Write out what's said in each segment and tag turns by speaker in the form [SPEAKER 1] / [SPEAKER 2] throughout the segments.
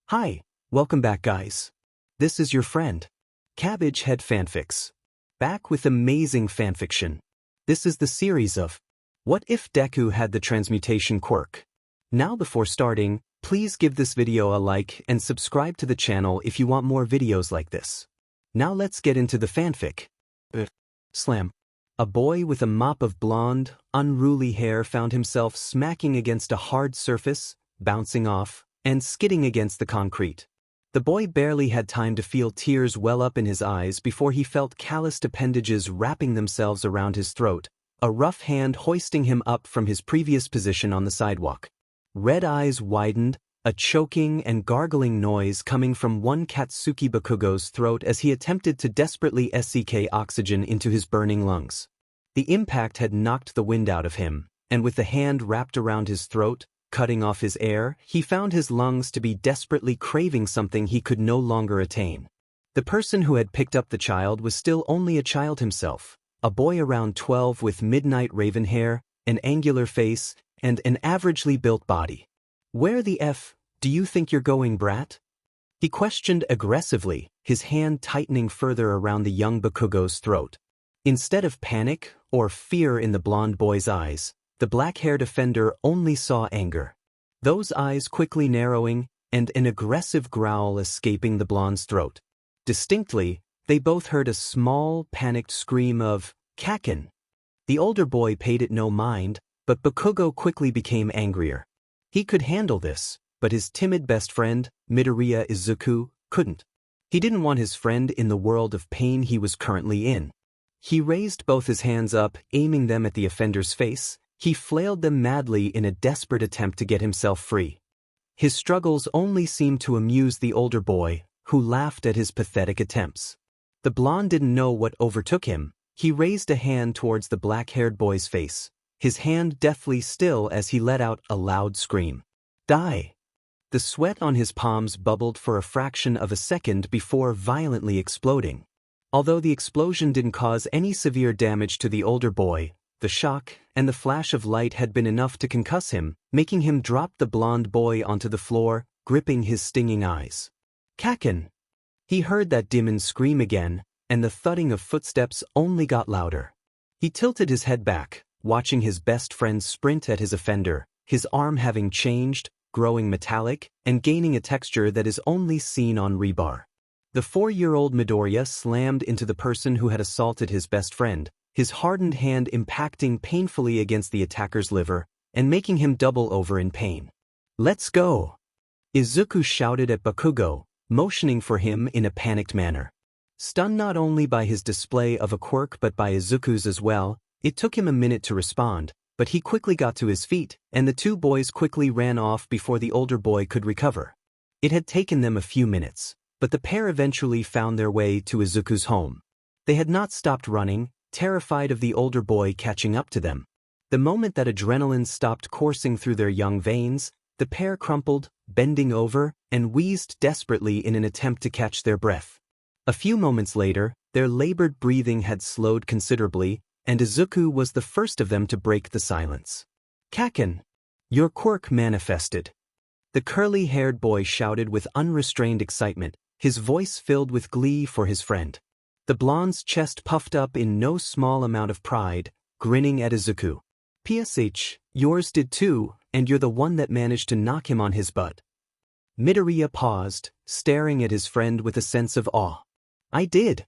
[SPEAKER 1] Hi, welcome back guys. This is your friend, Cabbage Head Fanfics. Back with amazing fanfiction. This is the series of What If Deku Had the Transmutation Quirk? Now before starting, please give this video a like and subscribe to the channel if you want more videos like this. Now let's get into the fanfic. Slam. A boy with a mop of blonde, unruly hair found himself smacking against a hard surface, bouncing off, and skidding against the concrete. The boy barely had time to feel tears well up in his eyes before he felt calloused appendages wrapping themselves around his throat, a rough hand hoisting him up from his previous position on the sidewalk. Red eyes widened, a choking and gargling noise coming from one Katsuki Bakugo's throat as he attempted to desperately suck oxygen into his burning lungs. The impact had knocked the wind out of him, and with the hand wrapped around his throat, cutting off his air, he found his lungs to be desperately craving something he could no longer attain. The person who had picked up the child was still only a child himself, a boy around 12 with midnight raven hair, an angular face, and an averagely built body. "Where the F do you think you're going, brat?" He questioned aggressively, his hand tightening further around the young Bakugo's throat. Instead of panic or fear in the blonde boy's eyes, the black-haired offender only saw anger. Those eyes quickly narrowing, and an aggressive growl escaping the blonde's throat. Distinctly, they both heard a small, panicked scream of, "Kaken!" The older boy paid it no mind, but Bakugo quickly became angrier. He could handle this, but his timid best friend, Midoriya Izuku, couldn't. He didn't want his friend in the world of pain he was currently in. He raised both his hands up, aiming them at the offender's face. He flailed them madly in a desperate attempt to get himself free. His struggles only seemed to amuse the older boy, who laughed at his pathetic attempts. The blonde didn't know what overtook him. He raised a hand towards the black-haired boy's face, his hand deathly still as he let out a loud scream. "Die!" The sweat on his palms bubbled for a fraction of a second before violently exploding. Although the explosion didn't cause any severe damage to the older boy, the shock and the flash of light had been enough to concuss him, making him drop the blonde boy onto the floor, gripping his stinging eyes. "Kaken!" He heard that demon scream again, and the thudding of footsteps only got louder. He tilted his head back, watching his best friend sprint at his offender, his arm having changed, growing metallic, and gaining a texture that is only seen on rebar. The 4-year-old Midoriya slammed into the person who had assaulted his best friend, his hardened hand impacting painfully against the attacker's liver and making him double over in pain. "Let's go!" Izuku shouted at Bakugo, motioning for him in a panicked manner. Stunned not only by his display of a quirk but by Izuku's as well, it took him a minute to respond, but he quickly got to his feet, and the two boys quickly ran off before the older boy could recover. It had taken them a few minutes, but the pair eventually found their way to Izuku's home. They had not stopped running, terrified of the older boy catching up to them. The moment that adrenaline stopped coursing through their young veins, the pair crumpled, bending over, and wheezed desperately in an attempt to catch their breath. A few moments later, their labored breathing had slowed considerably, and Izuku was the first of them to break the silence. "Kaken! Your quirk manifested!" The curly-haired boy shouted with unrestrained excitement, his voice filled with glee for his friend. The blonde's chest puffed up in no small amount of pride, grinning at Izuku. "PSH, yours did too, and you're the one that managed to knock him on his butt." Midoriya paused, staring at his friend with a sense of awe. "I did."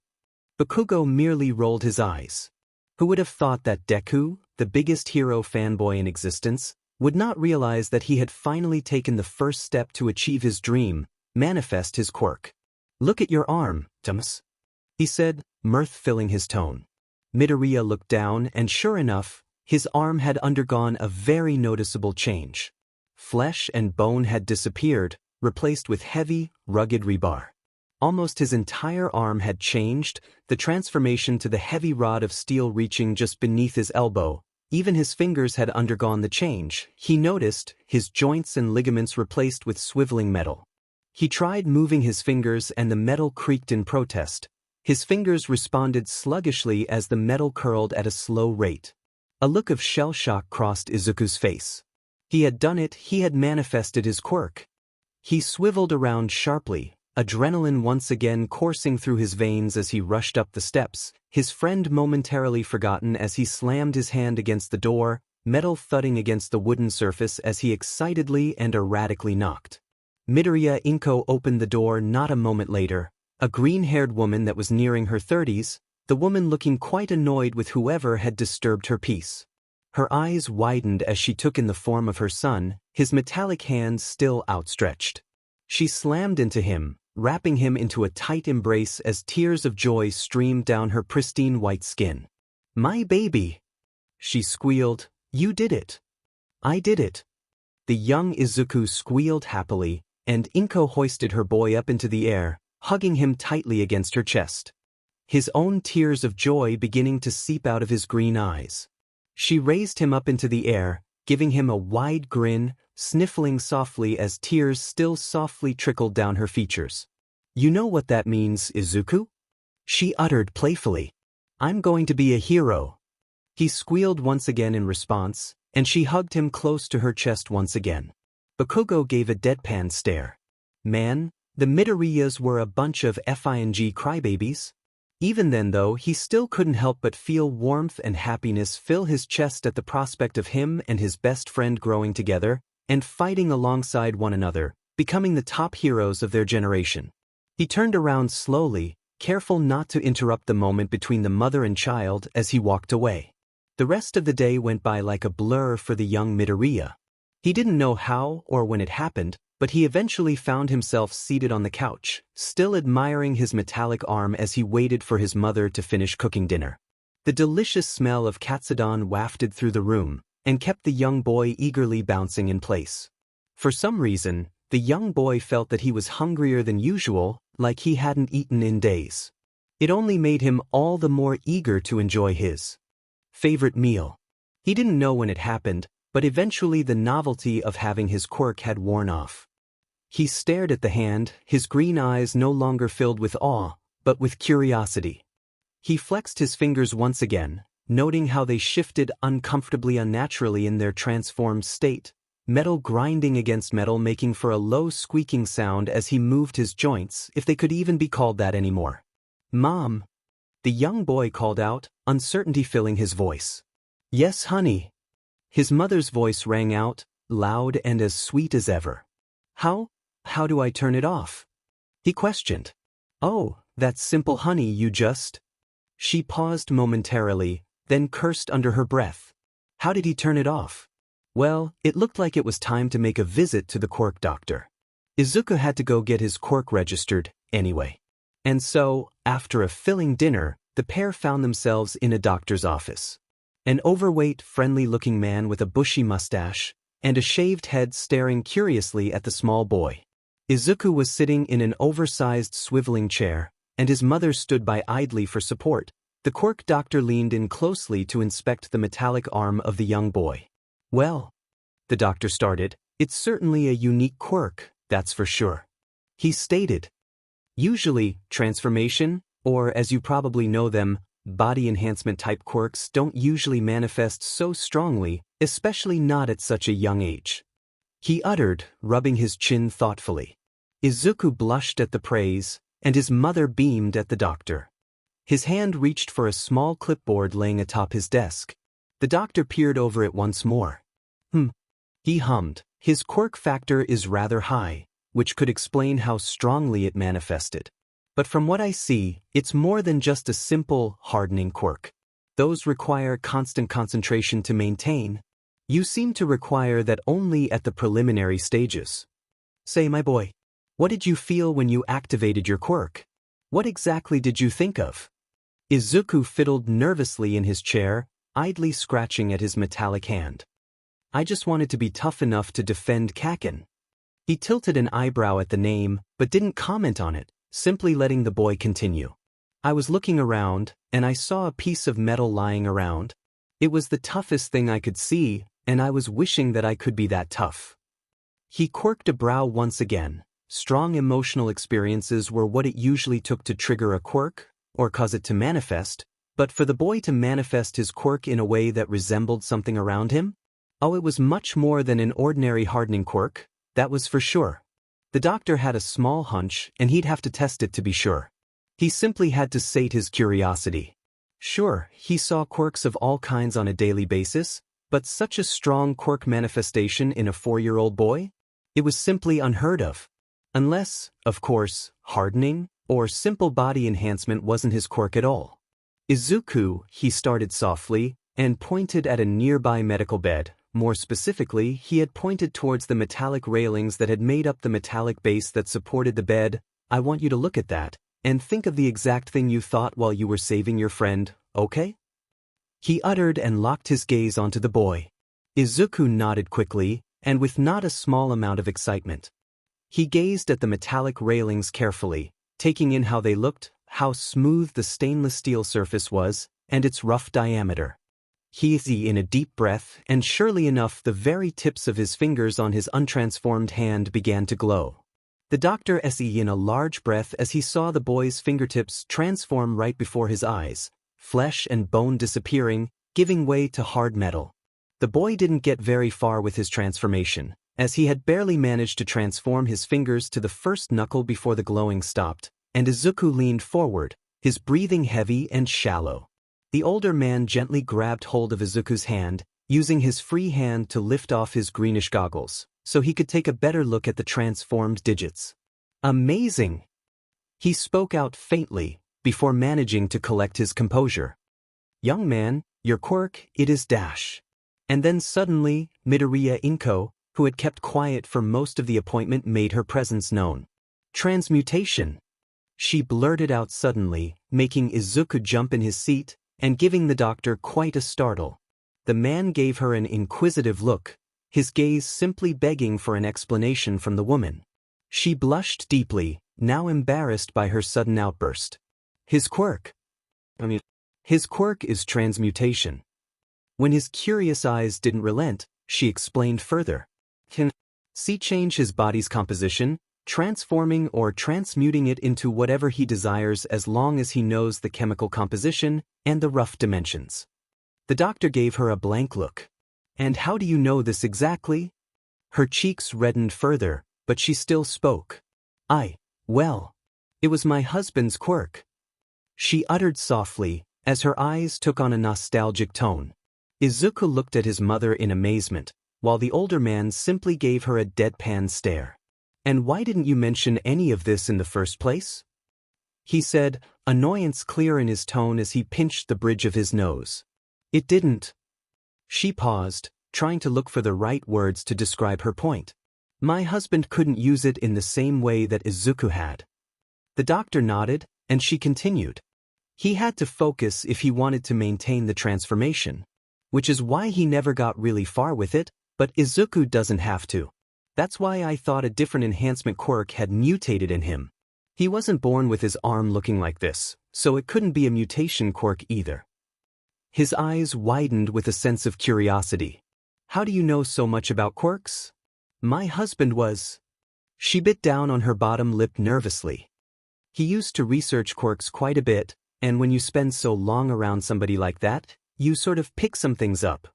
[SPEAKER 1] Bakugo merely rolled his eyes. Who would have thought that Deku, the biggest hero fanboy in existence, would not realize that he had finally taken the first step to achieve his dream, manifest his quirk. "Look at your arm, Thomas," he said, mirth filling his tone. Midoriya looked down and sure enough, his arm had undergone a very noticeable change. Flesh and bone had disappeared, replaced with heavy, rugged rebar. Almost his entire arm had changed, the transformation to the heavy rod of steel reaching just beneath his elbow. Even his fingers had undergone the change. He noticed, his joints and ligaments replaced with swiveling metal. He tried moving his fingers and the metal creaked in protest. His fingers responded sluggishly as the metal curled at a slow rate. A look of shell shock crossed Izuku's face. He had done it, he had manifested his quirk. He swiveled around sharply, adrenaline once again coursing through his veins as he rushed up the steps, his friend momentarily forgotten as he slammed his hand against the door, metal thudding against the wooden surface as he excitedly and erratically knocked. Midoriya Inko opened the door not a moment later, a green-haired woman that was nearing her 30s, the woman looking quite annoyed with whoever had disturbed her peace. Her eyes widened as she took in the form of her son, his metallic hands still outstretched. She slammed into him, wrapping him into a tight embrace as tears of joy streamed down her pristine white skin. "My baby!" she squealed. "You did it! I did it!" The young Izuku squealed happily, and Inko hoisted her boy up into the air, hugging him tightly against her chest. His own tears of joy beginning to seep out of his green eyes. She raised him up into the air, giving him a wide grin, sniffling softly as tears still softly trickled down her features. "You know what that means, Izuku?" she uttered playfully. "I'm going to be a hero." He squealed once again in response, and she hugged him close to her chest once again. Bakugo gave a deadpan stare. Man, the Midoriyas were a bunch of FING crybabies. Even then though, he still couldn't help but feel warmth and happiness fill his chest at the prospect of him and his best friend growing together, and fighting alongside one another, becoming the top heroes of their generation. He turned around slowly, careful not to interrupt the moment between the mother and child as he walked away. The rest of the day went by like a blur for the young Midoriya. He didn't know how or when it happened, but he eventually found himself seated on the couch, still admiring his metallic arm as he waited for his mother to finish cooking dinner. The delicious smell of katsudon wafted through the room, and kept the young boy eagerly bouncing in place. For some reason, the young boy felt that he was hungrier than usual, like he hadn't eaten in days. It only made him all the more eager to enjoy his favorite meal. He didn't know when it happened, but eventually the novelty of having his quirk had worn off. He stared at the hand, his green eyes no longer filled with awe, but with curiosity. He flexed his fingers once again, noting how they shifted uncomfortably unnaturally in their transformed state, metal grinding against metal making for a low squeaking sound as he moved his joints, if they could even be called that anymore. "Mom!" the young boy called out, uncertainty filling his voice. "Yes, honey." His mother's voice rang out, loud and as sweet as ever. How do I turn it off?" he questioned. "Oh, that's simple, honey, you just..." She paused momentarily, then cursed under her breath. How did he turn it off? Well, it looked like it was time to make a visit to the quirk doctor. Izuku had to go get his quirk registered, anyway. And so, after a filling dinner, the pair found themselves in a doctor's office. An overweight, friendly-looking man with a bushy mustache, and a shaved head staring curiously at the small boy. Izuku was sitting in an oversized swiveling chair, and his mother stood by idly for support. The quirk doctor leaned in closely to inspect the metallic arm of the young boy. "Well," the doctor started, "it's certainly a unique quirk, that's for sure," he stated. Usually, transformation, or as you probably know them, body enhancement type quirks don't usually manifest so strongly, especially not at such a young age. He uttered, rubbing his chin thoughtfully. Izuku blushed at the praise, and his mother beamed at the doctor. His hand reached for a small clipboard laying atop his desk. The doctor peered over it once more. He hummed. His quirk factor is rather high, which could explain how strongly it manifested. But from what I see, it's more than just a simple, hardening quirk. Those require constant concentration to maintain. You seem to require that only at the preliminary stages. Say, my boy, what did you feel when you activated your quirk? What exactly did you think of? Izuku fiddled nervously in his chair, idly scratching at his metallic hand. I just wanted to be tough enough to defend Kaken. He tilted an eyebrow at the name, but didn't comment on it, simply letting the boy continue. I was looking around, and I saw a piece of metal lying around. It was the toughest thing I could see, and I was wishing that I could be that tough. He quirked a brow once again. Strong emotional experiences were what it usually took to trigger a quirk, or cause it to manifest, but for the boy to manifest his quirk in a way that resembled something around him? Oh, it was much more than an ordinary hardening quirk, that was for sure. The doctor had a small hunch and he'd have to test it to be sure. He simply had to sate his curiosity. Sure, he saw quirks of all kinds on a daily basis, but such a strong quirk manifestation in a 4-year-old boy? It was simply unheard of. Unless, of course, hardening or simple body enhancement wasn't his quirk at all. Izuku, he started softly, and pointed at a nearby medical bed. More specifically, he had pointed towards the metallic railings that had made up the metallic base that supported the bed. I want you to look at that, and think of the exact thing you thought while you were saving your friend, okay? He uttered and locked his gaze onto the boy. Izuku nodded quickly, and with not a small amount of excitement. He gazed at the metallic railings carefully, taking in how they looked, how smooth the stainless steel surface was, and its rough diameter. He drew in a deep breath, and surely enough the very tips of his fingers on his untransformed hand began to glow. The doctor drew in a large breath as he saw the boy's fingertips transform right before his eyes, flesh and bone disappearing, giving way to hard metal. The boy didn't get very far with his transformation, as he had barely managed to transform his fingers to the first knuckle before the glowing stopped, and Izuku leaned forward, his breathing heavy and shallow. The older man gently grabbed hold of Izuku's hand, using his free hand to lift off his greenish goggles, so he could take a better look at the transformed digits. Amazing! He spoke out faintly, before managing to collect his composure. Young man, your quirk, it is dash. And then suddenly, Midoriya Inko, who had kept quiet for most of the appointment, made her presence known. Transmutation! She blurted out suddenly, making Izuku jump in his seat, and giving the doctor quite a startle. The man gave her an inquisitive look, his gaze simply begging for an explanation from the woman. She blushed deeply, now embarrassed by her sudden outburst. His quirk is transmutation. When his curious eyes didn't relent, she explained further. Can he change his body's composition, transforming or transmuting it into whatever he desires as long as he knows the chemical composition and the rough dimensions. The doctor gave her a blank look. And how do you know this exactly? Her cheeks reddened further, but she still spoke. Well, it was my husband's quirk. She uttered softly, as her eyes took on a nostalgic tone. Izuku looked at his mother in amazement, while the older man simply gave her a deadpan stare. And why didn't you mention any of this in the first place? He said, annoyance clear in his tone as he pinched the bridge of his nose. It didn't. She paused, trying to look for the right words to describe her point. My husband couldn't use it in the same way that Izuku had. The doctor nodded, and she continued. He had to focus if he wanted to maintain the transformation. Which is why he never got really far with it, but Izuku doesn't have to. That's why I thought a different enhancement quirk had mutated in him. He wasn't born with his arm looking like this, so it couldn't be a mutation quirk either. His eyes widened with a sense of curiosity. How do you know so much about quirks? My husband was... She bit down on her bottom lip nervously. He used to research quirks quite a bit, and when you spend so long around somebody like that, you sort of pick some things up.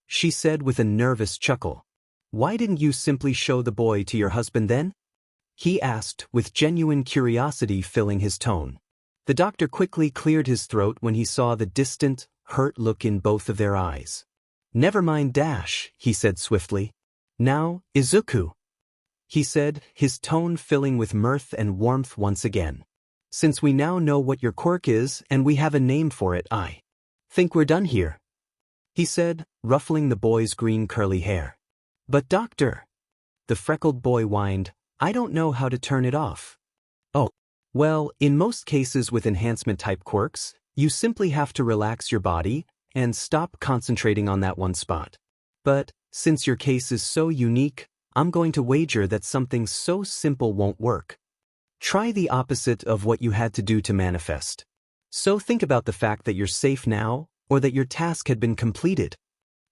[SPEAKER 1] She said with a nervous chuckle. Why didn't you simply show the boy to your husband then? He asked, with genuine curiosity filling his tone. The doctor quickly cleared his throat when he saw the distant, hurt look in both of their eyes. Never mind dash, he said swiftly. Now, Izuku. He said, his tone filling with mirth and warmth once again. Since we now know what your quirk is and we have a name for it, I think we're done here. He said, ruffling the boy's green curly hair. But doctor, the freckled boy whined, I don't know how to turn it off. Oh, well, in most cases with enhancement-type quirks, you simply have to relax your body and stop concentrating on that one spot. But, since your case is so unique, I'm going to wager that something so simple won't work. Try the opposite of what you had to do to manifest. So think about the fact that you're safe now, or that your task had been completed.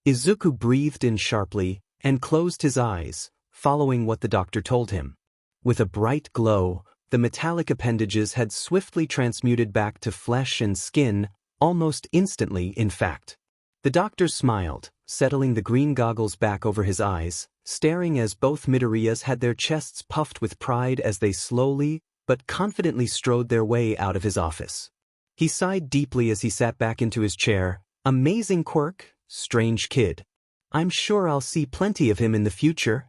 [SPEAKER 1] Izuku breathed in sharply and closed his eyes, following what the doctor told him. With a bright glow, the metallic appendages had swiftly transmuted back to flesh and skin, almost instantly in fact. The doctor smiled, settling the green goggles back over his eyes, staring as both Midoriyas had their chests puffed with pride as they slowly but confidently strode their way out of his office. He sighed deeply as he sat back into his chair. Amazing quirk, strange kid. I'm sure I'll see plenty of him in the future.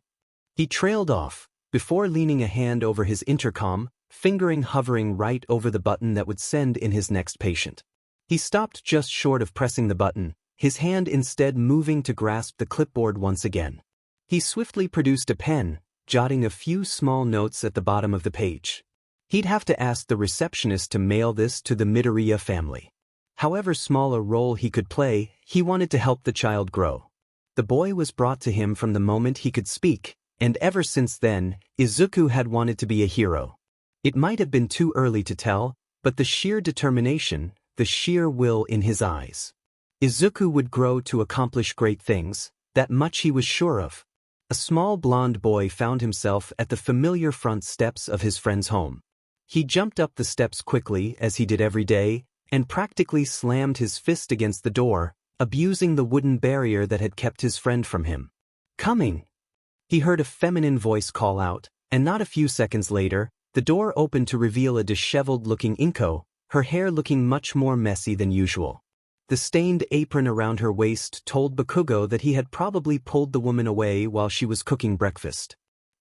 [SPEAKER 1] He trailed off, before leaning a hand over his intercom, fingering hovering right over the button that would send in his next patient. He stopped just short of pressing the button, his hand instead moving to grasp the clipboard once again. He swiftly produced a pen, jotting a few small notes at the bottom of the page. He'd have to ask the receptionist to mail this to the Midoriya family. However small a role he could play, he wanted to help the child grow. The boy was brought to him from the moment he could speak, and ever since then, Izuku had wanted to be a hero. It might have been too early to tell, but the sheer determination, the sheer will in his eyes. Izuku would grow to accomplish great things, that much he was sure of. A small blonde boy found himself at the familiar front steps of his friend's home. He jumped up the steps quickly, as he did every day, and practically slammed his fist against the door, abusing the wooden barrier that had kept his friend from him. Coming! He heard a feminine voice call out, and not a few seconds later, the door opened to reveal a disheveled-looking Inko, her hair looking much more messy than usual. The stained apron around her waist told Bakugo that he had probably pulled the woman away while she was cooking breakfast.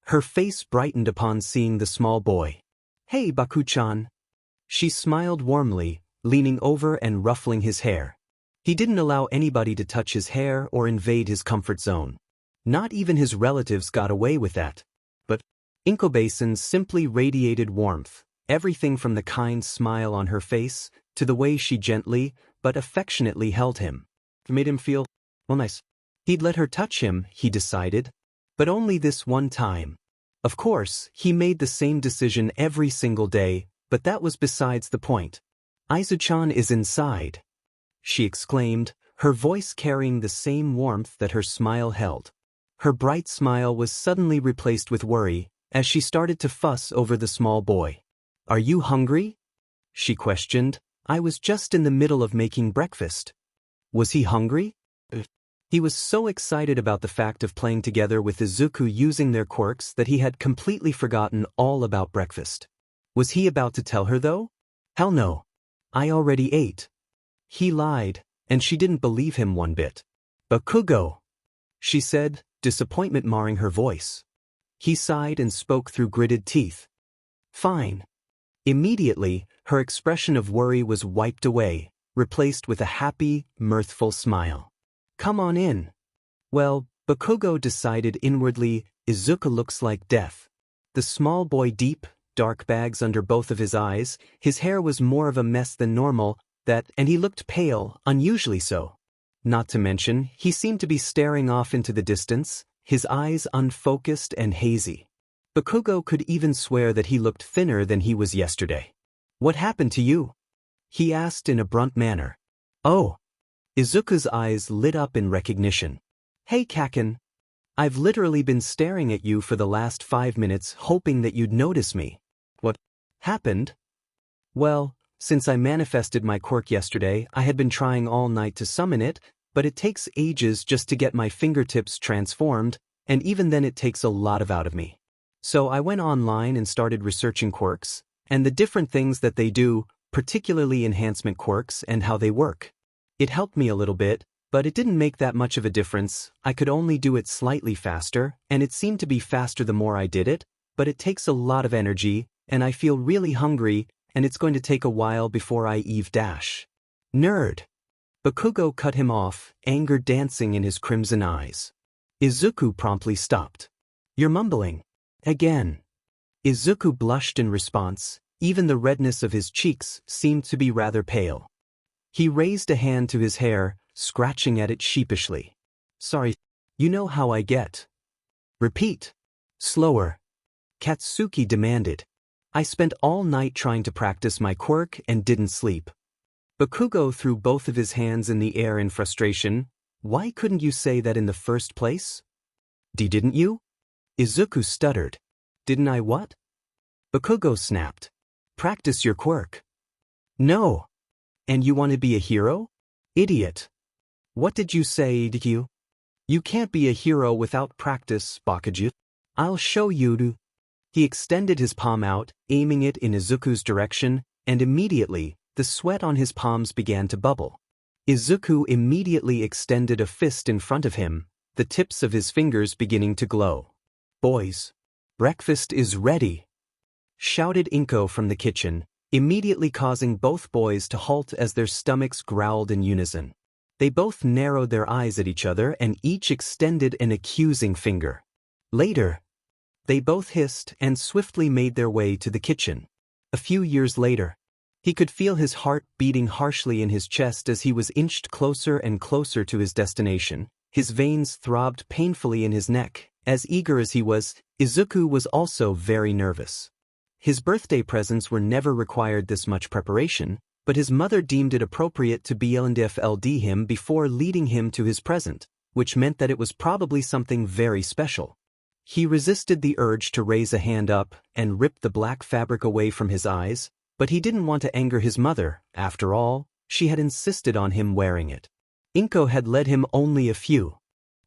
[SPEAKER 1] Her face brightened upon seeing the small boy. "Hey, Baku-chan." She smiled warmly, leaning over and ruffling his hair. He didn't allow anybody to touch his hair or invade his comfort zone. Not even his relatives got away with that. But Inko-san simply radiated warmth, everything from the kind smile on her face to the way she gently but affectionately held him. It made him feel, well, nice. He'd let her touch him, he decided. But only this one time. Of course, he made the same decision every single day, but that was besides the point. "Izu-chan is inside," she exclaimed, her voice carrying the same warmth that her smile held. Her bright smile was suddenly replaced with worry, as she started to fuss over the small boy. "Are you hungry?" she questioned. "I was just in the middle of making breakfast." Was he hungry? He was so excited about the fact of playing together with Izuku using their quirks that he had completely forgotten all about breakfast. Was he about to tell her though? Hell no. "I already ate." He lied, and she didn't believe him one bit. "Bakugo," she said, disappointment marring her voice. He sighed and spoke through gritted teeth. "Fine." Immediately, her expression of worry was wiped away, replaced with a happy, mirthful smile. "Come on in." Well, Bakugo decided inwardly, Izuku looks like death. The small boy deep, dark bags under both of his eyes, his hair was more of a mess than normal, and he looked pale, unusually so. Not to mention, he seemed to be staring off into the distance, his eyes unfocused and hazy. Bakugo could even swear that he looked thinner than he was yesterday. "What happened to you?" he asked in a blunt manner. "Oh." Izuku's eyes lit up in recognition. "Hey Kaken. I've literally been staring at you for the last 5 minutes hoping that you'd notice me." "What happened?" "Well, since I manifested my quirk yesterday, I had been trying all night to summon it, but it takes ages just to get my fingertips transformed, and even then it takes a lot out of me. So I went online and started researching quirks, and the different things that they do, particularly enhancement quirks and how they work. It helped me a little bit, but it didn't make that much of a difference. I could only do it slightly faster, and it seemed to be faster the more I did it, but it takes a lot of energy, and I feel really hungry, and it's going to take a while before I Eve dash." "Nerd." Bakugo cut him off, anger dancing in his crimson eyes. Izuku promptly stopped. "You're mumbling. Again." Izuku blushed in response, even the redness of his cheeks seemed to be rather pale. He raised a hand to his hair, scratching at it sheepishly. "Sorry, you know how I get." "Repeat." "Slower." Katsuki demanded. "I spent all night trying to practice my quirk and didn't sleep." Bakugo threw both of his hands in the air in frustration. "Why couldn't you say that in the first place?" Didn't you?" Izuku stuttered. "Didn't I what?" Bakugo snapped. "Practice your quirk." "No." "And you want to be a hero? Idiot." "What did you say, Deku?" You can't be a hero without practice, Bakuju. I'll show you. He extended his palm out, aiming it in Izuku's direction, and immediately, the sweat on his palms began to bubble. Izuku immediately extended a fist in front of him, the tips of his fingers beginning to glow. Boys, breakfast is ready, shouted Inko from the kitchen, immediately causing both boys to halt as their stomachs growled in unison. They both narrowed their eyes at each other and each extended an accusing finger. Later, they both hissed and swiftly made their way to the kitchen. A few years later, he could feel his heart beating harshly in his chest as he was inched closer and closer to his destination. His veins throbbed painfully in his neck. As eager as he was, Izuku was also very nervous. His birthday presents were never required this much preparation, but his mother deemed it appropriate to BLNDFLD him before leading him to his present, which meant that it was probably something very special. He resisted the urge to raise a hand up and rip the black fabric away from his eyes, but he didn't want to anger his mother. After all, she had insisted on him wearing it. Inko had led him only a few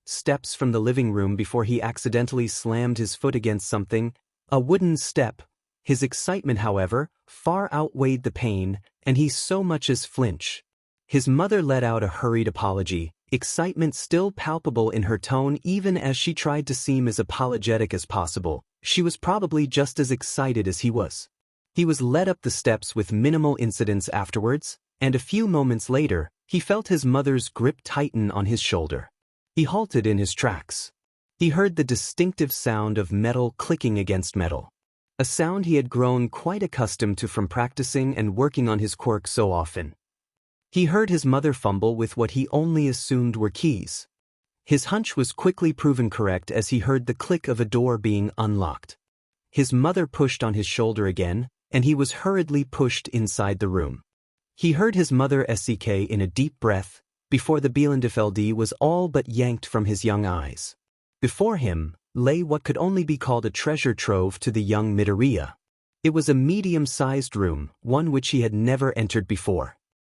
[SPEAKER 1] steps from the living room before he accidentally slammed his foot against something, a wooden step. His excitement, however, far outweighed the pain, and he so much as flinch. His mother let out a hurried apology, excitement still palpable in her tone even as she tried to seem as apologetic as possible. She was probably just as excited as he was. He was led up the steps with minimal incidents afterwards, and a few moments later, he felt his mother's grip tighten on his shoulder. He halted in his tracks. He heard the distinctive sound of metal clicking against metal. A sound he had grown quite accustomed to from practicing and working on his quirk so often. He heard his mother fumble with what he only assumed were keys. His hunch was quickly proven correct as he heard the click of a door being unlocked. His mother pushed on his shoulder again, and he was hurriedly pushed inside the room. He heard his mother SCK in a deep breath, before the BLNDFLD was all but yanked from his young eyes. Before him lay what could only be called a treasure trove to the young Midoriya. It was a medium-sized room, one which he had never entered before.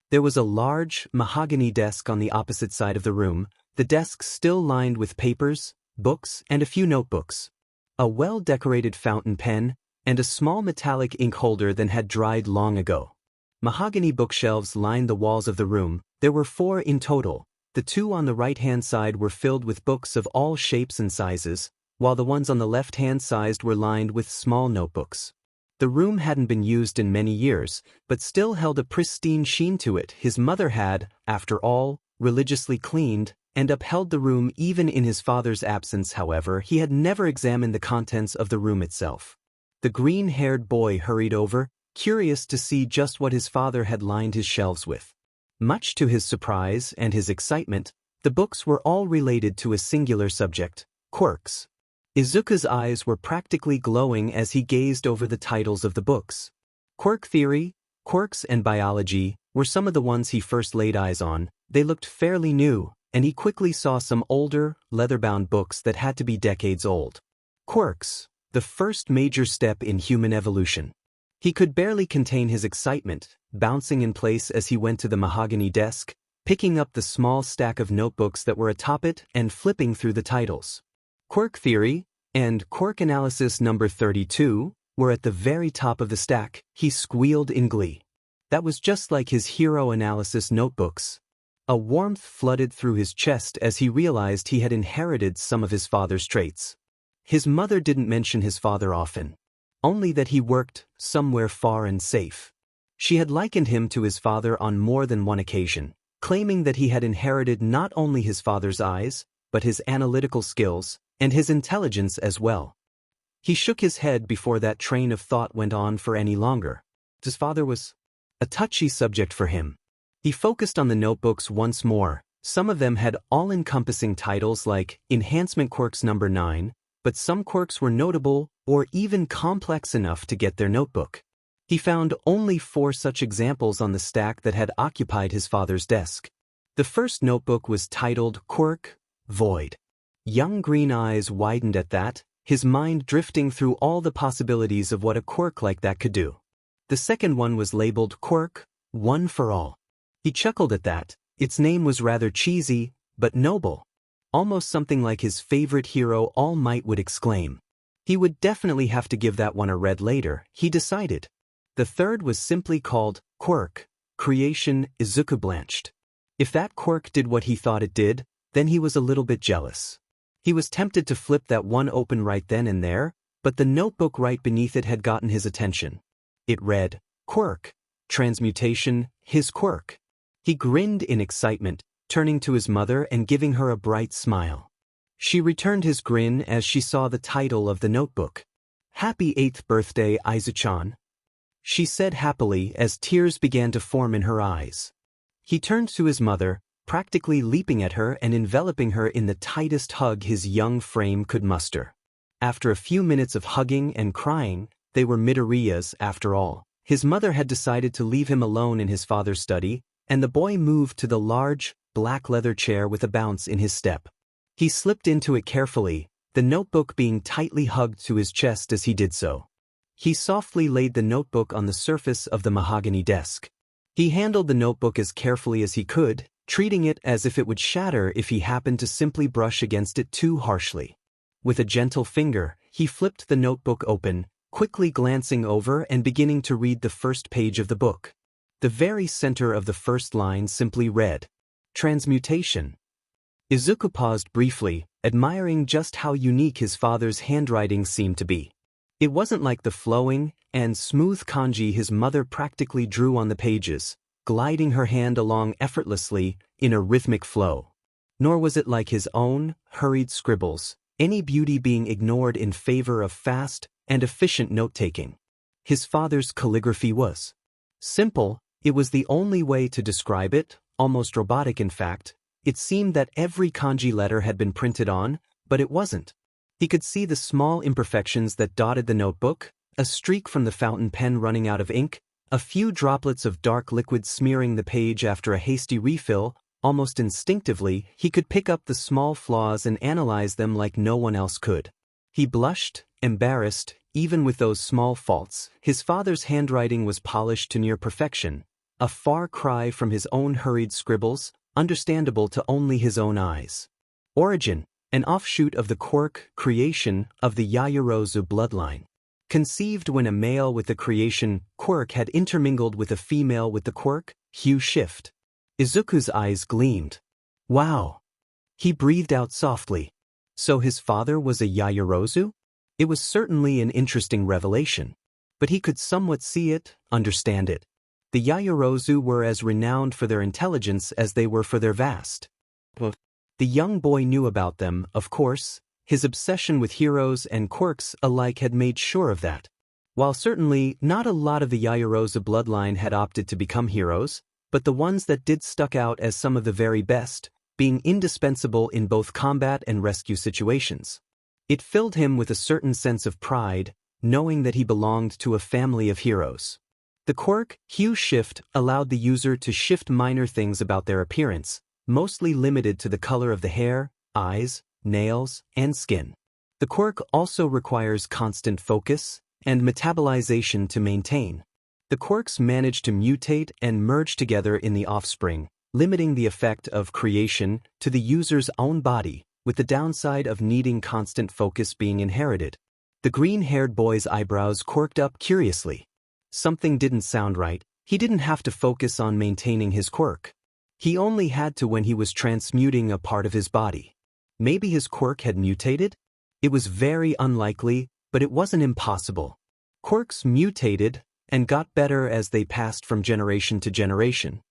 [SPEAKER 1] There was a large, mahogany desk on the opposite side of the room, the desk still lined with papers, books, and a few notebooks. A well-decorated fountain pen, and a small metallic ink holder that had dried long ago. Mahogany bookshelves lined the walls of the room. There were 4 in total. The 2 on the right-hand side were filled with books of all shapes and sizes, while the ones on the left-hand side were lined with small notebooks. The room hadn't been used in many years, but still held a pristine sheen to it. His mother had, after all, religiously cleaned and upheld the room even in his father's absence. However, he had never examined the contents of the room itself. The green-haired boy hurried over, curious to see just what his father had lined his shelves with. Much to his surprise and his excitement, the books were all related to a singular subject: quirks. Izuku's eyes were practically glowing as he gazed over the titles of the books. Quirk theory, quirks, and biology were some of the ones he first laid eyes on. They looked fairly new, and he quickly saw some older, leather-bound books that had to be decades old. Quirks, the first major step in human evolution. He could barely contain his excitement, bouncing in place as he went to the mahogany desk, picking up the small stack of notebooks that were atop it and flipping through the titles. Quirk theory and quirk analysis number 32 were at the very top of the stack. He squealed in glee. That was just like his hero analysis notebooks. A warmth flooded through his chest as he realized he had inherited some of his father's traits. His mother didn't mention his father often. Only that he worked somewhere far and safe. She had likened him to his father on more than one occasion, claiming that he had inherited not only his father's eyes, but his analytical skills, and his intelligence as well. He shook his head before that train of thought went on for any longer. His father was a touchy subject for him. He focused on the notebooks once more. Some of them had all-encompassing titles like Enhancement Quirks number 9, but some quirks were notable or even complex enough to get their notebook. He found only 4 such examples on the stack that had occupied his father's desk. The first notebook was titled Quirk, Void. Young green eyes widened at that, his mind drifting through all the possibilities of what a quirk like that could do. The second one was labeled Quirk, One for All. He chuckled at that. Its name was rather cheesy, but noble. almost something like his favorite hero All Might would exclaim. He would definitely have to give that one a read later, he decided. The third was simply called Quirk, Creation Izuku blanched. If that quirk did what he thought it did, then he was a little bit jealous. He was tempted to flip that one open right then and there, but the notebook right beneath it had gotten his attention. It read, Quirk, Transmutation, his quirk. He grinned in excitement, turning to his mother and giving her a bright smile. She returned his grin as she saw the title of the notebook. Happy 8th birthday, Izuku-chan, she said happily as tears began to form in her eyes. He turned to his mother, practically leaping at her and enveloping her in the tightest hug his young frame could muster. After a few minutes of hugging and crying, they were midoriyas after all. His mother had decided to leave him alone in his father's study, and the boy moved to the large, black leather chair with a bounce in his step. He slipped into it carefully, the notebook being tightly hugged to his chest as he did so. He softly laid the notebook on the surface of the mahogany desk. He handled the notebook as carefully as he could, treating it as if it would shatter if he happened to simply brush against it too harshly. With a gentle finger, he flipped the notebook open, quickly glancing over and beginning to read the first page of the book. The very center of the first line simply read, Transmutation. Izuku paused briefly, admiring just how unique his father's handwriting seemed to be. It wasn't like the flowing and smooth kanji his mother practically drew on the pages, gliding her hand along effortlessly in a rhythmic flow. Nor was it like his own hurried scribbles, any beauty being ignored in favor of fast and efficient note-taking. His father's calligraphy was simple. It was the only way to describe it, almost robotic in fact. It seemed that every kanji letter had been printed on, but it wasn't. He could see the small imperfections that dotted the notebook, a streak from the fountain pen running out of ink, a few droplets of dark liquid smearing the page after a hasty refill. Almost instinctively, he could pick up the small flaws and analyze them like no one else could. He blushed, embarrassed, even with those small faults. His father's handwriting was polished to near perfection, a far cry from his own hurried scribbles, understandable to only his own eyes. Origin, an offshoot of the quirk creation of the Yaoyorozu bloodline. Conceived when a male with the creation quirk had intermingled with a female with the quirk hue shift. Izuku's eyes gleamed. Wow! He breathed out softly. So his father was a Yaoyorozu? It was certainly an interesting revelation. But he could somewhat see it, understand it. The Yaoyorozu were as renowned for their intelligence as they were for their vast. The young boy knew about them, of course. His obsession with heroes and quirks alike had made sure of that. While certainly not a lot of the Yaoyorozu bloodline had opted to become heroes, but the ones that did stuck out as some of the very best, being indispensable in both combat and rescue situations. It filled him with a certain sense of pride, knowing that he belonged to a family of heroes. The quirk, hue shift, allowed the user to shift minor things about their appearance, mostly limited to the color of the hair, eyes, nails, and skin. The quirk also requires constant focus and metabolization to maintain. The quirks manage to mutate and merge together in the offspring, limiting the effect of creation to the user's own body, with the downside of needing constant focus being inherited. The green-haired boy's eyebrows quirked up curiously. Something didn't sound right. He didn't have to focus on maintaining his quirk. He only had to when he was transmuting a part of his body. Maybe his quirk had mutated? It was very unlikely, but it wasn't impossible. Quirks mutated and got better as they passed from generation to generation,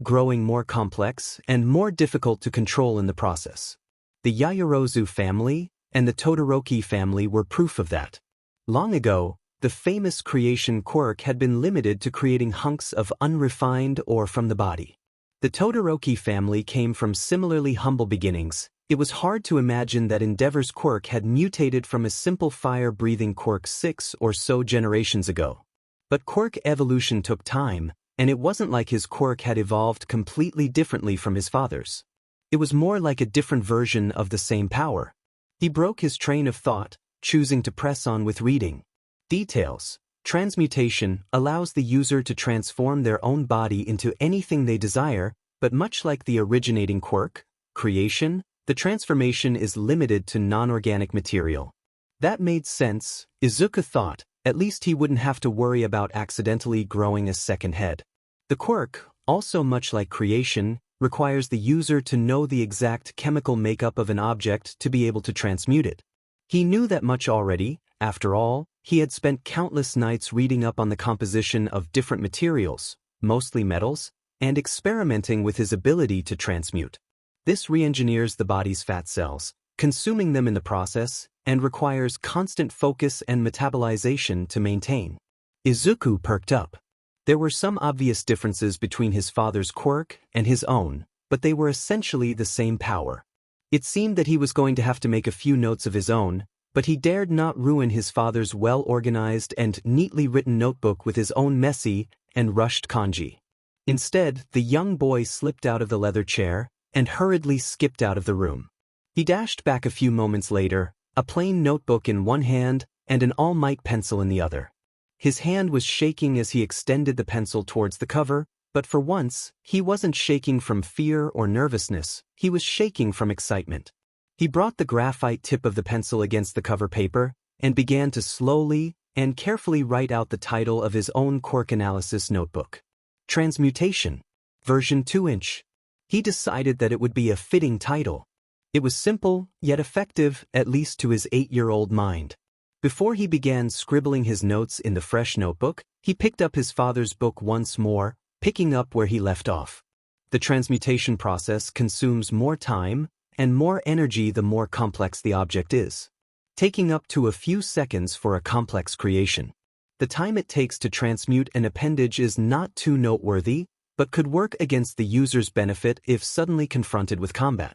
[SPEAKER 1] growing more complex and more difficult to control in the process. The Yaoyorozu family and the Todoroki family were proof of that. Long ago, the famous creation quirk had been limited to creating hunks of unrefined ore from the body. The Todoroki family came from similarly humble beginnings. It was hard to imagine that Endeavor's quirk had mutated from a simple fire-breathing quirk 6 or so generations ago. But quirk evolution took time, and it wasn't like his quirk had evolved completely differently from his father's. It was more like a different version of the same power. He broke his train of thought, choosing to press on with reading. Details. Transmutation allows the user to transform their own body into anything they desire, but much like the originating quirk, creation, The transformation is limited to non-organic material. That made sense, Izuku thought. At least he wouldn't have to worry about accidentally growing a second head. The quirk, also much like creation, requires the user to know the exact chemical makeup of an object to be able to transmute it. He knew that much already. After all, he had spent countless nights reading up on the composition of different materials, mostly metals, and experimenting with his ability to transmute. This re-engineers the body's fat cells, consuming them in the process, and requires constant focus and metabolization to maintain. Izuku perked up. There were some obvious differences between his father's quirk and his own, but they were essentially the same power. It seemed that he was going to have to make a few notes of his own, but he dared not ruin his father's well-organized and neatly written notebook with his own messy and rushed kanji. Instead, the young boy slipped out of the leather chair and hurriedly skipped out of the room. He dashed back a few moments later, a plain notebook in one hand and an all-might pencil in the other. His hand was shaking as he extended the pencil towards the cover, but for once, he wasn't shaking from fear or nervousness, he was shaking from excitement. He brought the graphite tip of the pencil against the cover paper and began to slowly and carefully write out the title of his own quirk analysis notebook. Transmutation. Version 2-inch. He decided that it would be a fitting title. It was simple, yet effective, at least to his 8-year-old mind. Before he began scribbling his notes in the fresh notebook, he picked up his father's book once more, picking up where he left off. The transmutation process consumes more time and more energy the more complex the object is, taking up to a few seconds for a complex creation. The time it takes to transmute an appendage is not too noteworthy, but could work against the user's benefit if suddenly confronted with combat.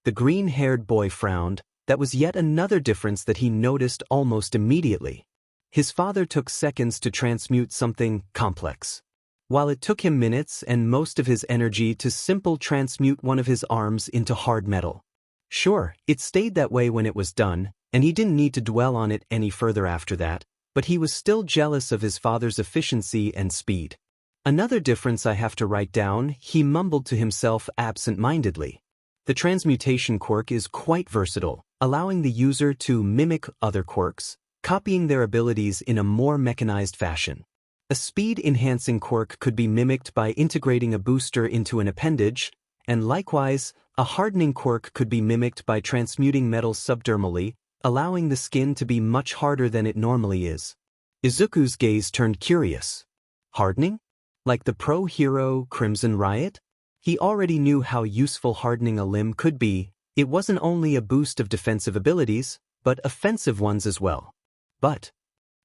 [SPEAKER 1] The green-haired boy frowned. That was yet another difference that he noticed almost immediately. His father took seconds to transmute something complex, while it took him minutes and most of his energy to simply transmute one of his arms into hard metal. Sure, it stayed that way when it was done, and he didn't need to dwell on it any further after that, but he was still jealous of his father's efficiency and speed. Another difference I have to write down, he mumbled to himself absent-mindedly. The transmutation quirk is quite versatile, allowing the user to mimic other quirks, copying their abilities in a more mechanized fashion. A speed-enhancing quirk could be mimicked by integrating a booster into an appendage, and likewise, a hardening quirk could be mimicked by transmuting metals subdermally, allowing the skin to be much harder than it normally is. Izuku's gaze turned curious. Hardening? Like the pro-hero Crimson Riot? He already knew how useful hardening a limb could be. It wasn't only a boost of defensive abilities, but offensive ones as well. But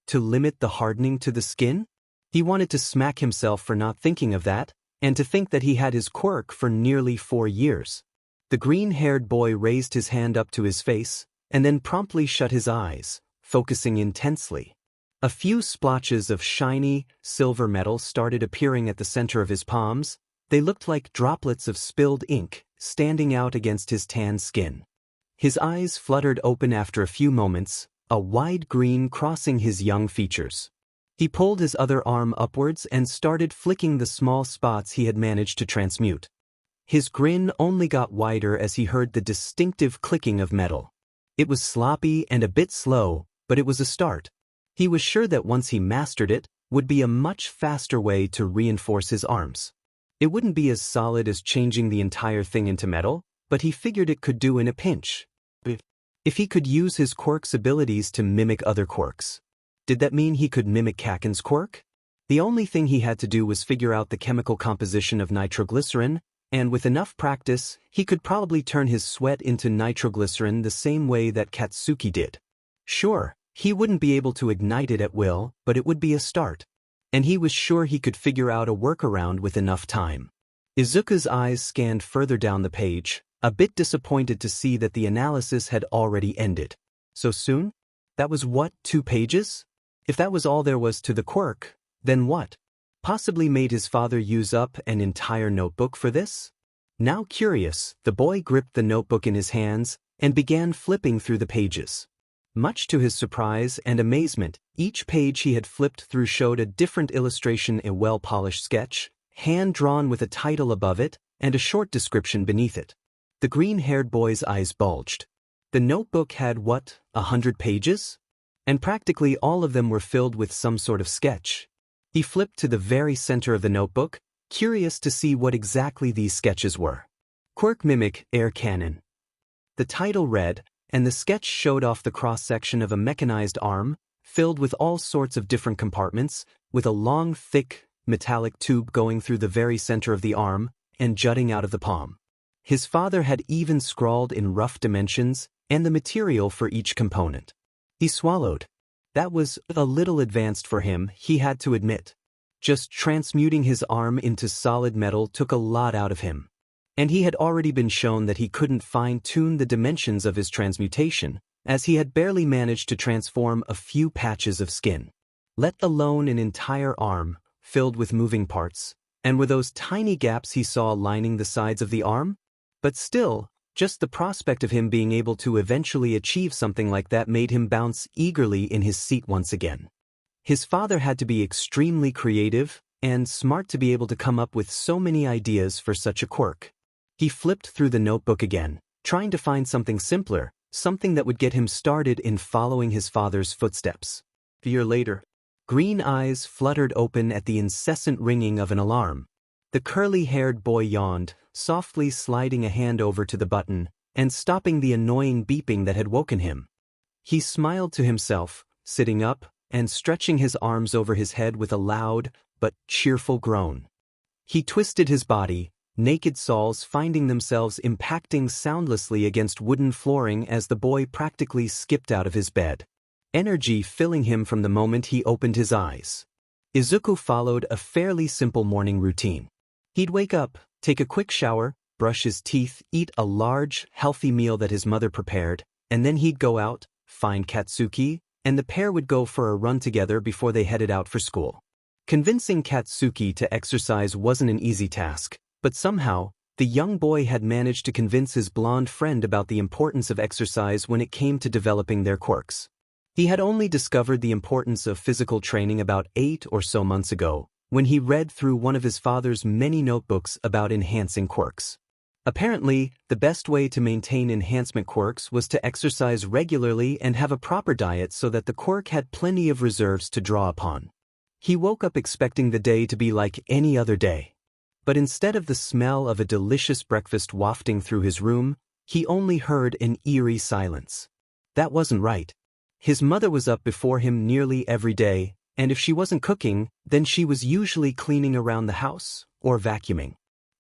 [SPEAKER 1] to limit the hardening to the skin? He wanted to smack himself for not thinking of that, and to think that he had his quirk for nearly 4 years. The green-haired boy raised his hand up to his face, and then promptly shut his eyes, focusing intensely. A few splotches of shiny, silver metal started appearing at the center of his palms. They looked like droplets of spilled ink, standing out against his tan skin. His eyes fluttered open after a few moments, a wide grin crossing his young features. He pulled his other arm upwards and started flicking the small spots he had managed to transmute. His grin only got wider as he heard the distinctive clicking of metal. It was sloppy and a bit slow, but it was a start. He was sure that once he mastered it, would be a much faster way to reinforce his arms. It wouldn't be as solid as changing the entire thing into metal, but he figured it could do in a pinch. If he could use his quirk's abilities to mimic other quirks. Did that mean he could mimic Kaken's quirk? The only thing he had to do was figure out the chemical composition of nitroglycerin, and with enough practice, he could probably turn his sweat into nitroglycerin the same way that Katsuki did. Sure, he wouldn't be able to ignite it at will, but it would be a start. And he was sure he could figure out a workaround with enough time. Izuku's eyes scanned further down the page, a bit disappointed to see that the analysis had already ended. So soon? That was what, 2 pages? If that was all there was to the quirk, then what? Possibly made his father use up an entire notebook for this? Now curious, the boy gripped the notebook in his hands and began flipping through the pages. Much to his surprise and amazement, each page he had flipped through showed a different illustration, a well-polished sketch, hand-drawn with a title above it, and a short description beneath it. The green-haired boy's eyes bulged. The notebook had, 100 pages? And practically all of them were filled with some sort of sketch. He flipped to the very center of the notebook, curious to see what exactly these sketches were. Quirk Mimic Air Cannon. The title read, and the sketch showed off the cross-section of a mechanized arm, filled with all sorts of different compartments, with a long, thick, metallic tube going through the very center of the arm and jutting out of the palm. His father had even scrawled in rough dimensions and the material for each component. He swallowed. That was a little advanced for him, he had to admit. Just transmuting his arm into solid metal took a lot out of him. And he had already been shown that he couldn't fine-tune the dimensions of his transmutation, as he had barely managed to transform a few patches of skin. Let alone an entire arm, filled with moving parts. And were those tiny gaps he saw lining the sides of the arm? But still, just the prospect of him being able to eventually achieve something like that made him bounce eagerly in his seat once again. His father had to be extremely creative and smart to be able to come up with so many ideas for such a quirk. He flipped through the notebook again, trying to find something simpler, something that would get him started in following his father's footsteps. A year later, green eyes fluttered open at the incessant ringing of an alarm. The curly-haired boy yawned, softly sliding a hand over to the button and stopping the annoying beeping that had woken him. He smiled to himself, sitting up and stretching his arms over his head with a loud but cheerful groan. He twisted his body, naked soles finding themselves impacting soundlessly against wooden flooring as the boy practically skipped out of his bed. Energy filling him from the moment he opened his eyes. Izuku followed a fairly simple morning routine. He'd wake up, take a quick shower, brush his teeth, eat a large, healthy meal that his mother prepared, and then he'd go out, find Katsuki, and the pair would go for a run together before they headed out for school. Convincing Katsuki to exercise wasn't an easy task, but somehow, the young boy had managed to convince his blonde friend about the importance of exercise when it came to developing their quirks. He had only discovered the importance of physical training about 8 or so months ago, when he read through one of his father's many notebooks about enhancing quirks. Apparently, the best way to maintain enhancement quirks was to exercise regularly and have a proper diet so that the quirk had plenty of reserves to draw upon. He woke up expecting the day to be like any other day. But instead of the smell of a delicious breakfast wafting through his room, he only heard an eerie silence. That wasn't right. His mother was up before him nearly every day, and if she wasn't cooking, then she was usually cleaning around the house or vacuuming.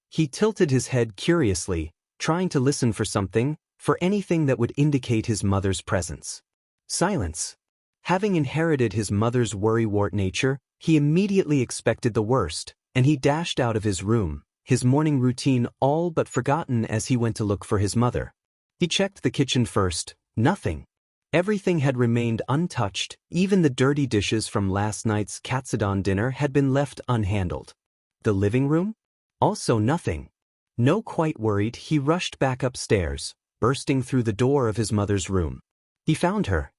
[SPEAKER 1] He tilted his head curiously, trying to listen for something, for anything that would indicate his mother's presence. Silence. Having inherited his mother's worrywart nature, he immediately expected the worst, and he dashed out of his room, his morning routine all but forgotten as he went to look for his mother. He checked the kitchen first. Nothing. Everything had remained untouched, even the dirty dishes from last night's katsudon dinner had been left unhandled. The living room? Also nothing. No, quite worried, he rushed back upstairs, bursting through the door of his mother's room. He found her.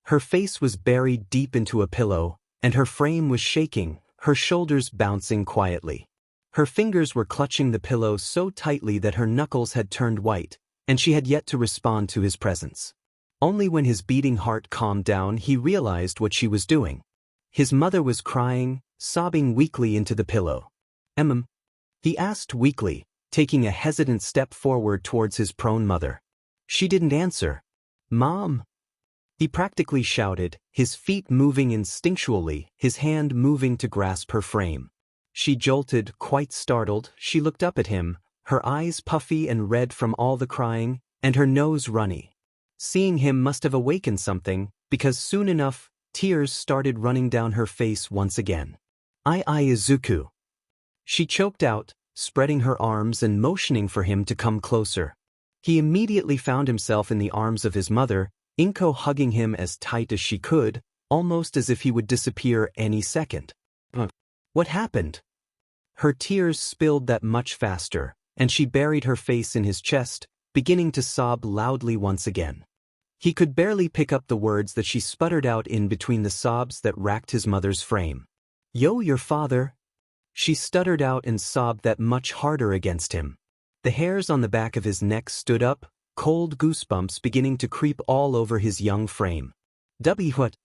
[SPEAKER 1] Her face was buried deep into a pillow, and her frame was shaking, her shoulders bouncing quietly. Her fingers were clutching the pillow so tightly that her knuckles had turned white, and she had yet to respond to his presence. Only when his beating heart calmed down he realized what she was doing. His mother was crying, sobbing weakly into the pillow. He asked weakly, taking a hesitant step forward towards his prone mother. She didn't answer. "Mom!" He practically shouted, his feet moving instinctually, his hand moving to grasp her frame. She jolted, quite startled. She looked up at him, her eyes puffy and red from all the crying, and her nose runny. Seeing him must have awakened something, because soon enough, tears started running down her face once again. Izuku. She choked out, spreading her arms and motioning for him to come closer. He immediately found himself in the arms of his mother, Inko hugging him as tight as she could, almost as if he would disappear any second. What happened? Her tears spilled that much faster, and she buried her face in his chest, beginning to sob loudly once again. He could barely pick up the words that she sputtered out in between the sobs that racked his mother's frame. "Yo, your father." She stuttered out and sobbed that much harder against him. The hairs on the back of his neck stood up, cold goosebumps beginning to creep all over his young frame. What?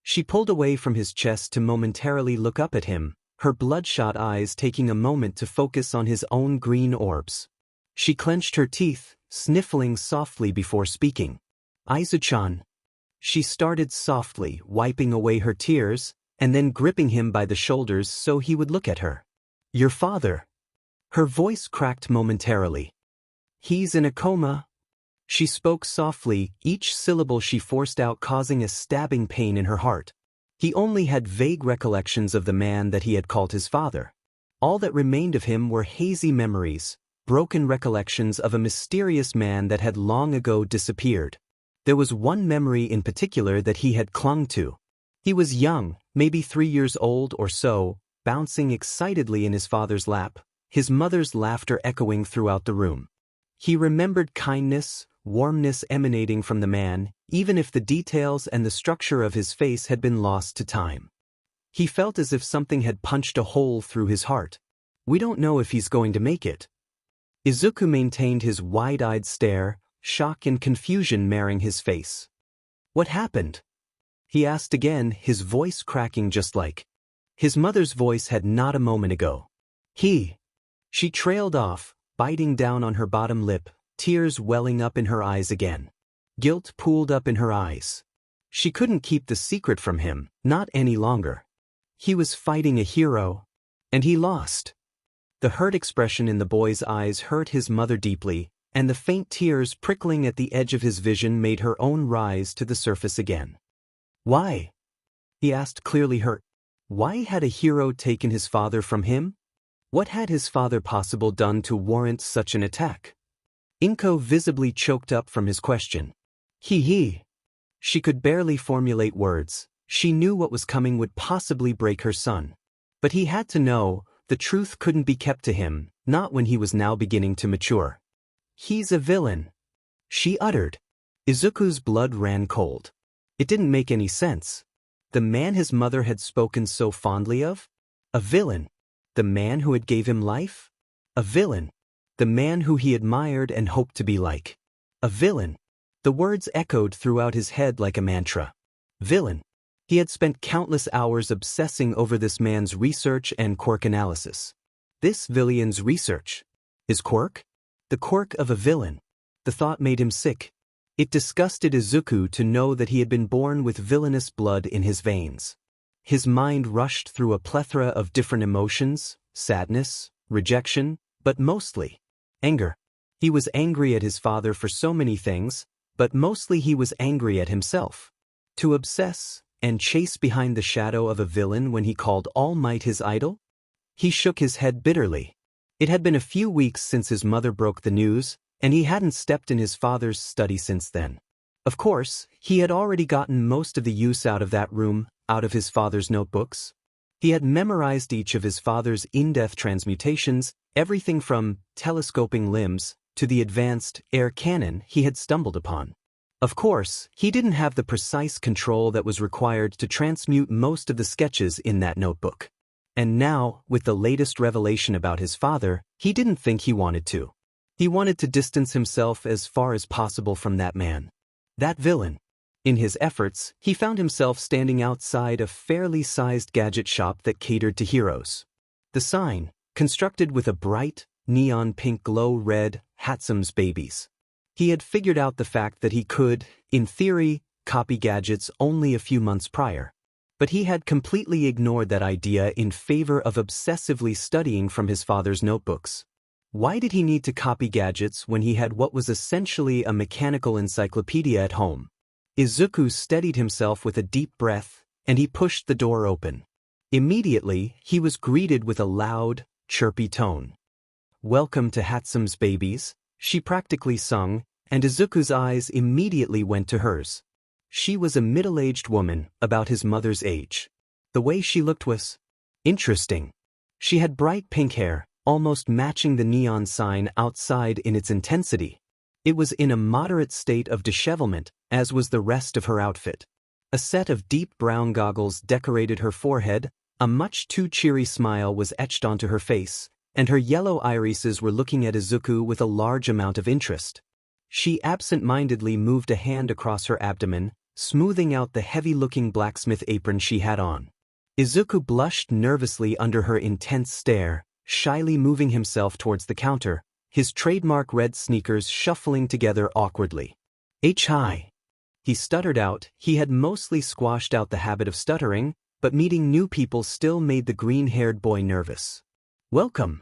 [SPEAKER 1] She pulled away from his chest to momentarily look up at him, her bloodshot eyes taking a moment to focus on his own green orbs. She clenched her teeth, sniffling softly before speaking. Izuku-chan. She started softly, wiping away her tears, and then gripping him by the shoulders so he would look at her. Your father. Her voice cracked momentarily. He's in a coma. She spoke softly, each syllable she forced out causing a stabbing pain in her heart. He only had vague recollections of the man that he had called his father. All that remained of him were hazy memories, broken recollections of a mysterious man that had long ago disappeared. There was one memory in particular that he had clung to. He was young, maybe 3 years old or so, bouncing excitedly in his father's lap, his mother's laughter echoing throughout the room. He remembered kindness, warmness emanating from the man, even if the details and the structure of his face had been lost to time. He felt as if something had punched a hole through his heart. We don't know if he's going to make it. Izuku maintained his wide-eyed stare, shock and confusion marring his face. What happened? He asked again, his voice cracking just like his mother's voice had not a moment ago. She trailed off, biting down on her bottom lip, tears welling up in her eyes again. Guilt pooled up in her eyes. She couldn't keep the secret from him, not any longer. He was fighting a hero, and he lost. The hurt expression in the boy's eyes hurt his mother deeply, and the faint tears prickling at the edge of his vision made her own rise to the surface again. Why? He asked, clearly hurt. Why had a hero taken his father from him? What had his father possibly done to warrant such an attack? Inko visibly choked up from his question. She could barely formulate words. She knew what was coming would possibly break her son. But he had to know, the truth couldn't be kept to him, not when he was now beginning to mature. He's a villain, she uttered. Izuku's blood ran cold. It didn't make any sense. The man his mother had spoken so fondly of? A villain. The man who had gave him life? A villain. The man who he admired and hoped to be like. A villain. The words echoed throughout his head like a mantra. Villain. He had spent countless hours obsessing over this man's research and quirk analysis. This villain's research. His quirk? The quirk of a villain. The thought made him sick. It disgusted Izuku to know that he had been born with villainous blood in his veins. His mind rushed through a plethora of different emotions, sadness, rejection, but mostly anger. He was angry at his father for so many things, but mostly he was angry at himself. To obsess and chase behind the shadow of a villain when he called All Might his idol? He shook his head bitterly. It had been a few weeks since his mother broke the news, and he hadn't stepped in his father's study since then. Of course, he had already gotten most of the use out of that room, out of his father's notebooks. He had memorized each of his father's in-depth transmutations, everything from telescoping limbs to the advanced air cannon he had stumbled upon. Of course, he didn't have the precise control that was required to transmute most of the sketches in that notebook. And now, with the latest revelation about his father, he didn't think he wanted to. He wanted to distance himself as far as possible from that man. That villain. In his efforts, he found himself standing outside a fairly sized gadget shop that catered to heroes. The sign, constructed with a bright, neon pink glow read, Hatsum's Babies. He had figured out the fact that he could, in theory, copy gadgets only a few months prior. But he had completely ignored that idea in favor of obsessively studying from his father's notebooks. Why did he need to copy gadgets when he had what was essentially a mechanical encyclopedia at home? Izuku steadied himself with a deep breath, and he pushed the door open. Immediately, he was greeted with a loud, chirpy tone. "Welcome to Hatsum's Babies," she practically sung, and Izuku's eyes immediately went to hers. She was a middle-aged woman, about his mother's age. The way she looked was interesting. She had bright pink hair, almost matching the neon sign outside in its intensity. It was in a moderate state of dishevelment, as was the rest of her outfit. A set of deep brown goggles decorated her forehead, a much too cheery smile was etched onto her face, and her yellow irises were looking at Izuku with a large amount of interest. She absent-mindedly moved a hand across her abdomen, smoothing out the heavy-looking blacksmith apron she had on. Izuku blushed nervously under her intense stare, shyly moving himself towards the counter, his trademark red sneakers shuffling together awkwardly. Hi. He stuttered out. He had mostly squashed out the habit of stuttering, but meeting new people still made the green-haired boy nervous. Welcome.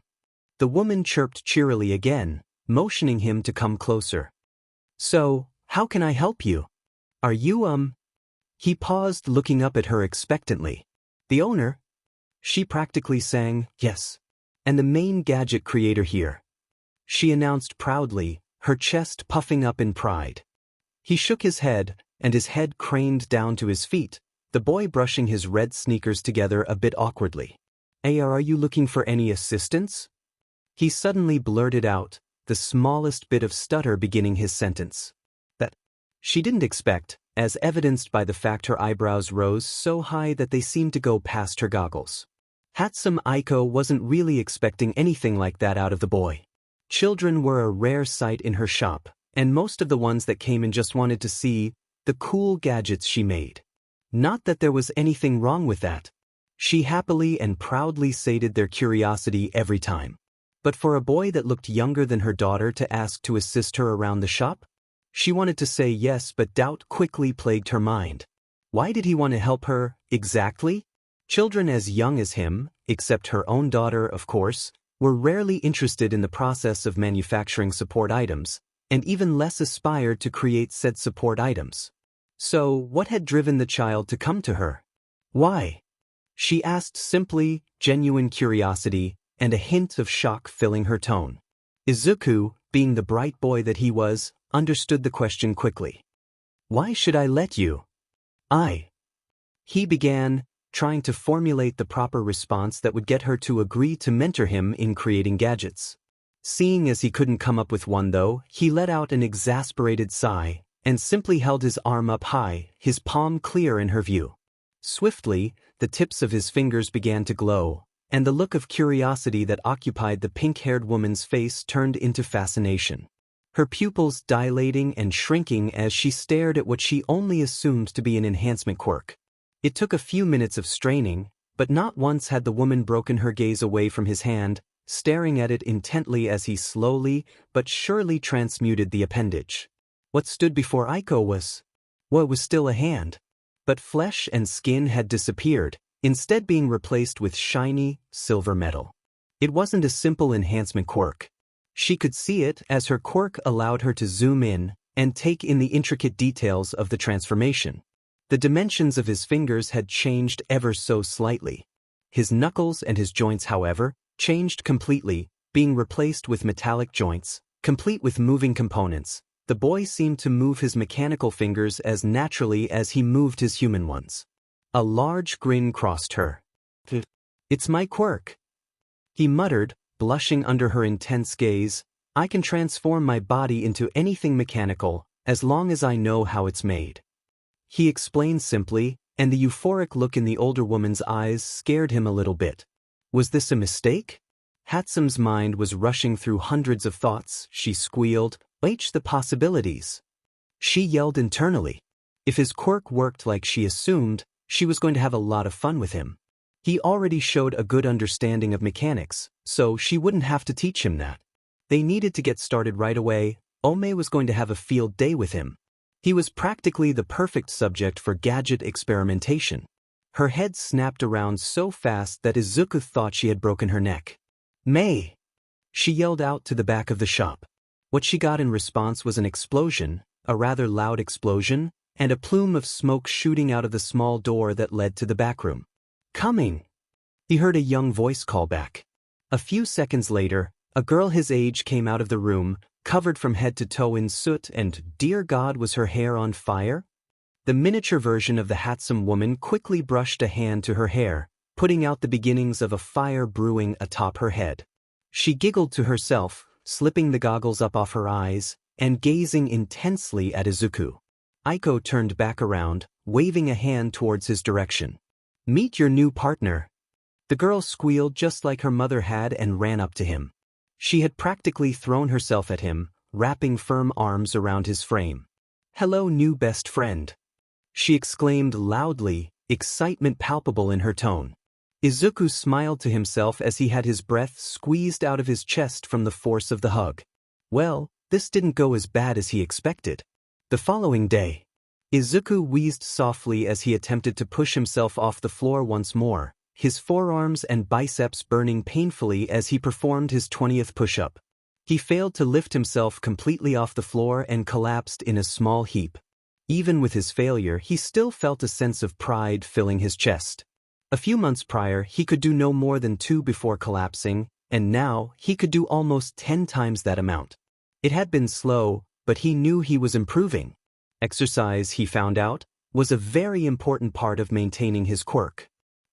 [SPEAKER 1] The woman chirped cheerily again, motioning him to come closer. So, how can I help you? Are you, He paused, looking up at her expectantly. The owner? She practically sang, yes. And the main gadget creator here. She announced proudly, her chest puffing up in pride. He shook his head, and his head craned down to his feet, the boy brushing his red sneakers together a bit awkwardly. Are you looking for any assistance? He suddenly blurted out, the smallest bit of stutter beginning his sentence. That she didn't expect, as evidenced by the fact her eyebrows rose so high that they seemed to go past her goggles. Handsome Aiko wasn't really expecting anything like that out of the boy. Children were a rare sight in her shop, and most of the ones that came in just wanted to see the cool gadgets she made. Not that there was anything wrong with that. She happily and proudly sated their curiosity every time. But for a boy that looked younger than her daughter to ask to assist her around the shop? She wanted to say yes, but doubt quickly plagued her mind. Why did he want to help her, exactly? Children as young as him, except her own daughter of course, were rarely interested in the process of manufacturing support items, and even less aspired to create said support items. So, what had driven the child to come to her? Why? She asked simply, genuine curiosity, and a hint of shock filling her tone. Izuku, being the bright boy that he was, understood the question quickly. Why should I let you? He began, trying to formulate the proper response that would get her to agree to mentor him in creating gadgets. Seeing as he couldn't come up with one though, he let out an exasperated sigh, and simply held his arm up high, his palm clear in her view. Swiftly, the tips of his fingers began to glow, and the look of curiosity that occupied the pink-haired woman's face turned into fascination. Her pupils dilating and shrinking as she stared at what she only assumed to be an enhancement quirk. It took a few minutes of straining, but not once had the woman broken her gaze away from his hand, staring at it intently as he slowly but surely transmuted the appendage. What stood before Aiko was still a hand. But flesh and skin had disappeared, instead being replaced with shiny, silver metal. It wasn't a simple enhancement quirk. She could see it as her quirk allowed her to zoom in and take in the intricate details of the transformation. The dimensions of his fingers had changed ever so slightly. His knuckles and his joints, however, changed completely, being replaced with metallic joints, complete with moving components. The boy seemed to move his mechanical fingers as naturally as he moved his human ones. A large grin crossed her. It's my quirk. He muttered, blushing under her intense gaze. I can transform my body into anything mechanical, as long as I know how it's made. He explained simply, and the euphoric look in the older woman's eyes scared him a little bit. Was this a mistake? Hatsume's mind was rushing through hundreds of thoughts. She squealed, the possibilities. She yelled internally. If his quirk worked like she assumed, she was going to have a lot of fun with him. He already showed a good understanding of mechanics, so she wouldn't have to teach him that. They needed to get started right away. Ome was going to have a field day with him. He was practically the perfect subject for gadget experimentation. Her head snapped around so fast that Izuku thought she had broken her neck. May! She yelled out to the back of the shop. What she got in response was an explosion, a rather loud explosion, and a plume of smoke shooting out of the small door that led to the back room. Coming! He heard a young voice call back. A few seconds later, a girl his age came out of the room, covered from head to toe in soot, and, dear God, was her hair on fire? The miniature version of the Hatsume woman quickly brushed a hand to her hair, putting out the beginnings of a fire brewing atop her head. She giggled to herself, slipping the goggles up off her eyes, and gazing intensely at Izuku. Aiko turned back around, waving a hand towards his direction. Meet your new partner. The girl squealed just like her mother had and ran up to him. She had practically thrown herself at him, wrapping firm arms around his frame. "Hello, new best friend," she exclaimed loudly, excitement palpable in her tone. Izuku smiled to himself as he had his breath squeezed out of his chest from the force of the hug. Well, this didn't go as bad as he expected. The following day, Izuku wheezed softly as he attempted to push himself off the floor once more, his forearms and biceps burning painfully as he performed his 20th push-up. He failed to lift himself completely off the floor and collapsed in a small heap. Even with his failure, he still felt a sense of pride filling his chest. A few months prior, he could do no more than 2 before collapsing, and now he could do almost 10 times that amount. It had been slow, but he knew he was improving. Exercise, he found out, was a very important part of maintaining his quirk.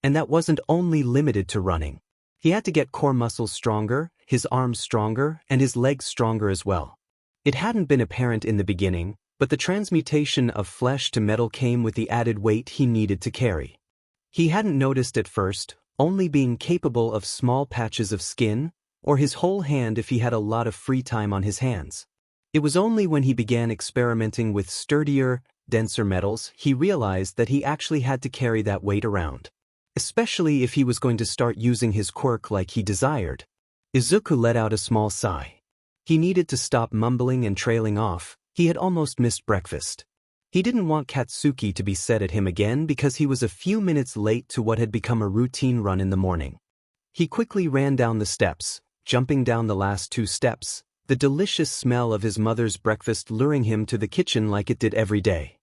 [SPEAKER 1] And that wasn't only limited to running. He had to get core muscles stronger, his arms stronger, and his legs stronger as well. It hadn't been apparent in the beginning, but the transmutation of flesh to metal came with the added weight he needed to carry. He hadn't noticed at first, only being capable of small patches of skin, or his whole hand if he had a lot of free time on his hands. It was only when he began experimenting with sturdier, denser metals he realized that he actually had to carry that weight around. Especially if he was going to start using his quirk like he desired. Izuku let out a small sigh. He needed to stop mumbling and trailing off. He had almost missed breakfast. He didn't want Katsuki to be set at him again because he was a few minutes late to what had become a routine run in the morning. He quickly ran down the steps, jumping down the last 2 steps, the delicious smell of his mother's breakfast luring him to the kitchen like it did every day.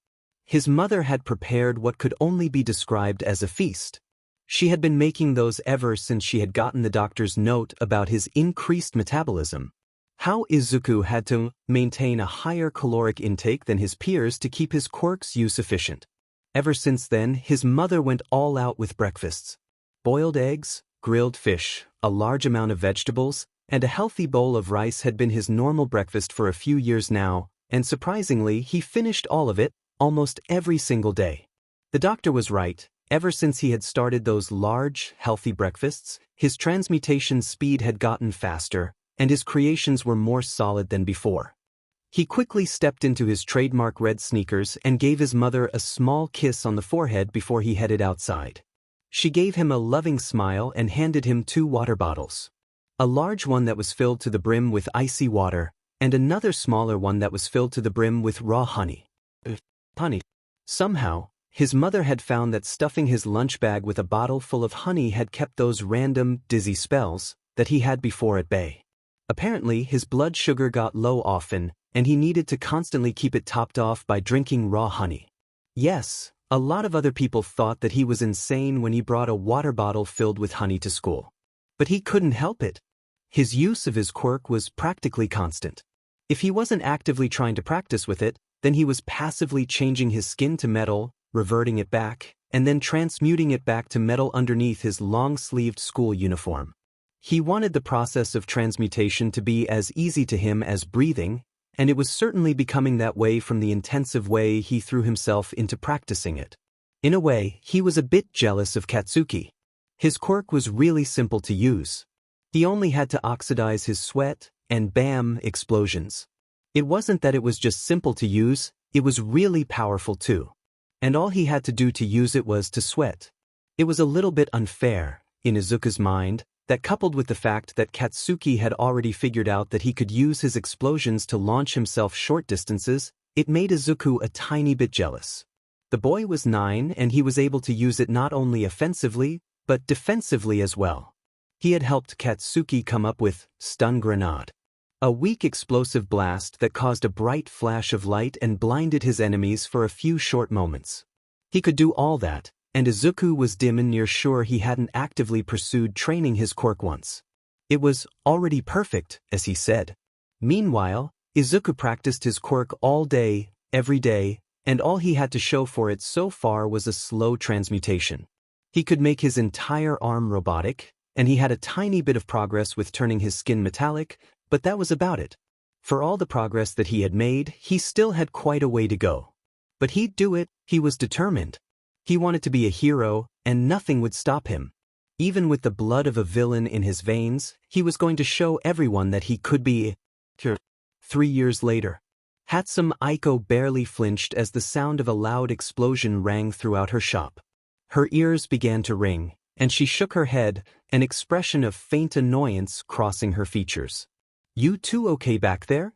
[SPEAKER 1] His mother had prepared what could only be described as a feast. She had been making those ever since she had gotten the doctor's note about his increased metabolism. How Izuku had to maintain a higher caloric intake than his peers to keep his quirk's use efficient. Ever since then, his mother went all out with breakfasts. Boiled eggs, grilled fish, a large amount of vegetables, and a healthy bowl of rice had been his normal breakfast for a few years now, and surprisingly, he finished all of it, almost every single day. The doctor was right. Ever since he had started those large, healthy breakfasts, his transmutation speed had gotten faster, and his creations were more solid than before. He quickly stepped into his trademark red sneakers and gave his mother a small kiss on the forehead before he headed outside. She gave him a loving smile and handed him 2 water bottles. A large one that was filled to the brim with icy water, and another smaller one that was filled to the brim with raw honey. Somehow, his mother had found that stuffing his lunch bag with a bottle full of honey had kept those random, dizzy spells that he had before at bay. Apparently, his blood sugar got low often, and he needed to constantly keep it topped off by drinking raw honey. Yes, a lot of other people thought that he was insane when he brought a water bottle filled with honey to school. But he couldn't help it. His use of his quirk was practically constant. If he wasn't actively trying to practice with it, then he was passively changing his skin to metal, reverting it back, and then transmuting it back to metal underneath his long-sleeved school uniform. He wanted the process of transmutation to be as easy to him as breathing, and it was certainly becoming that way from the intensive way he threw himself into practicing it. In a way, he was a bit jealous of Katsuki. His quirk was really simple to use. He only had to oxidize his sweat, and bam, explosions. It wasn't that it was just simple to use, it was really powerful too. And all he had to do to use it was to sweat. It was a little bit unfair, in Izuku's mind, that coupled with the fact that Katsuki had already figured out that he could use his explosions to launch himself short distances, it made Izuku a tiny bit jealous. The boy was 9 and he was able to use it not only offensively, but defensively as well. He had helped Katsuki come up with Stun Grenade, a weak explosive blast that caused a bright flash of light and blinded his enemies for a few short moments. He could do all that, and Izuku was dim and near sure he hadn't actively pursued training his quirk once. It was already perfect, as he said. Meanwhile, Izuku practiced his quirk all day, every day, and all he had to show for it so far was a slow transmutation. He could make his entire arm robotic, and he had a tiny bit of progress with turning his skin metallic, but that was about it. For all the progress that he had made, he still had quite a way to go. But he'd do it, he was determined. He wanted to be a hero, and nothing would stop him. Even with the blood of a villain in his veins, he was going to show everyone that he could be. 3 years later. Handsome Aiko barely flinched as the sound of a loud explosion rang throughout her shop. Her ears began to ring, and she shook her head, an expression of faint annoyance crossing her features. "You too okay back there?"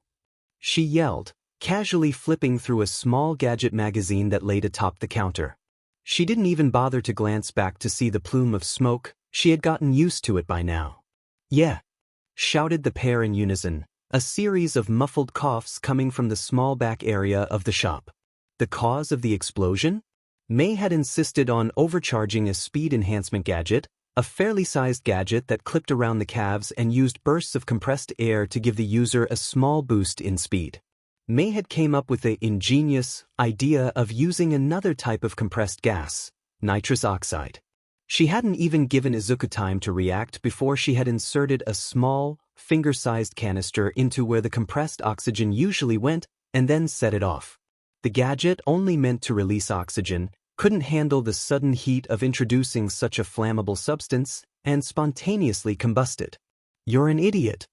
[SPEAKER 1] she yelled, casually flipping through a small gadget magazine that laid atop the counter. She didn't even bother to glance back to see the plume of smoke, she had gotten used to it by now. "Yeah," shouted the pair in unison, a series of muffled coughs coming from the small back area of the shop. The cause of the explosion? May had insisted on overcharging a speed enhancement gadget, a fairly sized gadget that clipped around the calves and used bursts of compressed air to give the user a small boost in speed. May had came up with the ingenious idea of using another type of compressed gas, nitrous oxide. She hadn't even given Izuku time to react before she had inserted a small, finger-sized canister into where the compressed oxygen usually went and then set it off. The gadget, only meant to release oxygen, couldn't handle the sudden heat of introducing such a flammable substance and spontaneously combusted. "You're an idiot,"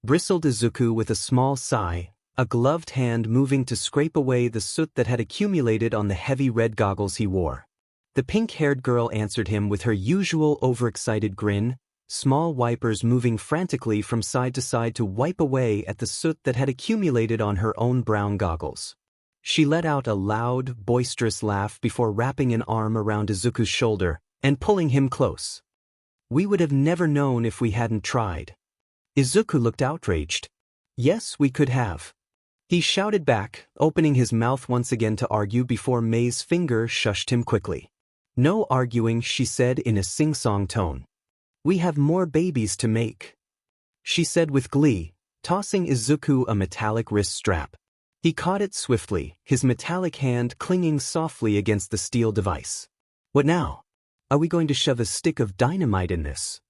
[SPEAKER 1] bristled Izuku with a small sigh, a gloved hand moving to scrape away the soot that had accumulated on the heavy red goggles he wore. The pink-haired girl answered him with her usual overexcited grin, small wipers moving frantically from side to side to wipe away at the soot that had accumulated on her own brown goggles. She let out a loud, boisterous laugh before wrapping an arm around Izuku's shoulder and pulling him close. "We would have never known if we hadn't tried." Izuku looked outraged. "Yes, we could have," he shouted back, opening his mouth once again to argue before May's finger shushed him quickly. "No arguing," she said in a sing-song tone. "We have more babies to make," she said with glee, tossing Izuku a metallic wrist strap. He caught it swiftly, his metallic hand clinging softly against the steel device. "What now? Are we going to shove a stick of dynamite in this?"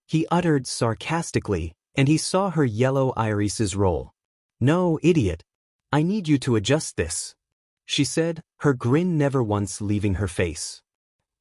[SPEAKER 1] he uttered sarcastically, and he saw her yellow irises roll. "No, idiot. I need you to adjust this," she said, her grin never once leaving her face.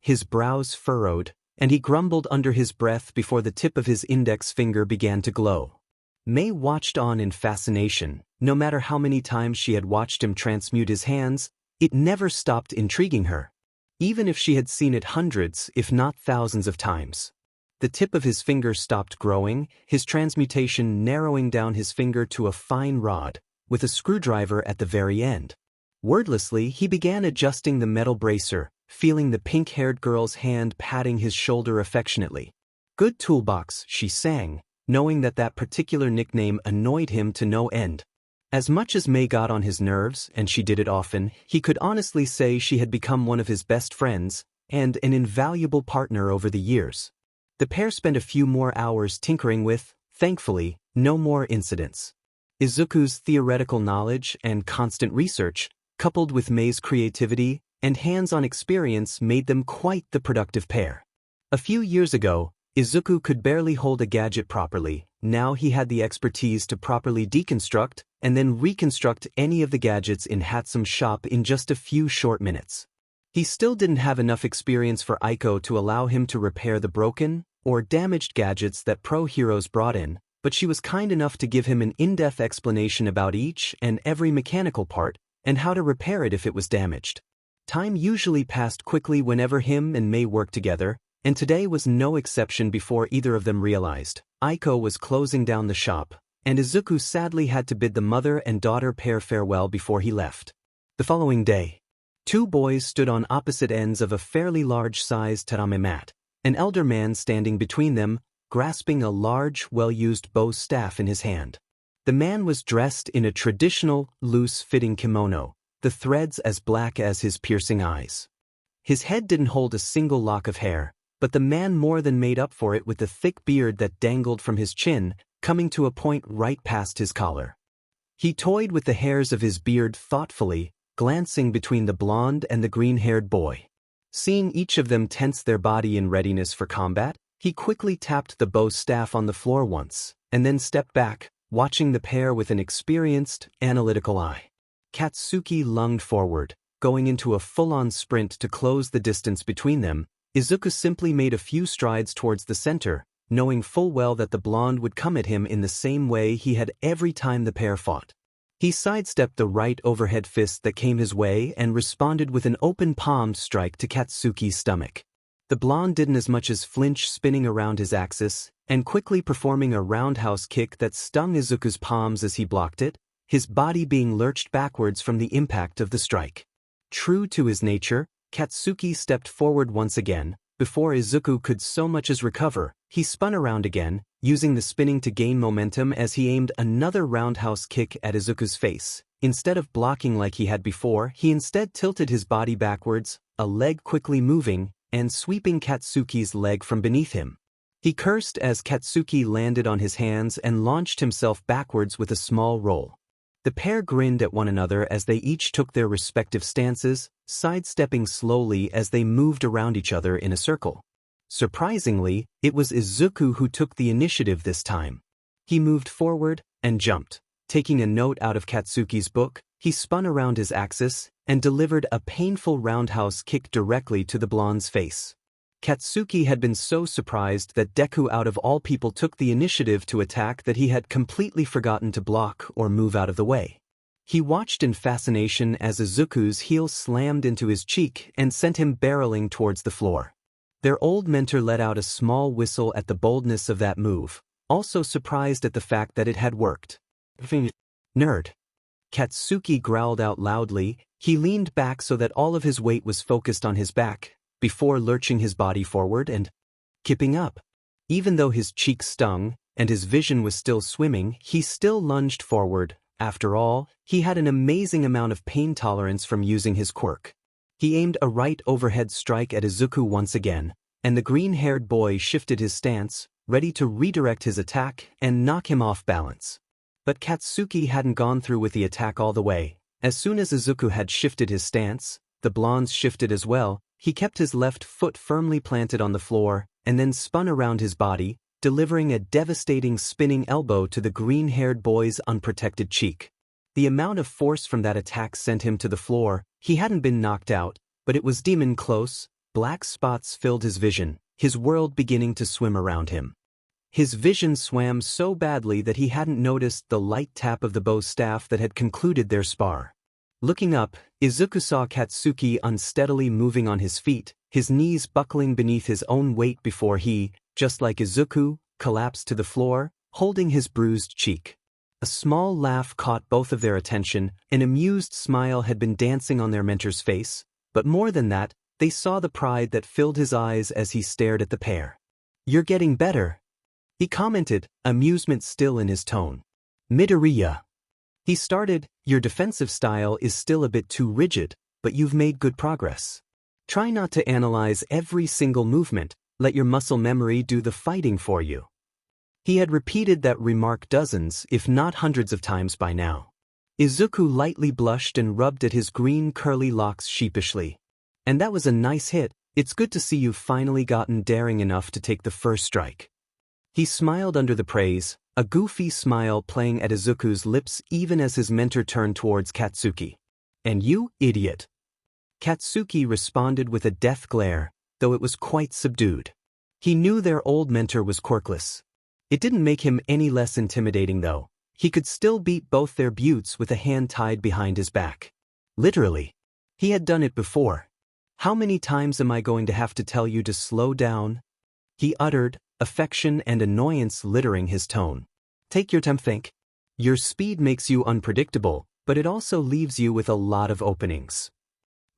[SPEAKER 1] His brows furrowed, and he grumbled under his breath before the tip of his index finger began to glow. May watched on in fascination. No matter how many times she had watched him transmute his hands, it never stopped intriguing her, even if she had seen it hundreds, if not thousands of times. The tip of his finger stopped growing, his transmutation narrowing down his finger to a fine rod, with a screwdriver at the very end. Wordlessly, he began adjusting the metal bracer, feeling the pink-haired girl's hand patting his shoulder affectionately. "Good toolbox," she sang, knowing that that particular nickname annoyed him to no end. As much as May got on his nerves, and she did it often, he could honestly say she had become one of his best friends, and an invaluable partner over the years. The pair spent a few more hours tinkering with, thankfully, no more incidents. Izuku's theoretical knowledge and constant research, coupled with May's creativity and hands-on experience, made them quite the productive pair. A few years ago, Izuku could barely hold a gadget properly. Now he had the expertise to properly deconstruct and then reconstruct any of the gadgets in Hatsume's shop in just a few short minutes. He still didn't have enough experience for Aiko to allow him to repair the broken or damaged gadgets that pro heroes brought in, but she was kind enough to give him an in-depth explanation about each and every mechanical part and how to repair it if it was damaged. Time usually passed quickly whenever him and May worked together, and today was no exception. Before either of them realized, Aiko was closing down the shop, and Izuku sadly had to bid the mother and daughter pair farewell before he left. The following day, two boys stood on opposite ends of a fairly large-sized tatami mat, an elder man standing between them, grasping a large, well-used bow staff in his hand. The man was dressed in a traditional, loose-fitting kimono, the threads as black as his piercing eyes. His head didn't hold a single lock of hair, but the man more than made up for it with the thick beard that dangled from his chin, coming to a point right past his collar. He toyed with the hairs of his beard thoughtfully, glancing between the blonde and the green-haired boy. Seeing each of them tense their body in readiness for combat, he quickly tapped the bow staff on the floor once, and then stepped back, watching the pair with an experienced, analytical eye. Katsuki lunged forward, going into a full-on sprint to close the distance between them, Izuku simply made a few strides towards the center, knowing full well that the blonde would come at him in the same way he had every time the pair fought. He sidestepped the right overhead fist that came his way and responded with an open-palmed strike to Katsuki's stomach. The blonde didn't as much as flinch, spinning around his axis, and quickly performing a roundhouse kick that stung Izuku's palms as he blocked it, his body being lurched backwards from the impact of the strike. True to his nature, Katsuki stepped forward once again. Before Izuku could so much as recover, he spun around again, using the spinning to gain momentum as he aimed another roundhouse kick at Izuku's face. Instead of blocking like he had before, he instead tilted his body backwards, a leg quickly moving, and sweeping Katsuki's leg from beneath him. He cursed as Katsuki landed on his hands and launched himself backwards with a small roll. The pair grinned at one another as they each took their respective stances, sidestepping slowly as they moved around each other in a circle. Surprisingly, it was Izuku who took the initiative this time. He moved forward and jumped. Taking a note out of Katsuki's book, he spun around his axis and delivered a painful roundhouse kick directly to the blonde's face. Katsuki had been so surprised that Deku out of all people took the initiative to attack that he had completely forgotten to block or move out of the way. He watched in fascination as Izuku's heel slammed into his cheek and sent him barreling towards the floor. Their old mentor let out a small whistle at the boldness of that move, also surprised at the fact that it had worked. Nerd. Katsuki growled out loudly. He leaned back so that all of his weight was focused on his back, before lurching his body forward and kipping up. Even though his cheeks stung and his vision was still swimming, he still lunged forward. After all, he had an amazing amount of pain tolerance from using his quirk. He aimed a right overhead strike at Izuku once again, and the green-haired boy shifted his stance, ready to redirect his attack and knock him off balance. But Katsuki hadn't gone through with the attack all the way. As soon as Izuku had shifted his stance, the blonde's shifted as well. He kept his left foot firmly planted on the floor and then spun around his body, delivering a devastating spinning elbow to the green-haired boy's unprotected cheek. The amount of force from that attack sent him to the floor. He hadn't been knocked out, but it was demon close. Black spots filled his vision, his world beginning to swim around him. His vision swam so badly that he hadn't noticed the light tap of the bow staff that had concluded their spar. Looking up, Izuku saw Katsuki unsteadily moving on his feet, his knees buckling beneath his own weight before he, just like Izuku, collapsed to the floor, holding his bruised cheek. A small laugh caught both of their attention. An amused smile had been dancing on their mentor's face, but more than that, they saw the pride that filled his eyes as he stared at the pair. "You're getting better," he commented, amusement still in his tone. "Midoriya," he started, "your defensive style is still a bit too rigid, but you've made good progress. Try not to analyze every single movement, let your muscle memory do the fighting for you." He had repeated that remark dozens, if not hundreds of times by now. Izuku lightly blushed and rubbed at his green curly locks sheepishly. "And that was a nice hit. It's good to see you've finally gotten daring enough to take the first strike." He smiled under the praise, a goofy smile playing at Izuku's lips even as his mentor turned towards Katsuki. "And you, idiot." Katsuki responded with a death glare, though it was quite subdued. He knew their old mentor was quirkless. It didn't make him any less intimidating though. He could still beat both their buttes with a hand tied behind his back. Literally. He had done it before. "How many times am I going to have to tell you to slow down?" he uttered, affection and annoyance littering his tone. "Take your time, think. Your speed makes you unpredictable, but it also leaves you with a lot of openings."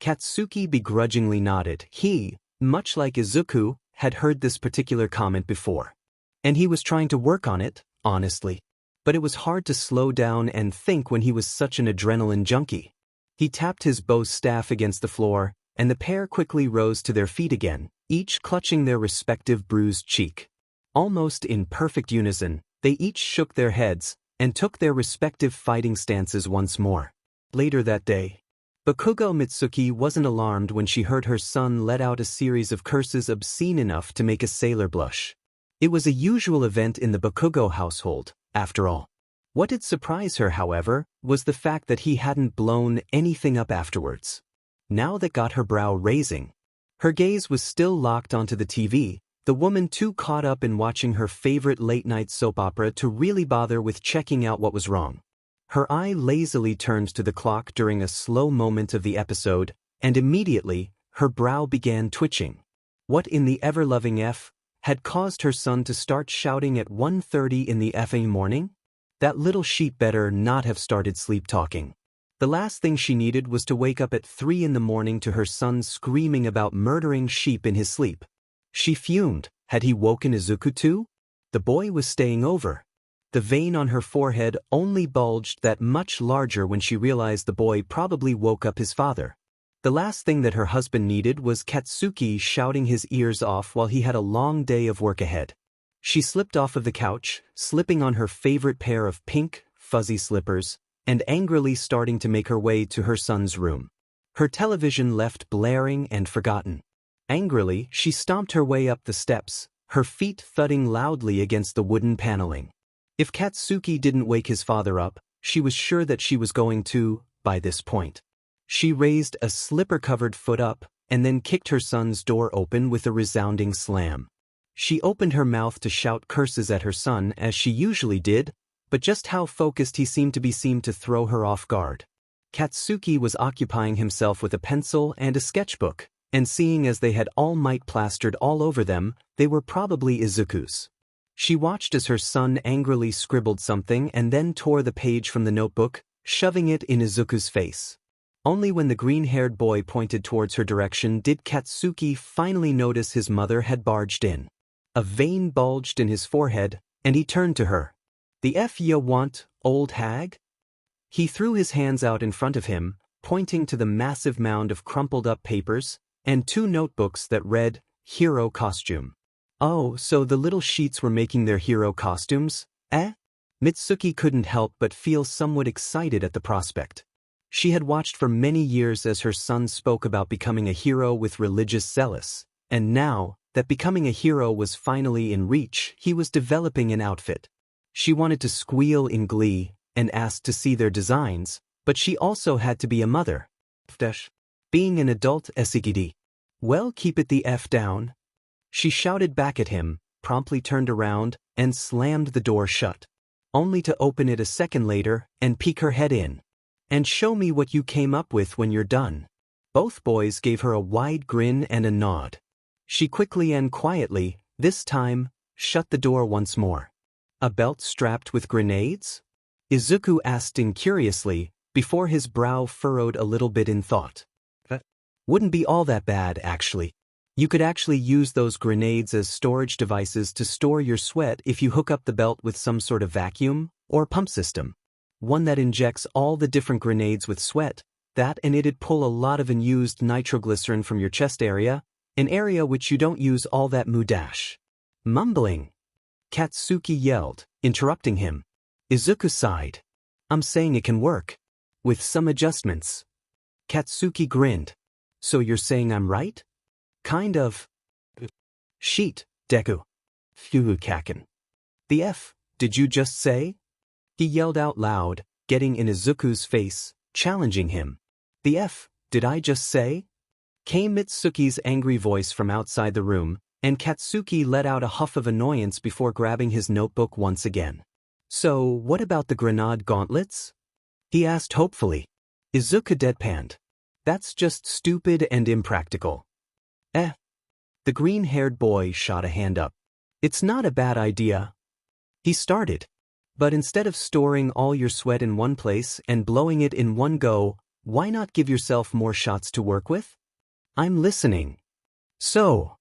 [SPEAKER 1] Katsuki begrudgingly nodded. He, much like Izuku, had heard this particular comment before. And he was trying to work on it, honestly. But it was hard to slow down and think when he was such an adrenaline junkie. He tapped his bow staff against the floor, and the pair quickly rose to their feet again, each clutching their respective bruised cheek. Almost in perfect unison, they each shook their heads and took their respective fighting stances once more. Later that day, Bakugo Mitsuki wasn't alarmed when she heard her son let out a series of curses obscene enough to make a sailor blush. It was a usual event in the Bakugo household, after all. What did surprise her, however, was the fact that he hadn't blown anything up afterwards. Now that got her brow raising. Her gaze was still locked onto the TV, the woman too caught up in watching her favorite late-night soap opera to really bother with checking out what was wrong. Her eye lazily turned to the clock during a slow moment of the episode, and immediately, her brow began twitching. What in the ever-loving F had caused her son to start shouting at 1:30 in the effing morning? That little sheep better not have started sleep-talking. The last thing she needed was to wake up at 3 in the morning to her son screaming about murdering sheep in his sleep. She fumed. Had he woken Izuku too? The boy was staying over. The vein on her forehead only bulged that much larger when she realized the boy probably woke up his father. The last thing that her husband needed was Katsuki shouting his ears off while he had a long day of work ahead. She slipped off of the couch, slipping on her favorite pair of pink, fuzzy slippers, and angrily starting to make her way to her son's room. Her television left blaring and forgotten. Angrily, she stomped her way up the steps, her feet thudding loudly against the wooden paneling. If Katsuki didn't wake his father up, she was sure that she was going to, by this point. She raised a slipper-covered foot up, and then kicked her son's door open with a resounding slam. She opened her mouth to shout curses at her son as she usually did, but just how focused he seemed to throw her off guard. Katsuki was occupying himself with a pencil and a sketchbook, and seeing as they had All Might plastered all over them, they were probably Izuku's. She watched as her son angrily scribbled something and then tore the page from the notebook, shoving it in Izuku's face. Only when the green-haired boy pointed towards her direction did Katsuki finally notice his mother had barged in. A vein bulged in his forehead, and he turned to her. "The F ya want, old hag?" He threw his hands out in front of him, pointing to the massive mound of crumpled-up papers, and 2 notebooks that read, "Hero Costume." Oh, so the little sheets were making their hero costumes, eh? Mitsuki couldn't help but feel somewhat excited at the prospect. She had watched for many years as her son spoke about becoming a hero with religious zealous, and now, that becoming a hero was finally in reach, he was developing an outfit. She wanted to squeal in glee, and asked to see their designs, but she also had to be a mother. Being an adult Esikidi. Well, keep it the F down. She shouted back at him, promptly turned around, and slammed the door shut, only to open it a second later and peek her head in. "And show me what you came up with when you're done." Both boys gave her a wide grin and a nod. She quickly and quietly, this time, shut the door once more. "A belt strapped with grenades?" Izuku asked incuriously, before his brow furrowed a little bit in thought. "Wouldn't be all that bad, actually. You could actually use those grenades as storage devices to store your sweat if you hook up the belt with some sort of vacuum or pump system. One that injects all the different grenades with sweat, that and it'd pull a lot of unused nitroglycerin from your chest area, an area which you don't use all that mudash." Mumbling. Katsuki yelled, interrupting him. Izuku sighed. "I'm saying it can work. With some adjustments." Katsuki grinned. "So you're saying I'm right?" "Kind of." "Sheet, Deku." "Fukaken." "The F, did you just say?" He yelled out loud, getting in Izuku's face, challenging him. "The F, did I just say?" Came Mitsuki's angry voice from outside the room, and Katsuki let out a huff of annoyance before grabbing his notebook once again. "So, what about the grenade gauntlets?" he asked hopefully. Izuku deadpanned. "That's just stupid and impractical." The green-haired boy shot a hand up. "It's not a bad idea." He started. "But instead of storing all your sweat in one place and blowing it in one go, why not give yourself more shots to work with?" "I'm listening." "So."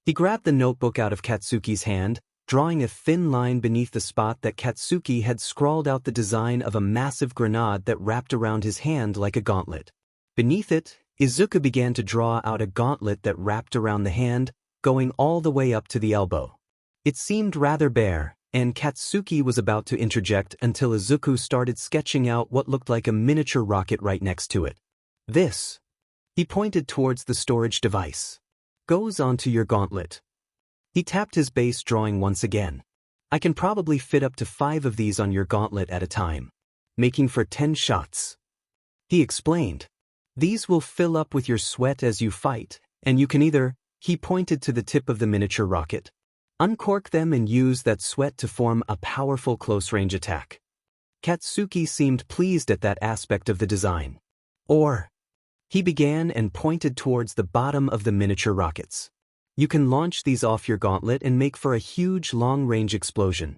[SPEAKER 1] He grabbed the notebook out of Katsuki's hand, drawing a thin line beneath the spot that Katsuki had scrawled out the design of a massive grenade that wrapped around his hand like a gauntlet. Beneath it, Izuku began to draw out a gauntlet that wrapped around the hand, going all the way up to the elbow. It seemed rather bare, and Katsuki was about to interject until Izuku started sketching out what looked like a miniature rocket right next to it. "This," he pointed towards the storage device, "goes onto your gauntlet." He tapped his base drawing once again. "I can probably fit up to 5 of these on your gauntlet at a time, making for 10 shots." He explained. "These will fill up with your sweat as you fight, And you can either, he pointed to the tip of the miniature rocket, uncork them and use that sweat to form a powerful close-range attack. Katsuki seemed pleased at that aspect of the design. Or, he began and pointed towards the bottom of the miniature rockets. You can launch these off your gauntlet and make for a huge long-range explosion.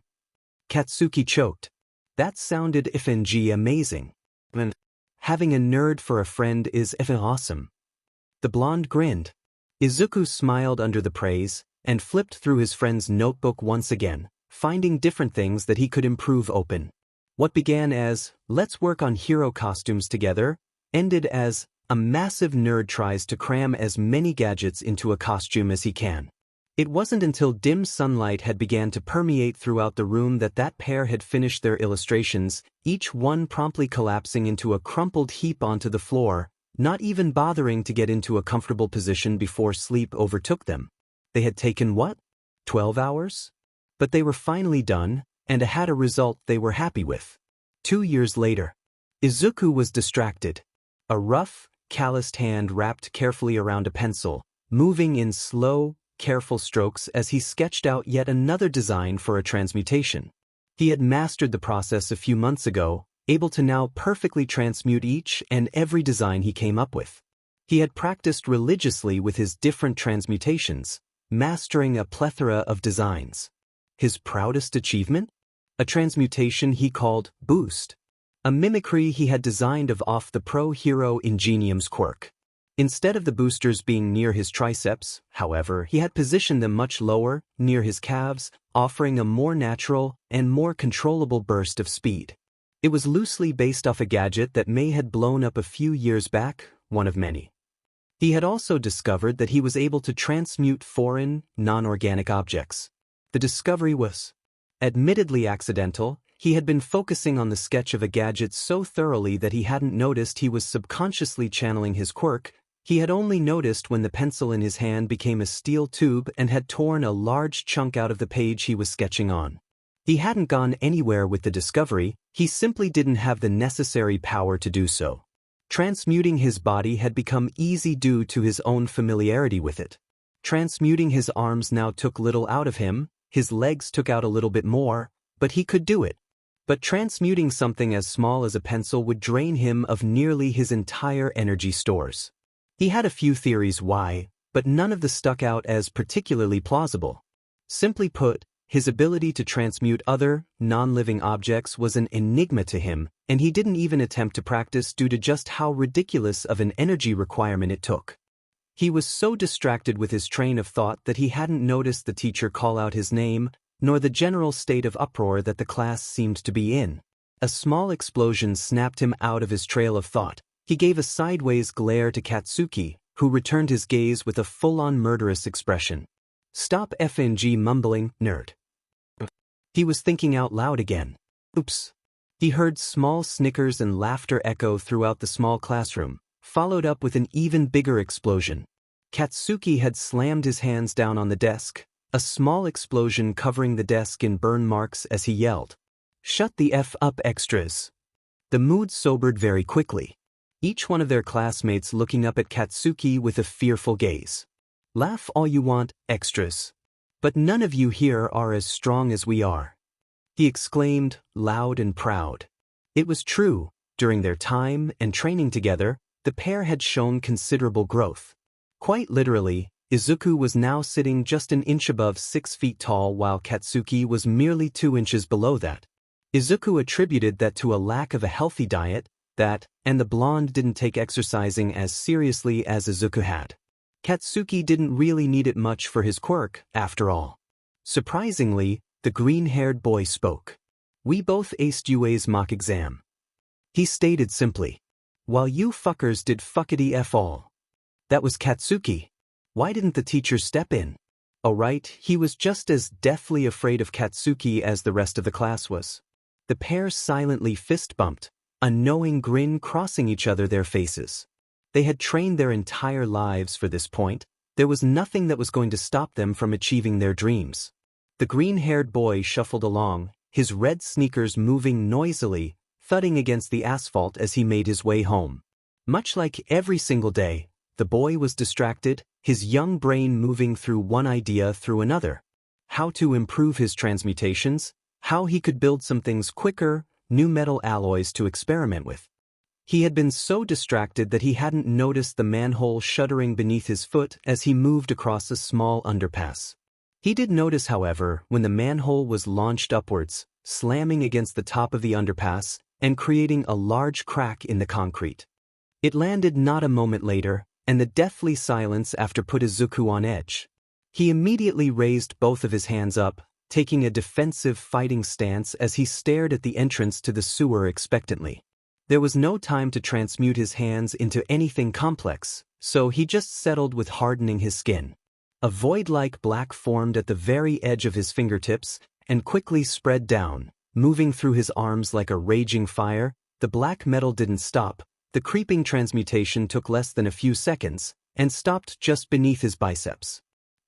[SPEAKER 1] Katsuki choked. That sounded FNG amazing. And having a nerd for a friend is effing awesome. The blonde grinned. Izuku smiled under the praise and flipped through his friend's notebook once again, finding different things that he could improve open. What began as, let's work on hero costumes together, ended as, a massive nerd tries to cram as many gadgets into a costume as he can. It wasn't until dim sunlight had begun to permeate throughout the room that pair had finished their illustrations, each one promptly collapsing into a crumpled heap onto the floor, not even bothering to get into a comfortable position before sleep overtook them. They had taken what? 12 hours? But they were finally done, and had a result they were happy with. 2 years later, Izuku was distracted. A rough, calloused hand wrapped carefully around a pencil, moving in slow, careful strokes as he sketched out yet another design for a transmutation. He had mastered the process a few months ago, able to now perfectly transmute each and every design he came up with. He had practiced religiously with his different transmutations, mastering a plethora of designs. His proudest achievement? A transmutation he called Boost. A mimicry he had designed of the pro hero Ingenium's quirk. Instead of the boosters being near his triceps, however, he had positioned them much lower, near his calves, offering a more natural and more controllable burst of speed. It was loosely based off a gadget that May had blown up a few years back, one of many. He had also discovered that he was able to transmute foreign, non-organic objects. The discovery was admittedly accidental. He had been focusing on the sketch of a gadget so thoroughly that he hadn't noticed he was subconsciously channeling his quirk. He had only noticed when the pencil in his hand became a steel tube and had torn a large chunk out of the page he was sketching on. He hadn't gone anywhere with the discovery, he simply didn't have the necessary power to do so. Transmuting his body had become easy due to his own familiarity with it. Transmuting his arms now took little out of him, his legs took out a little bit more, but he could do it. But transmuting something as small as a pencil would drain him of nearly his entire energy stores. He had a few theories why, but none of them stuck out as particularly plausible. Simply put, his ability to transmute other, non-living objects was an enigma to him, and he didn't even attempt to practice due to just how ridiculous of an energy requirement it took. He was so distracted with his train of thought that he hadn't noticed the teacher call out his name, nor the general state of uproar that the class seemed to be in. A small explosion snapped him out of his trail of thought. He gave a sideways glare to Katsuki, who returned his gaze with a full-on murderous expression. Stop FNG mumbling, nerd. He was thinking out loud again. Oops. He heard small snickers and laughter echo throughout the small classroom, followed up with an even bigger explosion. Katsuki had slammed his hands down on the desk, a small explosion covering the desk in burn marks as he yelled. Shut the F up, extras. The mood sobered very quickly. Each one of their classmates looking up at Katsuki with a fearful gaze. Laugh all you want, extras. But none of you here are as strong as we are. He exclaimed, loud and proud. It was true, during their time and training together, the pair had shown considerable growth. Quite literally, Izuku was now sitting just an inch above 6 feet tall while Katsuki was merely 2 inches below that. Izuku attributed that to a lack of a healthy diet, and the blonde didn't take exercising as seriously as Izuku had. Katsuki didn't really need it much for his quirk, after all. Surprisingly, the green-haired boy spoke. We both aced UA's mock exam. He stated simply. While you fuckers did fuckity F all. That was Katsuki. Why didn't the teacher step in? Oh right, he was just as deathly afraid of Katsuki as the rest of the class was. The pair silently fist-bumped, a knowing grin crossing each other their faces. They had trained their entire lives for this point. There was nothing that was going to stop them from achieving their dreams. The green-haired boy shuffled along, his red sneakers moving noisily, thudding against the asphalt as he made his way home. Much like every single day, The boy was distracted, his young brain moving through one idea through another. How to improve his transmutations, how he could build some things quicker, new metal alloys to experiment with. He had been so distracted that he hadn't noticed the manhole shuddering beneath his foot as he moved across a small underpass. He did notice, however, when the manhole was launched upwards, slamming against the top of the underpass and creating a large crack in the concrete. It landed not a moment later, and the deathly silence after put Izuku on edge. He immediately raised both of his hands up, taking a defensive fighting stance as he stared at the entrance to the sewer expectantly. There was no time to transmute his hands into anything complex, so he just settled with hardening his skin. A void-like black formed at the very edge of his fingertips and quickly spread down, moving through his arms like a raging fire. The black metal didn't stop. The creeping transmutation took less than a few seconds and stopped just beneath his biceps.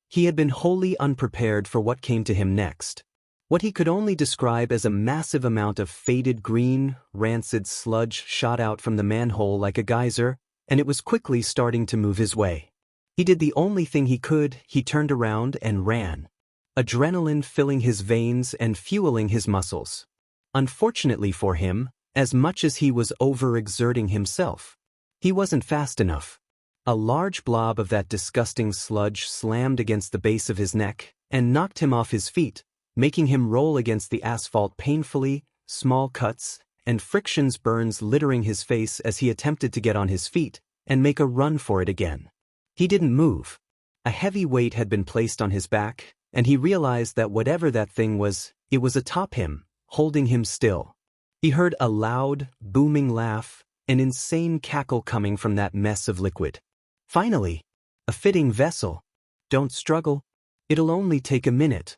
[SPEAKER 1] He had been wholly unprepared for what came to him next. What he could only describe as a massive amount of faded green, rancid sludge shot out from the manhole like a geyser, and it was quickly starting to move his way. He did the only thing he could. He turned around and ran. Adrenaline filling his veins and fueling his muscles. Unfortunately for him, as much as he was overexerting himself, he wasn't fast enough. A large blob of that disgusting sludge slammed against the base of his neck and knocked him off his feet, making him roll against the asphalt painfully, small cuts and frictions burns littering his face as he attempted to get on his feet and make a run for it again. He didn't move. A heavy weight had been placed on his back, and he realized that whatever that thing was, it was atop him, holding him still. He heard a loud, booming laugh, an insane cackle coming from that mess of liquid. Finally, a fitting vessel. Don't struggle. It'll only take a minute.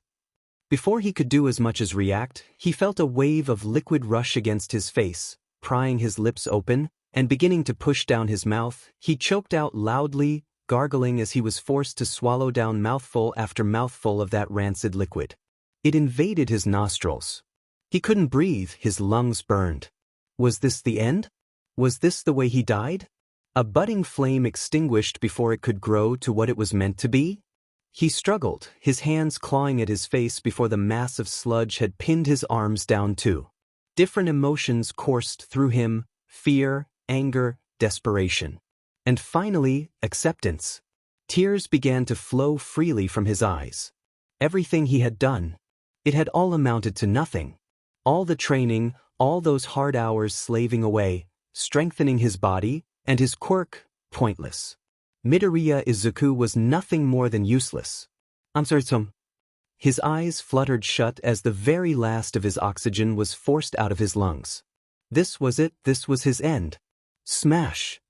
[SPEAKER 1] Before he could do as much as react, he felt a wave of liquid rush against his face, prying his lips open, and beginning to push down his mouth. He choked out loudly, gargling as he was forced to swallow down mouthful after mouthful of that rancid liquid. It invaded his nostrils. He couldn't breathe, his lungs burned. Was this the end? Was this the way he died? A budding flame extinguished before it could grow to what it was meant to be? He struggled, his hands clawing at his face before the mass of sludge had pinned his arms down too. Different emotions coursed through him, fear, anger, desperation. And finally, acceptance. Tears began to flow freely from his eyes. Everything he had done, it had all amounted to nothing. All the training, all those hard hours slaving away, strengthening his body, and his quirk, pointless. Midoriya Izuku was nothing more than useless. I'm sorry, Tom. His eyes fluttered shut as the very last of his oxygen was forced out of his lungs. This was it, this was his end. Smash!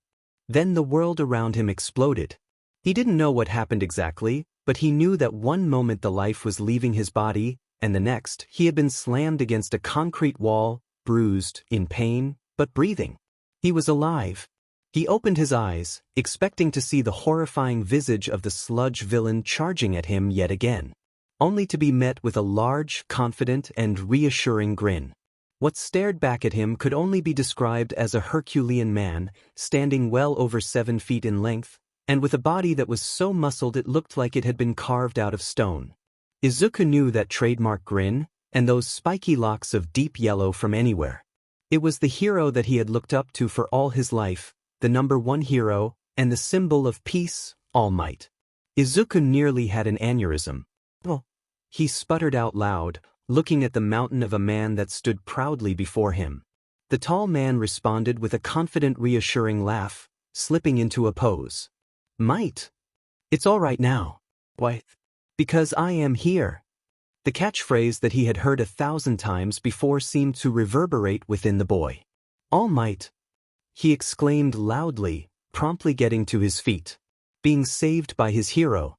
[SPEAKER 1] Then the world around him exploded. He didn't know what happened exactly, but he knew that one moment the life was leaving his body, and the next he had been slammed against a concrete wall, bruised, in pain, but breathing. He was alive. He opened his eyes, expecting to see the horrifying visage of the sludge villain charging at him yet again, only to be met with a large, confident, and reassuring grin. What stared back at him could only be described as a Herculean man, standing well over 7 feet in length, and with a body that was so muscled it looked like it had been carved out of stone. Izuku knew that trademark grin, and those spiky locks of deep yellow from anywhere. It was the hero that he had looked up to for all his life, the #1 hero, and the symbol of peace, all might. Izuku nearly had an aneurysm. Oh, he sputtered out loud, looking at the mountain of a man that stood proudly before him. The tall man responded with a confident, reassuring laugh, slipping into a pose. Might. It's all right now. Why? Because I am here. The catchphrase that he had heard 1,000 times before seemed to reverberate within the boy. All might. He exclaimed loudly, promptly getting to his feet. Being saved by his hero.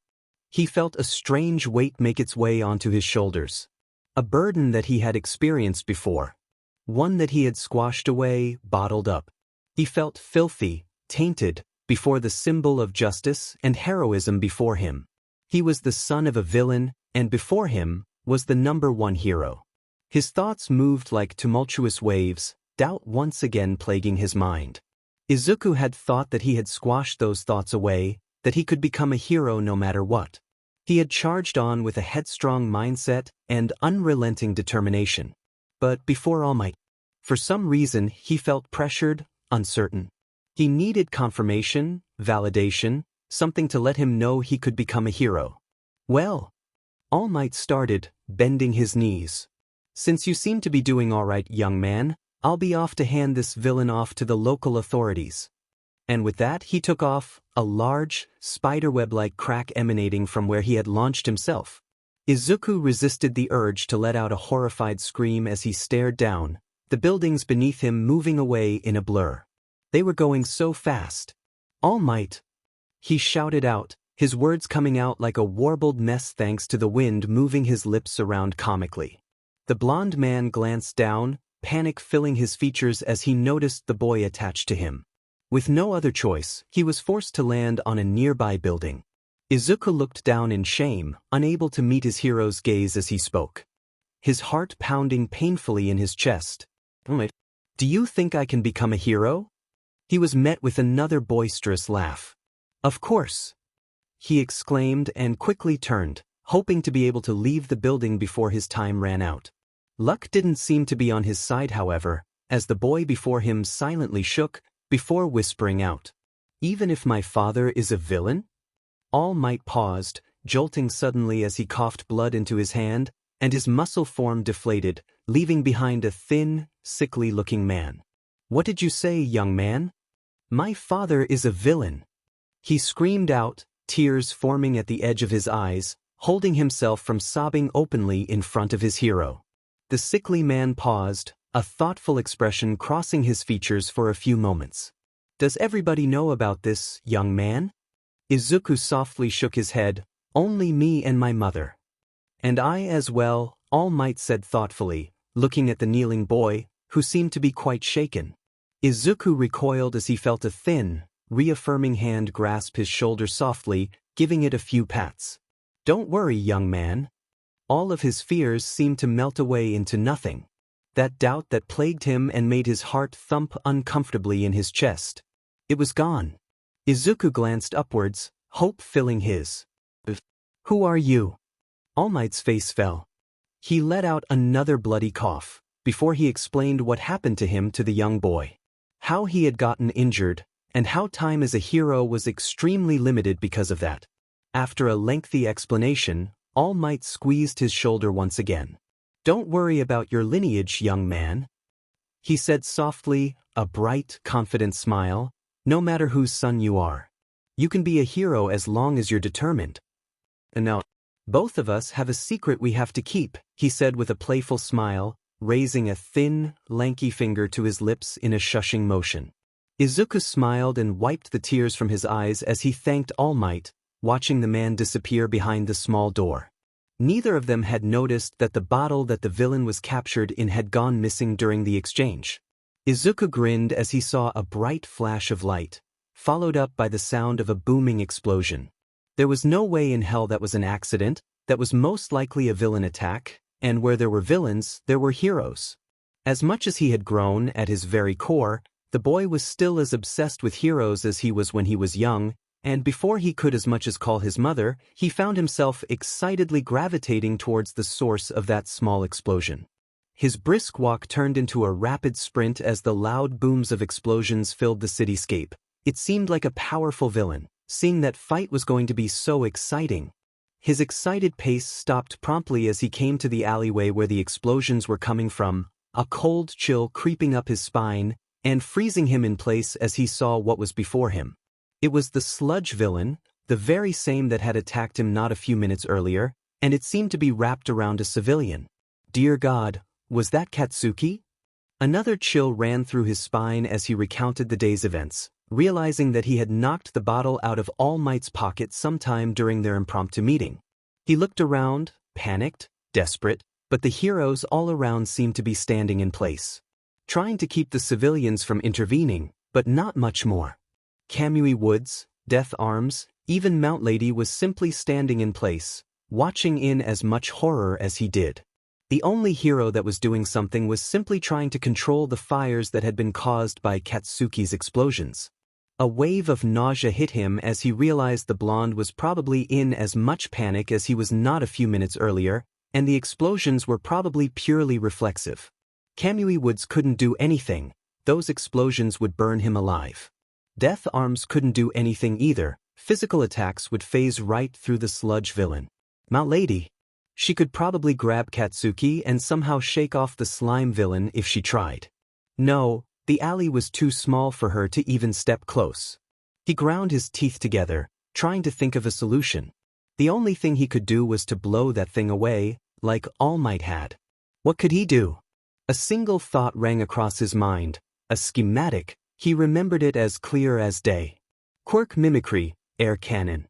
[SPEAKER 1] He felt a strange weight make its way onto his shoulders. A burden that he had experienced before. One that he had squashed away, bottled up. He felt filthy, tainted, before the symbol of justice and heroism before him. He was the son of a villain, and before him was the #1 hero. His thoughts moved like tumultuous waves, doubt once again plaguing his mind. Izuku had thought that he had squashed those thoughts away, that he could become a hero no matter what. He had charged on with a headstrong mindset and unrelenting determination. But before All Might, for some reason he felt pressured, uncertain. He needed confirmation, validation, something to let him know he could become a hero. Well, All Might started, bending his knees. Since you seem to be doing all right, young man, I'll be off to hand this villain off to the local authorities. And with that he took off, a large, spiderweb-like crack emanating from where he had launched himself. Izuku resisted the urge to let out a horrified scream as he stared down, the buildings beneath him moving away in a blur. They were going so fast. All Might! He shouted out, his words coming out like a warbled mess thanks to the wind moving his lips around comically. The blond man glanced down, panic filling his features as he noticed the boy attached to him. With no other choice, he was forced to land on a nearby building. Izuku looked down in shame, unable to meet his hero's gaze as he spoke. His heart pounding painfully in his chest. Do you think I can become a hero? He was met with another boisterous laugh. Of course! He exclaimed and quickly turned, hoping to be able to leave the building before his time ran out. Luck didn't seem to be on his side, however, as the boy before him silently shook, before whispering out, "Even if my father is a villain?" All Might paused, jolting suddenly as he coughed blood into his hand, and his muscle form deflated, leaving behind a thin, sickly-looking man. "What did you say, young man?" "My father is a villain," he screamed out, tears forming at the edge of his eyes, holding himself from sobbing openly in front of his hero. The sickly man paused, a thoughtful expression crossing his features for a few moments. "Does everybody know about this, young man?" Izuku softly shook his head, "Only me and my mother." "And I as well," All Might said thoughtfully, looking at the kneeling boy, who seemed to be quite shaken. Izuku recoiled as he felt a thin, reaffirming hand grasp his shoulder softly, giving it a few pats. "Don't worry, young man." All of his fears seemed to melt away into nothing. That doubt that plagued him and made his heart thump uncomfortably in his chest. It was gone. Izuku glanced upwards, hope filling his. "Who are you?" All Might's face fell. He let out another bloody cough, before he explained what happened to him to the young boy. How he had gotten injured, and how time as a hero was extremely limited because of that. After a lengthy explanation, All Might squeezed his shoulder once again. "Don't worry about your lineage, young man," he said softly, a bright, confident smile. "No matter whose son you are. You can be a hero as long as you're determined. And now, both of us have a secret we have to keep," he said with a playful smile, raising a thin, lanky finger to his lips in a shushing motion. Izuku smiled and wiped the tears from his eyes as he thanked All Might, watching the man disappear behind the small door. Neither of them had noticed that the bottle that the villain was captured in had gone missing during the exchange. Izuku grinned as he saw a bright flash of light, followed up by the sound of a booming explosion. There was no way in hell that was an accident, that was most likely a villain attack, and where there were villains, there were heroes. As much as he had grown at his very core, the boy was still as obsessed with heroes as he was when he was young, and before he could as much as call his mother, he found himself excitedly gravitating towards the source of that small explosion. His brisk walk turned into a rapid sprint as the loud booms of explosions filled the cityscape. It seemed like a powerful villain, seeing that fight was going to be so exciting. His excited pace stopped promptly as he came to the alleyway where the explosions were coming from, a cold chill creeping up his spine and freezing him in place as he saw what was before him. It was the sludge villain, the very same that had attacked him not a few minutes earlier, and it seemed to be wrapped around a civilian. Dear God, was that Katsuki? Another chill ran through his spine as he recounted the day's events, realizing that he had knocked the bottle out of All Might's pocket sometime during their impromptu meeting. He looked around, panicked, desperate, but the heroes all around seemed to be standing in place, trying to keep the civilians from intervening, but not much more. Kamui Woods, Death Arms, even Mount Lady was simply standing in place, watching in as much horror as he did. The only hero that was doing something was simply trying to control the fires that had been caused by Katsuki's explosions. A wave of nausea hit him as he realized the blonde was probably in as much panic as he was not a few minutes earlier, and the explosions were probably purely reflexive. Kamui Woods couldn't do anything, those explosions would burn him alive. Death Arms couldn't do anything either, physical attacks would phase right through the sludge villain. My lady. She could probably grab Katsuki and somehow shake off the slime villain if she tried. No, the alley was too small for her to even step close. He ground his teeth together, trying to think of a solution. The only thing he could do was to blow that thing away, like All Might had. What could he do? A single thought rang across his mind, a schematic, he remembered it as clear as day. Quirk mimicry, air cannon.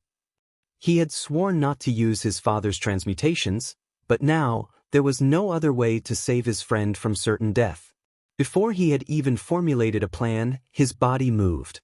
[SPEAKER 1] He had sworn not to use his father's transmutations, but now, there was no other way to save his friend from certain death. Before he had even formulated a plan, his body moved.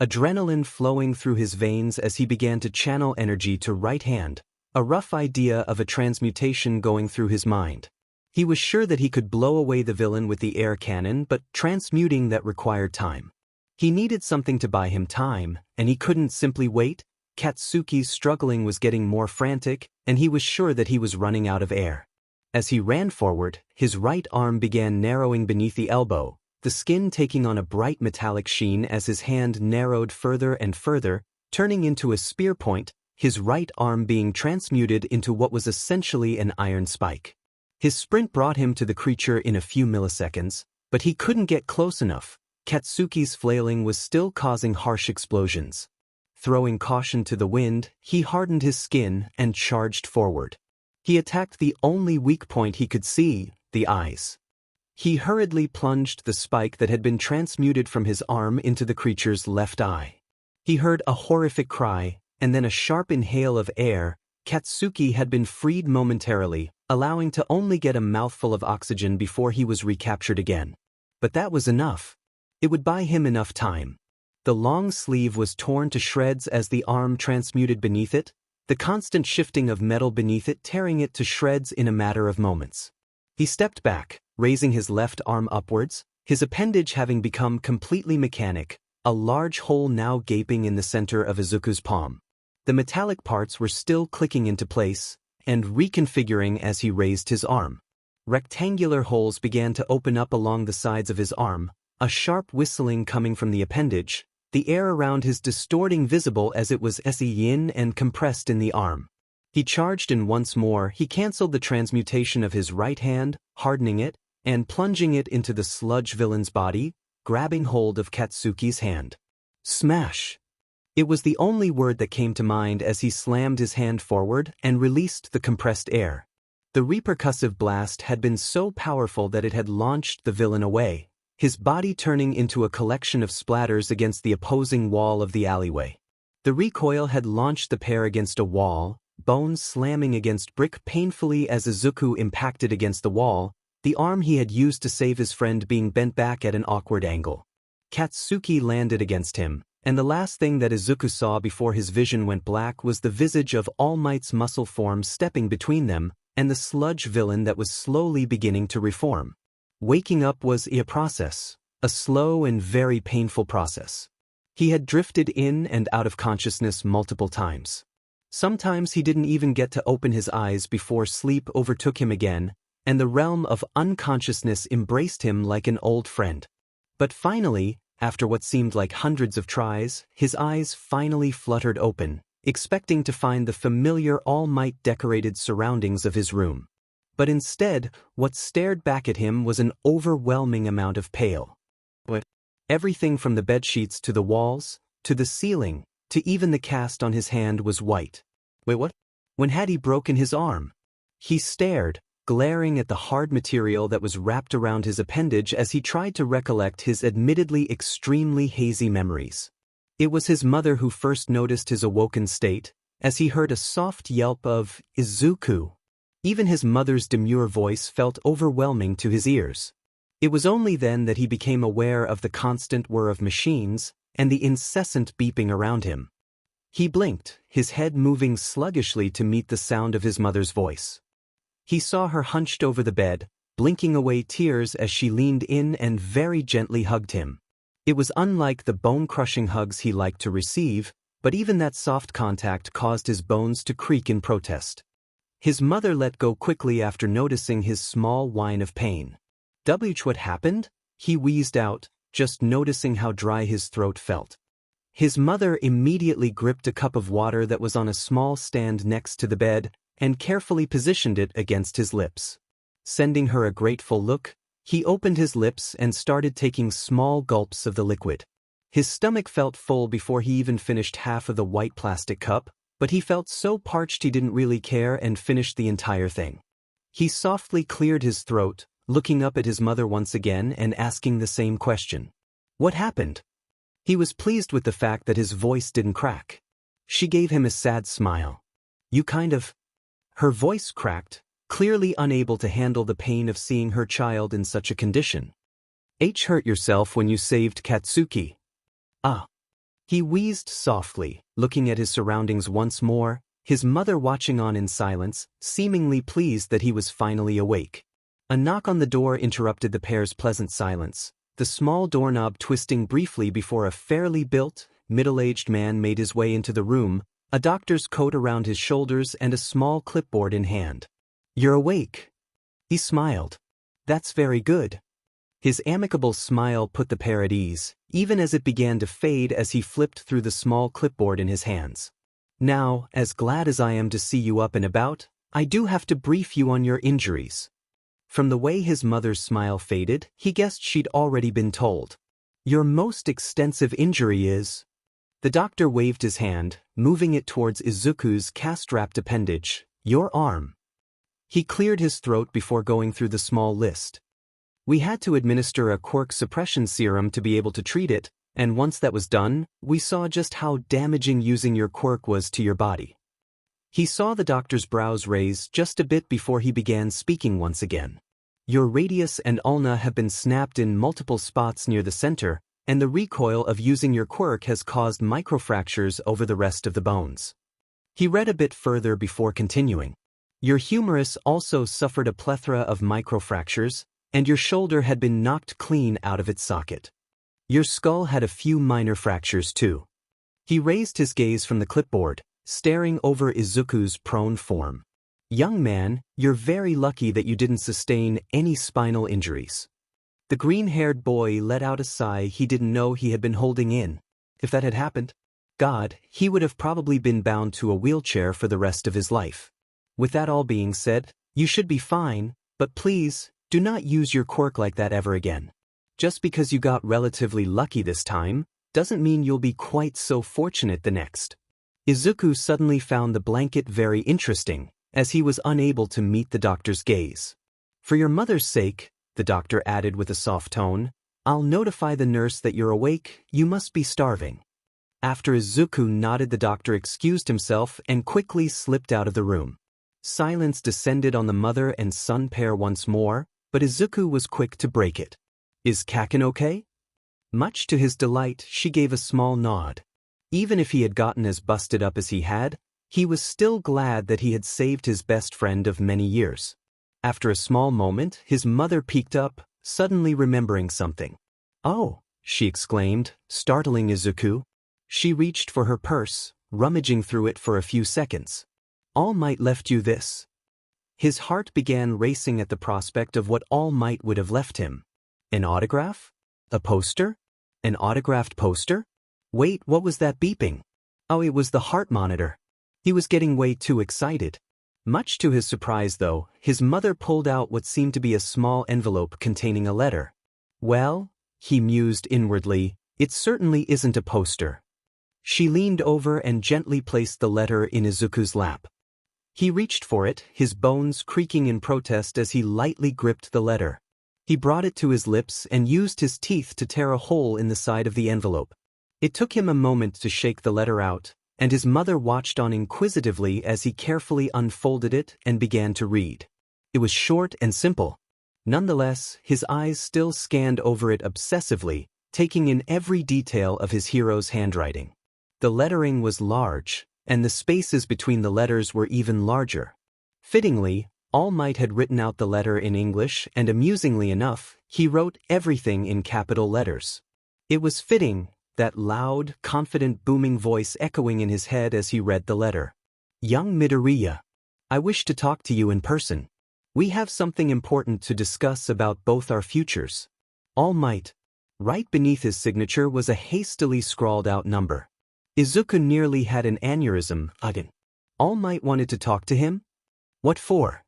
[SPEAKER 1] Adrenaline flowing through his veins as he began to channel energy to right hand, a rough idea of a transmutation going through his mind. He was sure that he could blow away the villain with the air cannon, but transmuting that required time. He needed something to buy him time, and he couldn't simply wait. Katsuki's struggling was getting more frantic, and he was sure that he was running out of air. As he ran forward, his right arm began narrowing beneath the elbow, the skin taking on a bright metallic sheen as his hand narrowed further and further, turning into a spear point, his right arm being transmuted into what was essentially an iron spike. His sprint brought him to the creature in a few milliseconds, but he couldn't get close enough. Katsuki's flailing was still causing harsh explosions. Throwing caution to the wind, he hardened his skin and charged forward. He attacked the only weak point he could see, the eyes. He hurriedly plunged the spike that had been transmuted from his arm into the creature's left eye. He heard a horrific cry, and then a sharp inhale of air. Katsuki had been freed momentarily, allowing to only get a mouthful of oxygen before he was recaptured again. But that was enough. It would buy him enough time. The long sleeve was torn to shreds as the arm transmuted beneath it, the constant shifting of metal beneath it tearing it to shreds in a matter of moments. He stepped back, raising his left arm upwards, his appendage having become completely mechanic, a large hole now gaping in the center of Izuku's palm. The metallic parts were still clicking into place and reconfiguring as he raised his arm. Rectangular holes began to open up along the sides of his arm, a sharp whistling coming from the appendage, the air around his distorting visible as it was yin and compressed in the arm. He charged and once more he cancelled the transmutation of his right hand, hardening it, and plunging it into the sludge villain's body, grabbing hold of Katsuki's hand. Smash! It was the only word that came to mind as he slammed his hand forward and released the compressed air. The repercussive blast had been so powerful that it had launched the villain away, his body turning into a collection of splatters against the opposing wall of the alleyway. The recoil had launched the pair against a wall, bones slamming against brick painfully as Izuku impacted against the wall, the arm he had used to save his friend being bent back at an awkward angle. Katsuki landed against him, and the last thing that Izuku saw before his vision went black was the visage of All Might's muscle form stepping between them and the sludge villain that was slowly beginning to reform. Waking up was a process, a slow and very painful process. He had drifted in and out of consciousness multiple times. Sometimes he didn't even get to open his eyes before sleep overtook him again, and the realm of unconsciousness embraced him like an old friend. But finally, after what seemed like hundreds of tries, his eyes finally fluttered open, expecting to find the familiar All Might decorated surroundings of his room. But instead, what stared back at him was an overwhelming amount of pale. Everything from the bedsheets to the walls, to the ceiling, to even the cast on his hand was white. Wait, what? When had he broken his arm? He stared, glaring at the hard material that was wrapped around his appendage as he tried to recollect his admittedly extremely hazy memories. It was his mother who first noticed his awoken state, as he heard a soft yelp of Izuku. Even his mother's demure voice felt overwhelming to his ears. It was only then that he became aware of the constant whir of machines and the incessant beeping around him. He blinked, his head moving sluggishly to meet the sound of his mother's voice. He saw her hunched over the bed, blinking away tears as she leaned in and very gently hugged him. It was unlike the bone-crushing hugs he liked to receive, but even that soft contact caused his bones to creak in protest. His mother let go quickly after noticing his small whine of pain. What happened? He wheezed out, just noticing how dry his throat felt. His mother immediately gripped a cup of water that was on a small stand next to the bed and carefully positioned it against his lips. Sending her a grateful look, he opened his lips and started taking small gulps of the liquid. His stomach felt full before he even finished half of the white plastic cup, but he felt so parched he didn't really care and finished the entire thing. He softly cleared his throat, looking up at his mother once again and asking the same question. What happened? He was pleased with the fact that his voice didn't crack. She gave him a sad smile. You kind of... Her voice cracked, clearly unable to handle the pain of seeing her child in such a condition. Hurt yourself when you saved Katsuki. Ah. He wheezed softly, looking at his surroundings once more, his mother watching on in silence, seemingly pleased that he was finally awake. A knock on the door interrupted the pair's pleasant silence, the small doorknob twisting briefly before a fairly built, middle-aged man made his way into the room, a doctor's coat around his shoulders and a small clipboard in hand. You're awake. He smiled. That's very good. His amicable smile put the pair at ease, even as it began to fade as he flipped through the small clipboard in his hands. Now, as glad as I am to see you up and about, I do have to brief you on your injuries. From the way his mother's smile faded, he guessed she'd already been told. Your most extensive injury is... The doctor waved his hand, moving it towards Izuku's cast-wrapped appendage, your arm. He cleared his throat before going through the small list. We had to administer a quirk suppression serum to be able to treat it, and once that was done, we saw just how damaging using your quirk was to your body. He saw the doctor's brows raise just a bit before he began speaking once again. Your radius and ulna have been snapped in multiple spots near the center, and the recoil of using your quirk has caused microfractures over the rest of the bones. He read a bit further before continuing. Your humerus also suffered a plethora of microfractures, and your shoulder had been knocked clean out of its socket. Your skull had a few minor fractures too. He raised his gaze from the clipboard, staring over Izuku's prone form. Young man, you're very lucky that you didn't sustain any spinal injuries. The green-haired boy let out a sigh he didn't know he had been holding in. If that had happened, God, he would have probably been bound to a wheelchair for the rest of his life. With that all being said, you should be fine, but please, do not use your quirk like that ever again. Just because you got relatively lucky this time, doesn't mean you'll be quite so fortunate the next. Izuku suddenly found the blanket very interesting, as he was unable to meet the doctor's gaze. For your mother's sake, the doctor added with a soft tone, I'll notify the nurse that you're awake, you must be starving. After Izuku nodded, the doctor excused himself and quickly slipped out of the room. Silence descended on the mother and son pair once more, but Izuku was quick to break it. Is Kaken okay? Much to his delight, she gave a small nod. Even if he had gotten as busted up as he had, he was still glad that he had saved his best friend of many years. After a small moment, his mother peeked up, suddenly remembering something. Oh, she exclaimed, startling Izuku. She reached for her purse, rummaging through it for a few seconds. All Might left you this. His heart began racing at the prospect of what All Might would have left him. An autograph? A poster? An autographed poster? Wait, what was that beeping? Oh, it was the heart monitor. He was getting way too excited. Much to his surprise, though, his mother pulled out what seemed to be a small envelope containing a letter. Well, he mused inwardly, it certainly isn't a poster. She leaned over and gently placed the letter in Izuku's lap. He reached for it, his bones creaking in protest as he lightly gripped the letter. He brought it to his lips and used his teeth to tear a hole in the side of the envelope. It took him a moment to shake the letter out, and his mother watched on inquisitively as he carefully unfolded it and began to read. It was short and simple. Nonetheless, his eyes still scanned over it obsessively, taking in every detail of his hero's handwriting. The lettering was large, and the spaces between the letters were even larger. Fittingly, All Might had written out the letter in English, and amusingly enough, he wrote everything in capital letters. It was fitting, that loud, confident booming voice echoing in his head as he read the letter. Young Midoriya, I wish to talk to you in person. We have something important to discuss about both our futures. All Might. Right beneath his signature was a hastily scrawled out number. Izuku nearly had an aneurysm, again. All Might wanted to talk to him? What for?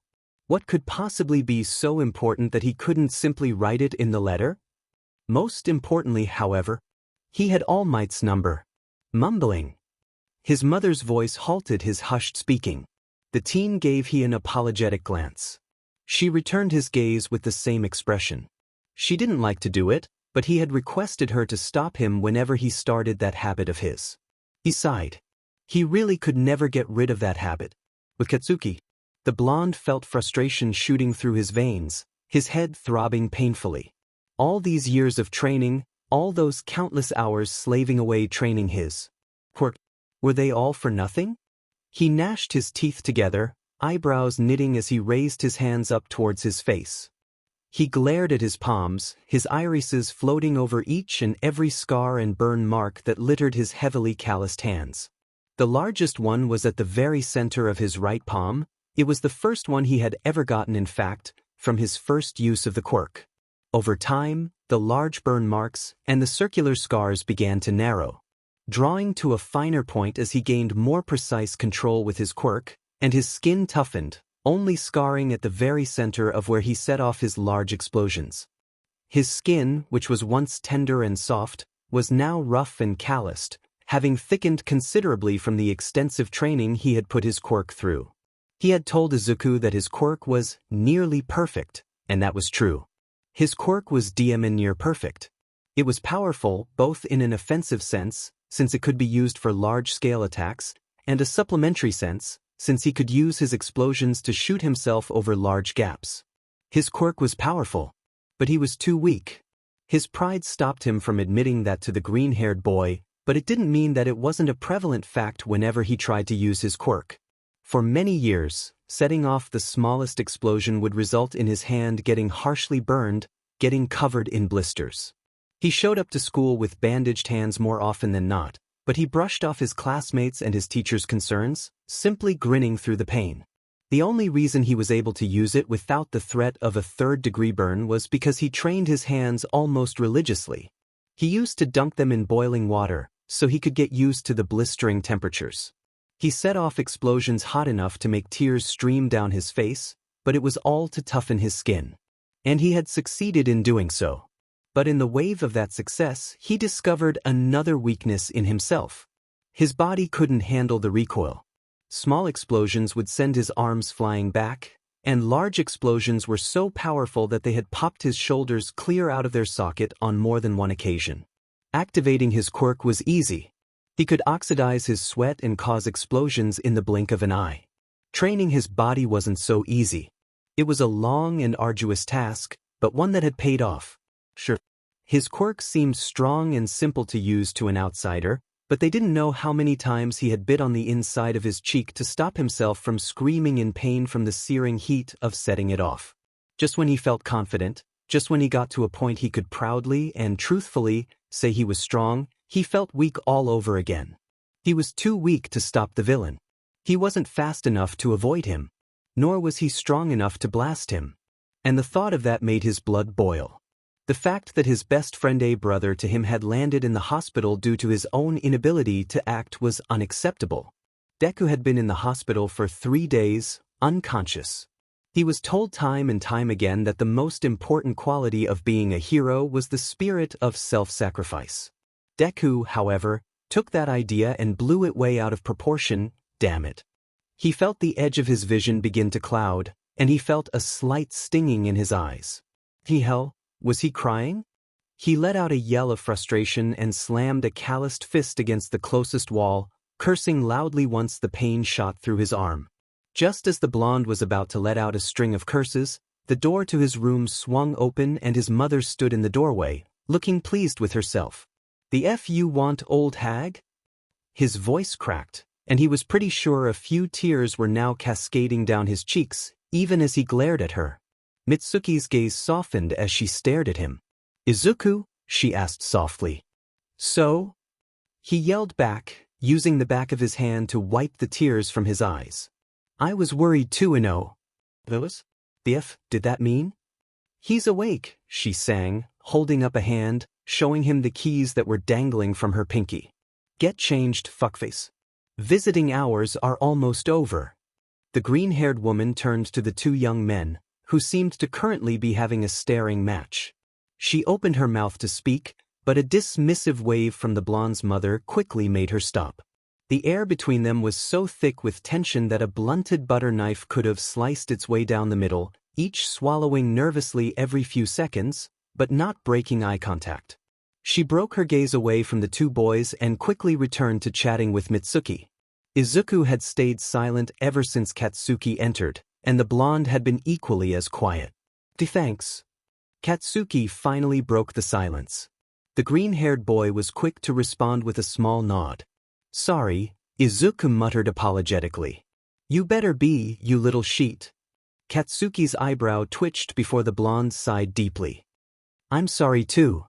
[SPEAKER 1] What could possibly be so important that he couldn't simply write it in the letter? Most importantly, however, he had All Might's number. Mumbling. His mother's voice halted his hushed speaking. The teen gave he an apologetic glance. She returned his gaze with the same expression. She didn't like to do it, but he had requested her to stop him whenever he started that habit of his. He sighed. He really could never get rid of that habit. With Katsuki, the blonde felt frustration shooting through his veins, his head throbbing painfully. All these years of training, all those countless hours slaving away training his quirk, were they all for nothing? He gnashed his teeth together, eyebrows knitting as he raised his hands up towards his face. He glared at his palms, his irises floating over each and every scar and burn mark that littered his heavily calloused hands. The largest one was at the very center of his right palm. It was the first one he had ever gotten, in fact, from his first use of the quirk. Over time, the large burn marks and the circular scars began to narrow, drawing to a finer point as he gained more precise control with his quirk, and his skin toughened, only scarring at the very center of where he set off his large explosions. His skin, which was once tender and soft, was now rough and calloused, having thickened considerably from the extensive training he had put his quirk through. He had told Izuku that his quirk was nearly perfect, and that was true. His quirk was near perfect. It was powerful both in an offensive sense, since it could be used for large-scale attacks, and a supplementary sense, since he could use his explosions to shoot himself over large gaps. His quirk was powerful, but he was too weak. His pride stopped him from admitting that to the green-haired boy, but it didn't mean that it wasn't a prevalent fact whenever he tried to use his quirk. For many years, setting off the smallest explosion would result in his hand getting harshly burned, getting covered in blisters. He showed up to school with bandaged hands more often than not, but he brushed off his classmates and his teachers' concerns, simply grinning through the pain. The only reason he was able to use it without the threat of a third-degree burn was because he trained his hands almost religiously. He used to dunk them in boiling water, so he could get used to the blistering temperatures. He set off explosions hot enough to make tears stream down his face, but it was all to toughen his skin. And he had succeeded in doing so. But in the wave of that success, he discovered another weakness in himself. His body couldn't handle the recoil. Small explosions would send his arms flying back, and large explosions were so powerful that they had popped his shoulders clear out of their socket on more than one occasion. Activating his quirk was easy. He could oxidize his sweat and cause explosions in the blink of an eye. Training his body wasn't so easy. It was a long and arduous task, but one that had paid off. Sure, his quirk seemed strong and simple to use to an outsider, but they didn't know how many times he had bit on the inside of his cheek to stop himself from screaming in pain from the searing heat of setting it off. Just when he felt confident, just when he got to a point he could proudly and truthfully say he was strong, he felt weak all over again. He was too weak to stop the villain. He wasn't fast enough to avoid him, nor was he strong enough to blast him. And the thought of that made his blood boil. The fact that his best friend, a brother to him, had landed in the hospital due to his own inability to act was unacceptable. Deku had been in the hospital for 3 days, unconscious. He was told time and time again that the most important quality of being a hero was the spirit of self-sacrifice. Deku, however, took that idea and blew it way out of proportion, damn it. He felt the edge of his vision begin to cloud, and he felt a slight stinging in his eyes. Hell, was he crying? He let out a yell of frustration and slammed a calloused fist against the closest wall, cursing loudly once the pain shot through his arm. Just as the blonde was about to let out a string of curses, the door to his room swung open and his mother stood in the doorway, looking pleased with herself. "The F you want, old hag?" His voice cracked, and he was pretty sure a few tears were now cascading down his cheeks. even as he glared at her. Mitsuki's gaze softened as she stared at him. "Izuku?" she asked softly. "So?" He yelled back, using the back of his hand to wipe the tears from his eyes. "I was worried too, Ino." "Those? Biff, did that mean?" "He's awake," she sang, holding up a hand, showing him the keys that were dangling from her pinky. "Get changed, fuckface. Visiting hours are almost over." The green-haired woman turned to the two young men, who seemed to currently be having a staring match. She opened her mouth to speak, but a dismissive wave from the blonde's mother quickly made her stop. The air between them was so thick with tension that a blunted butter knife could have sliced its way down the middle, each swallowing nervously every few seconds, but not breaking eye contact. She broke her gaze away from the two boys and quickly returned to chatting with Mitsuki. Izuku had stayed silent ever since Katsuki entered, and the blonde had been equally as quiet. "Thanks." Katsuki finally broke the silence. The green-haired boy was quick to respond with a small nod. "Sorry," Izuku muttered apologetically. "You better be, you little sheet." Katsuki's eyebrow twitched before the blonde sighed deeply. "I'm sorry too."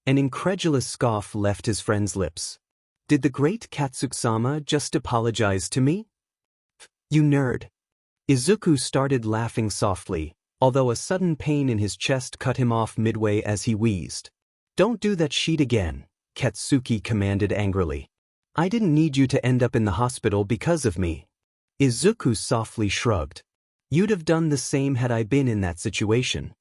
[SPEAKER 1] An incredulous scoff left his friend's lips. "Did the great Katsuki-sama just apologize to me?" "You nerd." Izuku started laughing softly, although a sudden pain in his chest cut him off midway as he wheezed. "Don't do that shit again," Katsuki commanded angrily. "I didn't need you to end up in the hospital because of me." Izuku softly shrugged. "You'd have done the same had I been in that situation."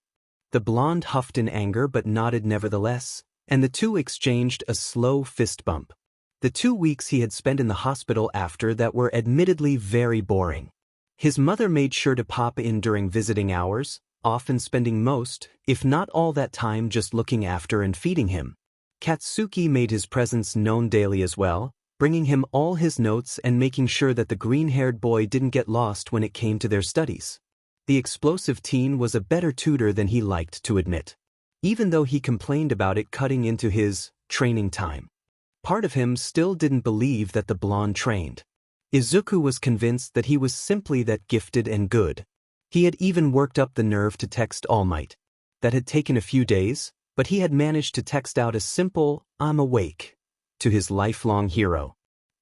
[SPEAKER 1] The blonde huffed in anger but nodded nevertheless, and the two exchanged a slow fist bump. The 2 weeks he had spent in the hospital after that were admittedly very boring. His mother made sure to pop in during visiting hours, often spending most, if not all that time just looking after and feeding him. Katsuki made his presence known daily as well, bringing him all his notes and making sure that the green-haired boy didn't get lost when it came to their studies. The explosive teen was a better tutor than he liked to admit, even though he complained about it cutting into his training time. Part of him still didn't believe that the blonde trained. Izuku was convinced that he was simply that gifted and good. He had even worked up the nerve to text All Might. That had taken a few days, but he had managed to text out a simple, "I'm awake," to his lifelong hero.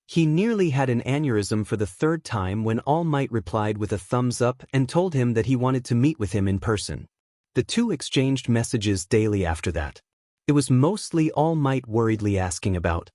[SPEAKER 1] He nearly had an aneurysm for the 3rd time when All Might replied with a thumbs up and told him that he wanted to meet with him in person. The two exchanged messages daily after that. It was mostly All Might worriedly asking about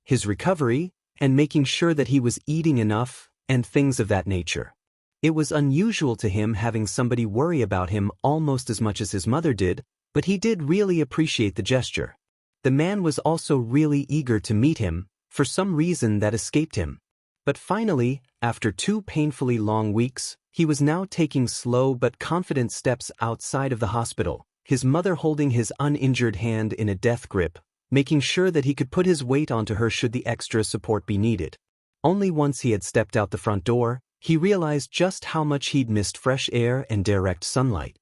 [SPEAKER 1] his recovery and making sure that he was eating enough and things of that nature. It was unusual to him having somebody worry about him almost as much as his mother did, but he did really appreciate the gesture. The man was also really eager to meet him, for some reason that escaped him. But finally, after 2 painfully long weeks, he was now taking slow but confident steps outside of the hospital, his mother holding his uninjured hand in a death grip, making sure that he could put his weight onto her should the extra support be needed. Only once he had stepped out the front door, he realized just how much he'd missed fresh air and direct sunlight.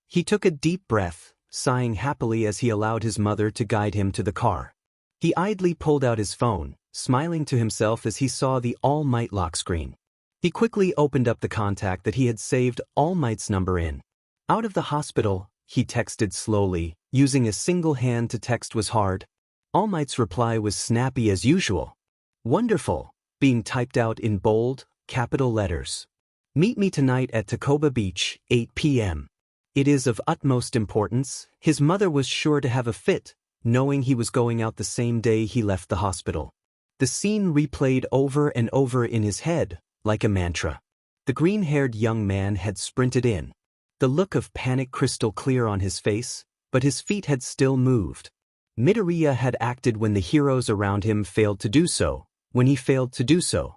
[SPEAKER 1] He took a deep breath, sighing happily as he allowed his mother to guide him to the car. He idly pulled out his phone, smiling to himself as he saw the All Might lock screen. He quickly opened up the contact that he had saved All Might's number in. "Out of the hospital," he texted slowly, using a single hand to text was hard. All Might's reply was snappy as usual. "Wonderful," being typed out in bold, capital letters. "Meet me tonight at Takoba Beach, 8 p.m. It is of utmost importance." His mother was sure to have a fit, knowing he was going out the same day he left the hospital. The scene replayed over and over in his head, like a mantra. The green-haired young man had sprinted in. The look of panic crystal clear on his face, but his feet had still moved. Midoriya had acted when the heroes around him failed to do so, when he failed to do so.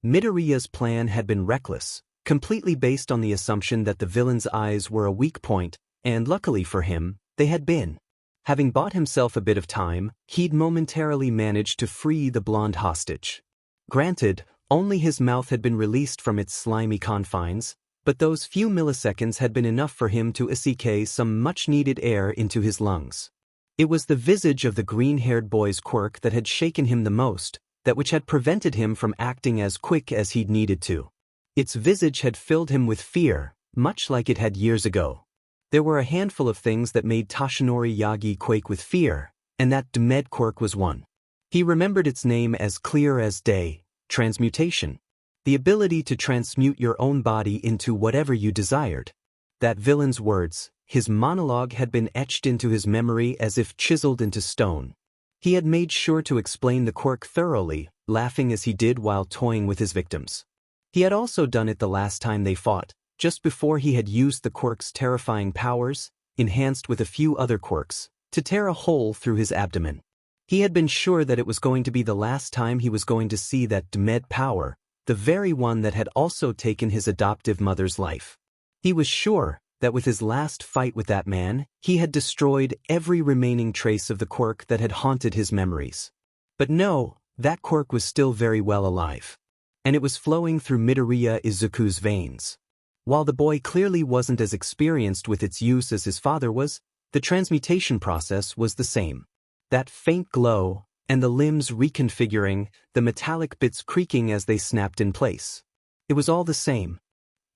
[SPEAKER 1] Midoriya's plan had been reckless, completely based on the assumption that the villain's eyes were a weak point, and luckily for him, they had been. Having bought himself a bit of time, he'd momentarily managed to free the blonde hostage. Granted, only his mouth had been released from its slimy confines, but those few milliseconds had been enough for him to escape some much-needed air into his lungs. It was the visage of the green-haired boy's quirk that had shaken him the most, that which had prevented him from acting as quick as he'd needed to. Its visage had filled him with fear, much like it had years ago. There were a handful of things that made Toshinori Yagi quake with fear, and that Demed quirk was one. He remembered its name as clear as day: transmutation. The ability to transmute your own body into whatever you desired. That villain's words, his monologue, had been etched into his memory as if chiseled into stone. He had made sure to explain the quirk thoroughly, laughing as he did while toying with his victims. He had also done it the last time they fought, just before he had used the quirk's terrifying powers, enhanced with a few other quirks, to tear a hole through his abdomen. He had been sure that it was going to be the last time he was going to see that Demed power, the very one that had also taken his adoptive mother's life. He was sure that with his last fight with that man, he had destroyed every remaining trace of the quirk that had haunted his memories. But no, that quirk was still very well alive. And it was flowing through Midoriya Izuku's veins. While the boy clearly wasn't as experienced with its use as his father was, the transmutation process was the same. That faint glow, and the limbs reconfiguring, the metallic bits creaking as they snapped in place. It was all the same.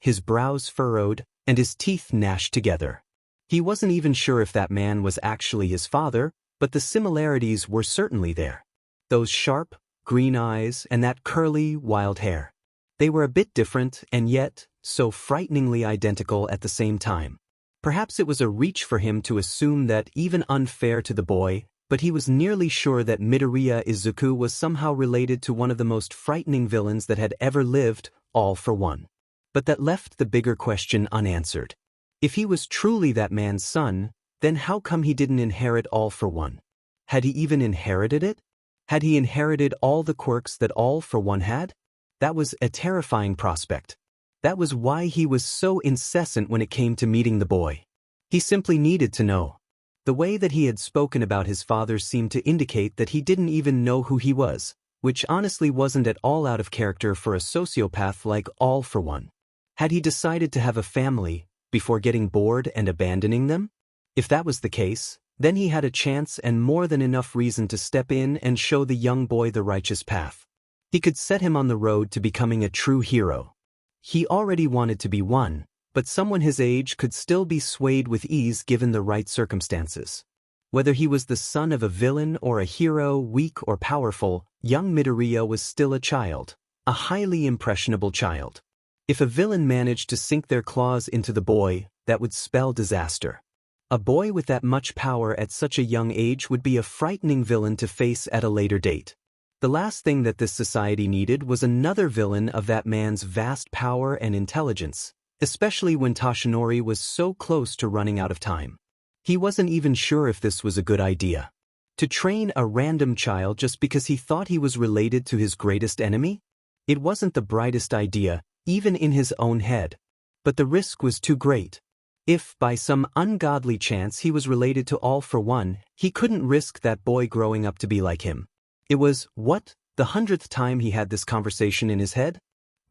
[SPEAKER 1] His brows furrowed, and his teeth gnashed together. He wasn't even sure if that man was actually his father, but the similarities were certainly there. Those sharp, green eyes and that curly, wild hair. They were a bit different and yet so frighteningly identical at the same time. Perhaps it was a reach for him to assume that, even unfair to the boy, but he was nearly sure that Midoriya Izuku was somehow related to one of the most frightening villains that had ever lived, all for one. But that left the bigger question unanswered. If he was truly that man's son, then how come he didn't inherit All for One? Had he even inherited it? Had he inherited all the quirks that All for One had? That was a terrifying prospect. That was why he was so incessant when it came to meeting the boy. He simply needed to know. The way that he had spoken about his father seemed to indicate that he didn't even know who he was, which honestly wasn't at all out of character for a sociopath like All for One. Had he decided to have a family before getting bored and abandoning them? If that was the case, then he had a chance and more than enough reason to step in and show the young boy the righteous path. He could set him on the road to becoming a true hero. He already wanted to be one, but someone his age could still be swayed with ease given the right circumstances. Whether he was the son of a villain or a hero, weak or powerful, young Midoriya was still a child, a highly impressionable child. If a villain managed to sink their claws into the boy, that would spell disaster. A boy with that much power at such a young age would be a frightening villain to face at a later date. The last thing that this society needed was another villain of that man's vast power and intelligence, especially when Toshinori was so close to running out of time. He wasn't even sure if this was a good idea. To train a random child just because he thought he was related to his greatest enemy? It wasn't the brightest idea, even in his own head. But the risk was too great. If, by some ungodly chance, he was related to All for One, he couldn't risk that boy growing up to be like him. It was, the 100th time he had this conversation in his head?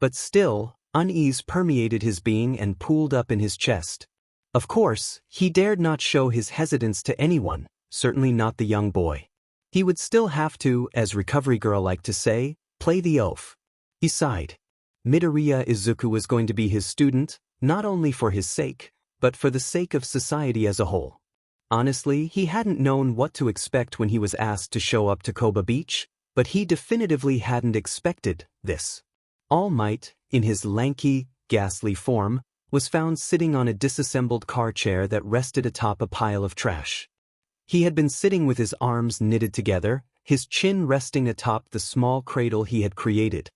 [SPEAKER 1] But still, unease permeated his being and pooled up in his chest. Of course, he dared not show his hesitance to anyone, certainly not the young boy. He would still have to, as Recovery Girl liked to say, play the oaf. He sighed. Midoriya Izuku was going to be his student, not only for his sake, but for the sake of society as a whole. Honestly, he hadn't known what to expect when he was asked to show up to Koba Beach, but he definitively hadn't expected this. All Might, in his lanky, ghastly form, was found sitting on a disassembled car chair that rested atop a pile of trash. He had been sitting with his arms knitted together, his chin resting atop the small cradle he had created.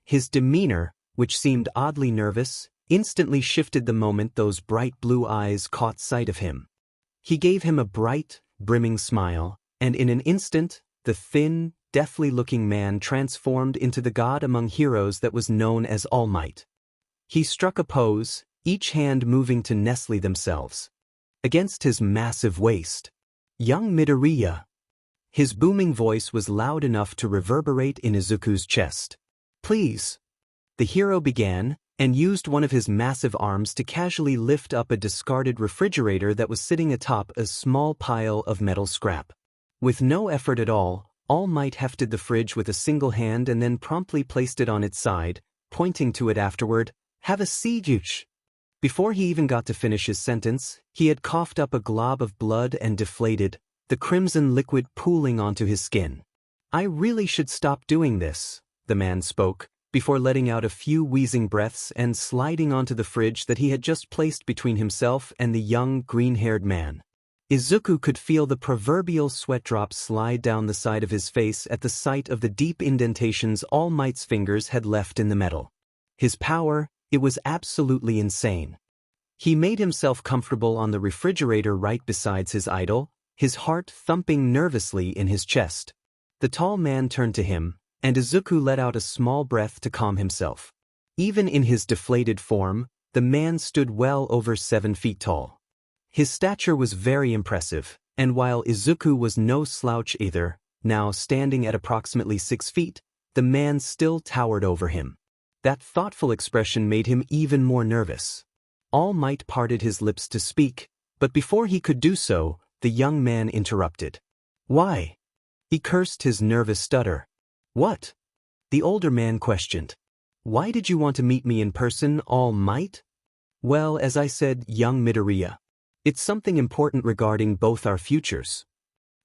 [SPEAKER 1] His demeanor, which seemed oddly nervous, instantly shifted the moment those bright blue eyes caught sight of him. He gave him a bright, brimming smile, and in an instant, the thin, deathly-looking man transformed into the god among heroes that was known as All Might. He struck a pose, each hand moving to nestle themselves against his massive waist. Young Midoriya. His booming voice was loud enough to reverberate in Izuku's chest. Please. The hero began, and used one of his massive arms to casually lift up a discarded refrigerator that was sitting atop a small pile of metal scrap. With no effort at all, All Might hefted the fridge with a single hand and then promptly placed it on its side, pointing to it afterward. Have a seat, Yuch. Before he even got to finish his sentence, he had coughed up a glob of blood and deflated, the crimson liquid pooling onto his skin. I really should stop doing this, the man spoke, before letting out a few wheezing breaths and sliding onto the fridge that he had just placed between himself and the young, green-haired man. Izuku could feel the proverbial sweat drops slide down the side of his face at the sight of the deep indentations All Might's fingers had left in the metal. His power, it was absolutely insane. He made himself comfortable on the refrigerator right beside his idol, his heart thumping nervously in his chest. The tall man turned to him, and Izuku let out a small breath to calm himself. Even in his deflated form, the man stood well over 7 feet tall. His stature was very impressive, and while Izuku was no slouch either, now standing at approximately 6 feet, the man still towered over him. That thoughtful expression made him even more nervous. All Might parted his lips to speak, but before he could do so, the young man interrupted. Why? He cursed his nervous stutter. What? The older man questioned. Why did you want to meet me in person, All Might? Well, as I said, young Midoriya. It's something important regarding both our futures.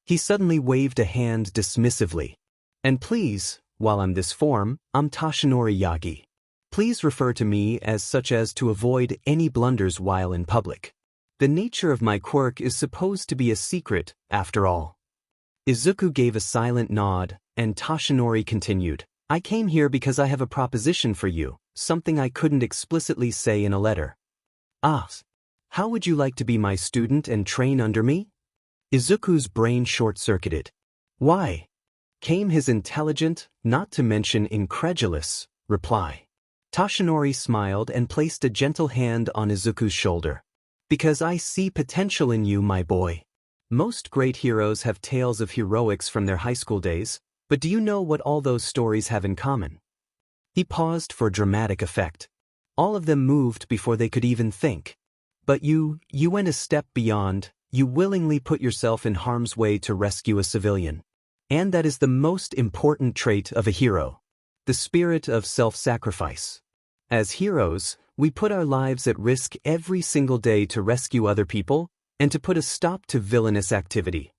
[SPEAKER 1] He suddenly waved a hand dismissively. And please, while I'm this form, I'm Toshinori Yagi. Please refer to me as such as to avoid any blunders while in public. The nature of my quirk is supposed to be a secret, after all. Izuku gave a silent nod, and Toshinori continued. I came here because I have a proposition for you, something I couldn't explicitly say in a letter. Ah, how would you like to be my student and train under me? Izuku's brain short-circuited. Why? Came his intelligent, not to mention incredulous, reply. Toshinori smiled and placed a gentle hand on Izuku's shoulder. Because I see potential in you, my boy. Most great heroes have tales of heroics from their high school days, but do you know what all those stories have in common? He paused for dramatic effect. All of them moved before they could even think. But you went a step beyond, you willingly put yourself in harm's way to rescue a civilian. And that is the most important trait of a hero. The spirit of self-sacrifice. As heroes, we put our lives at risk every single day to rescue other people, and to put a stop to villainous activity.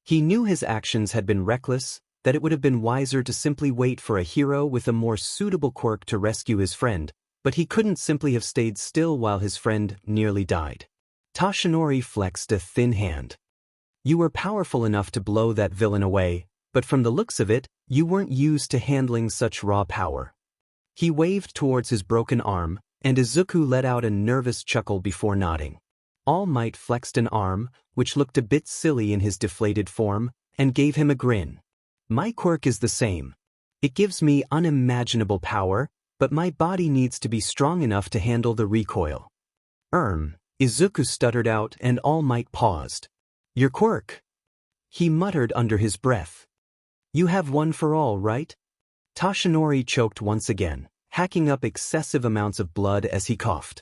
[SPEAKER 1] He knew his actions had been reckless, that it would have been wiser to simply wait for a hero with a more suitable quirk to rescue his friend, but he couldn't simply have stayed still while his friend nearly died. Toshinori flexed a thin hand. You were powerful enough to blow that villain away, but from the looks of it, you weren't used to handling such raw power. He waved towards his broken arm, and Izuku let out a nervous chuckle before nodding. All Might flexed an arm, which looked a bit silly in his deflated form, and gave him a grin. My quirk is the same. It gives me unimaginable power, but my body needs to be strong enough to handle the recoil. Izuku stuttered out and All Might paused. Your quirk? He muttered under his breath. You have one for all, right? Toshinori choked once again, hacking up excessive amounts of blood as he coughed.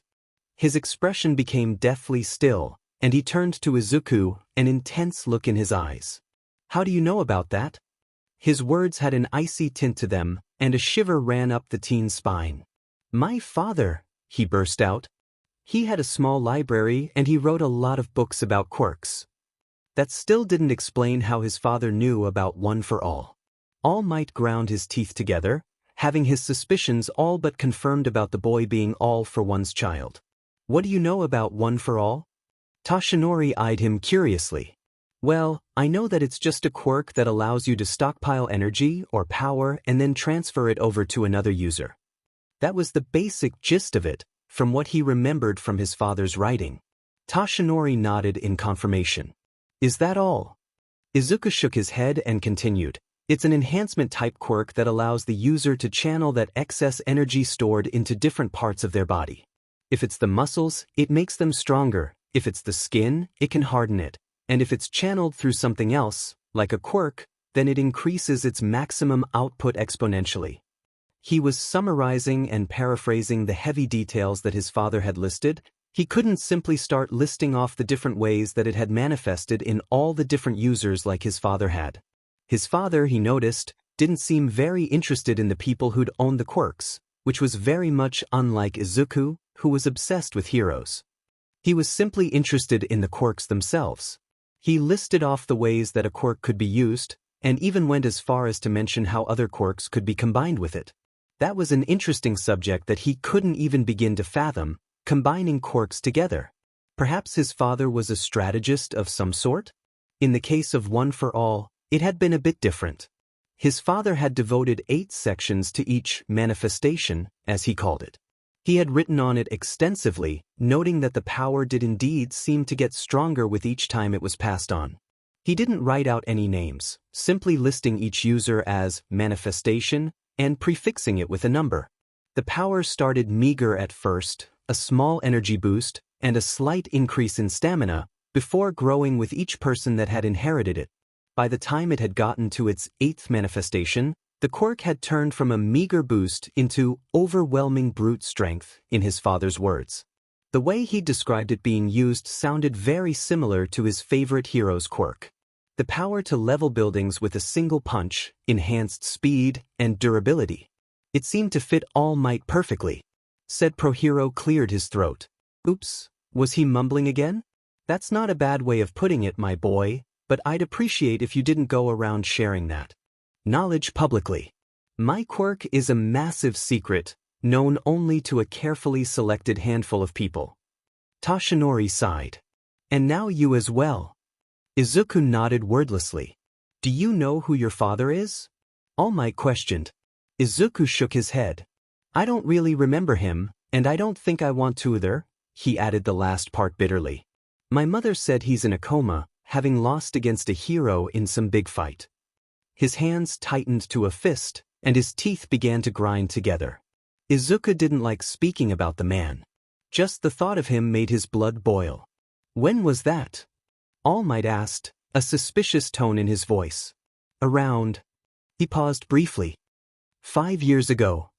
[SPEAKER 1] His expression became deathly still, and he turned to Izuku, an intense look in his eyes. How do you know about that? His words had an icy tint to them, and a shiver ran up the teen's spine. My father, he burst out. He had a small library and he wrote a lot of books about quirks. That still didn't explain how his father knew about One for All. All Might ground his teeth together, having his suspicions all but confirmed about the boy being all for one's child. What do you know about One for All? Toshinori eyed him curiously. Well, I know that it's just a quirk that allows you to stockpile energy or power and then transfer it over to another user. That was the basic gist of it, from what he remembered from his father's writing. Toshinori nodded in confirmation. Is that all? Izuku shook his head and continued. It's an enhancement-type quirk that allows the user to channel that excess energy stored into different parts of their body. If it's the muscles, it makes them stronger. If it's the skin, it can harden it. And if it's channeled through something else, like a quirk, then it increases its maximum output exponentially. He was summarizing and paraphrasing the heavy details that his father had listed. He couldn't simply start listing off the different ways that it had manifested in all the different users like his father had. His father, he noticed, didn't seem very interested in the people who'd owned the quirks, which was very much unlike Izuku, who was obsessed with heroes. He was simply interested in the quirks themselves. He listed off the ways that a quirk could be used, and even went as far as to mention how other quirks could be combined with it. That was an interesting subject that he couldn't even begin to fathom, combining quirks together. Perhaps his father was a strategist of some sort? In the case of One for All, it had been a bit different. His father had devoted 8 sections to each manifestation, as he called it. He had written on it extensively, noting that the power did indeed seem to get stronger with each time it was passed on. He didn't write out any names, simply listing each user as manifestation and prefixing it with a number. The power started meager at first, a small energy boost, and a slight increase in stamina, before growing with each person that had inherited it. By the time it had gotten to its 8th manifestation, the quirk had turned from a meager boost into overwhelming brute strength, in his father's words. The way he described it being used sounded very similar to his favorite hero's quirk. The power to level buildings with a single punch, enhanced speed, and durability. It seemed to fit All Might perfectly. Said ProHero cleared his throat. Oops, was he mumbling again? That's not a bad way of putting it, my boy, but I'd appreciate if you didn't go around sharing that knowledge publicly. My quirk is a massive secret, known only to a carefully selected handful of people. Toshinori sighed. And now you as well. Izuku nodded wordlessly. Do you know who your father is? All Might questioned. Izuku shook his head. I don't really remember him, and I don't think I want to either, he added the last part bitterly. My mother said he's in a coma, having lost against a hero in some big fight. His hands tightened to a fist, and his teeth began to grind together. Izuku didn't like speaking about the man. Just the thought of him made his blood boil. When was that? All Might asked, a suspicious tone in his voice. Around. He paused briefly. 5 years ago.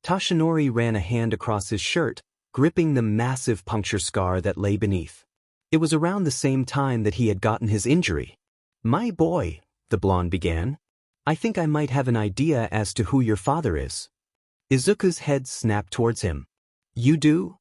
[SPEAKER 1] Toshinori ran a hand across his shirt, gripping the massive puncture scar that lay beneath. It was around the same time that he had gotten his injury. My boy, the blonde began. I think I might have an idea as to who your father is. Izuku's head snapped towards him. You do?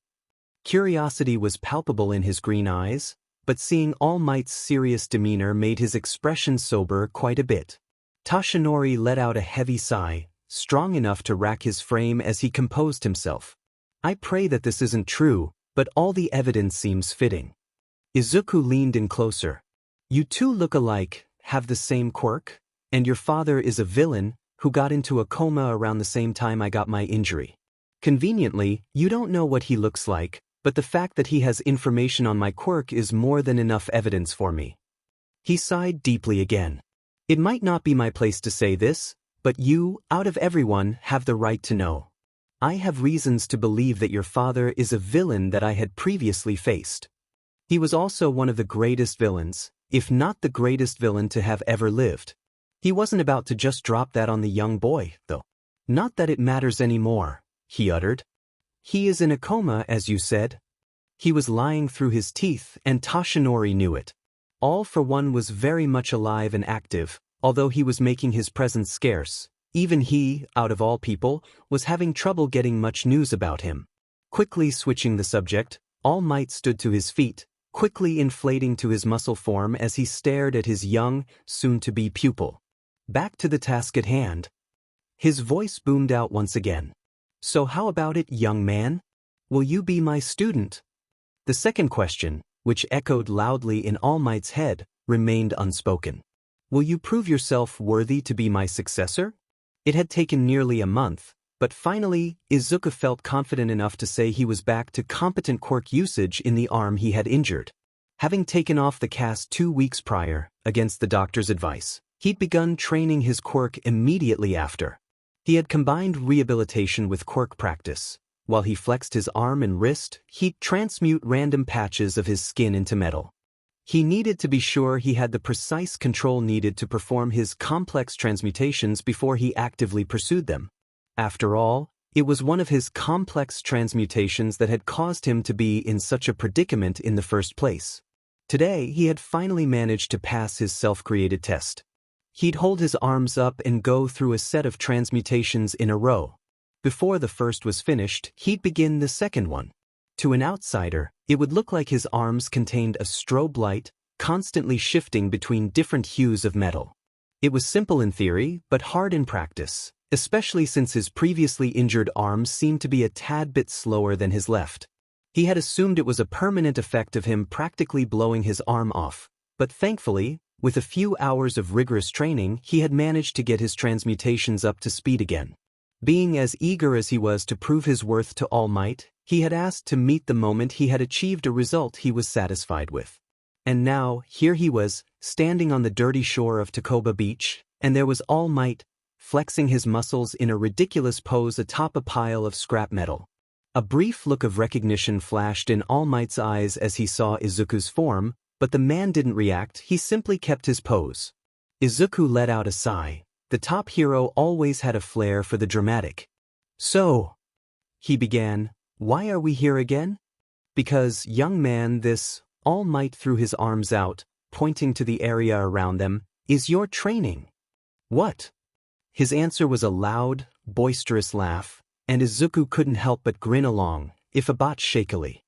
[SPEAKER 1] Curiosity was palpable in his green eyes, but seeing All Might's serious demeanor made his expression sober quite a bit. Toshinori let out a heavy sigh, strong enough to rack his frame as he composed himself. I pray that this isn't true, but all the evidence seems fitting. Izuku leaned in closer. You two look alike, have the same quirk, and your father is a villain who got into a coma around the same time I got my injury. Conveniently, you don't know what he looks like, but the fact that he has information on my quirk is more than enough evidence for me. He sighed deeply again. It might not be my place to say this, but you, out of everyone, have the right to know. I have reasons to believe that your father is a villain that I had previously faced. He was also one of the greatest villains, if not the greatest villain to have ever lived. He wasn't about to just drop that on the young boy, though. Not that it matters anymore, he uttered. He is in a coma, as you said. He was lying through his teeth, and Toshinori knew it. All for One was very much alive and active, although he was making his presence scarce. Even he, out of all people, was having trouble getting much news about him. Quickly switching the subject, All Might stood to his feet, quickly inflating to his muscle form as he stared at his young, soon-to-be pupil. Back to the task at hand. His voice boomed out once again. So how about it, young man? Will you be my student? The second question, which echoed loudly in All Might's head, remained unspoken. Will you prove yourself worthy to be my successor? It had taken nearly a month, but finally, Izuku felt confident enough to say he was back to competent quirk usage in the arm he had injured. Having taken off the cast 2 weeks prior, against the doctor's advice, he'd begun training his quirk immediately after. He had combined rehabilitation with quirk practice. While he flexed his arm and wrist, he'd transmute random patches of his skin into metal. He needed to be sure he had the precise control needed to perform his complex transmutations before he actively pursued them. After all, it was one of his complex transmutations that had caused him to be in such a predicament in the first place. Today, he had finally managed to pass his self-created test. He'd hold his arms up and go through a set of transmutations in a row. Before the first was finished, he'd begin the second one. To an outsider, it would look like his arms contained a strobe light, constantly shifting between different hues of metal. It was simple in theory, but hard in practice, especially since his previously injured arms seemed to be a tad bit slower than his left. He had assumed it was a permanent effect of him practically blowing his arm off, but thankfully, with a few hours of rigorous training, he had managed to get his transmutations up to speed again. Being as eager as he was to prove his worth to All Might, he had asked to meet the moment he had achieved a result he was satisfied with. And now, here he was, standing on the dirty shore of Takoba Beach, and there was All Might, flexing his muscles in a ridiculous pose atop a pile of scrap metal. A brief look of recognition flashed in All Might's eyes as he saw Izuku's form, but the man didn't react, he simply kept his pose. Izuku let out a sigh. The top hero always had a flair for the dramatic. "So," he began, "why are we here again?" "Because, young man, this," All Might threw his arms out, pointing to the area around them, "is your training." "What?" His answer was a loud, boisterous laugh, and Izuku couldn't help but grin along, if a bit shakily.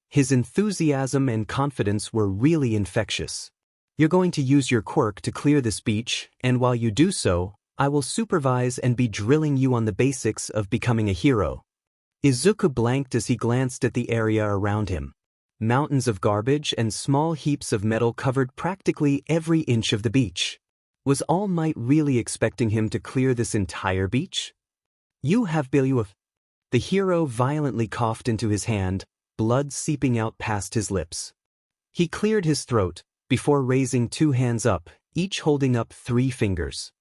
[SPEAKER 1] His enthusiasm and confidence were really infectious. "You're going to use your quirk to clear this beach, and while you do so, I will supervise and be drilling you on the basics of becoming a hero." Izuku blanked as he glanced at the area around him. Mountains of garbage and small heaps of metal covered practically every inch of the beach. Was All Might really expecting him to clear this entire beach? "You have Bilyuv." The hero violently coughed into his hand, blood seeping out past his lips. He cleared his throat, before raising 2 hands up, each holding up 3 fingers.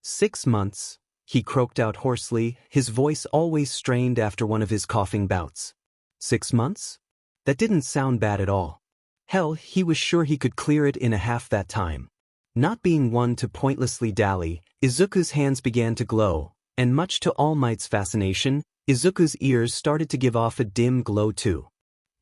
[SPEAKER 1] 6 months, he croaked out hoarsely, his voice always strained after one of his coughing bouts. 6 months? That didn't sound bad at all. Hell, he was sure he could clear it in a half that time. Not being one to pointlessly dally, Izuku's hands began to glow, and much to All Might's fascination, Izuku's ears started to give off a dim glow too.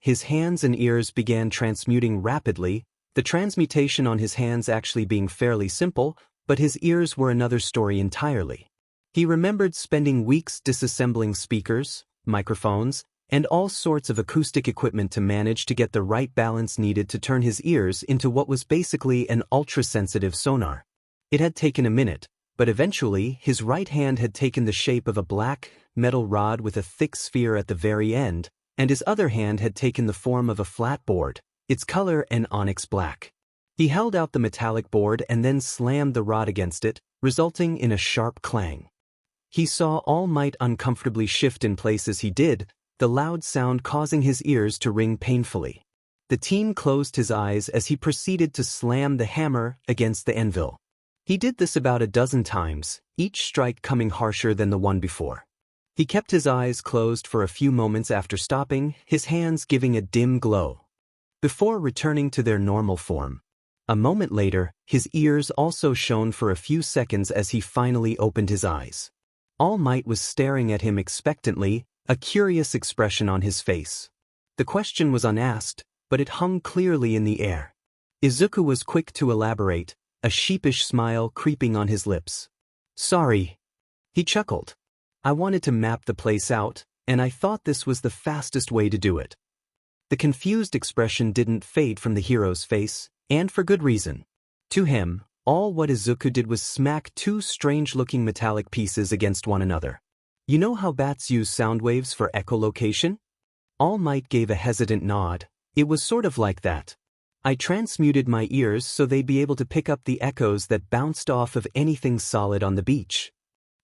[SPEAKER 1] His hands and ears began transmuting rapidly, the transmutation on his hands actually being fairly simple, but his ears were another story entirely. He remembered spending weeks disassembling speakers, microphones, and all sorts of acoustic equipment to manage to get the right balance needed to turn his ears into what was basically an ultra-sensitive sonar. It had taken a minute, but eventually his right hand had taken the shape of a black, metal rod with a thick sphere at the very end, and his other hand had taken the form of a flat board, its color an onyx black. He held out the metallic board and then slammed the rod against it, resulting in a sharp clang. He saw All Might uncomfortably shift in place as he did, the loud sound causing his ears to ring painfully. The teen closed his eyes as he proceeded to slam the hammer against the anvil. He did this about a dozen times, each strike coming harsher than the one before. He kept his eyes closed for a few moments after stopping, his hands giving a dim glow, before returning to their normal form. A moment later, his ears also shone for a few seconds as he finally opened his eyes. All Might was staring at him expectantly, a curious expression on his face. The question was unasked, but it hung clearly in the air. Izuku was quick to elaborate, a sheepish smile creeping on his lips. "Sorry." He chuckled. "I wanted to map the place out, and I thought this was the fastest way to do it." The confused expression didn't fade from the hero's face, and for good reason. To him, all what Izuku did was smack 2 strange-looking metallic pieces against one another. "You know how bats use sound waves for echolocation?" All Might gave a hesitant nod. "It was sort of like that. I transmuted my ears so they'd be able to pick up the echoes that bounced off of anything solid on the beach."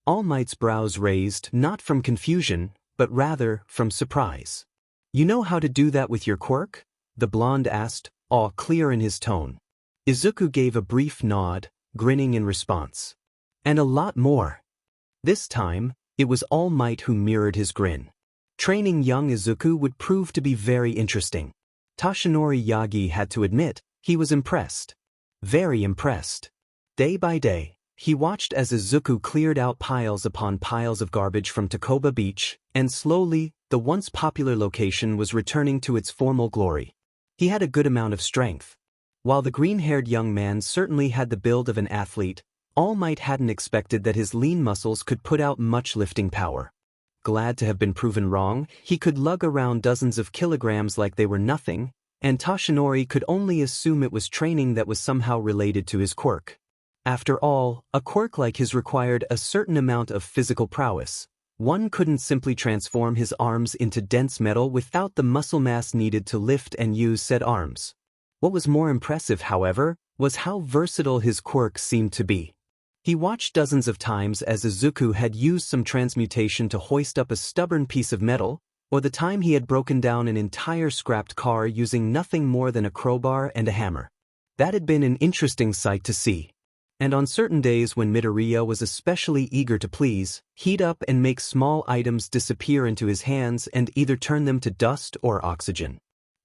[SPEAKER 1] All Might's brows raised, not from confusion, but rather from surprise. "You know how to do that with your quirk?" the blonde asked, awe clear in his tone. Izuku gave a brief nod, grinning in response. "And a lot more." This time, it was All Might who mirrored his grin. Training young Izuku would prove to be very interesting. Toshinori Yagi had to admit, he was impressed. Very impressed. Day by day, he watched as Izuku cleared out piles upon piles of garbage from Takoba Beach, and slowly, the once popular location was returning to its formal glory. He had a good amount of strength. While the green-haired young man certainly had the build of an athlete, All Might hadn't expected that his lean muscles could put out much lifting power. glad to have been proven wrong. He could lug around dozens of kilograms like they were nothing, and Toshinori could only assume it was training that was somehow related to his quirk. After all, a quirk like his required a certain amount of physical prowess. One couldn't simply transform his arms into dense metal without the muscle mass needed to lift and use said arms. What was more impressive, however, was how versatile his quirk seemed to be. He watched dozens of times as Izuku had used some transmutation to hoist up a stubborn piece of metal, or the time he had broken down an entire scrapped car using nothing more than a crowbar and a hammer. That had been an interesting sight to see. And on certain days when Midoriya was especially eager to please, he'd up and make small items disappear into his hands and either turn them to dust or oxygen.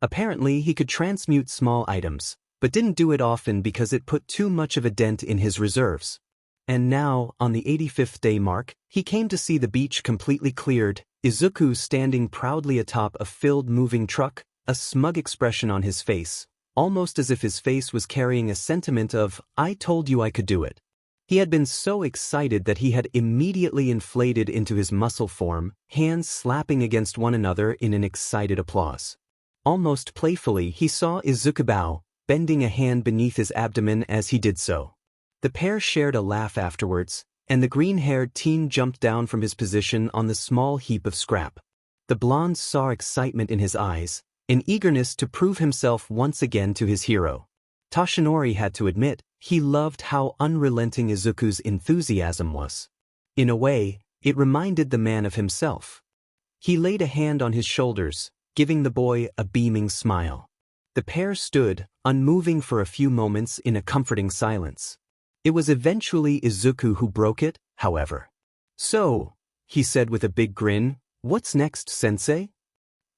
[SPEAKER 1] Apparently, he could transmute small items, but didn't do it often because it put too much of a dent in his reserves. And now, on the 85th day mark, he came to see the beach completely cleared, Izuku standing proudly atop a filled moving truck, a smug expression on his face, almost as if his face was carrying a sentiment of, "I told you I could do it." He had been so excited that he had immediately inflated into his muscle form, hands slapping against one another in an excited applause. Almost playfully, he saw Izuku bow, bending a hand beneath his abdomen as he did so. The pair shared a laugh afterwards, and the green-haired teen jumped down from his position on the small heap of scrap. The blonde saw excitement in his eyes, an eagerness to prove himself once again to his hero. Toshinori had to admit, he loved how unrelenting Izuku's enthusiasm was. In a way, it reminded the man of himself. He laid a hand on his shoulders, giving the boy a beaming smile. The pair stood, unmoving for a few moments in a comforting silence. It was eventually Izuku who broke it, however. "So," he said with a big grin, "what's next, sensei?"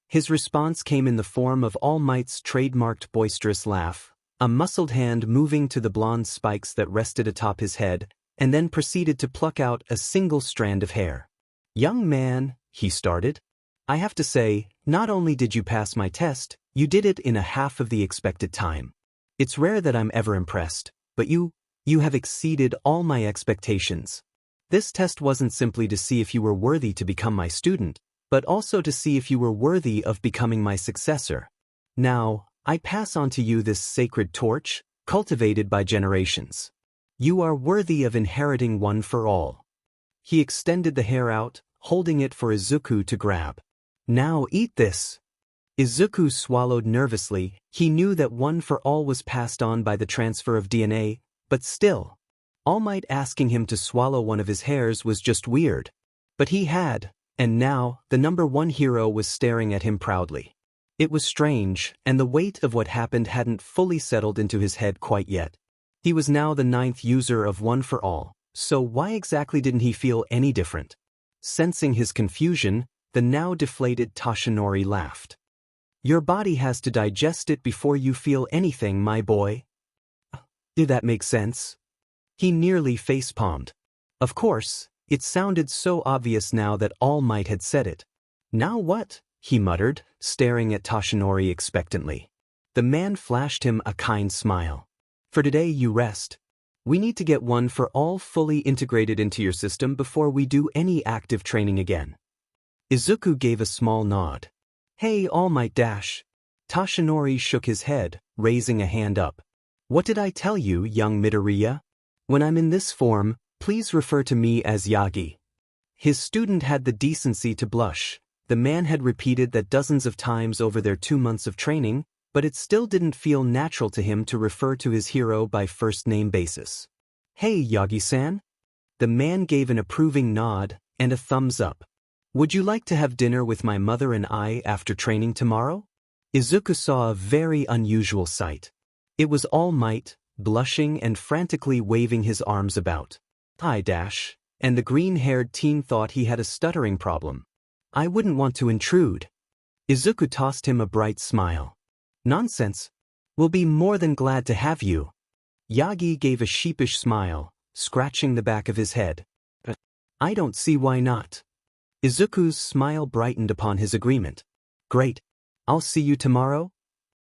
[SPEAKER 1] His response came in the form of All Might's trademarked boisterous laugh, a muscled hand moving to the blonde spikes that rested atop his head, and then proceeded to pluck out a single strand of hair. "Young man," he started, "I have to say, not only did you pass my test, you did it in a half of the expected time. It's rare that I'm ever impressed, but you have exceeded all my expectations. This test wasn't simply to see if you were worthy to become my student, but also to see if you were worthy of becoming my successor. Now, I pass on to you this sacred torch, cultivated by generations. You are worthy of inheriting one for all." He extended the hair out, holding it for Izuku to grab. "Now eat this." Izuku swallowed nervously. He knew that one for all was passed on by the transfer of DNA, but still, All Might asking him to swallow one of his hairs was just weird. But he had, and now, the #1 hero was staring at him proudly. It was strange, and the weight of what happened hadn't fully settled into his head quite yet. He was now the 9th user of One for All, so why exactly didn't he feel any different? Sensing his confusion, the now deflated Toshinori laughed. "Your body has to digest it before you feel anything, my boy." Did that make sense? He nearly facepalmed. Of course, it sounded so obvious now that All Might had said it. "Now what?" he muttered, staring at Toshinori expectantly. The man flashed him a kind smile. "For today you rest. We need to get One for All fully integrated into your system before we do any active training again." Izuku gave a small nod. "Hey, All Might Dash." Toshinori shook his head, raising a hand up. "What did I tell you, young Midoriya? When I'm in this form, please refer to me as Yagi." His student had the decency to blush. The man had repeated that dozens of times over their 2 months of training, but it still didn't feel natural to him to refer to his hero by first-name basis. "Hey, Yagi-san." The man gave an approving nod and a thumbs up. "Would you like to have dinner with my mother and I after training tomorrow?" Izuku saw a very unusual sight. It was All Might, blushing and frantically waving his arms about. "Hi, Dash," and the green-haired teen thought he had a stuttering problem. "I wouldn't want to intrude." Izuku tossed him a bright smile. "Nonsense. We'll be more than glad to have you." Yagi gave a sheepish smile, scratching the back of his head. "I don't see why not." Izuku's smile brightened upon his agreement. "Great. I'll see you tomorrow?"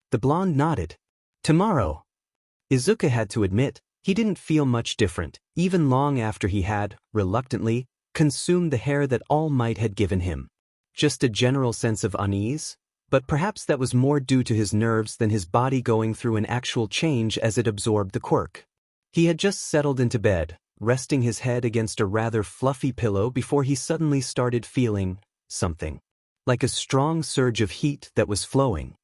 [SPEAKER 1] The blonde nodded. "Tomorrow." Izuku had to admit, he didn't feel much different, even long after he had, reluctantly, consumed the hair that All Might had given him. Just a general sense of unease? But perhaps that was more due to his nerves than his body going through an actual change as it absorbed the quirk. He had just settled into bed, resting his head against a rather fluffy pillow before he suddenly started feeling something. Like a strong surge of heat that was flowing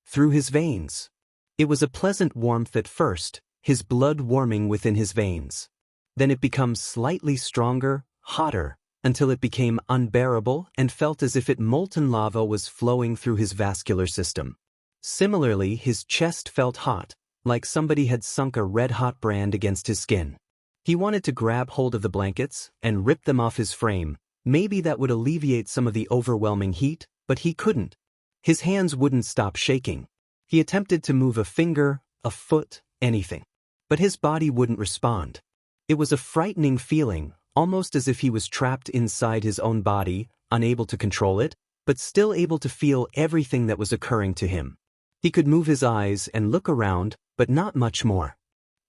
[SPEAKER 1] through his veins. It was a pleasant warmth at first, his blood warming within his veins. Then it becomes slightly stronger, hotter, until it became unbearable and felt as if molten lava was flowing through his vascular system. Similarly, his chest felt hot, like somebody had sunk a red-hot brand against his skin. He wanted to grab hold of the blankets and rip them off his frame. Maybe that would alleviate some of the overwhelming heat, but he couldn't. His hands wouldn't stop shaking. He attempted to move a finger, a foot, anything. But his body wouldn't respond. It was a frightening feeling, almost as if he was trapped inside his own body, unable to control it, but still able to feel everything that was occurring to him. He could move his eyes and look around, but not much more.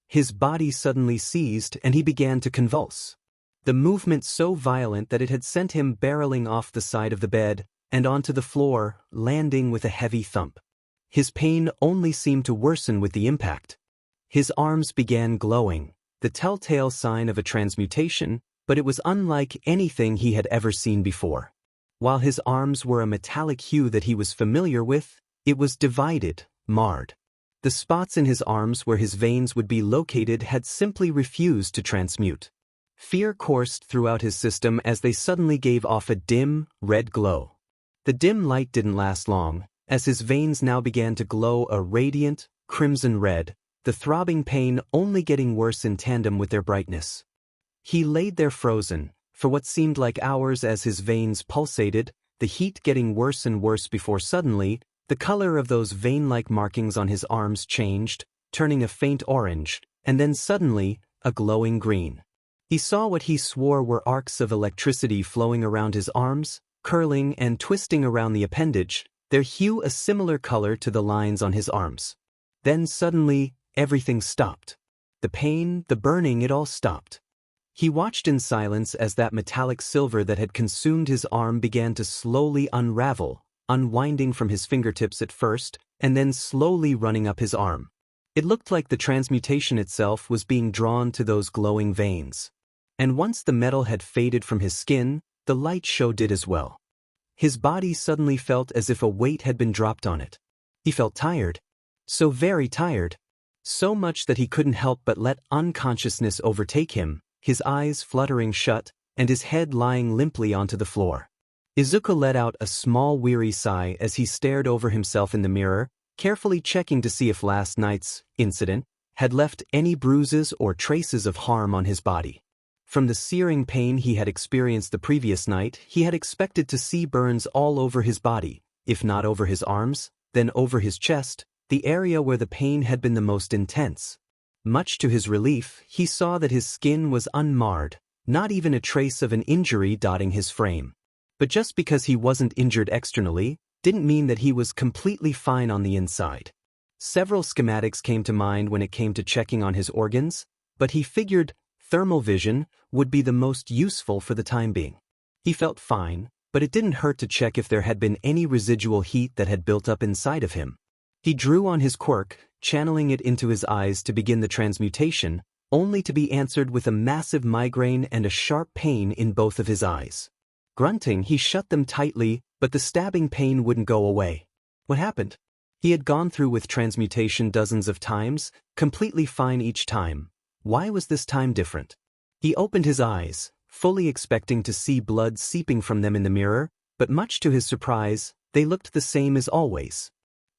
[SPEAKER 1] His body suddenly seized and he began to convulse. The movement so violent that it had sent him barreling off the side of the bed and onto the floor, landing with a heavy thump. His pain only seemed to worsen with the impact. His arms began glowing, the telltale sign of a transmutation, but it was unlike anything he had ever seen before. While his arms were a metallic hue that he was familiar with, it was divided, marred. The spots in his arms where his veins would be located had simply refused to transmute. Fear coursed throughout his system as they suddenly gave off a dim, red glow. The dim light didn't last long, as his veins now began to glow a radiant, crimson red, the throbbing pain only getting worse in tandem with their brightness. He laid there frozen, for what seemed like hours as his veins pulsated, the heat getting worse and worse before suddenly, the color of those vein-like markings on his arms changed, turning a faint orange, and then suddenly, a glowing green. He saw what he swore were arcs of electricity flowing around his arms, curling and twisting around the appendage, their hue a similar color to the lines on his arms. Then suddenly, everything stopped. The pain, the burning, it all stopped. He watched in silence as that metallic silver that had consumed his arm began to slowly unravel, unwinding from his fingertips at first, and then slowly running up his arm. It looked like the transmutation itself was being drawn to those glowing veins. And once the metal had faded from his skin, the light show did as well. His body suddenly felt as if a weight had been dropped on it. He felt tired. So very tired. So much that he couldn't help but let unconsciousness overtake him, his eyes fluttering shut, and his head lying limply onto the floor. Izuku let out a small weary sigh as he stared over himself in the mirror, carefully checking to see if last night's incident had left any bruises or traces of harm on his body. From the searing pain he had experienced the previous night, he had expected to see burns all over his body, if not over his arms, then over his chest, the area where the pain had been the most intense. Much to his relief, he saw that his skin was unmarred, not even a trace of an injury dotting his frame. But just because he wasn't injured externally, didn't mean that he was completely fine on the inside. Several schematics came to mind when it came to checking on his organs, but he figured thermal vision would be the most useful for the time being. He felt fine, but it didn't hurt to check if there had been any residual heat that had built up inside of him. He drew on his quirk, channeling it into his eyes to begin the transmutation, only to be answered with a massive migraine and a sharp pain in both of his eyes. Grunting, he shut them tightly, but the stabbing pain wouldn't go away. What happened? He had gone through with transmutation dozens of times, completely fine each time. Why was this time different? He opened his eyes, fully expecting to see blood seeping from them in the mirror, but much to his surprise, they looked the same as always.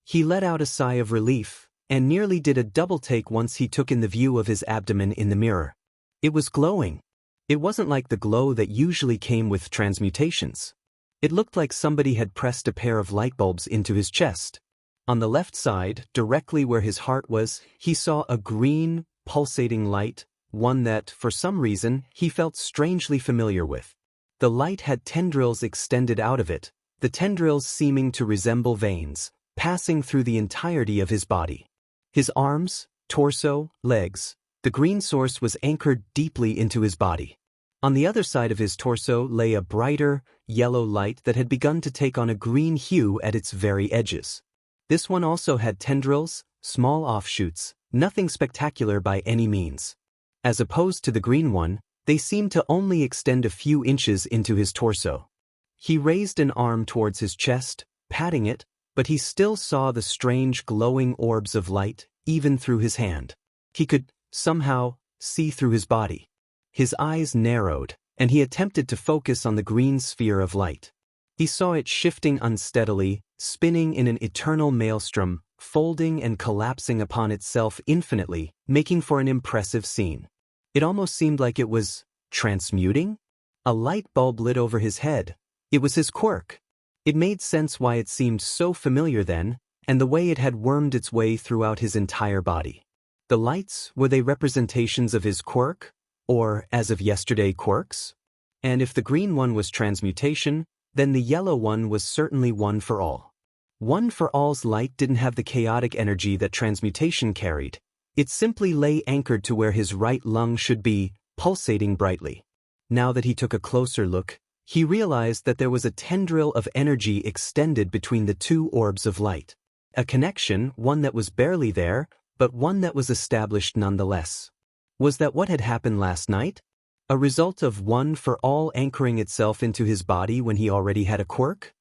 [SPEAKER 1] He let out a sigh of relief, and nearly did a double take once he took in the view of his abdomen in the mirror. It was glowing. It wasn't like the glow that usually came with transmutations. It looked like somebody had pressed a pair of light bulbs into his chest. On the left side, directly where his heart was, he saw a green, pulsating light, one that, for some reason, he felt strangely familiar with. The light had tendrils extended out of it, the tendrils seeming to resemble veins, passing through the entirety of his body. His arms, torso, legs, the green source was anchored deeply into his body. On the other side of his torso lay a brighter, yellow light that had begun to take on a green hue at its very edges. This one also had tendrils, small offshoots, nothing spectacular by any means. As opposed to the green one, they seemed to only extend a few inches into his torso. He raised an arm towards his chest, patting it, but he still saw the strange glowing orbs of light, even through his hand. He could, somehow, see through his body. His eyes narrowed, and he attempted to focus on the green sphere of light. He saw it shifting unsteadily, spinning in an eternal maelstrom, folding and collapsing upon itself infinitely, making for an impressive scene. It almost seemed like it was transmuting? A light bulb lit over his head. It was his quirk. It made sense why it seemed so familiar then, and the way it had wormed its way throughout his entire body. The lights, were they representations of his quirk? Or, as of yesterday, quirks? And if the green one was transmutation, then the yellow one was certainly one for all. One for all's light didn't have the chaotic energy that transmutation carried. It simply lay anchored to where his right lung should be, pulsating brightly. Now that he took a closer look, he realized that there was a tendril of energy extended between the two orbs of light. A connection, one that was barely there, but one that was established nonetheless. Was that what had happened last night? A result of one for all anchoring itself into his body when he already had a quirk?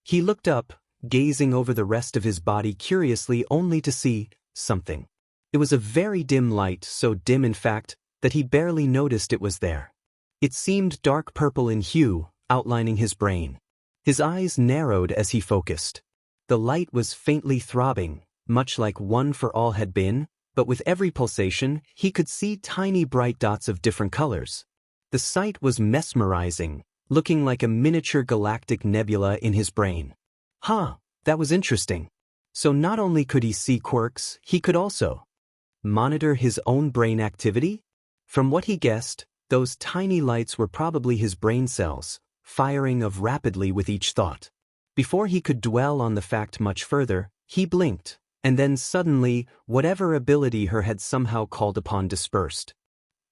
[SPEAKER 1] He looked up, gazing over the rest of his body curiously only to see something. It was a very dim light, so dim in fact, that he barely noticed it was there. It seemed dark purple in hue, outlining his brain. His eyes narrowed as he focused. The light was faintly throbbing, much like one for all had been, but with every pulsation, he could see tiny bright dots of different colors. The sight was mesmerizing, looking like a miniature galactic nebula in his brain. That was interesting. So not only could he see quirks, he could also monitor his own brain activity? From what he guessed, those tiny lights were probably his brain cells, firing of rapidly with each thought. Before he could dwell on the fact much further, he blinked, and then suddenly, whatever ability her had somehow called upon dispersed.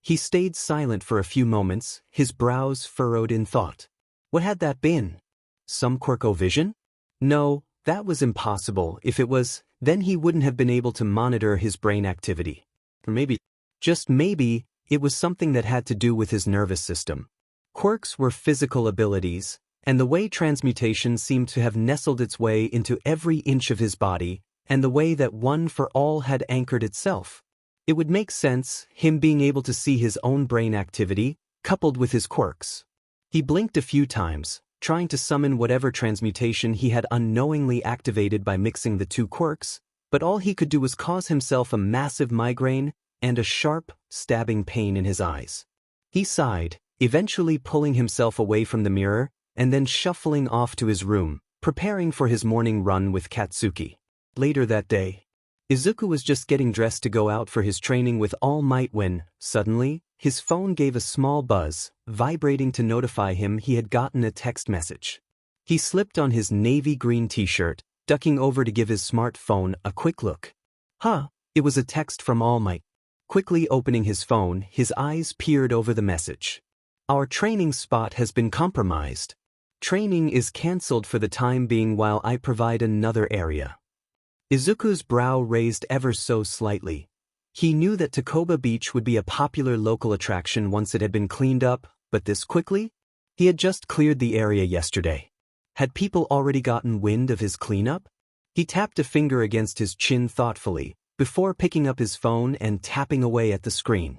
[SPEAKER 1] He stayed silent for a few moments, his brows furrowed in thought. What had that been? Some quirko-vision? No, that was impossible. If it was, then he wouldn't have been able to monitor his brain activity. Or maybe, just maybe, it was something that had to do with his nervous system. Quirks were physical abilities, and the way transmutation seemed to have nestled its way into every inch of his body, and the way that one for all had anchored itself. It would make sense, him being able to see his own brain activity, coupled with his quirks. He blinked a few times, trying to summon whatever transmutation he had unknowingly activated by mixing the two quirks, but all he could do was cause himself a massive migraine and a sharp, stabbing pain in his eyes. He sighed, eventually pulling himself away from the mirror, and then shuffling off to his room, preparing for his morning run with Katsuki. Later that day, Izuku was just getting dressed to go out for his training with All Might when, suddenly, his phone gave a small buzz, vibrating to notify him he had gotten a text message. He slipped on his navy green t-shirt, ducking over to give his smartphone a quick look. It was a text from All Might. Quickly opening his phone, his eyes peered over the message. Our training spot has been compromised. Training is cancelled for the time being while I provide another area. Izuku's brow raised ever so slightly. He knew that Takoba Beach would be a popular local attraction once it had been cleaned up, but this quickly? He had just cleared the area yesterday. Had people already gotten wind of his cleanup? He tapped a finger against his chin thoughtfully, before picking up his phone and tapping away at the screen.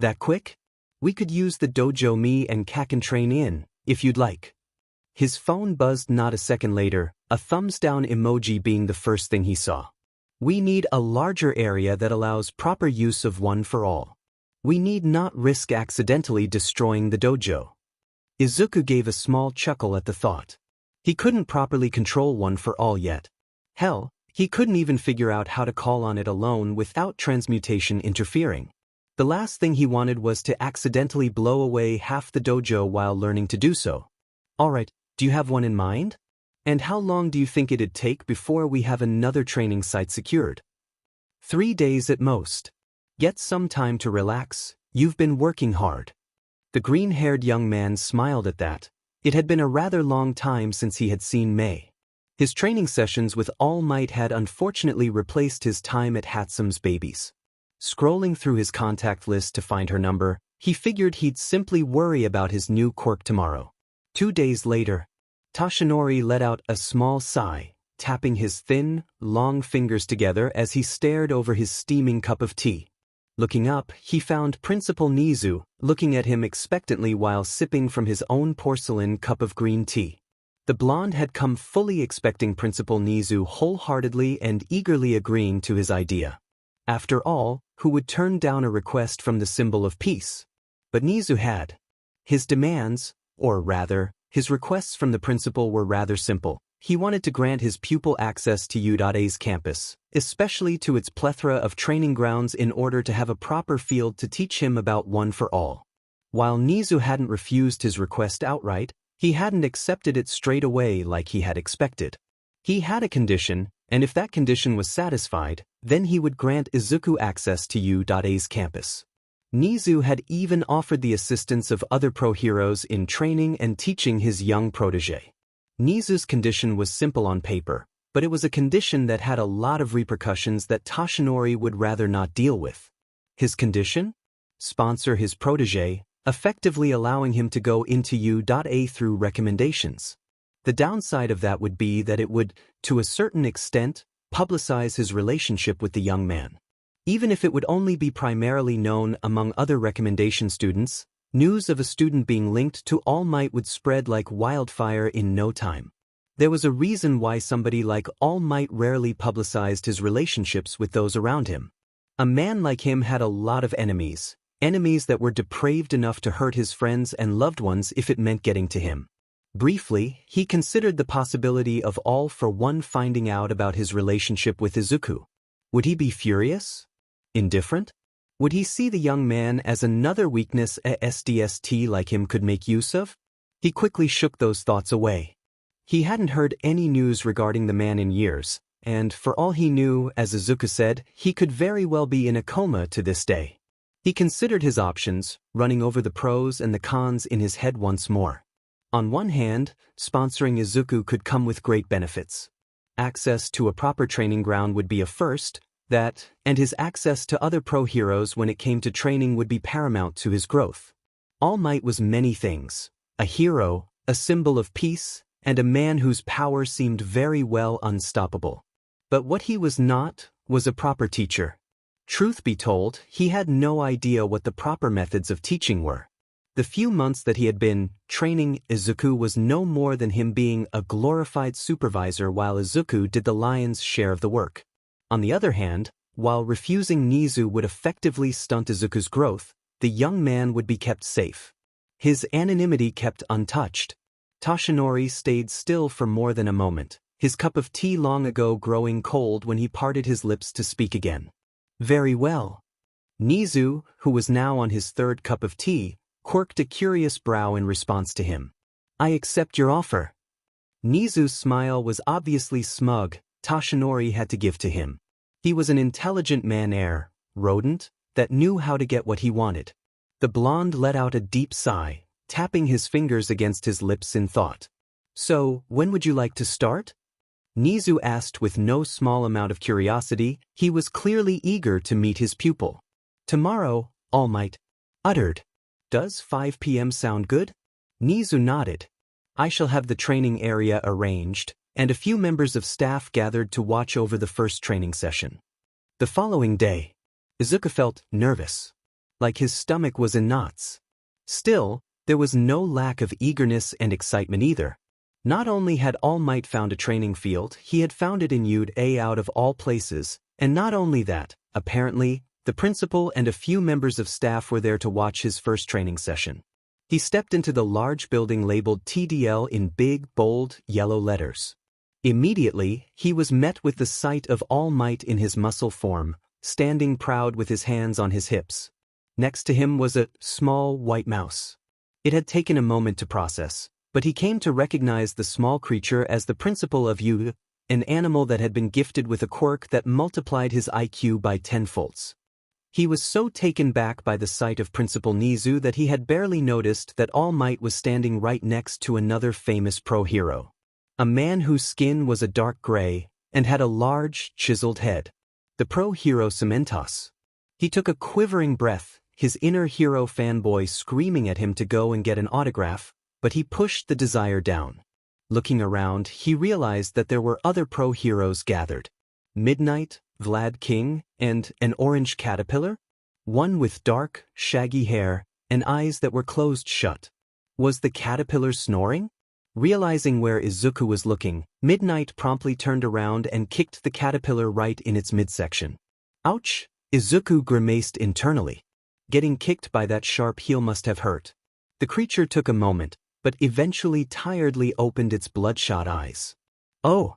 [SPEAKER 1] That quick? We could use the dojo me and Kaken train in, if you'd like. His phone buzzed not a second later, a thumbs-down emoji being the first thing he saw. We need a larger area that allows proper use of one for all. We need not risk accidentally destroying the dojo. Izuku gave a small chuckle at the thought. He couldn't properly control one for all yet. Hell, he couldn't even figure out how to call on it alone without transmutation interfering. The last thing he wanted was to accidentally blow away half the dojo while learning to do so. Alright, do you have one in mind? And how long do you think it'd take before we have another training site secured? 3 days at most. Get some time to relax, you've been working hard. The green-haired young man smiled at that. It had been a rather long time since he had seen May. His training sessions with All Might had unfortunately replaced his time at Hatsume's babies. Scrolling through his contact list to find her number, he figured he'd simply worry about his new quirk tomorrow. 2 days later, Toshinori let out a small sigh, tapping his thin, long fingers together as he stared over his steaming cup of tea. Looking up, he found Principal Nizu looking at him expectantly while sipping from his own porcelain cup of green tea. The blonde had come fully expecting Principal Nizu wholeheartedly and eagerly agreeing to his idea. After all, who would turn down a request from the symbol of peace? But Nizu had. His demands, or rather, his requests from the principal were rather simple. He wanted to grant his pupil access to U.A's campus, especially to its plethora of training grounds in order to have a proper field to teach him about one for all. While Nizu hadn't refused his request outright, he hadn't accepted it straight away like he had expected. He had a condition, and if that condition was satisfied, then he would grant Izuku access to U.A's campus. Nizu had even offered the assistance of other pro-heroes in training and teaching his young protege. Nizu's condition was simple on paper, but it was a condition that had a lot of repercussions that Toshinori would rather not deal with. His condition? Sponsor his protege, effectively allowing him to go into U.A through recommendations. The downside of that would be that it would, to a certain extent, publicize his relationship with the young man. Even if it would only be primarily known among other recommendation students, news of a student being linked to All Might would spread like wildfire in no time. There was a reason why somebody like All Might rarely publicized his relationships with those around him. A man like him had a lot of enemies that were depraved enough to hurt his friends and loved ones if it meant getting to him. Briefly, he considered the possibility of All for One finding out about his relationship with Izuku. Would he be furious? Indifferent? Would he see the young man as another weakness a SDST like him could make use of? He quickly shook those thoughts away. He hadn't heard any news regarding the man in years, and for all he knew, as Izuku said, he could very well be in a coma to this day. He considered his options, running over the pros and the cons in his head once more. On one hand, sponsoring Izuku could come with great benefits. Access to a proper training ground would be a first, and his access to other pro-heroes when it came to training would be paramount to his growth. All Might was many things: a hero, a symbol of peace, and a man whose power seemed very well unstoppable. But what he was not was a proper teacher. Truth be told, he had no idea what the proper methods of teaching were. The few months that he had been training Izuku was no more than him being a glorified supervisor while Izuku did the lion's share of the work. On the other hand, while refusing Nizu would effectively stunt Izuku's growth, the young man would be kept safe. His anonymity kept untouched. Toshinori stayed still for more than a moment, his cup of tea long ago growing cold when he parted his lips to speak again. Very well. Nizu, who was now on his third cup of tea, quirked a curious brow in response to him. I accept your offer. Nizu's smile was obviously smug. Toshinori had to give to him. He was an intelligent man-heir, rodent, that knew how to get what he wanted. The blonde let out a deep sigh, tapping his fingers against his lips in thought. So, when would you like to start? Nizu asked with no small amount of curiosity. He was clearly eager to meet his pupil. Tomorrow, All Might uttered. Does 5 p.m. sound good? Nizu nodded. I shall have the training area arranged, and a few members of staff gathered to watch over the first training session. The following day, Izuku felt nervous, like his stomach was in knots. Still, there was no lack of eagerness and excitement either. Not only had All Might found a training field, he had found it in U.A out of all places, and not only that, apparently, the principal and a few members of staff were there to watch his first training session. He stepped into the large building labeled TDL in big, bold, yellow letters. Immediately, he was met with the sight of All Might in his muscle form, standing proud with his hands on his hips. Next to him was a small white mouse. It had taken a moment to process, but he came to recognize the small creature as the principal of U, an animal that had been gifted with a quirk that multiplied his IQ by 10 folds. He was so taken back by the sight of Principal Nizu that he had barely noticed that All Might was standing right next to another famous pro hero. A man whose skin was a dark gray and had a large, chiseled head. The pro hero Cementos. He took a quivering breath, his inner hero fanboy screaming at him to go and get an autograph, but he pushed the desire down. Looking around, he realized that there were other pro heroes gathered. Midnight, Vlad King, and an orange caterpillar? One with dark, shaggy hair and eyes that were closed shut. Was the caterpillar snoring? Realizing where Izuku was looking, Midnight promptly turned around and kicked the caterpillar right in its midsection. Ouch! Izuku grimaced internally. Getting kicked by that sharp heel must have hurt. The creature took a moment, but eventually tiredly opened its bloodshot eyes. Oh!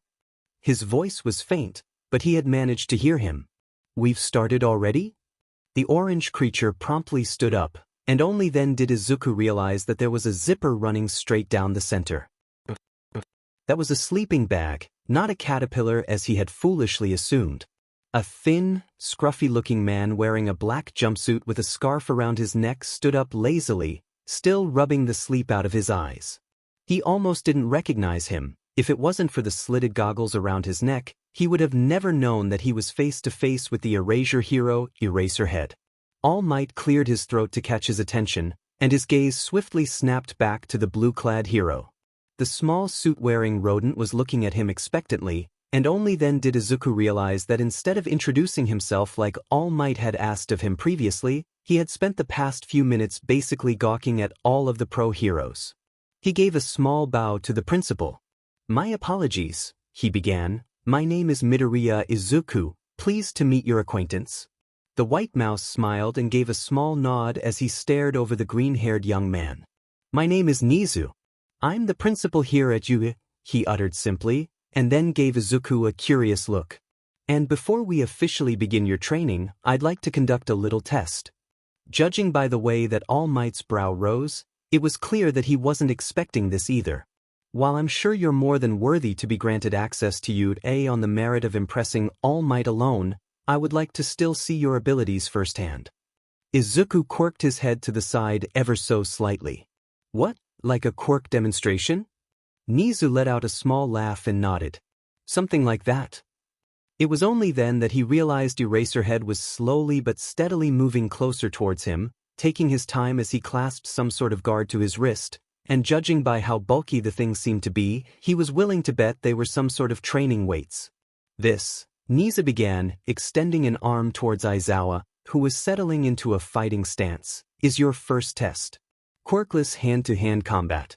[SPEAKER 1] His voice was faint, but he had managed to hear him. We've started already? The orange creature promptly stood up, and only then did Izuku realize that there was a zipper running straight down the center. That was a sleeping bag, not a caterpillar as he had foolishly assumed. A thin, scruffy-looking man wearing a black jumpsuit with a scarf around his neck stood up lazily, still rubbing the sleep out of his eyes. He almost didn't recognize him. If it wasn't for the slitted goggles around his neck, he would have never known that he was face to face with the Erasure hero, Eraserhead. All Might cleared his throat to catch his attention, and his gaze swiftly snapped back to the blue-clad hero. The small suit-wearing rodent was looking at him expectantly, and only then did Izuku realize that instead of introducing himself like All Might had asked of him previously, he had spent the past few minutes basically gawking at all of the pro heroes. He gave a small bow to the principal. "My apologies," he began. "My name is Midoriya Izuku, pleased to meet your acquaintance." The White Mouse smiled and gave a small nod as he stared over the green-haired young man. "My name is Nizu. I'm the principal here at UE," he uttered simply, and then gave Izuku a curious look. "And before we officially begin your training, I'd like to conduct a little test." Judging by the way that All Might's brow rose, it was clear that he wasn't expecting this either. "While I'm sure you're more than worthy to be granted access to UE on the merit of impressing All Might alone, I would like to still see your abilities firsthand." Izuku quirked his head to the side ever so slightly. "What, like a quirk demonstration?" Nizu let out a small laugh and nodded. "Something like that." It was only then that he realized Eraserhead was slowly but steadily moving closer towards him, taking his time as he clasped some sort of guard to his wrist, and judging by how bulky the thing seemed to be, he was willing to bet they were some sort of training weights. "This," Nizu began, extending an arm towards Aizawa, who was settling into a fighting stance, "is your first test. Quirkless hand-to-hand combat."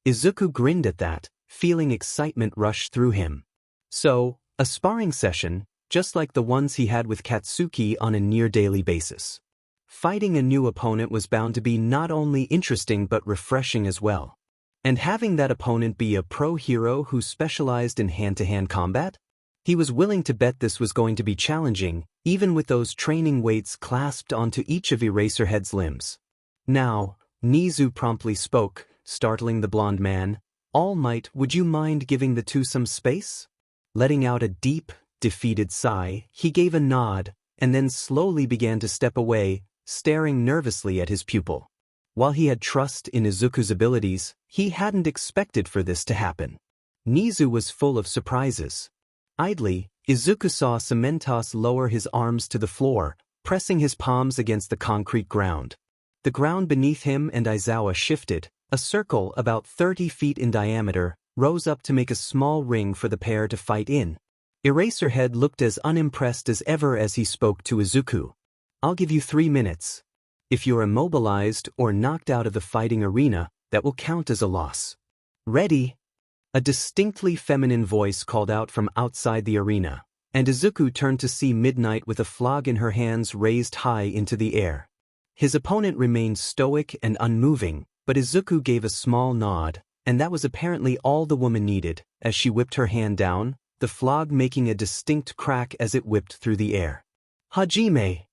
[SPEAKER 1] Izuku grinned at that, feeling excitement rush through him. So, a sparring session, just like the ones he had with Katsuki on a near-daily basis. Fighting a new opponent was bound to be not only interesting but refreshing as well. And having that opponent be a pro hero who specialized in hand-to-hand combat? He was willing to bet this was going to be challenging, even with those training weights clasped onto each of Eraserhead's limbs. "Now," Nizu promptly spoke, startling the blonde man, "All Might, would you mind giving the two some space?" Letting out a deep, defeated sigh, he gave a nod, and then slowly began to step away, staring nervously at his pupil. While he had trust in Izuku's abilities, he hadn't expected for this to happen. Nizu was full of surprises. Idly, Izuku saw Cementos lower his arms to the floor, pressing his palms against the concrete ground. The ground beneath him and Aizawa shifted. A circle about 30 feet in diameter rose up to make a small ring for the pair to fight in. Eraserhead looked as unimpressed as ever as he spoke to Izuku. "I'll give you 3 minutes. If you're immobilized or knocked out of the fighting arena, that will count as a loss. Ready?" A distinctly feminine voice called out from outside the arena, and Izuku turned to see Midnight with a flog in her hands raised high into the air. His opponent remained stoic and unmoving, but Izuku gave a small nod, and that was apparently all the woman needed, as she whipped her hand down, the flog making a distinct crack as it whipped through the air. "Hajime!"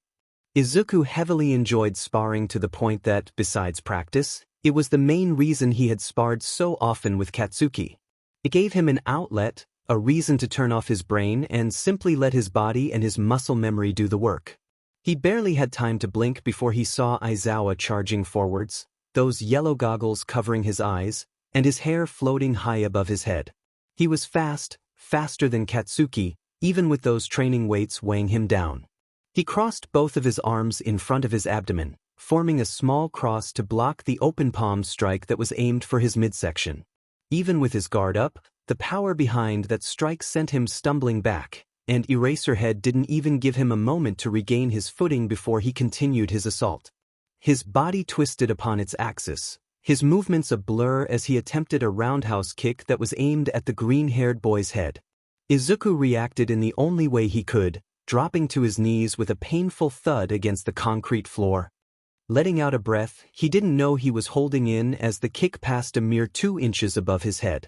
[SPEAKER 1] Izuku heavily enjoyed sparring to the point that, besides practice, it was the main reason he had sparred so often with Katsuki. It gave him an outlet, a reason to turn off his brain and simply let his body and his muscle memory do the work. He barely had time to blink before he saw Aizawa charging forwards, those yellow goggles covering his eyes, and his hair floating high above his head. He was fast, faster than Katsuki, even with those training weights weighing him down. He crossed both of his arms in front of his abdomen, forming a small cross to block the open palm strike that was aimed for his midsection. Even with his guard up, the power behind that strike sent him stumbling back, and Eraserhead didn't even give him a moment to regain his footing before he continued his assault. His body twisted upon its axis, his movements a blur as he attempted a roundhouse kick that was aimed at the green-haired boy's head. Izuku reacted in the only way he could, dropping to his knees with a painful thud against the concrete floor. Letting out a breath he didn't know he was holding in as the kick passed a mere 2 inches above his head.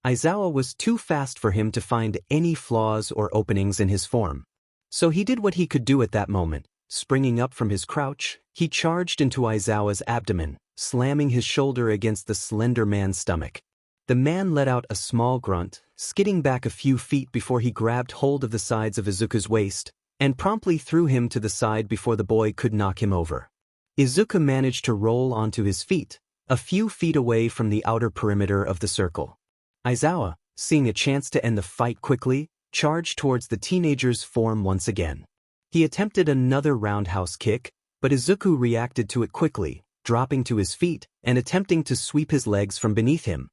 [SPEAKER 1] Aizawa was too fast for him to find any flaws or openings in his form. So he did what he could do at that moment. Springing up from his crouch, he charged into Aizawa's abdomen, slamming his shoulder against the slender man's stomach. The man let out a small grunt, skidding back a few feet before he grabbed hold of the sides of Izuku's waist, and promptly threw him to the side before the boy could knock him over. Izuku managed to roll onto his feet, a few feet away from the outer perimeter of the circle. Aizawa, seeing a chance to end the fight quickly, charged towards the teenager's form once again. He attempted another roundhouse kick, but Izuku reacted to it quickly, dropping to his feet and attempting to sweep his legs from beneath him.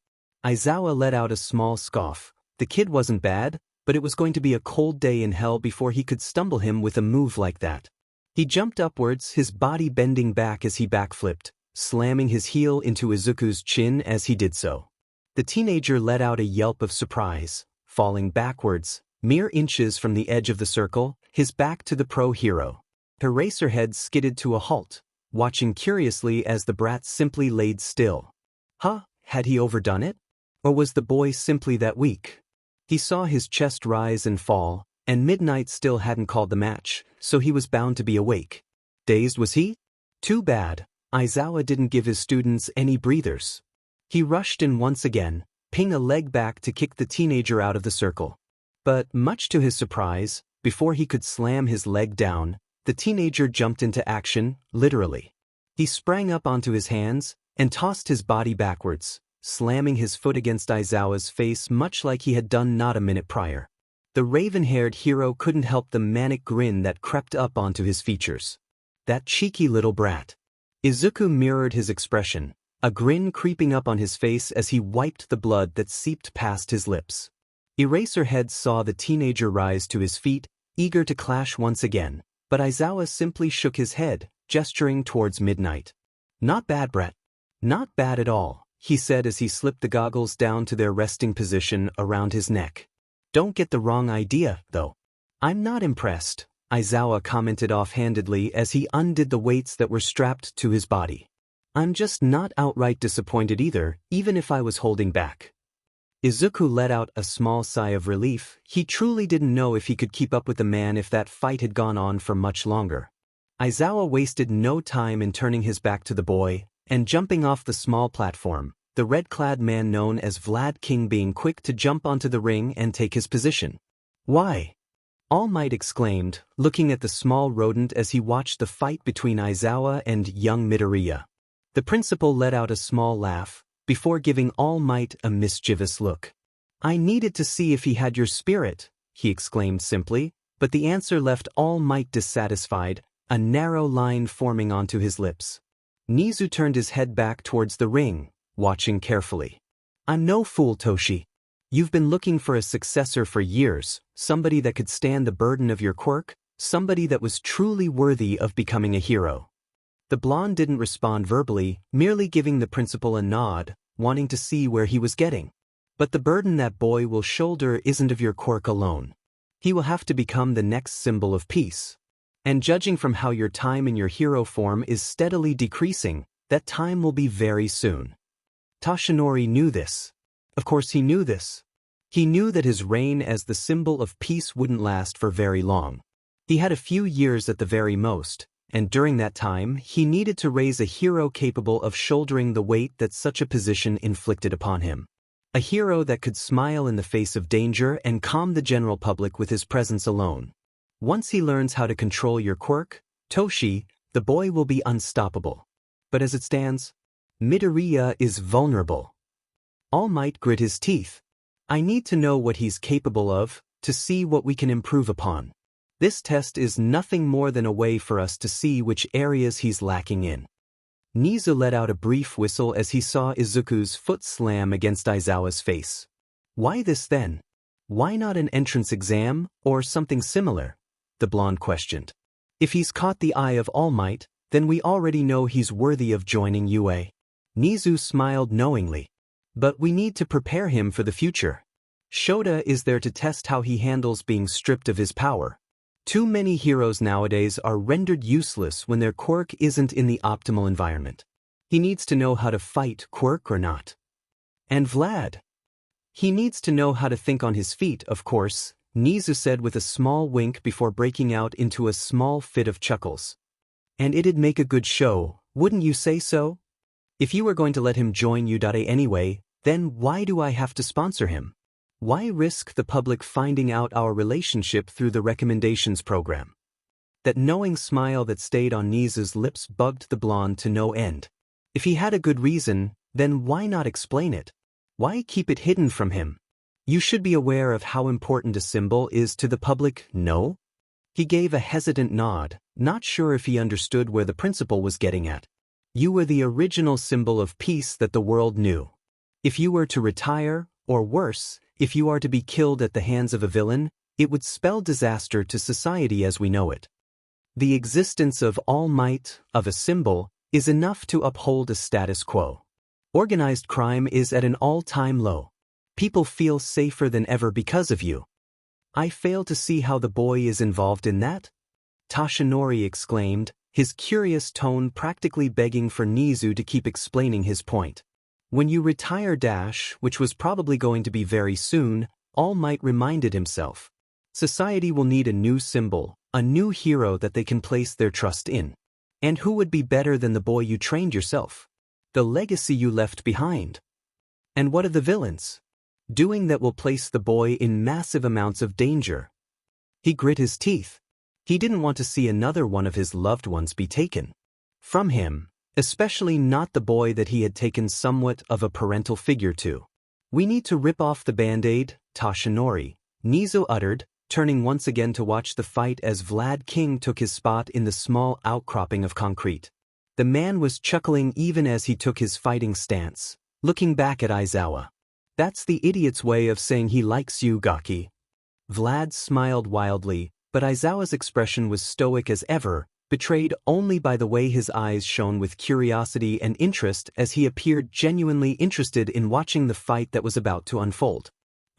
[SPEAKER 1] Aizawa let out a small scoff. The kid wasn't bad, but it was going to be a cold day in hell before he could stumble him with a move like that. He jumped upwards, his body bending back as he backflipped, slamming his heel into Izuku's chin as he did so. The teenager let out a yelp of surprise, falling backwards, mere inches from the edge of the circle, his back to the pro hero. Eraserhead skidded to a halt, watching curiously as the brat simply laid still. Had he overdone it? Or was the boy simply that weak? He saw his chest rise and fall, and Midnight still hadn't called the match, so he was bound to be awake. Dazed was he? Too bad, Aizawa didn't give his students any breathers. He rushed in once again, ping a leg back to kick the teenager out of the circle. But, much to his surprise, before he could slam his leg down, the teenager jumped into action, literally. He sprang up onto his hands and tossed his body backwards, slamming his foot against Aizawa's face much like he had done not a minute prior. The raven-haired hero couldn't help the manic grin that crept up onto his features. That cheeky little brat. Izuku mirrored his expression, a grin creeping up on his face as he wiped the blood that seeped past his lips. Eraserhead saw the teenager rise to his feet, eager to clash once again, but Aizawa simply shook his head, gesturing towards Midnight. Not bad, brat. Not bad at all, he said as he slipped the goggles down to their resting position around his neck. Don't get the wrong idea, though. I'm not impressed, Aizawa commented offhandedly as he undid the weights that were strapped to his body. I'm just not outright disappointed either, even if I was holding back. Izuku let out a small sigh of relief. He truly didn't know if he could keep up with the man if that fight had gone on for much longer. Aizawa wasted no time in turning his back to the boy and jumping off the small platform, the red-clad man known as Vlad King being quick to jump onto the ring and take his position. Why? All Might exclaimed, looking at the small rodent as he watched the fight between Aizawa and young Midoriya. The principal let out a small laugh, before giving All Might a mischievous look. I needed to see if he had your spirit, he exclaimed simply, but the answer left All Might dissatisfied, a narrow line forming onto his lips. Nizu turned his head back towards the ring, watching carefully. I'm no fool, Toshi. You've been looking for a successor for years, somebody that could stand the burden of your quirk, somebody that was truly worthy of becoming a hero. The blonde didn't respond verbally, merely giving the principal a nod, wanting to see where he was getting. But the burden that boy will shoulder isn't of your quirk alone. He will have to become the next symbol of peace. And judging from how your time in your hero form is steadily decreasing, that time will be very soon. Toshinori knew this. Of course he knew this. He knew that his reign as the symbol of peace wouldn't last for very long. He had a few years at the very most, and during that time he needed to raise a hero capable of shouldering the weight that such a position inflicted upon him. A hero that could smile in the face of danger and calm the general public with his presence alone. Once he learns how to control your quirk, Toshi, the boy will be unstoppable. But as it stands, Midoriya is vulnerable. All Might grit his teeth. I need to know what he's capable of, to see what we can improve upon. This test is nothing more than a way for us to see which areas he's lacking in. Nizu let out a brief whistle as he saw Izuku's foot slam against Aizawa's face. Why this then? Why not an entrance exam, or something similar? The blonde questioned. If he's caught the eye of All Might, then we already know he's worthy of joining UA. Nizu smiled knowingly. But we need to prepare him for the future. Shota is there to test how he handles being stripped of his power. Too many heroes nowadays are rendered useless when their quirk isn't in the optimal environment. He needs to know how to fight, quirk or not. And Vlad? He needs to know how to think on his feet, of course, Nizu said with a small wink before breaking out into a small fit of chuckles. And it'd make a good show, wouldn't you say so? If you were going to let him join UA anyway, then why do I have to sponsor him? Why risk the public finding out our relationship through the recommendations program? That knowing smile that stayed on Nizu's lips bugged the blonde to no end. If he had a good reason, then why not explain it? Why keep it hidden from him? You should be aware of how important a symbol is to the public, no? He gave a hesitant nod, not sure if he understood where the principal was getting at. You were the original symbol of peace that the world knew. If you were to retire, or worse, if you are to be killed at the hands of a villain, it would spell disaster to society as we know it. The existence of All Might, of a symbol, is enough to uphold a status quo. Organized crime is at an all-time low. People feel safer than ever because of you. I fail to see how the boy is involved in that? Toshinori exclaimed, his curious tone practically begging for Nizu to keep explaining his point. When you retire which was probably going to be very soon, All Might reminded himself. Society will need a new symbol, a new hero that they can place their trust in. And who would be better than the boy you trained yourself? The legacy you left behind. And what of the villains? Doing that will place the boy in massive amounts of danger. He grit his teeth. He didn't want to see another one of his loved ones be taken from him. Especially not the boy that he had taken somewhat of a parental figure to. We need to rip off the band-aid, Toshinori, Nizu uttered, turning once again to watch the fight as Vlad King took his spot in the small outcropping of concrete. The man was chuckling even as he took his fighting stance, looking back at Aizawa. That's the idiot's way of saying he likes you, Gaki. Vlad smiled wildly, but Aizawa's expression was stoic as ever, betrayed only by the way his eyes shone with curiosity and interest as he appeared genuinely interested in watching the fight that was about to unfold.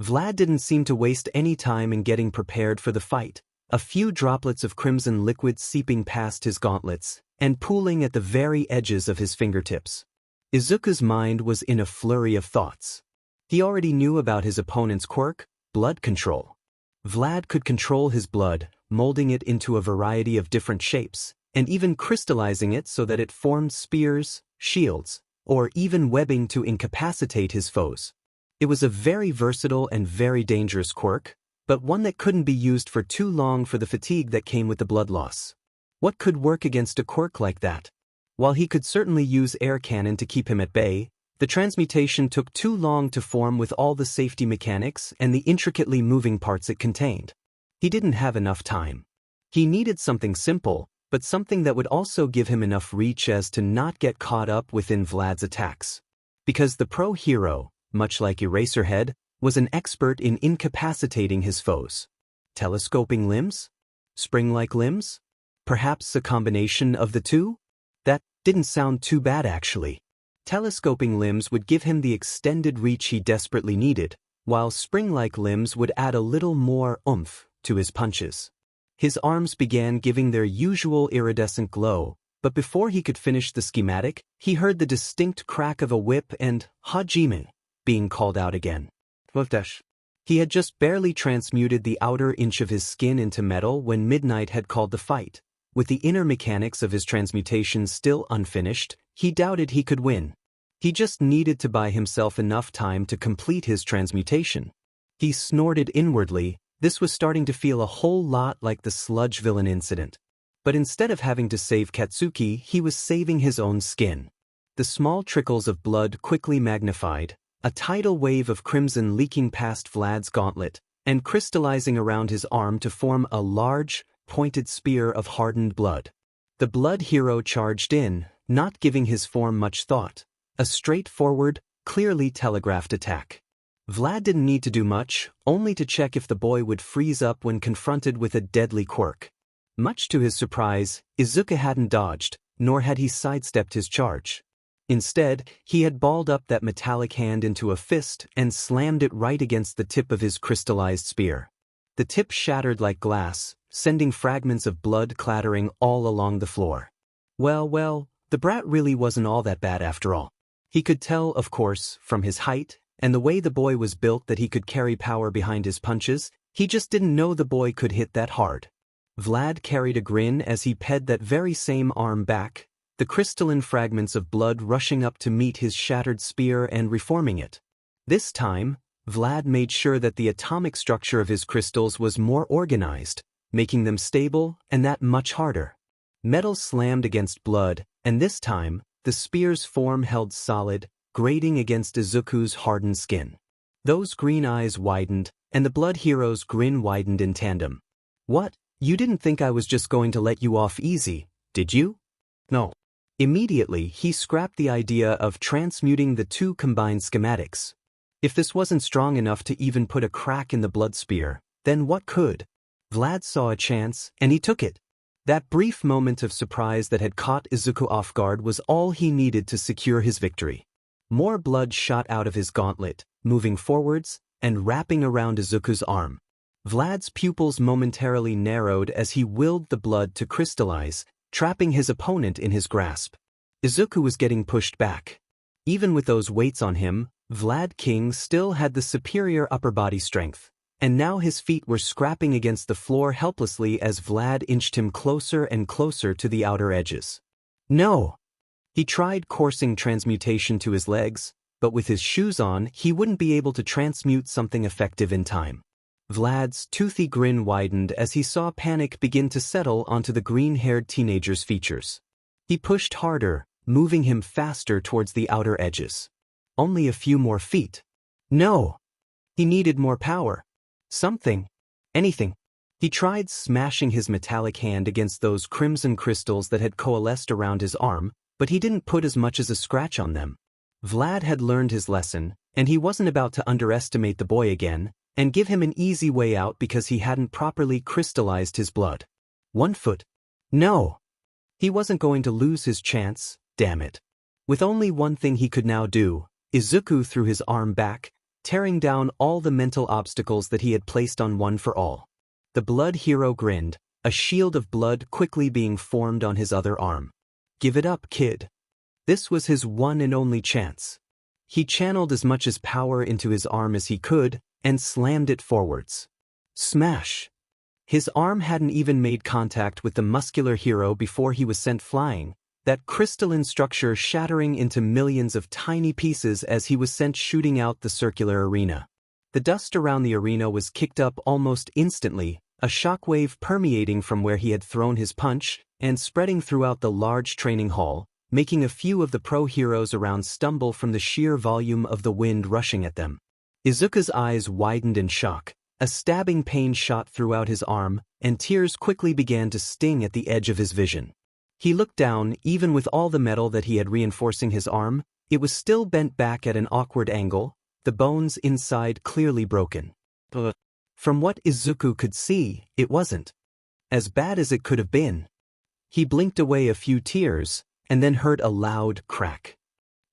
[SPEAKER 1] Vlad didn't seem to waste any time in getting prepared for the fight, a few droplets of crimson liquid seeping past his gauntlets and pooling at the very edges of his fingertips. Izuku's mind was in a flurry of thoughts. He already knew about his opponent's quirk, blood control. Vlad could control his blood, molding it into a variety of different shapes, and even crystallizing it so that it formed spears, shields, or even webbing to incapacitate his foes. It was a very versatile and very dangerous quirk, but one that couldn't be used for too long for the fatigue that came with the blood loss. What could work against a quirk like that? While he could certainly use air cannon to keep him at bay, the transmutation took too long to form with all the safety mechanics and the intricately moving parts it contained. He didn't have enough time. He needed something simple, but something that would also give him enough reach as to not get caught up within Vlad's attacks. Because the pro hero, much like Eraserhead, was an expert in incapacitating his foes. Telescoping limbs? Spring-like limbs? Perhaps a combination of the two? That didn't sound too bad actually. Telescoping limbs would give him the extended reach he desperately needed, while spring-like limbs would add a little more oomph to his punches. His arms began giving their usual iridescent glow, but before he could finish the schematic, he heard the distinct crack of a whip and Hajimen being called out again. He had just barely transmuted the outer inch of his skin into metal when Midnight had called the fight. With the inner mechanics of his transmutation still unfinished, he doubted he could win. He just needed to buy himself enough time to complete his transmutation. He snorted inwardly. This was starting to feel a whole lot like the sludge villain incident. But instead of having to save Katsuki, he was saving his own skin. The small trickles of blood quickly magnified, a tidal wave of crimson leaking past Vlad's gauntlet, and crystallizing around his arm to form a large, pointed spear of hardened blood. The blood hero charged in, not giving his form much thought. A straightforward, clearly telegraphed attack. Vlad didn't need to do much, only to check if the boy would freeze up when confronted with a deadly quirk. Much to his surprise, Izuku hadn't dodged, nor had he sidestepped his charge. Instead, he had balled up that metallic hand into a fist and slammed it right against the tip of his crystallized spear. The tip shattered like glass, sending fragments of blood clattering all along the floor. Well, the brat really wasn't all that bad after all. He could tell, of course, from his height, and the way the boy was built that he could carry power behind his punches. He just didn't know the boy could hit that hard. Vlad carried a grin as he ped that very same arm back, the crystalline fragments of blood rushing up to meet his shattered spear and reforming it. This time, Vlad made sure that the atomic structure of his crystals was more organized, making them stable and that much harder. Metal slammed against blood, and this time, the spear's form held solid, grating against Izuku's hardened skin. Those green eyes widened, and the blood hero's grin widened in tandem. "What? You didn't think I was just going to let you off easy, did you?" "No." Immediately, he scrapped the idea of transmuting the two combined schematics. If this wasn't strong enough to even put a crack in the blood spear, then what could? Vlad saw a chance, and he took it. That brief moment of surprise that had caught Izuku off guard was all he needed to secure his victory. More blood shot out of his gauntlet, moving forwards and wrapping around Izuku's arm. Vlad's pupils momentarily narrowed as he willed the blood to crystallize, trapping his opponent in his grasp. Izuku was getting pushed back. Even with those weights on him, Vlad King still had the superior upper body strength, and now his feet were scrapping against the floor helplessly as Vlad inched him closer and closer to the outer edges. "No!" He tried coursing transmutation to his legs, but with his shoes on, he wouldn't be able to transmute something effective in time. Vlad's toothy grin widened as he saw panic begin to settle onto the green-haired teenager's features. He pushed harder, moving him faster towards the outer edges. Only a few more feet. No! He needed more power. Something. Anything. He tried smashing his metallic hand against those crimson crystals that had coalesced around his arm, but he didn't put as much as a scratch on them. Vlad had learned his lesson, and he wasn't about to underestimate the boy again, and give him an easy way out because he hadn't properly crystallized his blood. 1 foot. No! He wasn't going to lose his chance, damn it. With only one thing he could now do, Izuku threw his arm back, tearing down all the mental obstacles that he had placed on One for All. The blood hero grinned, a shield of blood quickly being formed on his other arm. "Give it up, kid." This was his one and only chance. He channeled as much as power into his arm as he could, and slammed it forwards. Smash! His arm hadn't even made contact with the muscular hero before he was sent flying, that crystalline structure shattering into millions of tiny pieces as he was sent shooting out the circular arena. The dust around the arena was kicked up almost instantly, a shockwave permeating from where he had thrown his punch and spreading throughout the large training hall, making a few of the pro heroes around stumble from the sheer volume of the wind rushing at them. Izuku's eyes widened in shock, a stabbing pain shot throughout his arm, and tears quickly began to sting at the edge of his vision. He looked down, even with all the metal that he had reinforcing his arm, it was still bent back at an awkward angle, the bones inside clearly broken. But from what Izuku could see, it wasn't as bad as it could have been. He blinked away a few tears, and then heard a loud crack.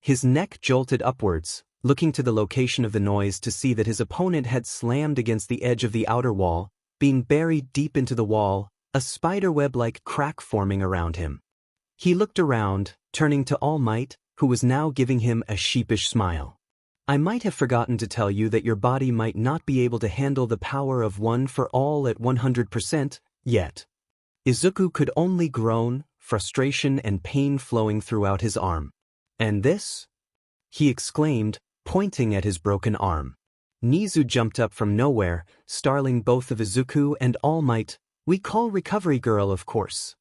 [SPEAKER 1] His neck jolted upwards, looking to the location of the noise to see that his opponent had slammed against the edge of the outer wall, being buried deep into the wall, a spiderweb-like crack forming around him. He looked around, turning to All Might, who was now giving him a sheepish smile. "I might have forgotten to tell you that your body might not be able to handle the power of One for All at 100% yet." Izuku could only groan, frustration and pain flowing throughout his arm. "And this?" he exclaimed, pointing at his broken arm. Nizu jumped up from nowhere, startling both of Izuku and All Might. "We call Recovery Girl, of course."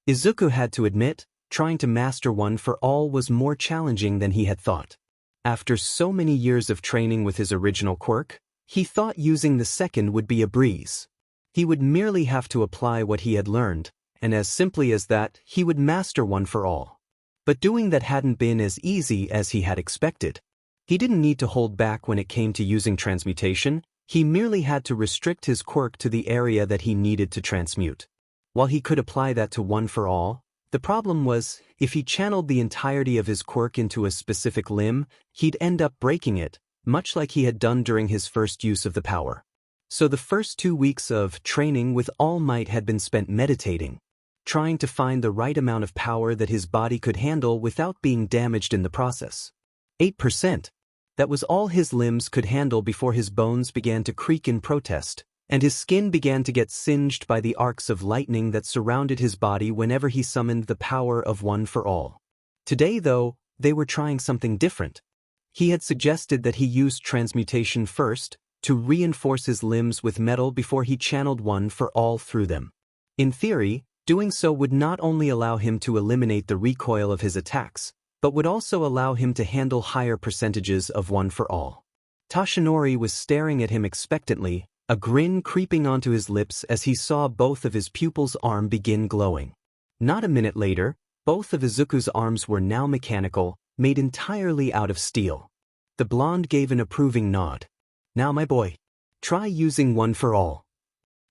[SPEAKER 1] Izuku had to admit, trying to master one for all was more challenging than he had thought. After so many years of training with his original quirk, he thought using the second would be a breeze. He would merely have to apply what he had learned, and as simply as that, he would master one for all. But doing that hadn't been as easy as he had expected. He didn't need to hold back when it came to using transmutation, he merely had to restrict his quirk to the area that he needed to transmute. While he could apply that to one for all, the problem was, if he channeled the entirety of his quirk into a specific limb, he'd end up breaking it, much like he had done during his first use of the power. So the first 2 weeks of training with All Might had been spent meditating, trying to find the right amount of power that his body could handle without being damaged in the process. 8%. That was all his limbs could handle before his bones began to creak in protest, and his skin began to get singed by the arcs of lightning that surrounded his body whenever he summoned the power of one for all. Today, though, they were trying something different. He had suggested that he used transmutation first, to reinforce his limbs with metal before he channeled one for all through them. In theory, doing so would not only allow him to eliminate the recoil of his attacks, but would also allow him to handle higher percentages of one for all. Toshinori was staring at him expectantly, a grin creeping onto his lips as he saw both of his pupils' arms begin glowing. Not a minute later, both of Izuku's arms were now mechanical, made entirely out of steel. The blonde gave an approving nod. Now my boy, try using one for all.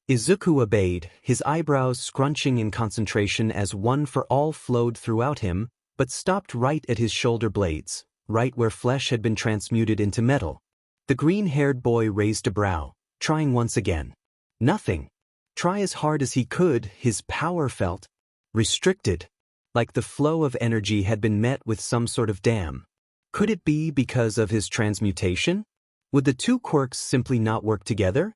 [SPEAKER 1] Izuku obeyed, his eyebrows scrunching in concentration as one for all flowed throughout him, but stopped right at his shoulder blades, right where flesh had been transmuted into metal. The green-haired boy raised a brow, trying once again. Nothing. Try as hard as he could, his power felt restricted, like the flow of energy had been met with some sort of dam. Could it be because of his transmutation? Would the two quirks simply not work together?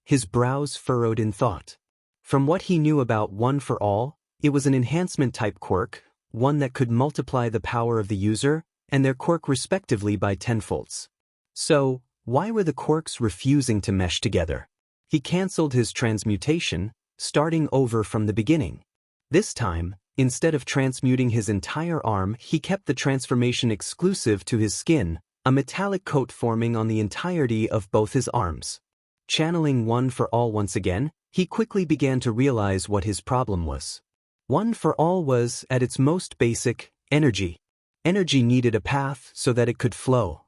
[SPEAKER 1] His brows furrowed in thought. From what he knew about One for All, it was an enhancement-type quirk, one that could multiply the power of the user and their quirk respectively by tenfolds. So, why were the quirks refusing to mesh together? He cancelled his transmutation, starting over from the beginning. This time, instead of transmuting his entire arm, he kept the transformation exclusive to his skin, a metallic coat forming on the entirety of both his arms. Channeling One for All once again, he quickly began to realize what his problem was. One for All was, at its most basic, energy. Energy needed a path so that it could flow.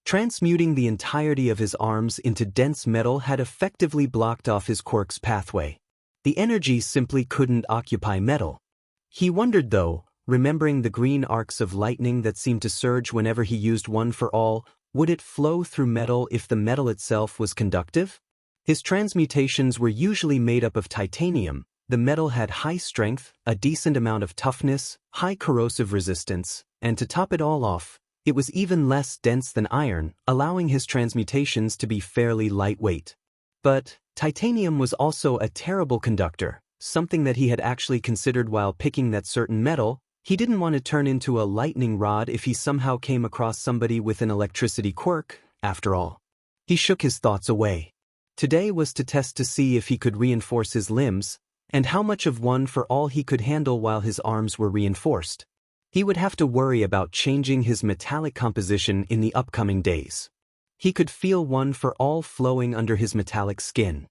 [SPEAKER 1] Transmuting the entirety of his arms into dense metal had effectively blocked off his quirk's pathway. The energy simply couldn't occupy metal. He wondered though, remembering the green arcs of lightning that seemed to surge whenever he used One for All, would it flow through metal if the metal itself was conductive? His transmutations were usually made up of titanium. The metal had high strength, a decent amount of toughness, high corrosive resistance, and to top it all off, it was even less dense than iron, allowing his transmutations to be fairly lightweight. But titanium was also a terrible conductor, something that he had actually considered while picking that certain metal. He didn't want to turn into a lightning rod if he somehow came across somebody with an electricity quirk, after all. He shook his thoughts away. Today was to test to see if he could reinforce his limbs, and how much of One for All he could handle while his arms were reinforced. He would have to worry about changing his metallic composition in the upcoming days. He could feel One for All flowing under his metallic skin.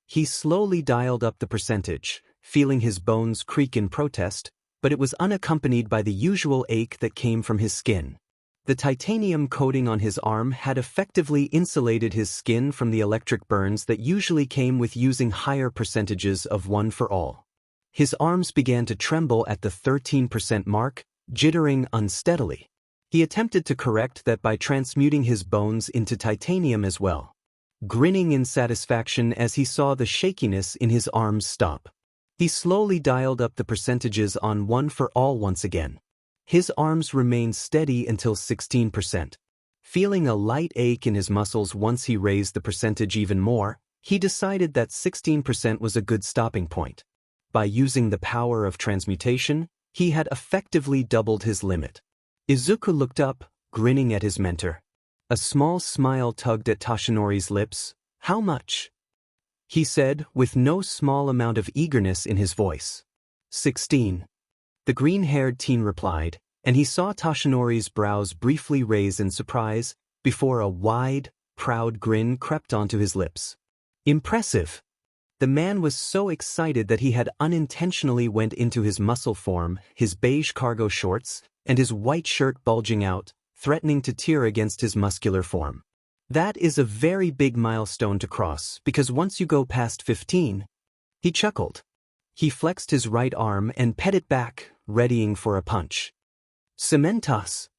[SPEAKER 1] He slowly dialed up the percentage, feeling his bones creak in protest, but it was unaccompanied by the usual ache that came from his skin. The titanium coating on his arm had effectively insulated his skin from the electric burns that usually came with using higher percentages of One for All. His arms began to tremble at the 13% mark, jittering unsteadily. He attempted to correct that by transmuting his bones into titanium as well, grinning in satisfaction as he saw the shakiness in his arms stop. He slowly dialed up the percentages on One for All once again. His arms remained steady until 16%. Feeling a light ache in his muscles once he raised the percentage even more, he decided that 16% was a good stopping point. By using the power of transmutation, he had effectively doubled his limit. Izuku looked up, grinning at his mentor. A small smile tugged at Toshinori's lips. "How much?" he said, with no small amount of eagerness in his voice. 16. The green-haired teen replied, and he saw Toshinori's brows briefly raise in surprise before a wide, proud grin crept onto his lips. Impressive! The man was so excited that he had unintentionally went into his muscle form, his beige cargo shorts, and his white shirt bulging out, threatening to tear against his muscular form. That is a very big milestone to cross, because once you go past 15, he chuckled. He flexed his right arm and pet it back, readying for a punch. Cementas.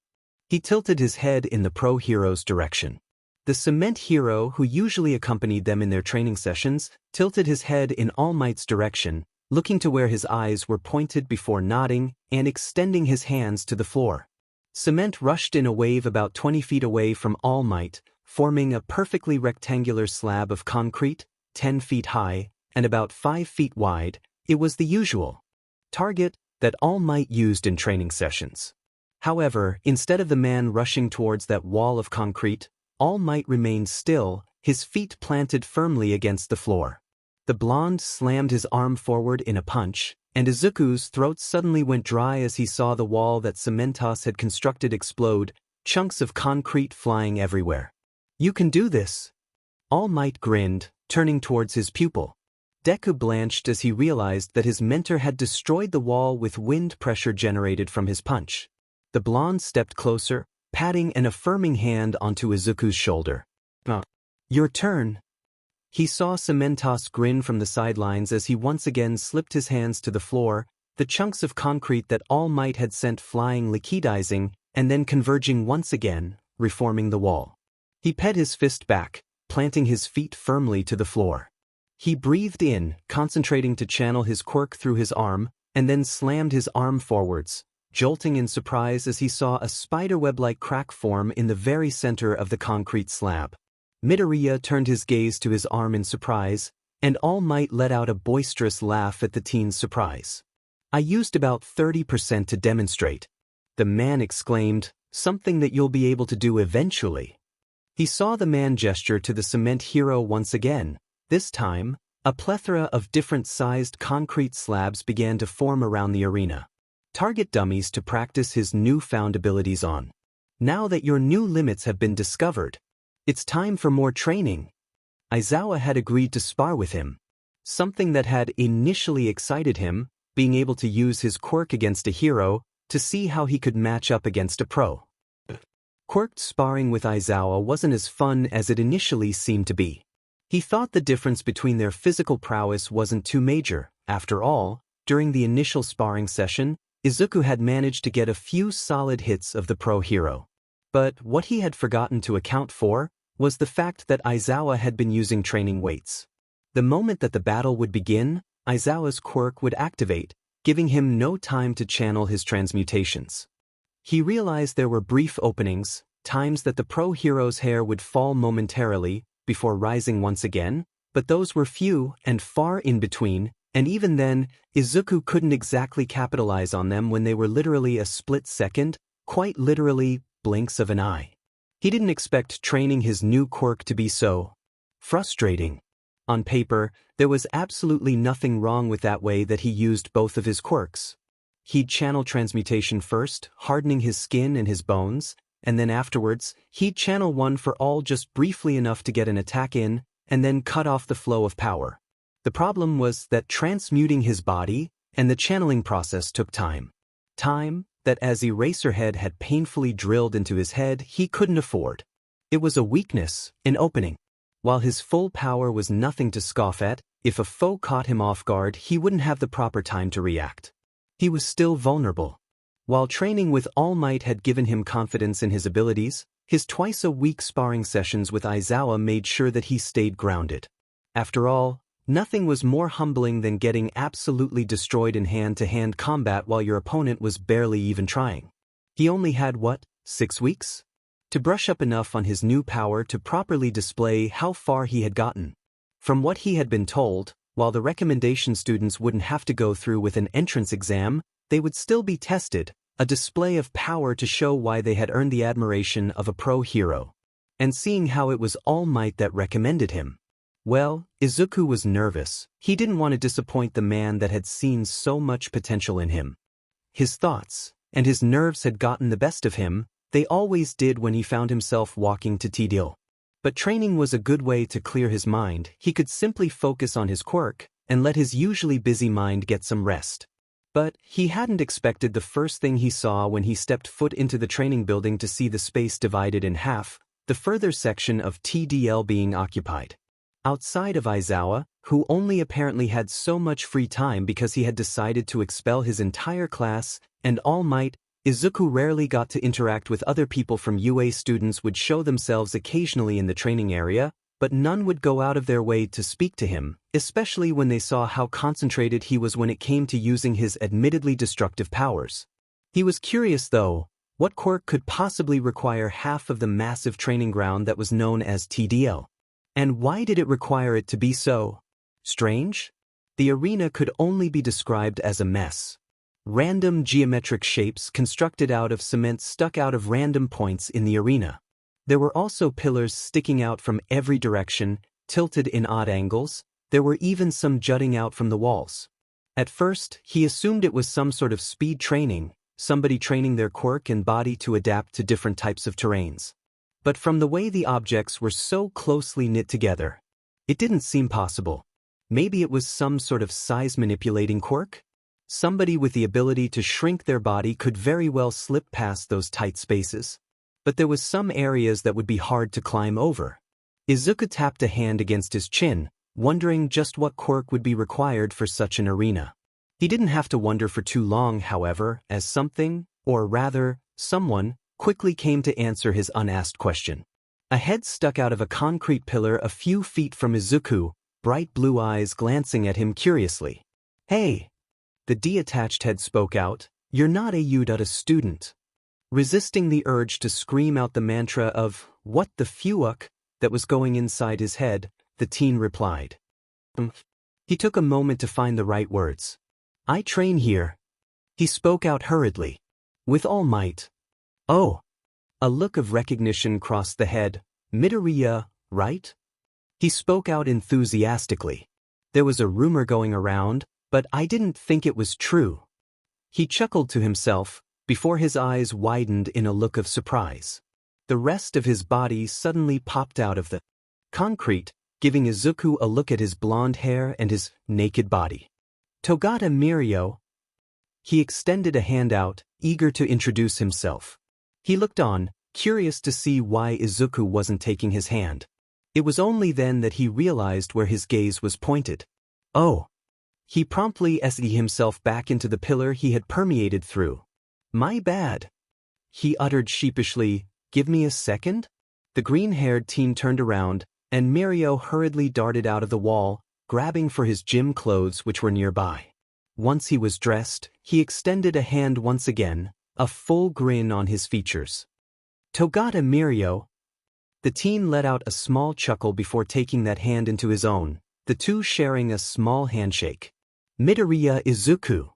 [SPEAKER 1] He tilted his head in the pro hero's direction. The cement hero, who usually accompanied them in their training sessions, tilted his head in All Might's direction, looking to where his eyes were pointed before nodding and extending his hands to the floor. Cement rushed in a wave about 20 feet away from All Might, forming a perfectly rectangular slab of concrete, 10 feet high, and about 5 feet wide. It was the usual target that All Might used in training sessions. However, instead of the man rushing towards that wall of concrete, All Might remained still, his feet planted firmly against the floor. The blonde slammed his arm forward in a punch, and Izuku's throat suddenly went dry as he saw the wall that Cementas had constructed explode, chunks of concrete flying everywhere. "You can do this." All Might grinned, turning towards his pupil. Deku blanched as he realized that his mentor had destroyed the wall with wind pressure generated from his punch. The blonde stepped closer, patting an affirming hand onto Izuku's shoulder. "Your turn." He saw Cementas grin from the sidelines as he once again slipped his hands to the floor, the chunks of concrete that All Might had sent flying liquidizing and then converging once again, reforming the wall. He pet his fist back, planting his feet firmly to the floor. He breathed in, concentrating to channel his quirk through his arm, and then slammed his arm forwards, jolting in surprise as he saw a spiderweb-like crack form in the very center of the concrete slab. Midoriya turned his gaze to his arm in surprise, and All Might let out a boisterous laugh at the teen's surprise. "I used about 30% to demonstrate," the man exclaimed, "something that you'll be able to do eventually." He saw the man gesture to the cement hero once again. This time, a plethora of different-sized concrete slabs began to form around the arena. Target dummies to practice his newfound abilities on. Now that your new limits have been discovered, it's time for more training. Aizawa had agreed to spar with him. Something that had initially excited him, being able to use his quirk against a hero, to see how he could match up against a pro. Quirked sparring with Aizawa wasn't as fun as it initially seemed to be. He thought the difference between their physical prowess wasn't too major. After all, during the initial sparring session, Izuku had managed to get a few solid hits of the pro hero. But what he had forgotten to account for was the fact that Aizawa had been using training weights. The moment that the battle would begin, Aizawa's quirk would activate, giving him no time to channel his transmutations. He realized there were brief openings, times that the pro hero's hair would fall momentarily before rising once again, but those were few and far in between, and even then, Izuku couldn't exactly capitalize on them when they were literally a split second, quite literally, blinks of an eye. He didn't expect training his new quirk to be so frustrating. On paper, there was absolutely nothing wrong with that way that he used both of his quirks. He'd channel transmutation first, hardening his skin and his bones, and then afterwards, he'd channel one for all just briefly enough to get an attack in, and then cut off the flow of power. The problem was that transmuting his body and the channeling process took time. Time that as Eraserhead had painfully drilled into his head, he couldn't afford. It was a weakness, an opening. While his full power was nothing to scoff at, if a foe caught him off guard, he wouldn't have the proper time to react. He was still vulnerable. While training with All Might had given him confidence in his abilities, his twice-a-week sparring sessions with Aizawa made sure that he stayed grounded. After all, nothing was more humbling than getting absolutely destroyed in hand-to-hand combat while your opponent was barely even trying. He only had, 6 weeks? To brush up enough on his new power to properly display how far he had gotten. From what he had been told, while the recommendation students wouldn't have to go through with an entrance exam, they would still be tested, a display of power to show why they had earned the admiration of a pro hero. And seeing how it was All Might that recommended him. Well, Izuku was nervous. He didn't want to disappoint the man that had seen so much potential in him. his thoughts, and his nerves had gotten the best of him. They always did when he found himself walking to TDL. But training was a good way to clear his mind. He could simply focus on his quirk and let his usually busy mind get some rest. But he hadn't expected the first thing he saw when he stepped foot into the training building to see the space divided in half, the further section of TDL being occupied. Outside of Aizawa, who only apparently had so much free time because he had decided to expel his entire class, and All Might, Izuku rarely got to interact with other people from UA. Students would show themselves occasionally in the training area, but none would go out of their way to speak to him, especially when they saw how concentrated he was when it came to using his admittedly destructive powers. He was curious though, what quirk could possibly require half of the massive training ground that was known as TDL? And why did it require it to be so strange? The arena could only be described as a mess. Random geometric shapes constructed out of cement stuck out of random points in the arena. There were also pillars sticking out from every direction, tilted in odd angles. There were even some jutting out from the walls. At first, he assumed it was some sort of speed training, somebody training their quirk and body to adapt to different types of terrains. But from the way the objects were so closely knit together, it didn't seem possible. Maybe it was some sort of size-manipulating quirk? Somebody with the ability to shrink their body could very well slip past those tight spaces. But there was some areas that would be hard to climb over. Izuku tapped a hand against his chin, wondering just what quirk would be required for such an arena. He didn't have to wonder for too long, however, as something, or rather, someone, quickly came to answer his unasked question. A head stuck out of a concrete pillar a few feet from Izuku, bright blue eyes glancing at him curiously. "Hey!" The detached head spoke out, "You're not a Udata student." Resisting the urge to scream out the mantra of, "What the fuck?" that was going inside his head, the teen replied. He took a moment to find the right words. "I train here." He spoke out hurriedly. "With All Might." "Oh." A look of recognition crossed the head. "Midoriya, right?" He spoke out enthusiastically. "There was a rumor going around, but I didn't think it was true." He chuckled to himself, before his eyes widened in a look of surprise. The rest of his body suddenly popped out of the concrete, giving Izuku a look at his blonde hair and his naked body. "Togata Mirio." He extended a hand out, eager to introduce himself. He looked on, curious to see why Izuku wasn't taking his hand. It was only then that he realized where his gaze was pointed. "Oh." He promptly SE himself back into the pillar he had permeated through. "My bad." He uttered sheepishly, "Give me a second?" The green-haired teen turned around, and Mirio hurriedly darted out of the wall, grabbing for his gym clothes which were nearby. Once he was dressed, he extended a hand once again, a full grin on his features. "Togata Mirio." The teen let out a small chuckle before taking that hand into his own, the two sharing a small handshake. "Midoriya Izuku."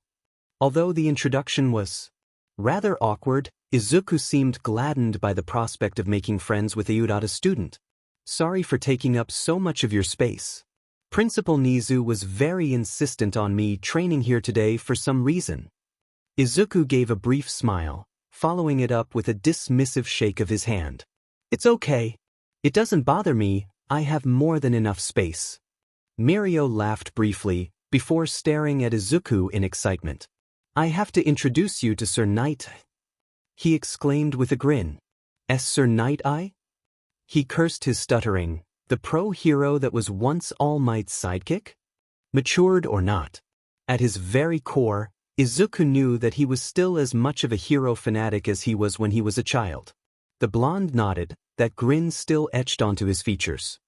[SPEAKER 1] Although the introduction was rather awkward, Izuku seemed gladdened by the prospect of making friends with a Udata student. "Sorry for taking up so much of your space. Principal Nizu was very insistent on me training here today for some reason." Izuku gave a brief smile, following it up with a dismissive shake of his hand. "It's okay. It doesn't bother me, I have more than enough space." Mirio laughed briefly, before staring at Izuku in excitement. "I have to introduce you to Sir Night," he exclaimed with a grin. "Sir Night-Eye?" He cursed his stuttering. The pro-hero that was once All Might's sidekick? Matured or not, at his very core, Izuku knew that he was still as much of a hero fanatic as he was when he was a child. The blonde nodded, that grin still etched onto his features.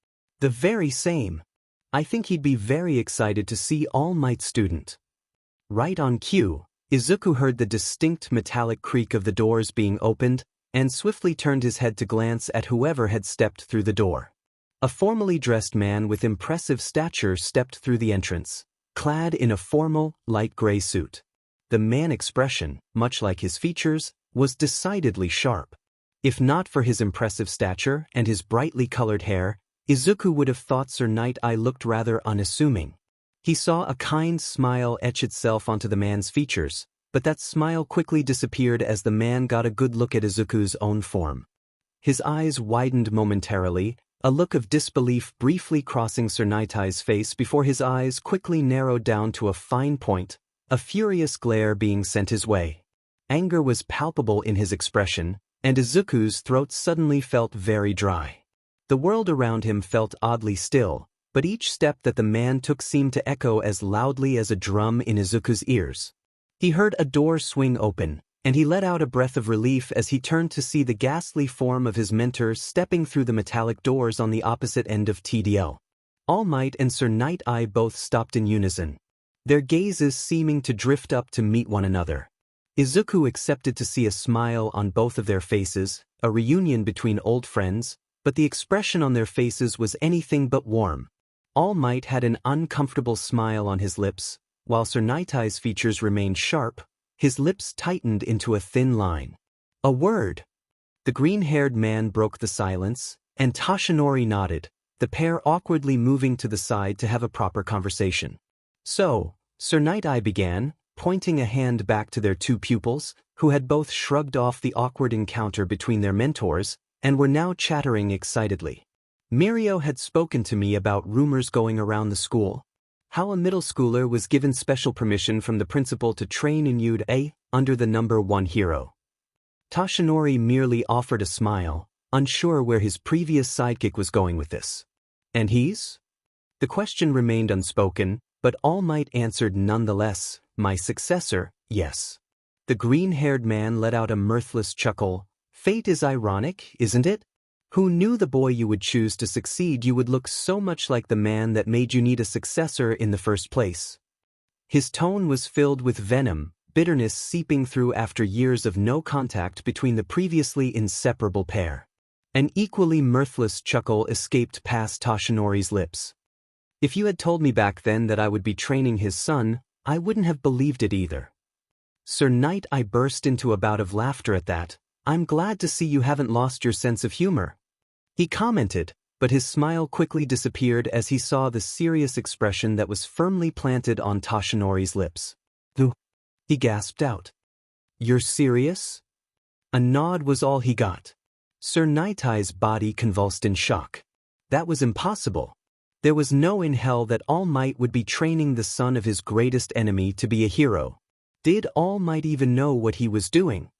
[SPEAKER 1] "The very same. I think he'd be very excited to see All Might student." Right on cue, Izuku heard the distinct metallic creak of the doors being opened, and swiftly turned his head to glance at whoever had stepped through the door. A formally dressed man with impressive stature stepped through the entrance, clad in a formal, light gray suit. The man's expression, much like his features, was decidedly sharp. If not for his impressive stature and his brightly colored hair, Izuku would have thought Sir Night-Eye looked rather unassuming. He saw a kind smile etch itself onto the man's features, But that smile quickly disappeared as the man got a good look at Izuku's own form. His eyes widened momentarily, a look of disbelief briefly crossing Sir Nightie's face before his eyes quickly narrowed down to a fine point, a furious glare being sent his way. Anger was palpable in his expression, and Izuku's throat suddenly felt very dry. The world around him felt oddly still, but each step that the man took seemed to echo as loudly as a drum in Izuku's ears. He heard a door swing open, and he let out a breath of relief as he turned to see the ghastly form of his mentor stepping through the metallic doors on the opposite end of TDL. All Might and Sir Night-Eye both stopped in unison, their gazes seeming to drift up to meet one another. Izuku accepted to see a smile on both of their faces, a reunion between old friends, but the expression on their faces was anything but warm. All Might had an uncomfortable smile on his lips, while Sir Night-Eye's features remained sharp, his lips tightened into a thin line. A word. The green-haired man broke the silence, and Toshinori nodded, the pair awkwardly moving to the side to have a proper conversation. So, Sir Night-Eye began, pointing a hand back to their two pupils, who had both shrugged off the awkward encounter between their mentors, and were now chattering excitedly. Mirio had spoken to me about rumors going around the school. How a middle schooler was given special permission from the principal to train in Yude under the number 1 hero. Toshinori merely offered a smile, unsure where his previous sidekick was going with this. And he's? The question remained unspoken, but All Might answered nonetheless, my successor, yes. The green-haired man let out a mirthless chuckle. Fate is ironic, isn't it? Who knew the boy you would choose to succeed you would look so much like the man that made you need a successor in the first place? His tone was filled with venom, bitterness seeping through after years of no contact between the previously inseparable pair. An equally mirthless chuckle escaped past Toshinori's lips. If you had told me back then that I would be training his son, I wouldn't have believed it either. Sir Night-Eye burst into a bout of laughter at that. I'm glad to see you haven't lost your sense of humor. He commented, but his smile quickly disappeared as he saw the serious expression that was firmly planted on Toshinori's lips. He gasped out. You're serious? A nod was all he got. Sir Night-Eye's body convulsed in shock. That was impossible. There was no in hell that All Might would be training the son of his greatest enemy to be a hero. Did All Might even know what he was doing?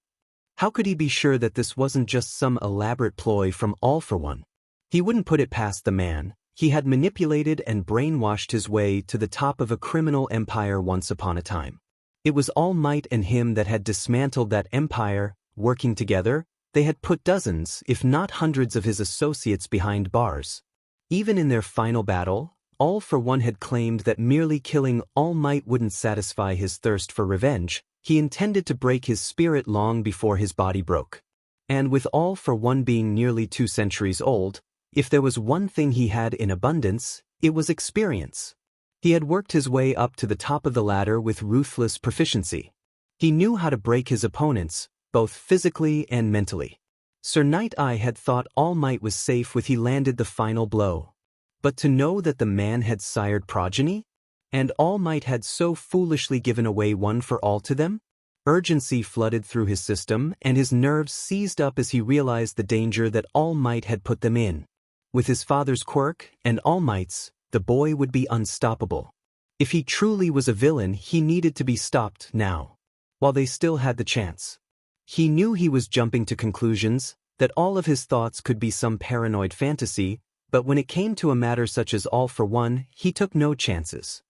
[SPEAKER 1] How could he be sure that this wasn't just some elaborate ploy from All for One? He wouldn't put it past the man. He had manipulated and brainwashed his way to the top of a criminal empire once upon a time. It was All Might and him that had dismantled that empire. Working together, they had put dozens, if not hundreds of his associates behind bars. Even in their final battle, All for One had claimed that merely killing All Might wouldn't satisfy his thirst for revenge. He intended to break his spirit long before his body broke. And with All for One being nearly 2 centuries old, if there was one thing he had in abundance, it was experience. He had worked his way up to the top of the ladder with ruthless proficiency. He knew how to break his opponents, both physically and mentally. Sir Night-Eye had thought All Might was safe when he landed the final blow. But to know that the man had sired progeny? And All Might had so foolishly given away one for all to them? Urgency flooded through his system, and his nerves seized up as he realized the danger that All Might had put them in. With his father's quirk, and All Might's, the boy would be unstoppable. If he truly was a villain, he needed to be stopped now, while they still had the chance. He knew he was jumping to conclusions, that all of his thoughts could be some paranoid fantasy, but when it came to a matter such as All for One, he took no chances.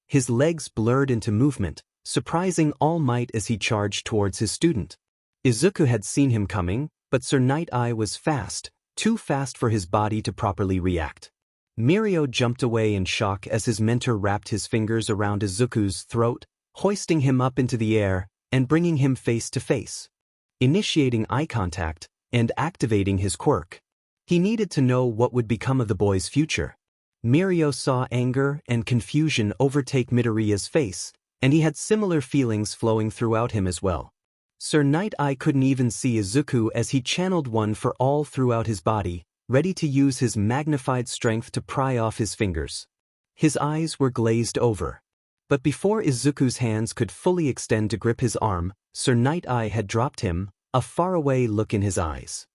[SPEAKER 1] His legs blurred into movement, surprising All Might as he charged towards his student. Izuku had seen him coming, but Sir Night-Eye was fast, too fast for his body to properly react. Mirio jumped away in shock as his mentor wrapped his fingers around Izuku's throat, hoisting him up into the air and bringing him face to face. Initiating eye contact and activating his quirk. He needed to know what would become of the boy's future. Mirio saw anger and confusion overtake Midoriya's face, and he had similar feelings flowing throughout him as well. Sir Night-Eye couldn't even see Izuku as he channeled one for all throughout his body, ready to use his magnified strength to pry off his fingers. His eyes were glazed over. But before Izuku's hands could fully extend to grip his arm, Sir Night-Eye had dropped him, a faraway look in his eyes.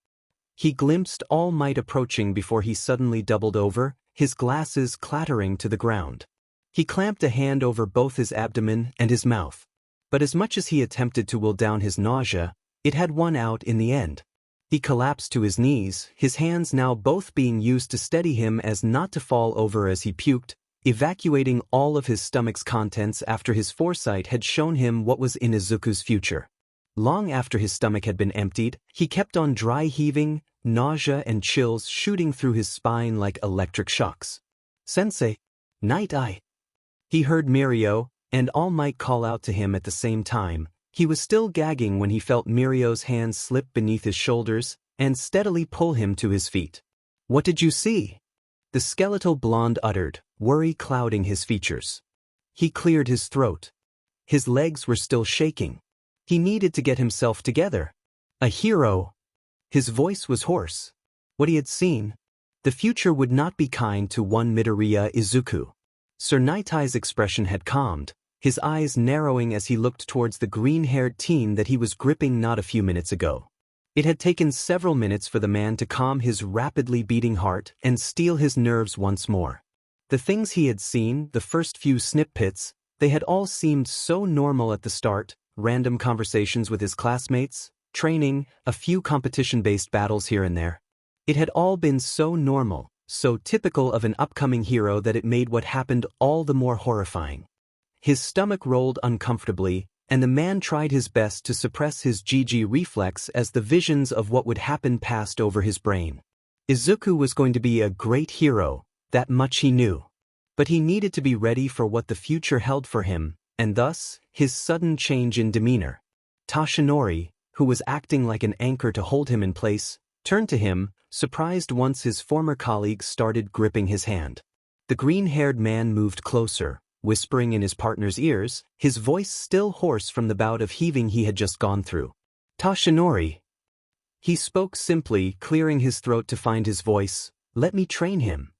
[SPEAKER 1] He glimpsed All Might approaching before he suddenly doubled over, his glasses clattering to the ground. He clamped a hand over both his abdomen and his mouth. But as much as he attempted to will down his nausea, it had won out in the end. He collapsed to his knees, his hands now both being used to steady him as not to fall over as he puked, evacuating all of his stomach's contents after his foresight had shown him what was in Izuku's future. Long after his stomach had been emptied, he kept on dry heaving, nausea and chills shooting through his spine like electric shocks. "Sensei! Night-Eye!" He heard Mirio and All Might call out to him at the same time. He was still gagging when he felt Mirio's hands slip beneath his shoulders and steadily pull him to his feet. "What did you see?" The skeletal blonde uttered, worry clouding his features. He cleared his throat. His legs were still shaking. He needed to get himself together. "A hero!" His voice was hoarse. What he had seen. The future would not be kind to one Midoriya Izuku. Sir Night-Eye's expression had calmed, his eyes narrowing as he looked towards the green-haired teen that he was gripping not a few minutes ago. It had taken several minutes for the man to calm his rapidly beating heart and steel his nerves once more. The things he had seen, the first few snippets, they had all seemed so normal at the start, random conversations with his classmates, training, a few competition-based battles here and there. It had all been so normal, so typical of an upcoming hero that it made what happened all the more horrifying. His stomach rolled uncomfortably, and the man tried his best to suppress his GG reflex as the visions of what would happen passed over his brain. Izuku was going to be a great hero, that much he knew. But he needed to be ready for what the future held for him, and thus, his sudden change in demeanor. Tashinori, who was acting like an anchor to hold him in place, turned to him, surprised once his former colleagues started gripping his hand. The green-haired man moved closer, whispering in his partner's ears, his voice still hoarse from the bout of heaving he had just gone through. "Tashinori." He spoke simply, clearing his throat to find his voice. "Let me train him."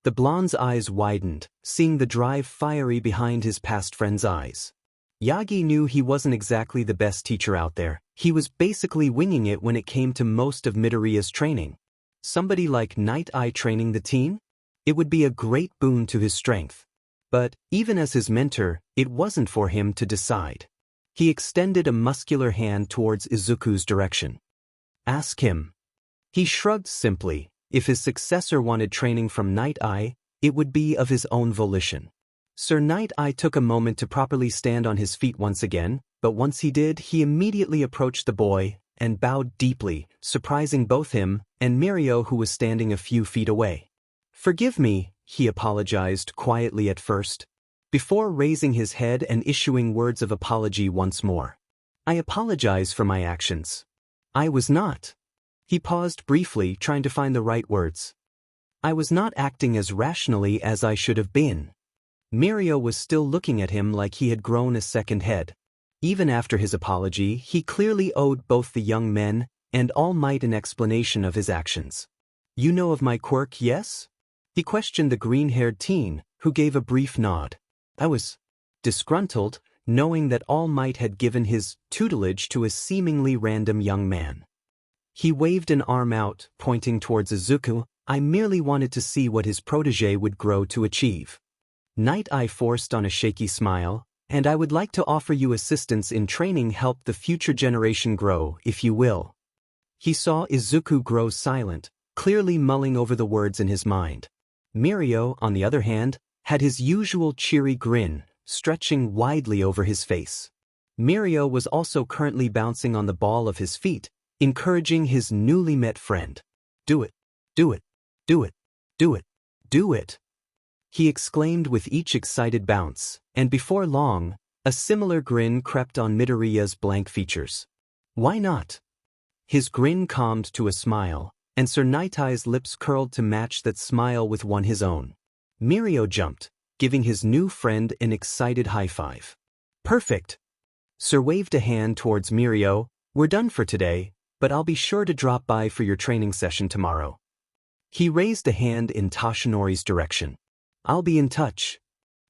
[SPEAKER 1] The blonde's eyes widened, seeing the drive fiery behind his past friend's eyes. Yagi knew he wasn't exactly the best teacher out there. He was basically winging it when it came to most of Midoriya's training. Somebody like Night-Eye training the teen? It would be a great boon to his strength. But, even as his mentor, it wasn't for him to decide. He extended a muscular hand towards Izuku's direction. "Ask him." He shrugged simply. If his successor wanted training from Night-Eye, it would be of his own volition. Sir Night-Eye took a moment to properly stand on his feet once again, but once he did, he immediately approached the boy and bowed deeply, surprising both him and Mirio, who was standing a few feet away. "Forgive me," he apologized quietly at first, before raising his head and issuing words of apology once more. "I apologize for my actions. I was not." He paused briefly, trying to find the right words. "I was not acting as rationally as I should have been." Mirio was still looking at him like he had grown a second head. Even after his apology, he clearly owed both the young men and All Might an explanation of his actions. "You know of my quirk, yes?" He questioned the green-haired teen, who gave a brief nod. "I was disgruntled, knowing that All Might had given his tutelage to a seemingly random young man." He waved an arm out, pointing towards Izuku. "I merely wanted to see what his protege would grow to achieve." Night-Eye forced on a shaky smile, "And I would like to offer you assistance in training, help the future generation grow, if you will." He saw Izuku grow silent, clearly mulling over the words in his mind. Mirio, on the other hand, had his usual cheery grin, stretching widely over his face. Mirio was also currently bouncing on the ball of his feet, encouraging his newly met friend. "Do it, do it, do it, do it, do it," he exclaimed with each excited bounce, and before long, a similar grin crept on Midoriya's blank features. "Why not?" His grin calmed to a smile, and Sir Night-Eye's lips curled to match that smile with one his own. Mirio jumped, giving his new friend an excited high five. "Perfect!" Sir waved a hand towards Mirio. "We're done for today, but I'll be sure to drop by for your training session tomorrow." He raised a hand in Tashinori's direction. "I'll be in touch."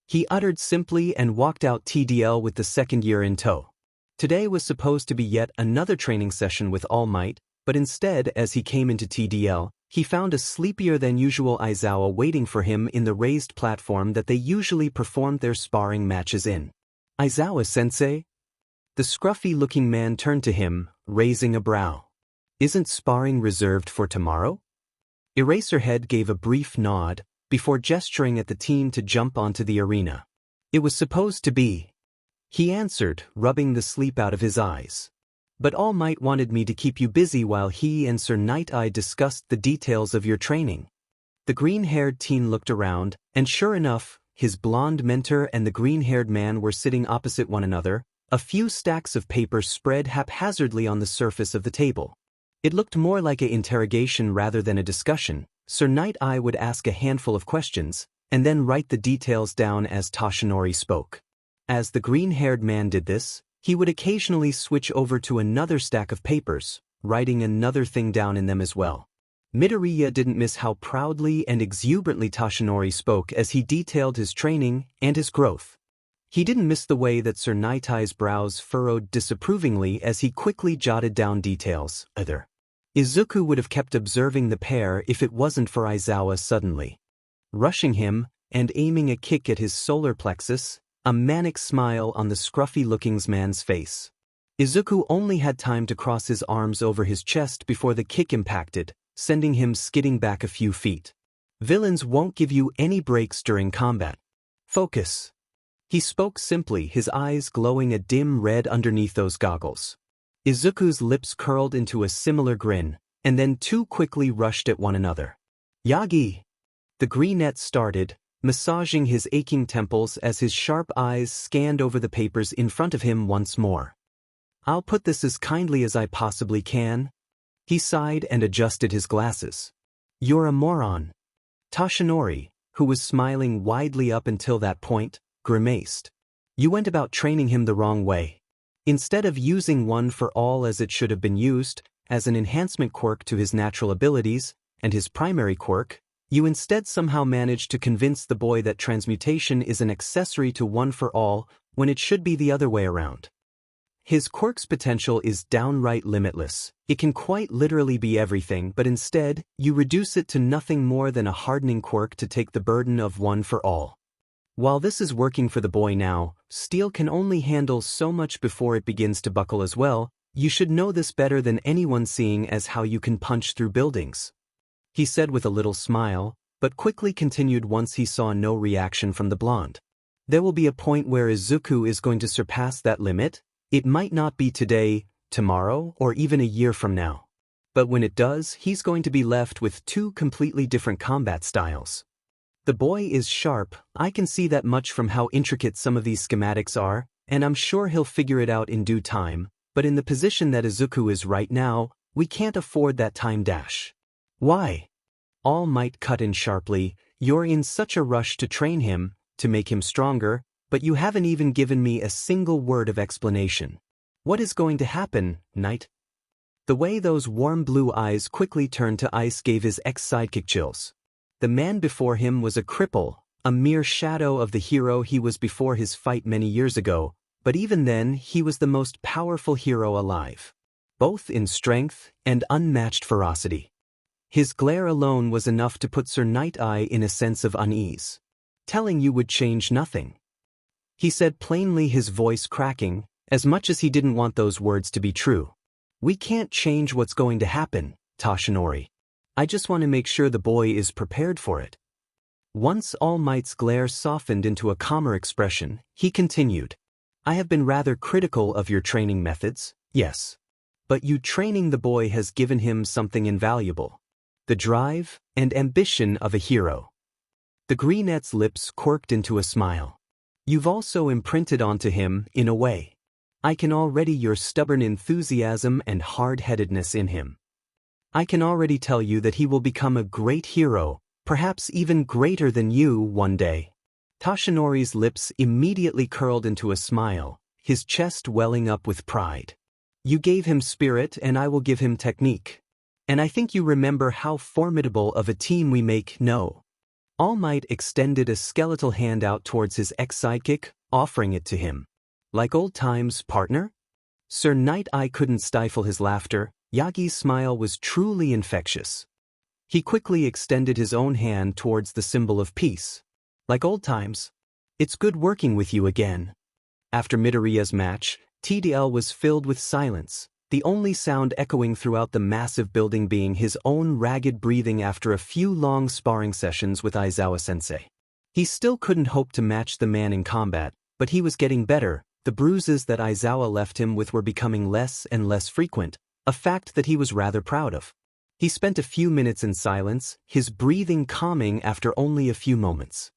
[SPEAKER 1] He uttered simply and walked out TDL with the second year in tow. Today was supposed to be yet another training session with All Might, but instead, as he came into TDL, he found a sleepier than usual Aizawa waiting for him in the raised platform that they usually performed their sparring matches in. "Aizawa-sensei?" The scruffy-looking man turned to him, raising a brow. "Isn't sparring reserved for tomorrow?" Eraserhead gave a brief nod, before gesturing at the team to jump onto the arena. "It was supposed to be," he answered, rubbing the sleep out of his eyes. "But All Might wanted me to keep you busy while he and Sir Night-Eye discussed the details of your training." The green-haired teen looked around, and sure enough, his blonde mentor and the green-haired man were sitting opposite one another, a few stacks of paper spread haphazardly on the surface of the table. It looked more like an interrogation rather than a discussion. Sir Night-Eye would ask a handful of questions, and then write the details down as Toshinori spoke. As the green-haired man did this, he would occasionally switch over to another stack of papers, writing another thing down in them as well. Midoriya didn't miss how proudly and exuberantly Toshinori spoke as he detailed his training and his growth. He didn't miss the way that Sir Night-Eye's brows furrowed disapprovingly as he quickly jotted down details. Izuku would have kept observing the pair if it wasn't for Aizawa suddenly rushing him and aiming a kick at his solar plexus, a manic smile on the scruffy-looking man's face. Izuku only had time to cross his arms over his chest before the kick impacted, sending him skidding back a few feet. "Villains won't give you any breaks during combat. Focus." He spoke simply, his eyes glowing a dim red underneath those goggles. Izuku's lips curled into a similar grin, and then two quickly rushed at one another. "Yagi!" The greenette started, massaging his aching temples as his sharp eyes scanned over the papers in front of him once more. "I'll put this as kindly as I possibly can." He sighed and adjusted his glasses. "You're a moron." Toshinori, who was smiling widely up until that point, grimaced. "You went about training him the wrong way. Instead of using one for all as it should have been used, as an enhancement quirk to his natural abilities, and his primary quirk, you instead somehow managed to convince the boy that transmutation is an accessory to one for all, when it should be the other way around. His quirk's potential is downright limitless. It can quite literally be everything, but instead, you reduce it to nothing more than a hardening quirk to take the burden of one for all. While this is working for the boy now, steel can only handle so much before it begins to buckle as well. You should know this better than anyone, seeing as how you can punch through buildings," he said with a little smile, but quickly continued once he saw no reaction from the blonde. "There will be a point where Izuku is going to surpass that limit. It might not be today, tomorrow, or even a year from now. But when it does, he's going to be left with two completely different combat styles. The boy is sharp, I can see that much from how intricate some of these schematics are, and I'm sure he'll figure it out in due time, but in the position that Izuku is right now, we can't afford that time dash." "Why?" All Might cut in sharply. "You're in such a rush to train him, to make him stronger, but you haven't even given me a single word of explanation. What is going to happen, Knight?" The way those warm blue eyes quickly turned to ice gave his ex-sidekick chills. The man before him was a cripple, a mere shadow of the hero he was before his fight many years ago, but even then he was the most powerful hero alive, both in strength and unmatched ferocity. His glare alone was enough to put Sir Night-Eye in a sense of unease. "Telling you would change nothing," he said plainly, his voice cracking, as much as he didn't want those words to be true. "We can't change what's going to happen, Toshinori. I just want to make sure the boy is prepared for it." Once All Might's glare softened into a calmer expression, he continued, "I have been rather critical of your training methods, yes. But you training the boy has given him something invaluable. The drive and ambition of a hero." The greenette's lips quirked into a smile. "You've also imprinted onto him, in a way. I can already your stubborn enthusiasm and hard-headedness in him. I can already tell you that he will become a great hero, perhaps even greater than you one day." Toshinori's lips immediately curled into a smile, his chest welling up with pride. "You gave him spirit and I will give him technique. And I think you remember how formidable of a team we make, no?" All Might extended a skeletal hand out towards his ex-sidekick, offering it to him. Like old times, partner? Sir Night-Eye couldn't stifle his laughter. Yagi's smile was truly infectious. He quickly extended his own hand towards the symbol of peace. Like old times. It's good working with you again. After Midoriya's match, TDL was filled with silence, the only sound echoing throughout the massive building being his own ragged breathing after a few long sparring sessions with Aizawa-sensei. He still couldn't hope to match the man in combat, but he was getting better. The bruises that Aizawa left him with were becoming less and less frequent, a fact that he was rather proud of. He spent a few minutes in silence, his breathing calming after only a few moments.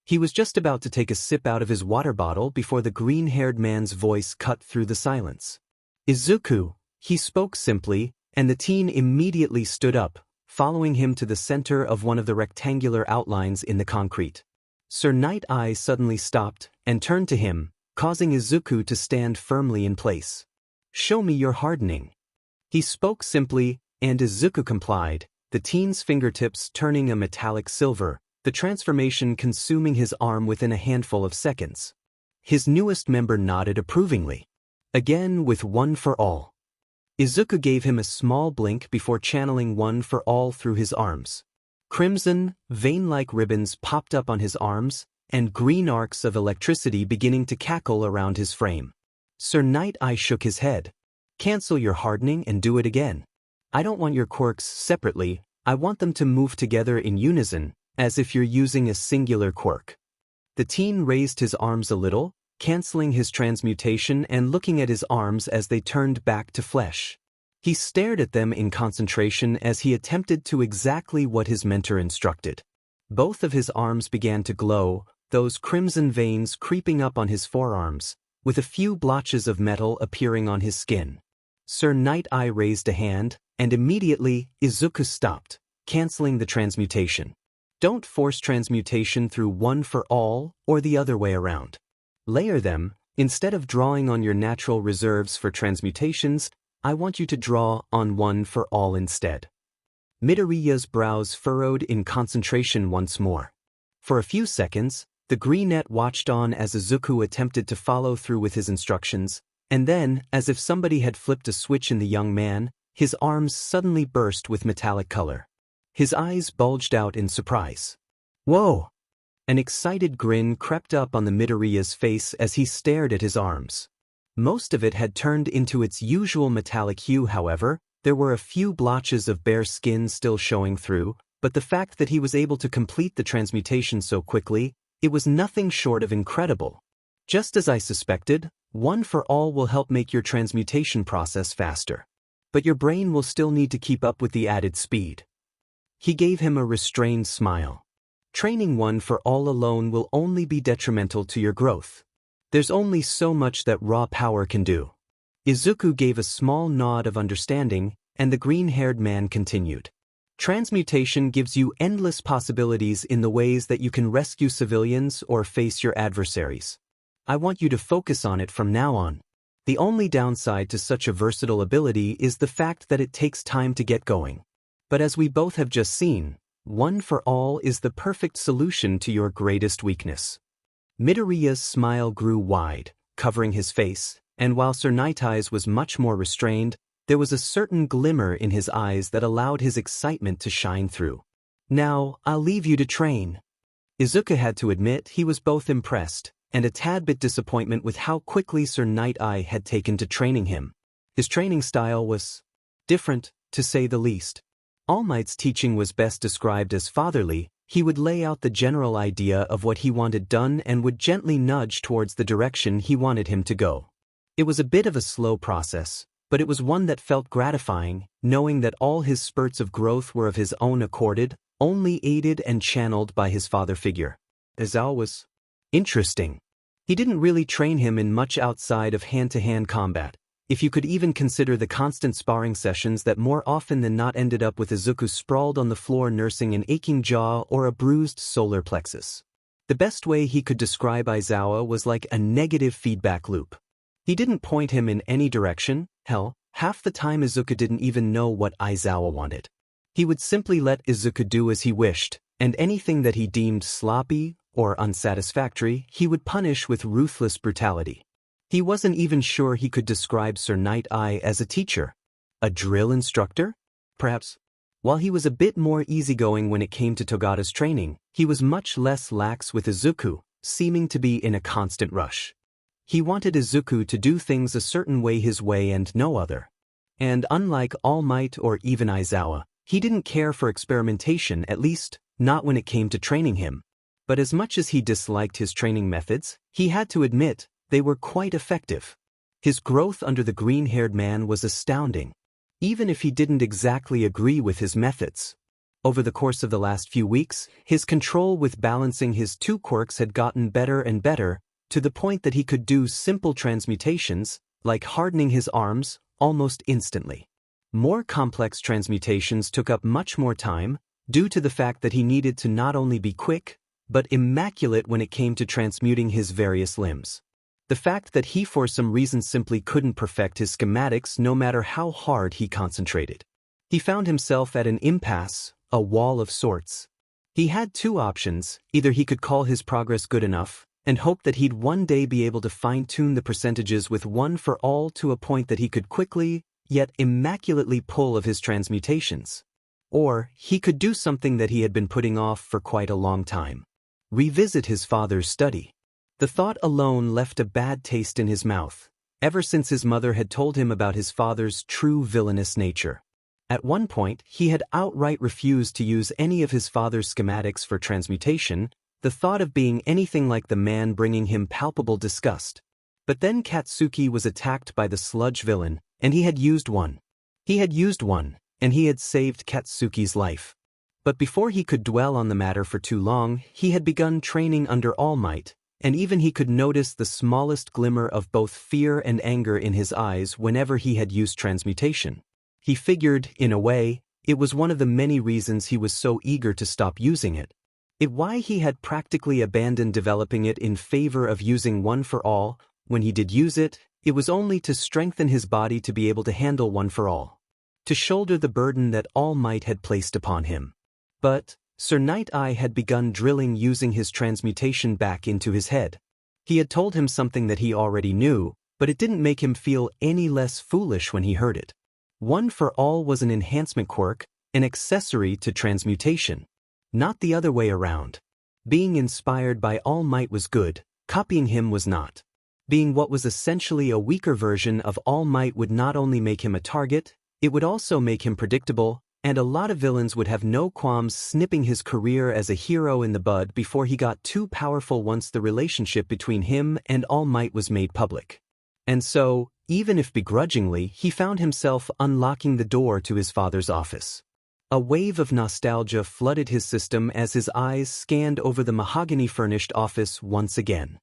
[SPEAKER 1] He was just about to take a sip out of his water bottle before the green-haired man's voice cut through the silence. Izuku, he spoke simply, and the teen immediately stood up, following him to the center of one of the rectangular outlines in the concrete. Sir Night-Eye suddenly stopped and turned to him, causing Izuku to stand firmly in place. Show me your hardening. He spoke simply, and Izuku complied, the teen's fingertips turning a metallic silver, the transformation consuming his arm within a handful of seconds. His newest member nodded approvingly. Again with one for all. Izuku gave him a small blink before channeling one for all through his arms. Crimson, vein-like ribbons popped up on his arms, and green arcs of electricity beginning to cackle around his frame. Sir Night-Eye shook his head. Cancel your hardening and do it again. I don't want your quirks separately, I want them to move together in unison, as if you're using a singular quirk. The teen raised his arms a little, canceling his transmutation and looking at his arms as they turned back to flesh. He stared at them in concentration as he attempted to exactly what his mentor instructed. Both of his arms began to glow, those crimson veins creeping up on his forearms, with a few blotches of metal appearing on his skin. Sir Night-Eye raised a hand, and immediately, Izuku stopped, canceling the transmutation. Don't force transmutation through one for all or the other way around. Layer them. Instead of drawing on your natural reserves for transmutations, I want you to draw on one for all instead. Midoriya's brows furrowed in concentration once more. For a few seconds, the greenette watched on as Izuku attempted to follow through with his instructions, and then, as if somebody had flipped a switch in the young man, his arms suddenly burst with metallic color. His eyes bulged out in surprise. Whoa! An excited grin crept up on the Midoriya's face as he stared at his arms. Most of it had turned into its usual metallic hue, however. There were a few blotches of bare skin still showing through, but the fact that he was able to complete the transmutation so quickly, it was nothing short of incredible. Just as I suspected, one for all will help make your transmutation process faster. But your brain will still need to keep up with the added speed. He gave him a restrained smile. Training one for all alone will only be detrimental to your growth. There's only so much that raw power can do. Izuku gave a small nod of understanding, and the green-haired man continued. Transmutation gives you endless possibilities in the ways that you can rescue civilians or face your adversaries. I want you to focus on it from now on. The only downside to such a versatile ability is the fact that it takes time to get going. But as we both have just seen, one for all is the perfect solution to your greatest weakness. Midoriya's smile grew wide, covering his face, and while Sir Night-Eye's was much more restrained, there was a certain glimmer in his eyes that allowed his excitement to shine through. Now, I'll leave you to train. Izuku had to admit he was both impressed and a tad bit disappointed with how quickly Sir Night-Eye had taken to training him. His training style was different, to say the least. All Might's teaching was best described as fatherly. He would lay out the general idea of what he wanted done and would gently nudge towards the direction he wanted him to go. It was a bit of a slow process, but it was one that felt gratifying, knowing that all his spurts of growth were of his own accorded, only aided and channeled by his father figure. Aizawa was interesting. He didn't really train him in much outside of hand-to-hand combat, if you could even consider the constant sparring sessions that more often than not ended up with Izuku sprawled on the floor nursing an aching jaw or a bruised solar plexus. The best way he could describe Aizawa was like a negative feedback loop. He didn't point him in any direction. Hell, half the time Izuku didn't even know what Aizawa wanted. He would simply let Izuku do as he wished, and anything that he deemed sloppy or unsatisfactory he would punish with ruthless brutality. He wasn't even sure he could describe Sir Night-Eye as a teacher. A drill instructor? Perhaps. While he was a bit more easygoing when it came to Togata's training, he was much less lax with Izuku, seeming to be in a constant rush. He wanted Izuku to do things a certain way, his way and no other. And unlike All Might or even Aizawa, he didn't care for experimentation, at least not when it came to training him. But as much as he disliked his training methods, he had to admit they were quite effective. His growth under the green-haired man was astounding, even if he didn't exactly agree with his methods. Over the course of the last few weeks, his control with balancing his two quirks had gotten better and better, to the point that he could do simple transmutations, like hardening his arms, almost instantly. More complex transmutations took up much more time, due to the fact that he needed to not only be quick, but immaculate when it came to transmuting his various limbs. The fact that he for some reason simply couldn't perfect his schematics no matter how hard he concentrated. He found himself at an impasse, a wall of sorts. He had two options: either he could call his progress good enough, and hope that he'd one day be able to fine-tune the percentages with one for all to a point that he could quickly, yet immaculately pull of his transmutations. Or he could do something that he had been putting off for quite a long time. Revisit his father's study. The thought alone left a bad taste in his mouth, ever since his mother had told him about his father's true villainous nature. At one point, he had outright refused to use any of his father's schematics for transmutation, the thought of being anything like the man bringing him palpable disgust. But then Katsuki was attacked by the sludge villain, and he had used one. And he had saved Katsuki's life. But before he could dwell on the matter for too long, he had begun training under All Might, and even he could notice the smallest glimmer of both fear and anger in his eyes whenever he had used transmutation. He figured, in a way, it was one of the many reasons he was so eager to stop using it. Why he had practically abandoned developing it in favor of using one for all. When he did use it, it was only to strengthen his body to be able to handle one for all, to shoulder the burden that All Might had placed upon him. But Sir Night-Eye had begun drilling using his transmutation back into his head. He had told him something that he already knew, but it didn't make him feel any less foolish when he heard it. One for all was an enhancement quirk, an accessory to transmutation. Not the other way around. Being inspired by All Might was good, copying him was not. Being what was essentially a weaker version of All Might would not only make him a target, it would also make him predictable, and a lot of villains would have no qualms snipping his career as a hero in the bud before he got too powerful once the relationship between him and All Might was made public. And so, even if begrudgingly, he found himself unlocking the door to his father's office. A wave of nostalgia flooded his system as his eyes scanned over the mahogany-furnished office once again.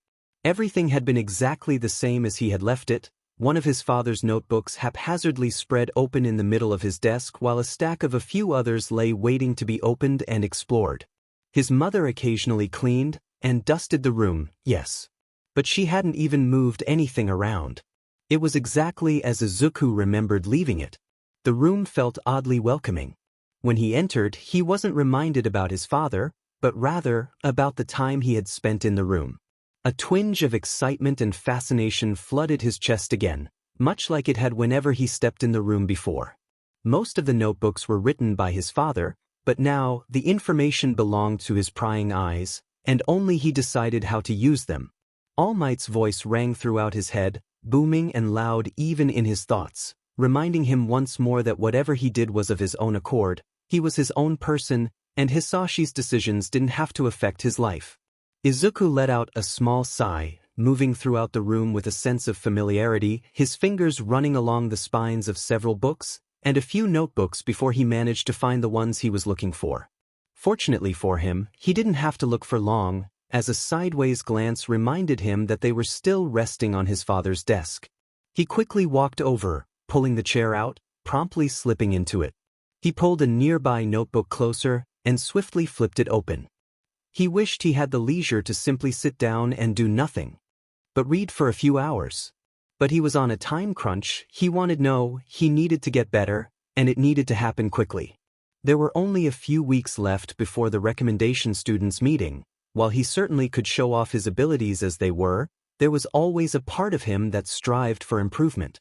[SPEAKER 1] Everything had been exactly the same as he had left it, one of his father's notebooks haphazardly spread open in the middle of his desk while a stack of a few others lay waiting to be opened and explored. His mother occasionally cleaned and dusted the room, yes. But she hadn't even moved anything around. It was exactly as Izuku remembered leaving it. The room felt oddly welcoming. When he entered, he wasn't reminded about his father, but rather about the time he had spent in the room. A twinge of excitement and fascination flooded his chest again, much like it had whenever he stepped in the room before. Most of the notebooks were written by his father, but now the information belonged to his prying eyes, and only he decided how to use them. All Might's voice rang throughout his head, booming and loud even in his thoughts, reminding him once more that whatever he did was of his own accord, he was his own person, and Hisashi's decisions didn't have to affect his life. Izuku let out a small sigh, moving throughout the room with a sense of familiarity, his fingers running along the spines of several books, and a few notebooks before he managed to find the ones he was looking for. Fortunately for him, he didn't have to look for long, as a sideways glance reminded him that they were still resting on his father's desk. He quickly walked over, pulling the chair out, promptly slipping into it. He pulled a nearby notebook closer and swiftly flipped it open. He wished he had the leisure to simply sit down and do nothing, but read for a few hours. But he was on a time crunch. He needed to get better, and it needed to happen quickly. There were only a few weeks left before the recommendation students' meeting. While he certainly could show off his abilities as they were, there was always a part of him that strived for improvement.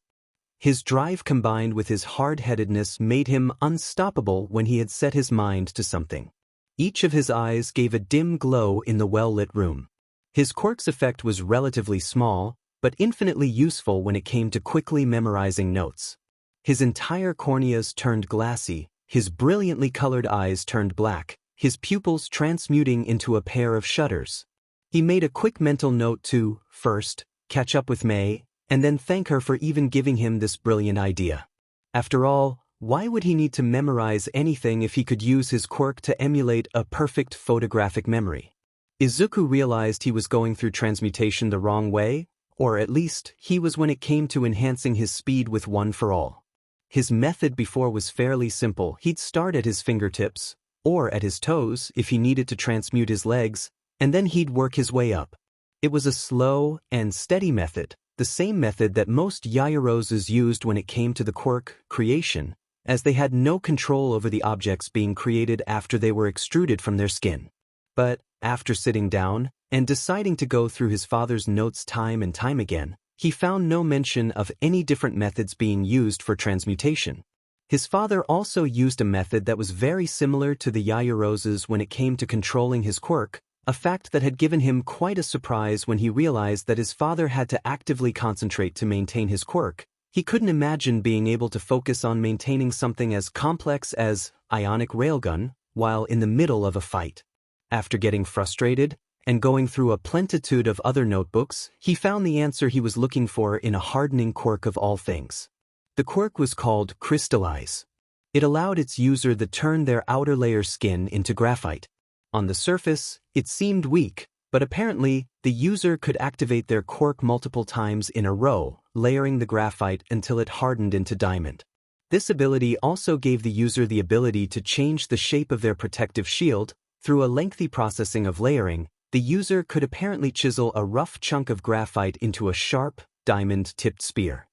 [SPEAKER 1] His drive combined with his hard-headedness made him unstoppable when he had set his mind to something. Each of his eyes gave a dim glow in the well-lit room. His quirk's effect was relatively small, but infinitely useful when it came to quickly memorizing notes. His entire corneas turned glassy, his brilliantly colored eyes turned black, his pupils transmuting into a pair of shutters. He made a quick mental note to, first, catch up with May, and then thank her for even giving him this brilliant idea. After all, why would he need to memorize anything if he could use his quirk to emulate a perfect photographic memory? Izuku realized he was going through transmutation the wrong way, or at least, he was when it came to enhancing his speed with One for All. His method before was fairly simple. He'd start at his fingertips, or at his toes if he needed to transmute his legs, and then he'd work his way up. It was a slow and steady method, the same method that most Yaoyorozus used when it came to the quirk creation, as they had no control over the objects being created after they were extruded from their skin. But, after sitting down, and deciding to go through his father's notes time and time again, he found no mention of any different methods being used for transmutation. His father also used a method that was very similar to the Yaoyorozus when it came to controlling his quirk, a fact that had given him quite a surprise when he realized that his father had to actively concentrate to maintain his quirk. He couldn't imagine being able to focus on maintaining something as complex as ionic railgun while in the middle of a fight. After getting frustrated and going through a plentitude of other notebooks, he found the answer he was looking for in a hardening quirk of all things. The quirk was called Crystallize. It allowed its user to turn their outer layer skin into graphite. On the surface, it seemed weak, but apparently, the user could activate their quirk multiple times in a row, layering the graphite until it hardened into diamond. This ability also gave the user the ability to change the shape of their protective shield. Through a lengthy processing of layering, the user could apparently chisel a rough chunk of graphite into a sharp, diamond-tipped spear.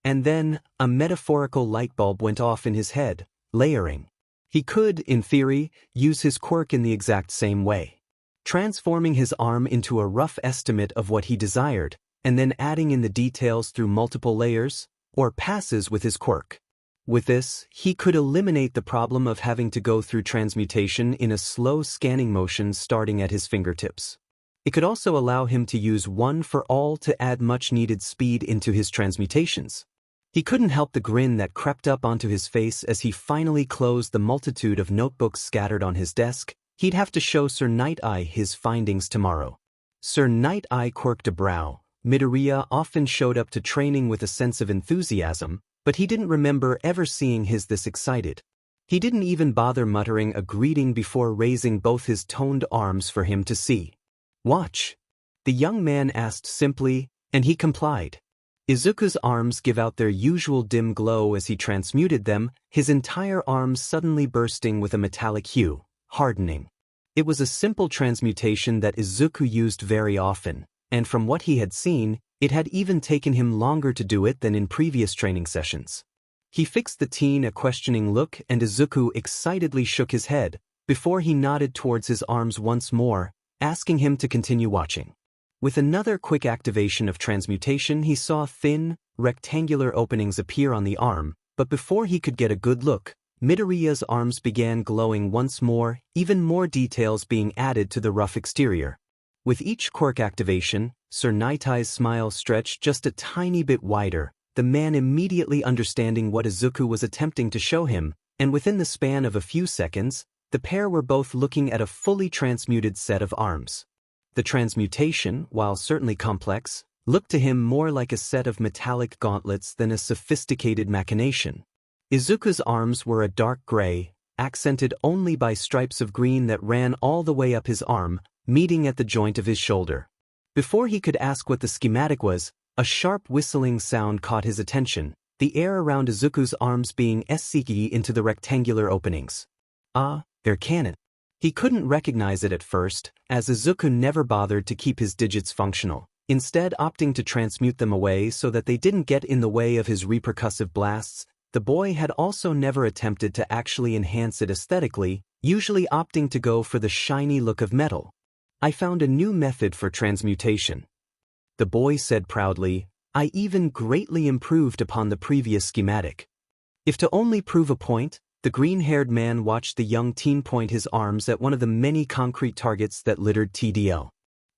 [SPEAKER 1] And then, a metaphorical light bulb went off in his head, layering. He could, in theory, use his quirk in the exact same way, transforming his arm into a rough estimate of what he desired, and then adding in the details through multiple layers, or passes with his quirk. With this, he could eliminate the problem of having to go through transmutation in a slow scanning motion starting at his fingertips. It could also allow him to use One for All to add much-needed speed into his transmutations. He couldn't help the grin that crept up onto his face as he finally closed the multitude of notebooks scattered on his desk. He'd have to show Sir Night-Eye his findings tomorrow. Sir Night-Eye quirked a brow. Midoriya often showed up to training with a sense of enthusiasm, but he didn't remember ever seeing his this excited. He didn't even bother muttering a greeting before raising both his toned arms for him to see. "Watch," the young man asked simply, and he complied. Izuku's arms gave out their usual dim glow as he transmuted them, his entire arms suddenly bursting with a metallic hue, hardening. It was a simple transmutation that Izuku used very often, and from what he had seen, it had even taken him longer to do it than in previous training sessions. He fixed the teen a questioning look and Izuku excitedly shook his head, before he nodded towards his arms once more, asking him to continue watching. With another quick activation of transmutation, he saw thin, rectangular openings appear on the arm, but before he could get a good look, Midoriya's arms began glowing once more, even more details being added to the rough exterior. With each quirk activation, Sir Night-Eye's smile stretched just a tiny bit wider, the man immediately understanding what Izuku was attempting to show him, and within the span of a few seconds, the pair were both looking at a fully transmuted set of arms. The transmutation, while certainly complex, looked to him more like a set of metallic gauntlets than a sophisticated machination. Izuku's arms were a dark gray, accented only by stripes of green that ran all the way up his arm, meeting at the joint of his shoulder. Before he could ask what the schematic was, a sharp whistling sound caught his attention, the air around Izuku's arms being sucked into the rectangular openings. Their cannon. He couldn't recognize it at first, as Izuku never bothered to keep his digits functional, instead opting to transmute them away so that they didn't get in the way of his repercussive blasts. The boy had also never attempted to actually enhance it aesthetically, usually opting to go for the shiny look of metal. I found a new method for transmutation. The boy said proudly, I even greatly improved upon the previous schematic. If to only prove a point, the green-haired man watched the young teen point his arms at one of the many concrete targets that littered TDL.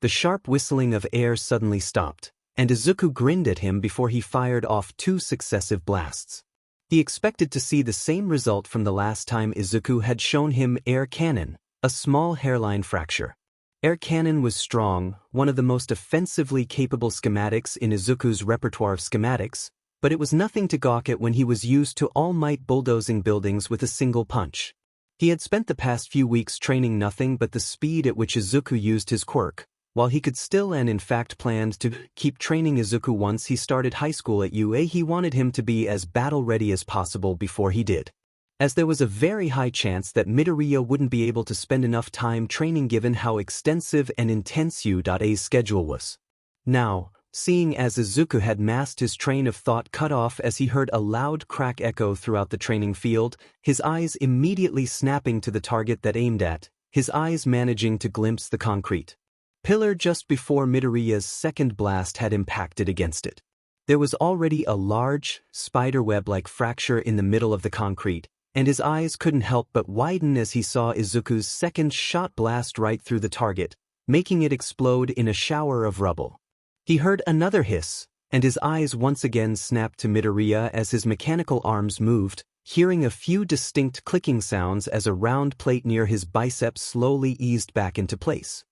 [SPEAKER 1] The sharp whistling of air suddenly stopped, and Izuku grinned at him before he fired off 2 successive blasts. He expected to see the same result from the last time Izuku had shown him air cannon, a small hairline fracture. Air cannon was strong, one of the most offensively capable schematics in Izuku's repertoire of schematics, but it was nothing to gawk at when he was used to all-might bulldozing buildings with a single punch. He had spent the past few weeks training nothing but the speed at which Izuku used his quirk, while he could still and in fact planned to keep training Izuku once he started high school at UA. He wanted him to be as battle-ready as possible before he did, as there was a very high chance that Midoriya wouldn't be able to spend enough time training given how extensive and intense UA's schedule was. Now, seeing as Izuku had masked his train of thought cut off as he heard a loud crack echo throughout the training field, his eyes immediately snapping to the target that aimed at, his eyes managing to glimpse the concrete pillar just before Midoriya's second blast had impacted against it. There was already a large, spiderweb-like fracture in the middle of the concrete, and his eyes couldn't help but widen as he saw Izuku's second shot blast right through the target, making it explode in a shower of rubble. He heard another hiss, and his eyes once again snapped to Midoriya as his mechanical arms moved, hearing a few distinct clicking sounds as a round plate near his biceps slowly eased back into place.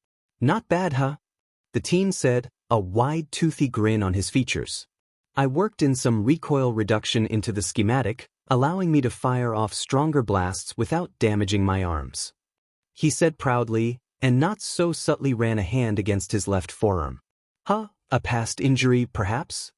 [SPEAKER 1] Not bad, huh? The teen said, a wide toothy grin on his features. I worked in some recoil reduction into the schematic, allowing me to fire off stronger blasts without damaging my arms. He said proudly, and not so subtly ran a hand against his left forearm. Huh, a past injury, perhaps?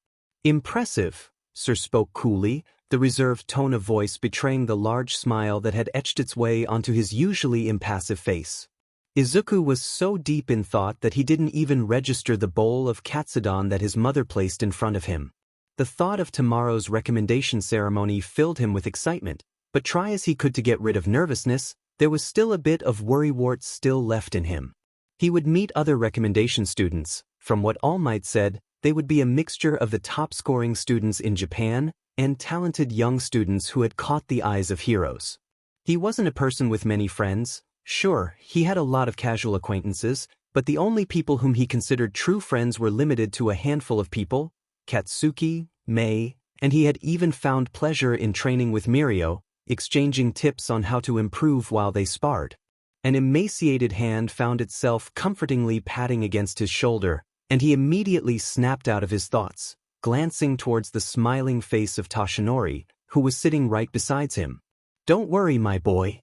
[SPEAKER 1] Impressive, Sir spoke coolly, the reserved tone of voice betraying the large smile that had etched its way onto his usually impassive face. Izuku was so deep in thought that he didn't even register the bowl of katsudon that his mother placed in front of him. The thought of tomorrow's recommendation ceremony filled him with excitement, but try as he could to get rid of nervousness, there was still a bit of worrywart still left in him. He would meet other recommendation students. From what All Might said, they would be a mixture of the top-scoring students in Japan and talented young students who had caught the eyes of heroes. He wasn't a person with many friends. Sure, he had a lot of casual acquaintances, but the only people whom he considered true friends were limited to a handful of people, Katsuki, Mei, and he had even found pleasure in training with Mirio, exchanging tips on how to improve while they sparred. An emaciated hand found itself comfortingly patting against his shoulder, and he immediately snapped out of his thoughts, glancing towards the smiling face of Toshinori, who was sitting right beside him. Don't worry, my boy,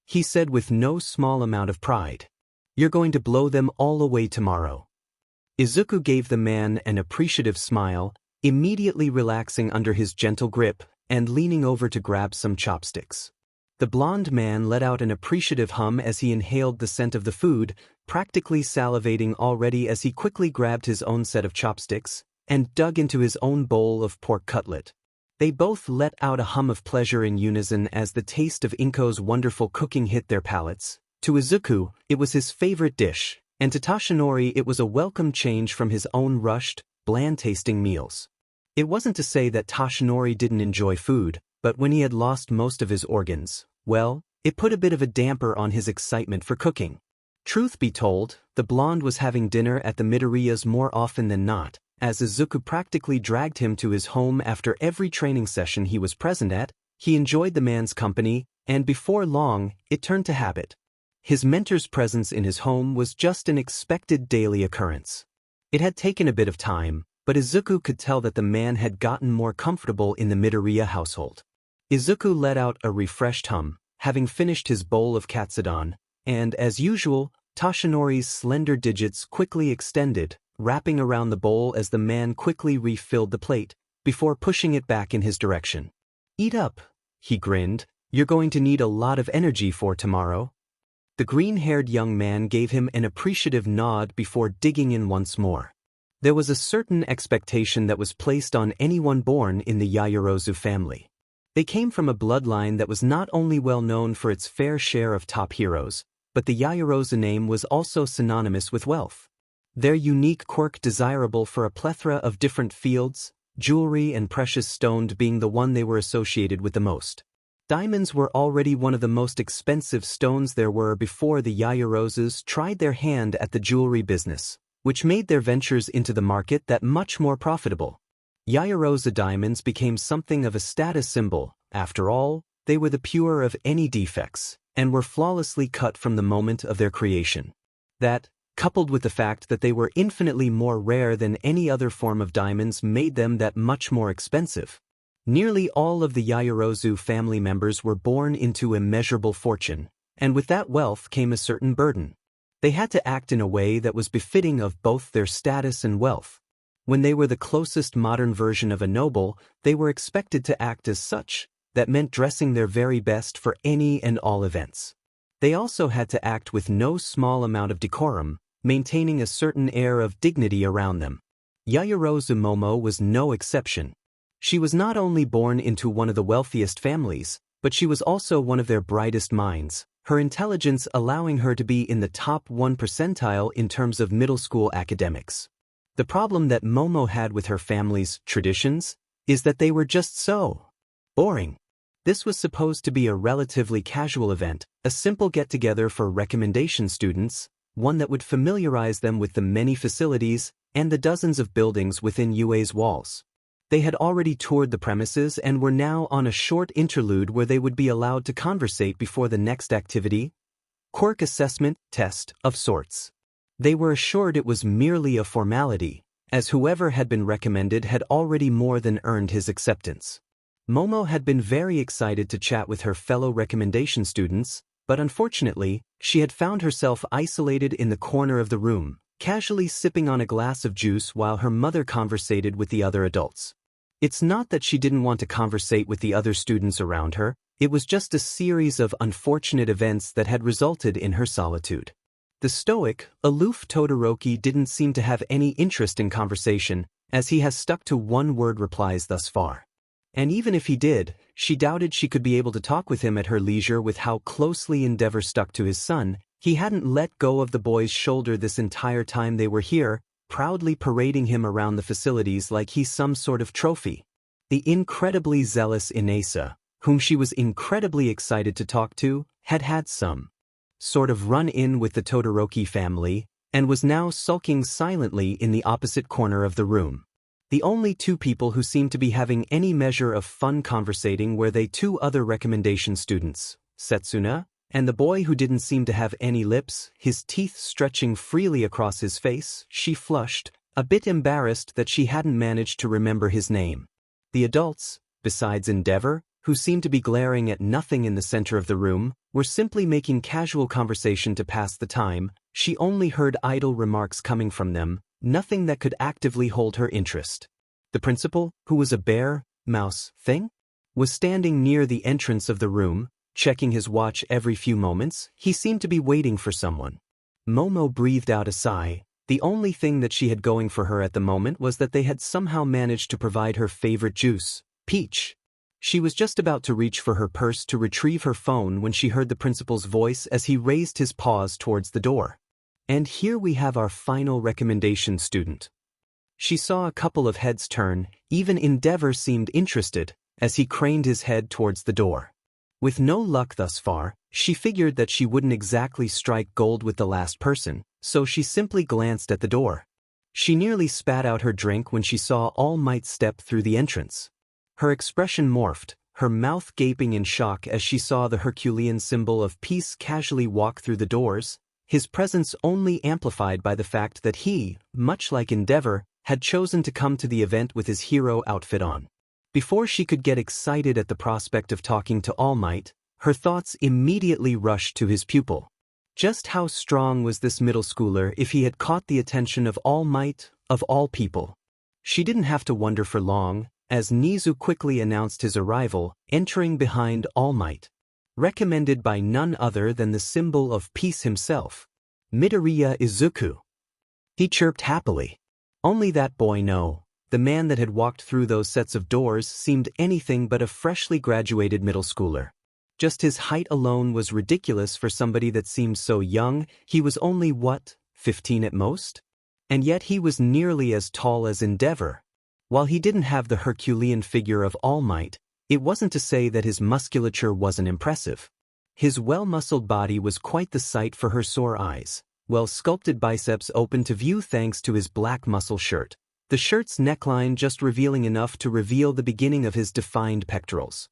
[SPEAKER 1] he said with no small amount of pride. You're going to blow them all away tomorrow. Izuku gave the man an appreciative smile, immediately relaxing under his gentle grip and leaning over to grab some chopsticks. The blonde man let out an appreciative hum as he inhaled the scent of the food, practically salivating already as he quickly grabbed his own set of chopsticks and dug into his own bowl of pork cutlet. They both let out a hum of pleasure in unison as the taste of Inko's wonderful cooking hit their palates. To Izuku, it was his favorite dish, and to Toshinori it was a welcome change from his own rushed, bland-tasting meals. It wasn't to say that Toshinori didn't enjoy food, but when he had lost most of his organs, well, it put a bit of a damper on his excitement for cooking. Truth be told, the blonde was having dinner at the Midoriya's more often than not, as Izuku practically dragged him to his home after every training session he was present at. He enjoyed the man's company, and before long, it turned to habit. His mentor's presence in his home was just an expected daily occurrence. It had taken a bit of time, but Izuku could tell that the man had gotten more comfortable in the Midoriya household. Izuku let out a refreshed hum, having finished his bowl of katsudon, and, as usual, Toshinori's slender digits quickly extended, wrapping around the bowl as the man quickly refilled the plate, before pushing it back in his direction. Eat up, he grinned, you're going to need a lot of energy for tomorrow. The green-haired young man gave him an appreciative nod before digging in once more. There was a certain expectation that was placed on anyone born in the Yaoyorozu family. They came from a bloodline that was not only well known for its fair share of top heroes, but the Yaoyorozu name was also synonymous with wealth. Their unique quirk desirable for a plethora of different fields, jewelry and precious stones being the one they were associated with the most. Diamonds were already one of the most expensive stones there were before the Yaoyorozus tried their hand at the jewelry business, which made their ventures into the market that much more profitable. Yaoyorozu diamonds became something of a status symbol. After all, they were the pure of any defects, and were flawlessly cut from the moment of their creation. That, coupled with the fact that they were infinitely more rare than any other form of diamonds, made them that much more expensive. Nearly all of the Yaoyorozu family members were born into immeasurable fortune, and with that wealth came a certain burden. They had to act in a way that was befitting of both their status and wealth. When they were the closest modern version of a noble, they were expected to act as such. That meant dressing their very best for any and all events. They also had to act with no small amount of decorum, maintaining a certain air of dignity around them. Yaoyorozu Momo was no exception. She was not only born into one of the wealthiest families, but she was also one of their brightest minds, her intelligence allowing her to be in the top 1 percentile in terms of middle school academics. The problem that Momo had with her family's traditions is that they were just so boring. This was supposed to be a relatively casual event, a simple get-together for recommendation students, one that would familiarize them with the many facilities and the dozens of buildings within UA's walls. They had already toured the premises and were now on a short interlude where they would be allowed to conversate before the next activity, quirk assessment test of sorts. They were assured it was merely a formality, as whoever had been recommended had already more than earned his acceptance. Momo had been very excited to chat with her fellow recommendation students, but unfortunately, she had found herself isolated in the corner of the room, casually sipping on a glass of juice while her mother conversated with the other adults. It's not that she didn't want to conversate with the other students around her, it was just a series of unfortunate events that had resulted in her solitude. The stoic, aloof Todoroki didn't seem to have any interest in conversation, as he has stuck to one-word replies thus far. And even if he did, she doubted she could be able to talk with him at her leisure with how closely Endeavor stuck to his son. He hadn't let go of the boy's shoulder this entire time they were here, proudly parading him around the facilities like he's some sort of trophy. The incredibly zealous Inasa, whom she was incredibly excited to talk to, had had some sort of run-in with the Todoroki family, and was now sulking silently in the opposite corner of the room. The only two people who seemed to be having any measure of fun conversating were they two other recommendation students, Setsuna, and the boy who didn't seem to have any lips, his teeth stretching freely across his face. She flushed, a bit embarrassed that she hadn't managed to remember his name. The adults, besides Endeavor, who seemed to be glaring at nothing in the center of the room, were simply making casual conversation to pass the time. She only heard idle remarks coming from them, nothing that could actively hold her interest. The principal, who was a bear, mouse thing, was standing near the entrance of the room, checking his watch every few moments. He seemed to be waiting for someone. Momo breathed out a sigh. The only thing that she had going for her at the moment was that they had somehow managed to provide her favorite juice, peach. She was just about to reach for her purse to retrieve her phone when she heard the principal's voice as he raised his paws towards the door. And here we have our final recommendation student. She saw a couple of heads turn. Even Endeavor seemed interested, as he craned his head towards the door. With no luck thus far, she figured that she wouldn't exactly strike gold with the last person, so she simply glanced at the door. She nearly spat out her drink when she saw All Might step through the entrance. Her expression morphed, her mouth gaping in shock as she saw the Herculean symbol of peace casually walk through the doors, his presence only amplified by the fact that he, much like Endeavor, had chosen to come to the event with his hero outfit on. Before she could get excited at the prospect of talking to All Might, her thoughts immediately rushed to his pupil. Just how strong was this middle schooler if he had caught the attention of All Might, of all people? She didn't have to wonder for long, as Nizu quickly announced his arrival, entering behind All Might. Recommended by none other than the symbol of peace himself, Midoriya Izuku. He chirped happily. Only that boy know. The man that had walked through those sets of doors seemed anything but a freshly graduated middle schooler. Just his height alone was ridiculous for somebody that seemed so young. He was only, 15 at most? And yet he was nearly as tall as Endeavor. While he didn't have the Herculean figure of All Might, it wasn't to say that his musculature wasn't impressive. His well-muscled body was quite the sight for her sore eyes, well-sculpted biceps open to view thanks to his black muscle shirt, the shirt's neckline just revealing enough to reveal the beginning of his defined pectorals.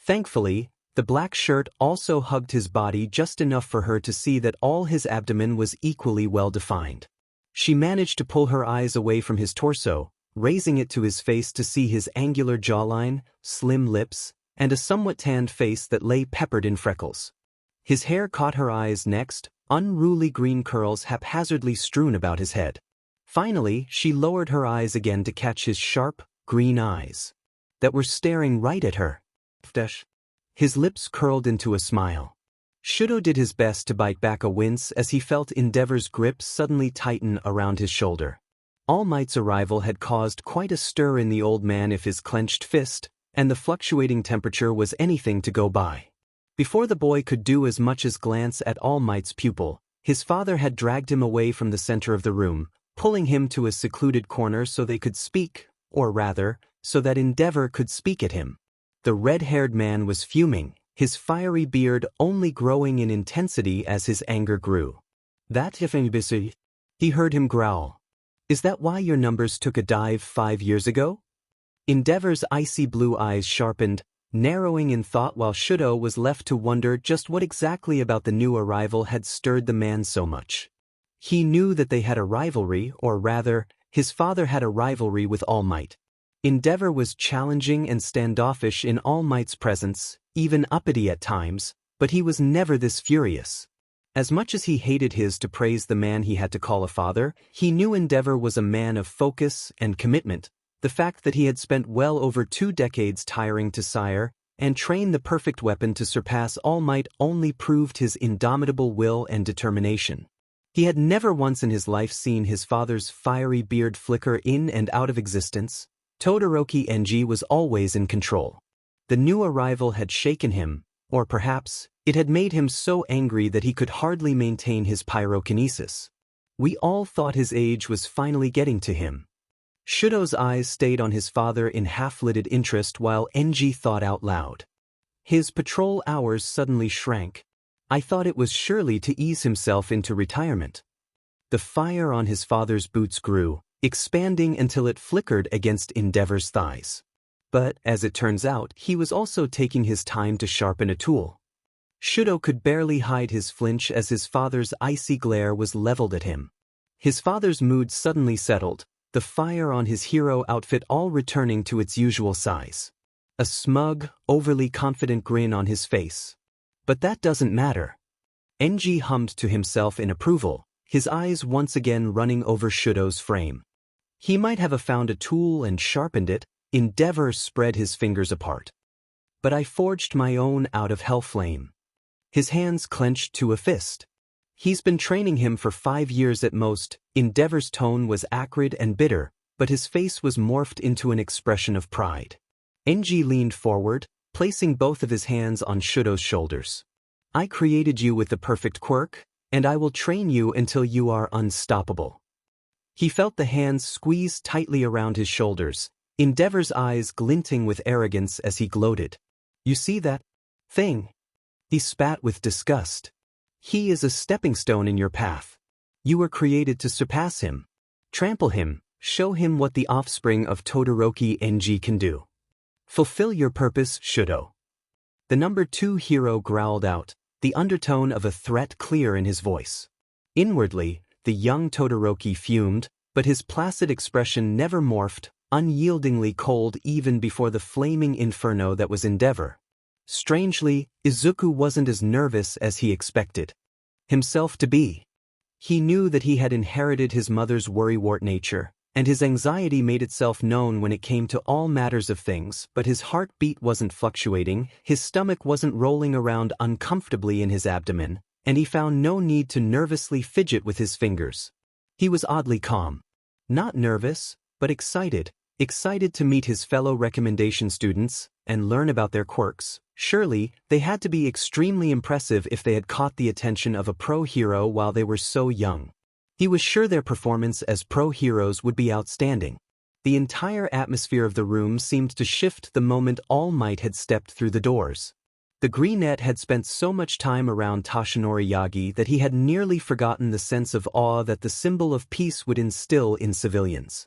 [SPEAKER 1] Thankfully, the black shirt also hugged his body just enough for her to see that all his abdomen was equally well-defined. She managed to pull her eyes away from his torso, raising it to his face to see his angular jawline, slim lips, and a somewhat tanned face that lay peppered in freckles. His hair caught her eyes next, unruly green curls haphazardly strewn about his head. Finally, she lowered her eyes again to catch his sharp, green eyes that were staring right at her. His lips curled into a smile. Shudo did his best to bite back a wince as he felt Endeavor's grip suddenly tighten around his shoulder. All Might's arrival had caused quite a stir in the old man if his clenched fist, and the fluctuating temperature was anything to go by. Before the boy could do as much as glance at All Might's pupil, his father had dragged him away from the center of the room, pulling him to a secluded corner so they could speak, or rather, so that Endeavor could speak at him. The red-haired man was fuming, his fiery beard only growing in intensity as his anger grew. "That if anybody," he heard him growl. "Is that why your numbers took a dive 5 years ago?" Endeavor's icy blue eyes sharpened, narrowing in thought while Shudo was left to wonder just what exactly about the new arrival had stirred the man so much. He knew that they had a rivalry, or rather, his father had a rivalry with All Might. Endeavor was challenging and standoffish in All Might's presence, even uppity at times, but he was never this furious. As much as he hated to praise the man he had to call a father, he knew Endeavor was a man of focus and commitment. The fact that he had spent well over 2 decades tiring to sire and train the perfect weapon to surpass All Might only proved his indomitable will and determination. He had never once in his life seen his father's fiery beard flicker in and out of existence. Todoroki Enji was always in control. The new arrival had shaken him, or perhaps, it had made him so angry that he could hardly maintain his pyrokinesis. We all thought his age was finally getting to him. Shudo's eyes stayed on his father in half-lidded interest while Enji thought out loud. His patrol hours suddenly shrank. I thought it was surely to ease himself into retirement. The fire on his father's boots grew, expanding until it flickered against Endeavor's thighs. But, as it turns out, he was also taking his time to sharpen a tool. Shudo could barely hide his flinch as his father's icy glare was leveled at him. His father's mood suddenly settled, the fire on his hero outfit all returning to its usual size. A smug, overly confident grin on his face. But that doesn't matter. Enji hummed to himself in approval, his eyes once again running over Shudo's frame. He might have found a tool and sharpened it. Endeavor spread his fingers apart. But I forged my own out of Hellflame. His hands clenched to a fist. He's been training him for 5 years at most. Endeavor's tone was acrid and bitter, but his face was morphed into an expression of pride. Enji leaned forward, placing both of his hands on Shudo's shoulders. I created you with the perfect quirk, and I will train you until you are unstoppable. He felt the hands squeeze tightly around his shoulders, Endeavor's eyes glinting with arrogance as he gloated. You see that thing? He spat with disgust. He is a stepping stone in your path. You were created to surpass him. Trample him, show him what the offspring of Todoroki Enji can do. Fulfill your purpose, Shudo. The number 2 hero growled out, the undertone of a threat clear in his voice. Inwardly, the young Todoroki fumed, but his placid expression never morphed, unyieldingly cold even before the flaming inferno that was Endeavor. Strangely, Izuku wasn't as nervous as he expected himself to be. He knew that he had inherited his mother's worrywart nature, and his anxiety made itself known when it came to all matters of things, but his heartbeat wasn't fluctuating, his stomach wasn't rolling around uncomfortably in his abdomen, and he found no need to nervously fidget with his fingers. He was oddly calm. Not nervous, but excited, excited to meet his fellow recommendation students and learn about their quirks. Surely, they had to be extremely impressive if they had caught the attention of a pro hero while they were so young. He was sure their performance as pro heroes would be outstanding. The entire atmosphere of the room seemed to shift the moment All Might had stepped through the doors. The Greenette had spent so much time around Toshinori Yagi that he had nearly forgotten the sense of awe that the symbol of peace would instill in civilians.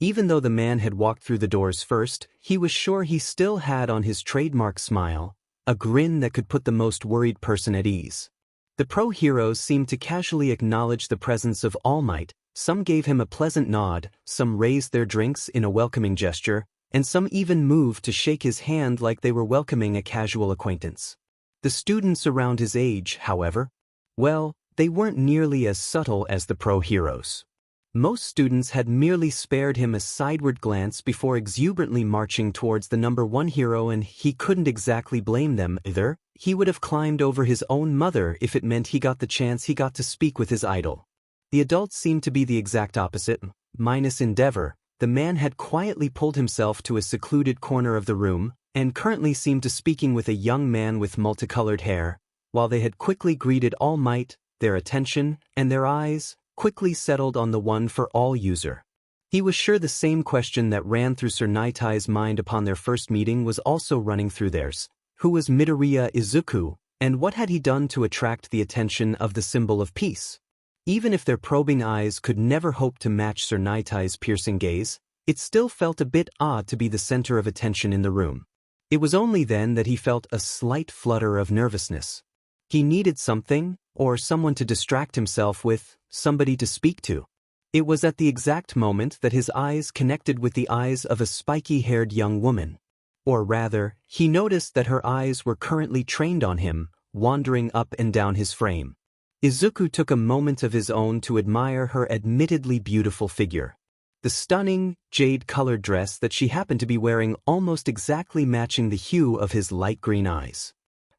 [SPEAKER 1] Even though the man had walked through the doors first, he was sure he still had on his trademark smile, a grin that could put the most worried person at ease. The pro heroes seemed to casually acknowledge the presence of All Might. Some gave him a pleasant nod, some raised their drinks in a welcoming gesture, and some even moved to shake his hand like they were welcoming a casual acquaintance. The students around his age, however, well, they weren't nearly as subtle as the pro heroes. Most students had merely spared him a sideward glance before exuberantly marching towards the number one hero, and he couldn't exactly blame them either. He would have climbed over his own mother if it meant he got the chance he got to speak with his idol. The adults seemed to be the exact opposite. Minus Endeavor, the man had quietly pulled himself to a secluded corner of the room, and currently seemed to speaking with a young man with multicolored hair, while they had quickly greeted All Might. Their attention, and their eyes, quickly settled on the one for all user. He was sure the same question that ran through Sir Nitai's mind upon their first meeting was also running through theirs. Who was Midoriya Izuku, and what had he done to attract the attention of the symbol of peace? Even if their probing eyes could never hope to match Sir Nitai's piercing gaze, it still felt a bit odd to be the center of attention in the room. It was only then that he felt a slight flutter of nervousness. He needed something, or someone to distract himself with, somebody to speak to. It was at the exact moment that his eyes connected with the eyes of a spiky-haired young woman. Or rather, he noticed that her eyes were currently trained on him, wandering up and down his frame. Izuku took a moment of his own to admire her admittedly beautiful figure. The stunning, jade-colored dress that she happened to be wearing almost exactly matching the hue of his light green eyes.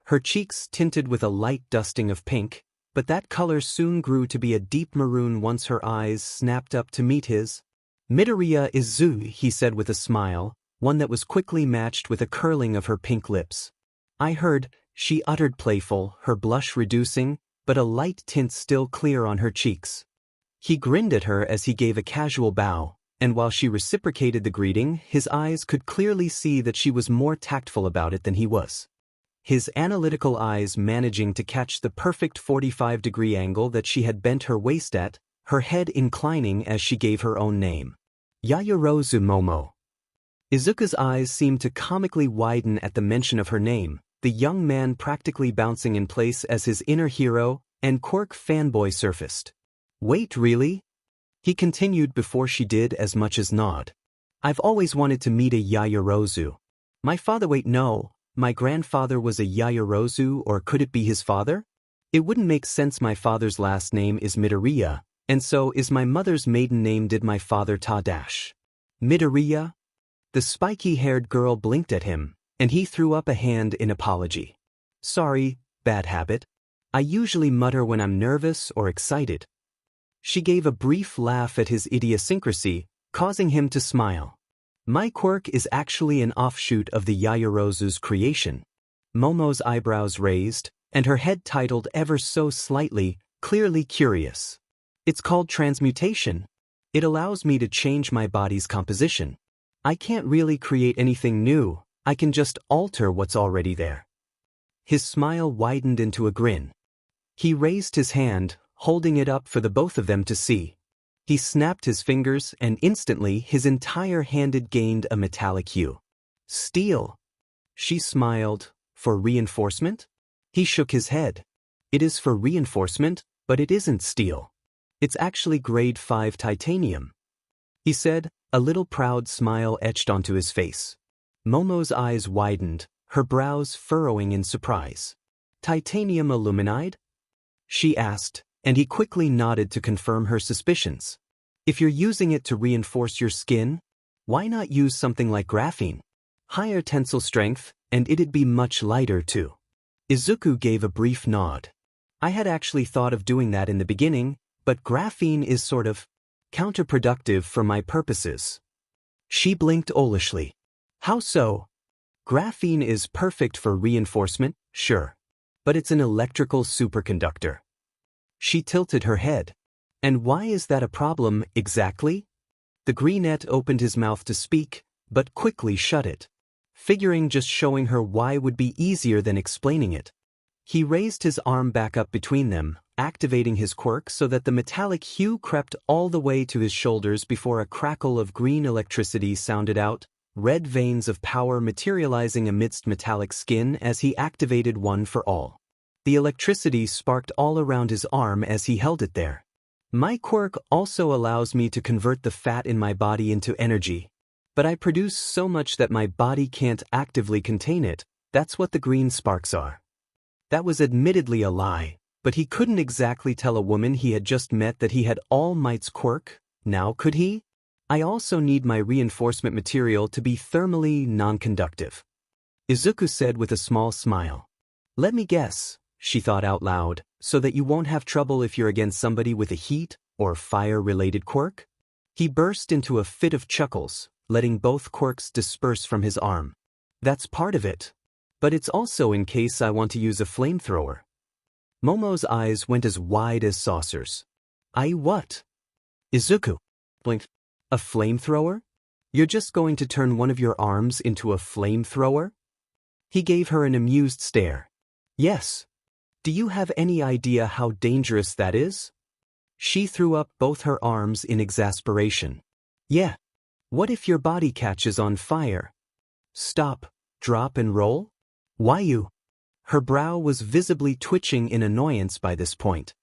[SPEAKER 1] Her cheeks tinted with a light dusting of pink, but that color soon grew to be a deep maroon once her eyes snapped up to meet his. Midoriya Izuku, he said with a smile, one that was quickly matched with a curling of her pink lips. I heard, she uttered playful, her blush reducing, but a light tint still clear on her cheeks. He grinned at her as he gave a casual bow, and while she reciprocated the greeting, his eyes could clearly see that she was more tactful about it than he was. His analytical eyes managing to catch the perfect 45-degree angle that she had bent her waist at, her head inclining as she gave her own name. Yaoyorozu Momo. Izuku's eyes seemed to comically widen at the mention of her name, the young man practically bouncing in place as his inner hero and quirk fanboy surfaced. Wait, really? He continued before she did as much as nod. I've always wanted to meet a Yaoyorozu. My father no, my grandfather was a Yaoyorozu, or could it be his father? It wouldn't make sense. My father's last name is Midoriya, and so is my mother's maiden name. Did my father Midoriya? The spiky-haired girl blinked at him, and he threw up a hand in apology. Sorry, bad habit. I usually mutter when I'm nervous or excited. She gave a brief laugh at his idiosyncrasy, causing him to smile. My quirk is actually an offshoot of the Yaoyorozu's creation. Momo's eyebrows raised, and her head titled ever so slightly, clearly curious. It's called transmutation. It allows me to change my body's composition. I can't really create anything new, I can just alter what's already there. His smile widened into a grin. He raised his hand, holding it up for the both of them to see. He snapped his fingers, and instantly his entire hand gained a metallic hue. Steel. She smiled. For reinforcement? He shook his head. It is for reinforcement, but it isn't steel. It's actually grade 5 titanium. He said, a little proud smile etched onto his face. Momo's eyes widened, her brows furrowing in surprise. Titanium aluminide? She asked, and he quickly nodded to confirm her suspicions. If you're using it to reinforce your skin, why not use something like graphene? Higher tensile strength, and it'd be much lighter too. Izuku gave a brief nod. I had actually thought of doing that in the beginning, but graphene is sort of counterproductive for my purposes. She blinked owlishly. How so? Graphene is perfect for reinforcement, sure. But it's an electrical superconductor. She tilted her head. And why is that a problem, exactly? The greenette opened his mouth to speak, but quickly shut it. Figuring just showing her why would be easier than explaining it. He raised his arm back up between them, activating his quirk so that the metallic hue crept all the way to his shoulders before a crackle of green electricity sounded out, red veins of power materializing amidst metallic skin as he activated One for All. The electricity sparked all around his arm as he held it there. My quirk also allows me to convert the fat in my body into energy. But I produce so much that my body can't actively contain it. That's what the green sparks are. That was admittedly a lie, but he couldn't exactly tell a woman he had just met that he had All Might's quirk, now could he? I also need my reinforcement material to be thermally non-conductive. Izuku said with a small smile. Let me guess, she thought out loud, so that you won't have trouble if you're against somebody with a heat or fire-related quirk? He burst into a fit of chuckles, letting both quirks disperse from his arm. That's part of it. But it's also in case I want to use a flamethrower. Momo's eyes went as wide as saucers. What? Izuku blinked. A flamethrower? You're just going to turn one of your arms into a flamethrower? He gave her an amused stare. Yes. Do you have any idea how dangerous that is? She threw up both her arms in exasperation. Yeah. What if your body catches on fire? Stop, drop and roll? Why you? Her brow was visibly twitching in annoyance by this point.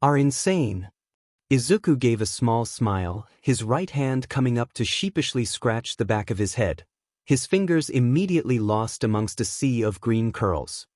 [SPEAKER 1] Are insane. Izuku gave a small smile, his right hand coming up to sheepishly scratch the back of his head. His fingers immediately lost amongst a sea of green curls.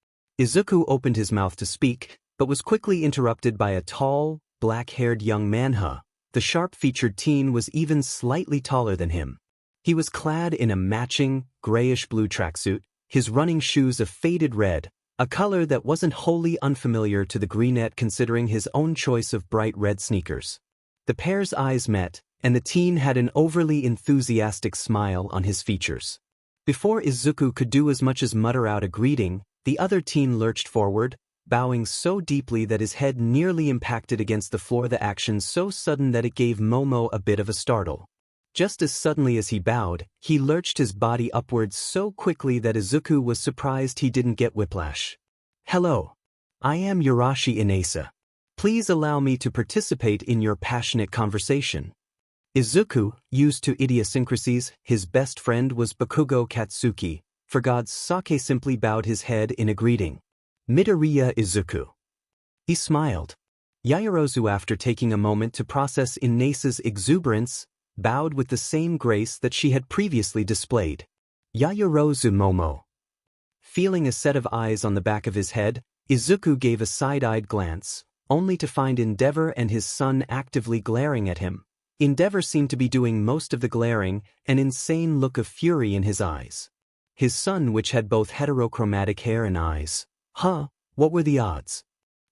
[SPEAKER 1] Izuku opened his mouth to speak, but was quickly interrupted by a tall, black-haired young man. The sharp-featured teen was even slightly taller than him. He was clad in a matching, grayish-blue tracksuit, his running shoes a faded red, a color that wasn't wholly unfamiliar to the greenette considering his own choice of bright red sneakers. The pair's eyes met, and the teen had an overly enthusiastic smile on his features. Before Izuku could do as much as mutter out a greeting, the other teen lurched forward, bowing so deeply that his head nearly impacted against the floor, the action so sudden that it gave Momo a bit of a startle. Just as suddenly as he bowed, he lurched his body upwards so quickly that Izuku was surprised he didn't get whiplash. Hello. I am Yurashi Inasa. Please allow me to participate in your passionate conversation. Izuku, used to idiosyncrasies, his best friend was Bakugo Katsuki. For God's sake, simply bowed his head in a greeting. Midoriya Izuku. He smiled. Yaoyorozu, after taking a moment to process Inasa's exuberance, bowed with the same grace that she had previously displayed. Yaoyorozu Momo. Feeling a set of eyes on the back of his head, Izuku gave a side-eyed glance, only to find Endeavor and his son actively glaring at him. Endeavor seemed to be doing most of the glaring, an insane look of fury in his eyes. His son, which had both heterochromatic hair and eyes, what were the odds?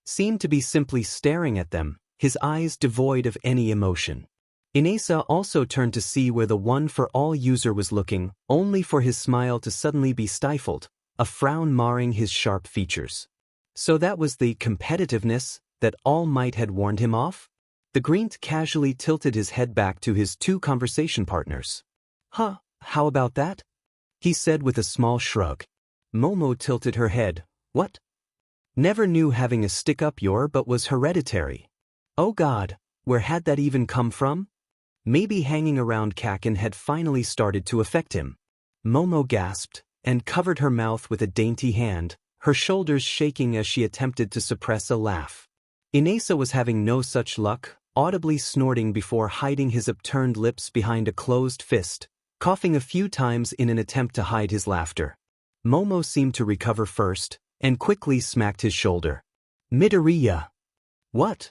[SPEAKER 1] Seemed to be simply staring at them, his eyes devoid of any emotion. Inasa also turned to see where the One for All user was looking, only for his smile to suddenly be stifled, a frown marring his sharp features. So that was the competitiveness that All Might had warned him off? The Greent casually tilted his head back to his two conversation partners. How about that? He said with a small shrug. Momo tilted her head. What? Never knew having a stick-up your butt was hereditary. Oh God, where had that even come from? Maybe hanging around Kaken had finally started to affect him. Momo gasped, and covered her mouth with a dainty hand, her shoulders shaking as she attempted to suppress a laugh. Inasa was having no such luck, audibly snorting before hiding his upturned lips behind a closed fist, coughing a few times in an attempt to hide his laughter. Momo seemed to recover first, and quickly smacked his shoulder. Midoriya. What?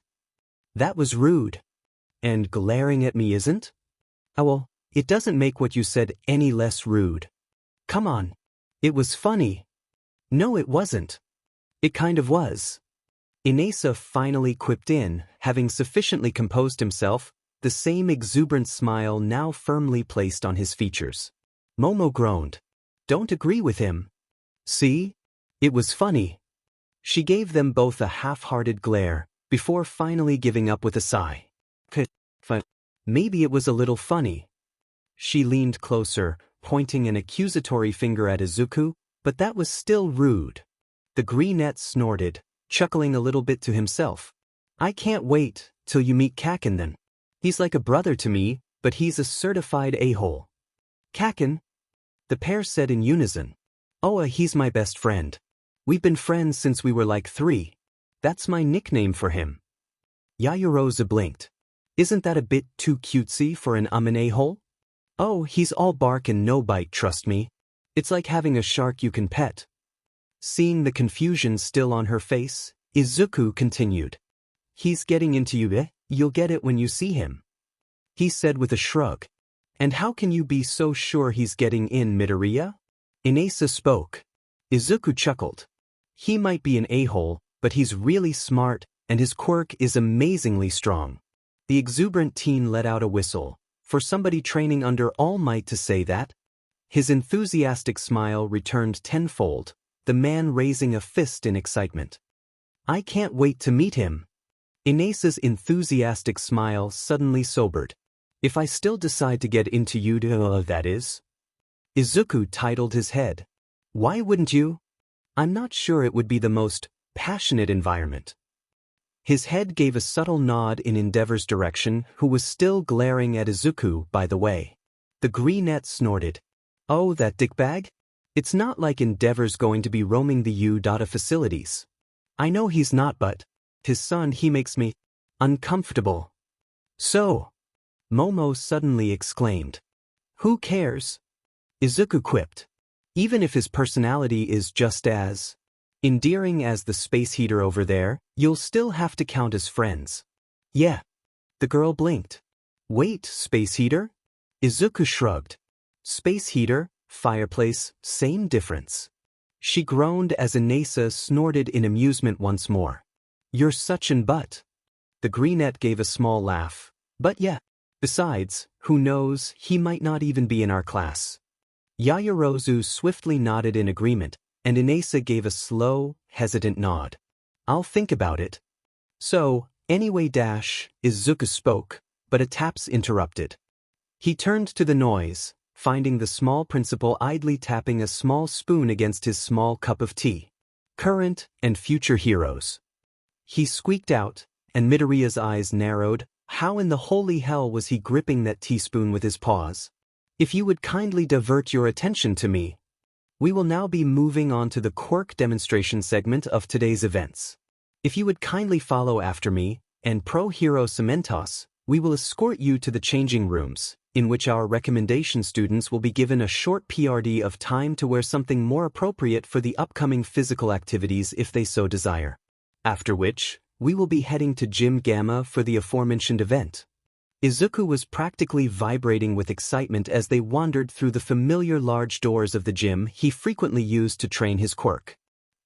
[SPEAKER 1] That was rude. And glaring at me isn't? Oh well, it doesn't make what you said any less rude. Come on. It was funny. No, it wasn't. It kind of was. Inasa finally quipped in, having sufficiently composed himself, the same exuberant smile now firmly placed on his features. Momo groaned. Don't agree with him. See? It was funny. She gave them both a half-hearted glare, before finally giving up with a sigh. Maybe it was a little funny. She leaned closer, pointing an accusatory finger at Izuku, but that was still rude. The greenette snorted, chuckling a little bit to himself. I can't wait till you meet Kaken then. He's like a brother to me, but he's a certified a-hole. Kaken? The pair said in unison. Oh, he's my best friend. We've been friends since we were like 3. That's my nickname for him. Yaoyorozu blinked. Isn't that a bit too cutesy for an a-hole? Oh, he's all bark and no bite, trust me. It's like having a shark you can pet. Seeing the confusion still on her face, Izuku continued. He's getting into you, You'll get it when you see him. He said with a shrug. And how can you be so sure he's getting in, Midoriya? Inasa spoke. Izuku chuckled. He might be an a-hole, but he's really smart, and his quirk is amazingly strong. The exuberant teen let out a whistle. For somebody training under All Might to say that? His enthusiastic smile returned tenfold, the man raising a fist in excitement. I can't wait to meet him. Inasa's enthusiastic smile suddenly sobered. If I still decide to get into you, that is. Izuku titled his head. Why wouldn't you? I'm not sure it would be the most passionate environment. His head gave a subtle nod in Endeavor's direction, who was still glaring at Izuku, by the way. The greenette snorted. Oh, that dickbag? It's not like Endeavor's going to be roaming the U-Data facilities. I know he's not, but his son, he makes me uncomfortable. So, Momo suddenly exclaimed. Who cares? Izuku quipped. Even if his personality is just as endearing as the space heater over there, you'll still have to count as friends. Yeah. The girl blinked. Wait, space heater? Izuku shrugged. Space heater, fireplace, same difference. She groaned as Inasa snorted in amusement once more. You're such an butt. The greenette gave a small laugh. But yeah. Besides, who knows, he might not even be in our class. Yaoyorozu swiftly nodded in agreement, and Inasa gave a slow, hesitant nod. I'll think about it. So, anyway, Izuku spoke, but a taps interrupted. He turned to the noise, finding the small principal idly tapping a small spoon against his small cup of tea. Current and future heroes. He squeaked out, and Midoriya's eyes narrowed. How in the holy hell was he gripping that teaspoon with his paws? If you would kindly divert your attention to me. We will now be moving on to the quirk demonstration segment of today's events. If you would kindly follow after me, and Pro Hero Cementos, we will escort you to the changing rooms, in which our recommendation students will be given a short PRD of time to wear something more appropriate for the upcoming physical activities if they so desire. After which, we will be heading to Gym Gamma for the aforementioned event. Izuku was practically vibrating with excitement as they wandered through the familiar large doors of the gym he frequently used to train his quirk.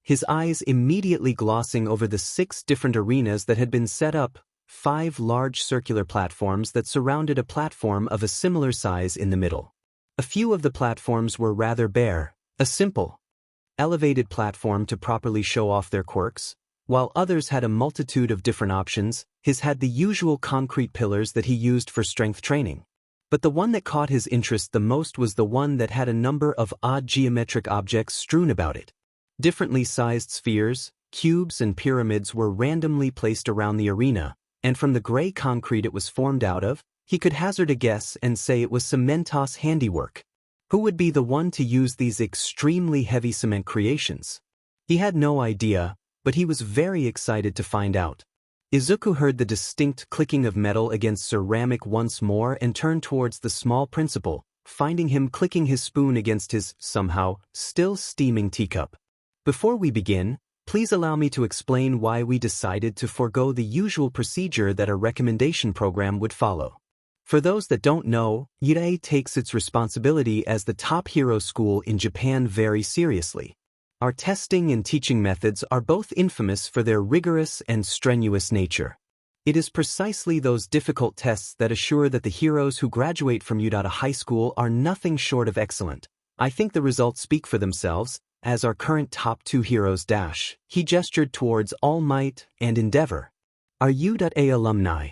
[SPEAKER 1] His eyes immediately glossing over the 6 different arenas that had been set up, 5 large circular platforms that surrounded a platform of a similar size in the middle. A few of the platforms were rather bare, a simple, elevated platform to properly show off their quirks, while others had a multitude of different options. His had the usual concrete pillars that he used for strength training. But the one that caught his interest the most was the one that had a number of odd geometric objects strewn about it. Differently sized spheres, cubes and pyramids were randomly placed around the arena, and from the gray concrete it was formed out of, he could hazard a guess and say it was Cementos handiwork. Who would be the one to use these extremely heavy cement creations? He had no idea, but he was very excited to find out. Izuku heard the distinct clicking of metal against ceramic once more and turned towards the small principal, finding him clicking his spoon against his, somehow, still steaming teacup. Before we begin, please allow me to explain why we decided to forego the usual procedure that a recommendation program would follow. For those that don't know, Irei takes its responsibility as the top hero school in Japan very seriously. Our testing and teaching methods are both infamous for their rigorous and strenuous nature. It is precisely those difficult tests that assure that the heroes who graduate from Udata High School are nothing short of excellent. I think the results speak for themselves, as our current top 2 heroes dash. He gestured towards All Might and Endeavor. Are U.A alumni?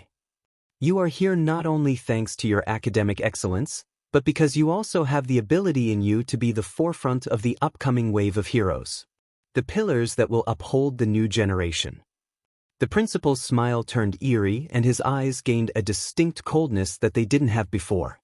[SPEAKER 1] You are here not only thanks to your academic excellence, but because you also have the ability in you to be the forefront of the upcoming wave of heroes. The pillars that will uphold the new generation. The principal's smile turned eerie and his eyes gained a distinct coldness that they didn't have before.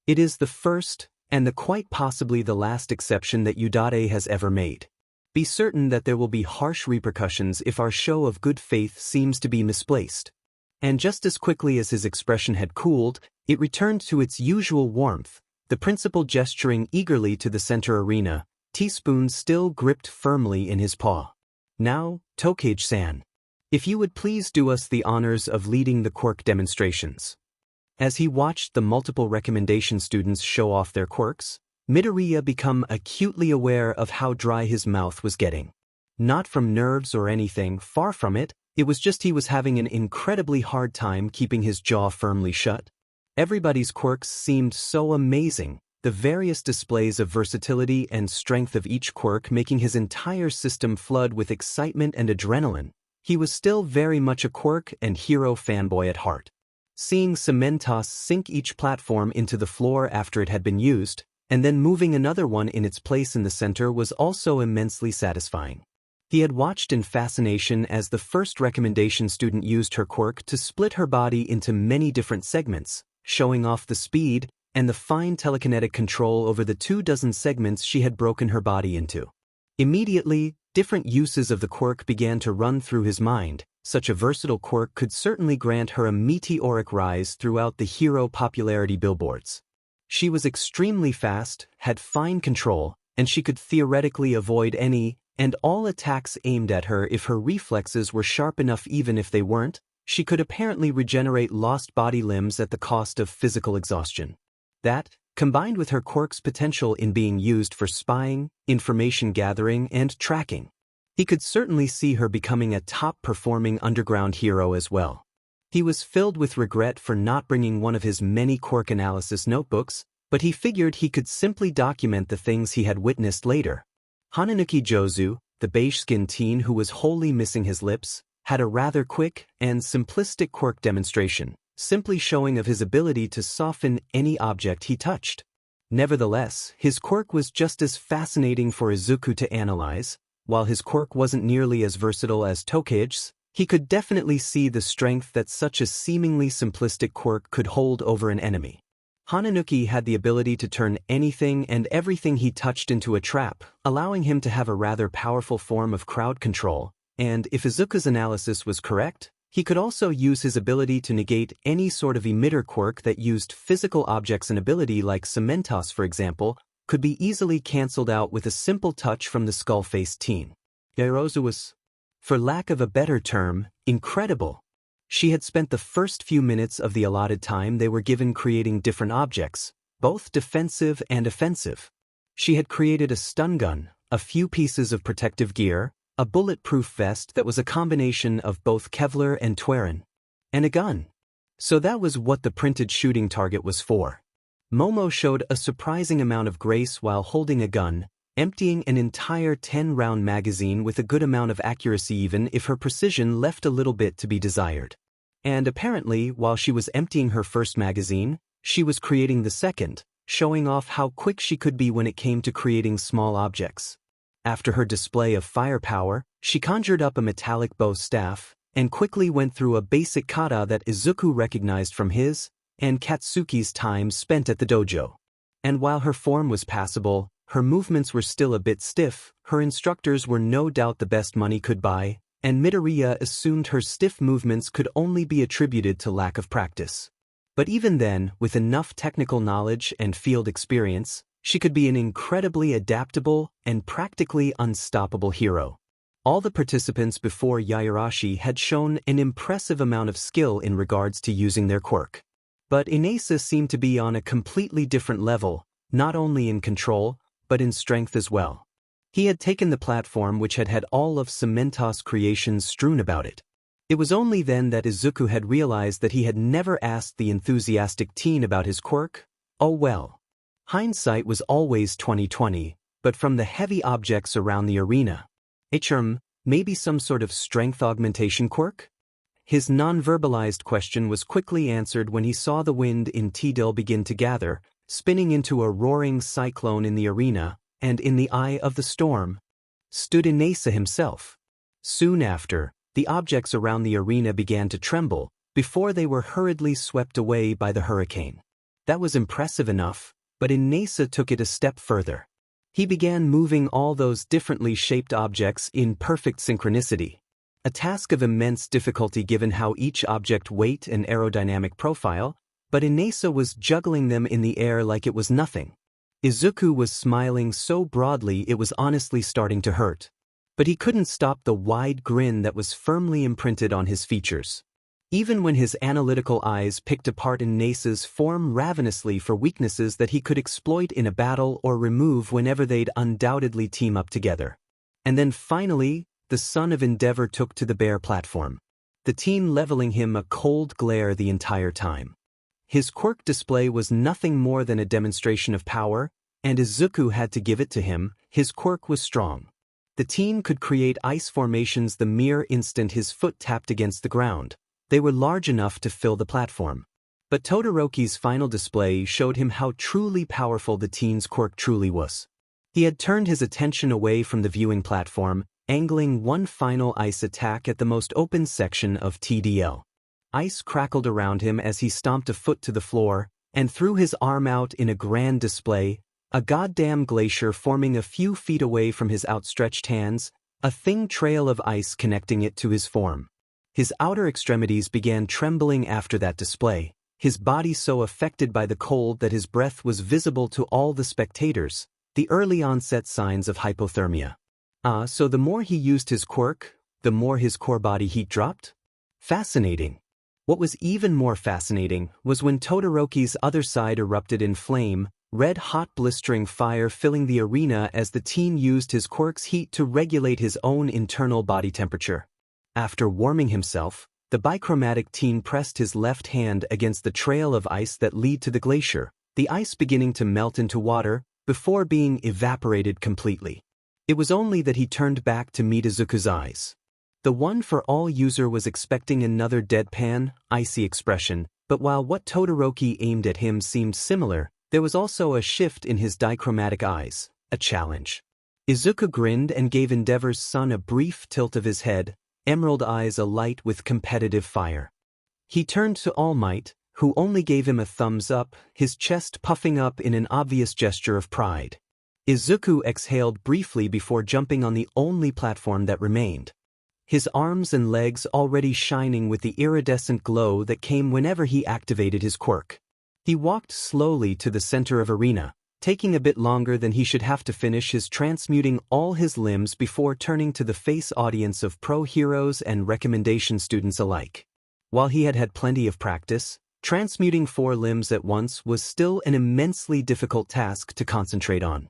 [SPEAKER 1] It is the first, and the quite possibly the last exception that Udate has ever made. Be certain that there will be harsh repercussions if our show of good faith seems to be misplaced. And just as quickly as his expression had cooled, it returned to its usual warmth, the principal gesturing eagerly to the center arena, teaspoon still gripped firmly in his paw. Now, Tokage-san. If you would please do us the honors of leading the quirk demonstrations. As he watched the multiple recommendation students show off their quirks, Midoriya became acutely aware of how dry his mouth was getting. Not from nerves or anything, far from it, it was just he was having an incredibly hard time keeping his jaw firmly shut. Everybody's quirks seemed so amazing, the various displays of versatility and strength of each quirk making his entire system flood with excitement and adrenaline. He was still very much a quirk and hero fanboy at heart. Seeing Cementos sink each platform into the floor after it had been used, and then moving another one in its place in the center was also immensely satisfying. He had watched in fascination as the first recommendation student used her quirk to split her body into many different segments, showing off the speed and the fine telekinetic control over the 24 segments she had broken her body into. Immediately, different uses of the quirk began to run through his mind. Such a versatile quirk could certainly grant her a meteoric rise throughout the hero popularity billboards. She was extremely fast, had fine control, and she could theoretically avoid any and all attacks aimed at her if her reflexes were sharp enough. Even if they weren't, she could apparently regenerate lost body limbs at the cost of physical exhaustion. That, combined with her quirk's potential in being used for spying, information gathering, and tracking, he could certainly see her becoming a top-performing underground hero as well. He was filled with regret for not bringing one of his many quirk analysis notebooks, but he figured he could simply document the things he had witnessed later. Hananuki Jozu, the beige-skinned teen who was wholly missing his lips, had a rather quick and simplistic quirk demonstration, simply showing of his ability to soften any object he touched. Nevertheless, his quirk was just as fascinating for Izuku to analyze. While his quirk wasn't nearly as versatile as Tokage's, he could definitely see the strength that such a seemingly simplistic quirk could hold over an enemy. Hananuki had the ability to turn anything and everything he touched into a trap, allowing him to have a rather powerful form of crowd control, and if Izuku's analysis was correct, he could also use his ability to negate any sort of emitter quirk that used physical objects. An ability like Cementos, for example, could be easily cancelled out with a simple touch from the skull-faced teen. Yairozu was, for lack of a better term, incredible. She had spent the first few minutes of the allotted time they were given creating different objects, both defensive and offensive. She had created a stun gun, a few pieces of protective gear, a bulletproof vest that was a combination of both Kevlar and Twarin, and a gun. So that was what the printed shooting target was for. Momo showed a surprising amount of grace while holding a gun, emptying an entire 10-round magazine with a good amount of accuracy even if her precision left a little bit to be desired. And apparently, while she was emptying her first magazine, she was creating the second, showing off how quick she could be when it came to creating small objects. After her display of firepower, she conjured up a metallic bow staff, and quickly went through a basic kata that Izuku recognized from his and Katsuki's time spent at the dojo. And while her form was passable, her movements were still a bit stiff. Her instructors were no doubt the best money could buy, and Midoriya assumed her stiff movements could only be attributed to lack of practice. But even then, with enough technical knowledge and field experience, she could be an incredibly adaptable and practically unstoppable hero. All the participants before Yairashi had shown an impressive amount of skill in regards to using their quirk. But Inasa seemed to be on a completely different level, not only in control, but in strength as well. He had taken the platform which had had all of Cementos' creations strewn about it. It was only then that Izuku had realized that he had never asked the enthusiastic teen about his quirk. Oh well. Hindsight was always 20/20, but from the heavy objects around the arena. Maybe some sort of strength augmentation quirk? His non-verbalized question was quickly answered when he saw the wind in Tidil begin to gather, spinning into a roaring cyclone in the arena, and in the eye of the storm stood Inasa himself. Soon after, the objects around the arena began to tremble, before they were hurriedly swept away by the hurricane. That was impressive enough, but Inasa took it a step further. He began moving all those differently shaped objects in perfect synchronicity. A task of immense difficulty given how each object weight and aerodynamic profile, but Inasa was juggling them in the air like it was nothing. Izuku was smiling so broadly it was honestly starting to hurt. But he couldn't stop the wide grin that was firmly imprinted on his features. Even when his analytical eyes picked apart Inasa's form ravenously for weaknesses that he could exploit in a battle or remove whenever they'd undoubtedly team up together. And then finally, the son of Endeavor took to the bare platform, the teen leveling him a cold glare the entire time. His quirk display was nothing more than a demonstration of power, and Izuku had to give it to him. His quirk was strong. The teen could create ice formations the mere instant his foot tapped against the ground. They were large enough to fill the platform. But Todoroki's final display showed him how truly powerful the teen's quirk truly was. He had turned his attention away from the viewing platform, angling one final ice attack at the most open section of TDL. Ice crackled around him as he stomped a foot to the floor, and threw his arm out in a grand display, a goddamn glacier forming a few feet away from his outstretched hands, a thin trail of ice connecting it to his form. His outer extremities began trembling after that display, his body so affected by the cold that his breath was visible to all the spectators, the early onset signs of hypothermia. So the more he used his quirk, the more his core body heat dropped? Fascinating. What was even more fascinating was when Todoroki's other side erupted in flame, red-hot blistering fire filling the arena as the teen used his quirk's heat to regulate his own internal body temperature. After warming himself, the bichromatic teen pressed his left hand against the trail of ice that led to the glacier, the ice beginning to melt into water, before being evaporated completely. It was only that he turned back to meet Izuku's eyes. The one-for-all user was expecting another deadpan, icy expression, but while what Todoroki aimed at him seemed similar, there was also a shift in his dichromatic eyes, a challenge. Izuku grinned and gave Endeavor's son a brief tilt of his head, emerald eyes alight with competitive fire. He turned to All Might, who only gave him a thumbs up, his chest puffing up in an obvious gesture of pride. Izuku exhaled briefly before jumping on the only platform that remained. His arms and legs already shining with the iridescent glow that came whenever he activated his quirk. He walked slowly to the center of arena, taking a bit longer than he should have to finish his transmuting all his limbs before turning to the face audience of pro heroes and recommendation students alike. While he had had plenty of practice, transmuting 4 limbs at once was still an immensely difficult task to concentrate on.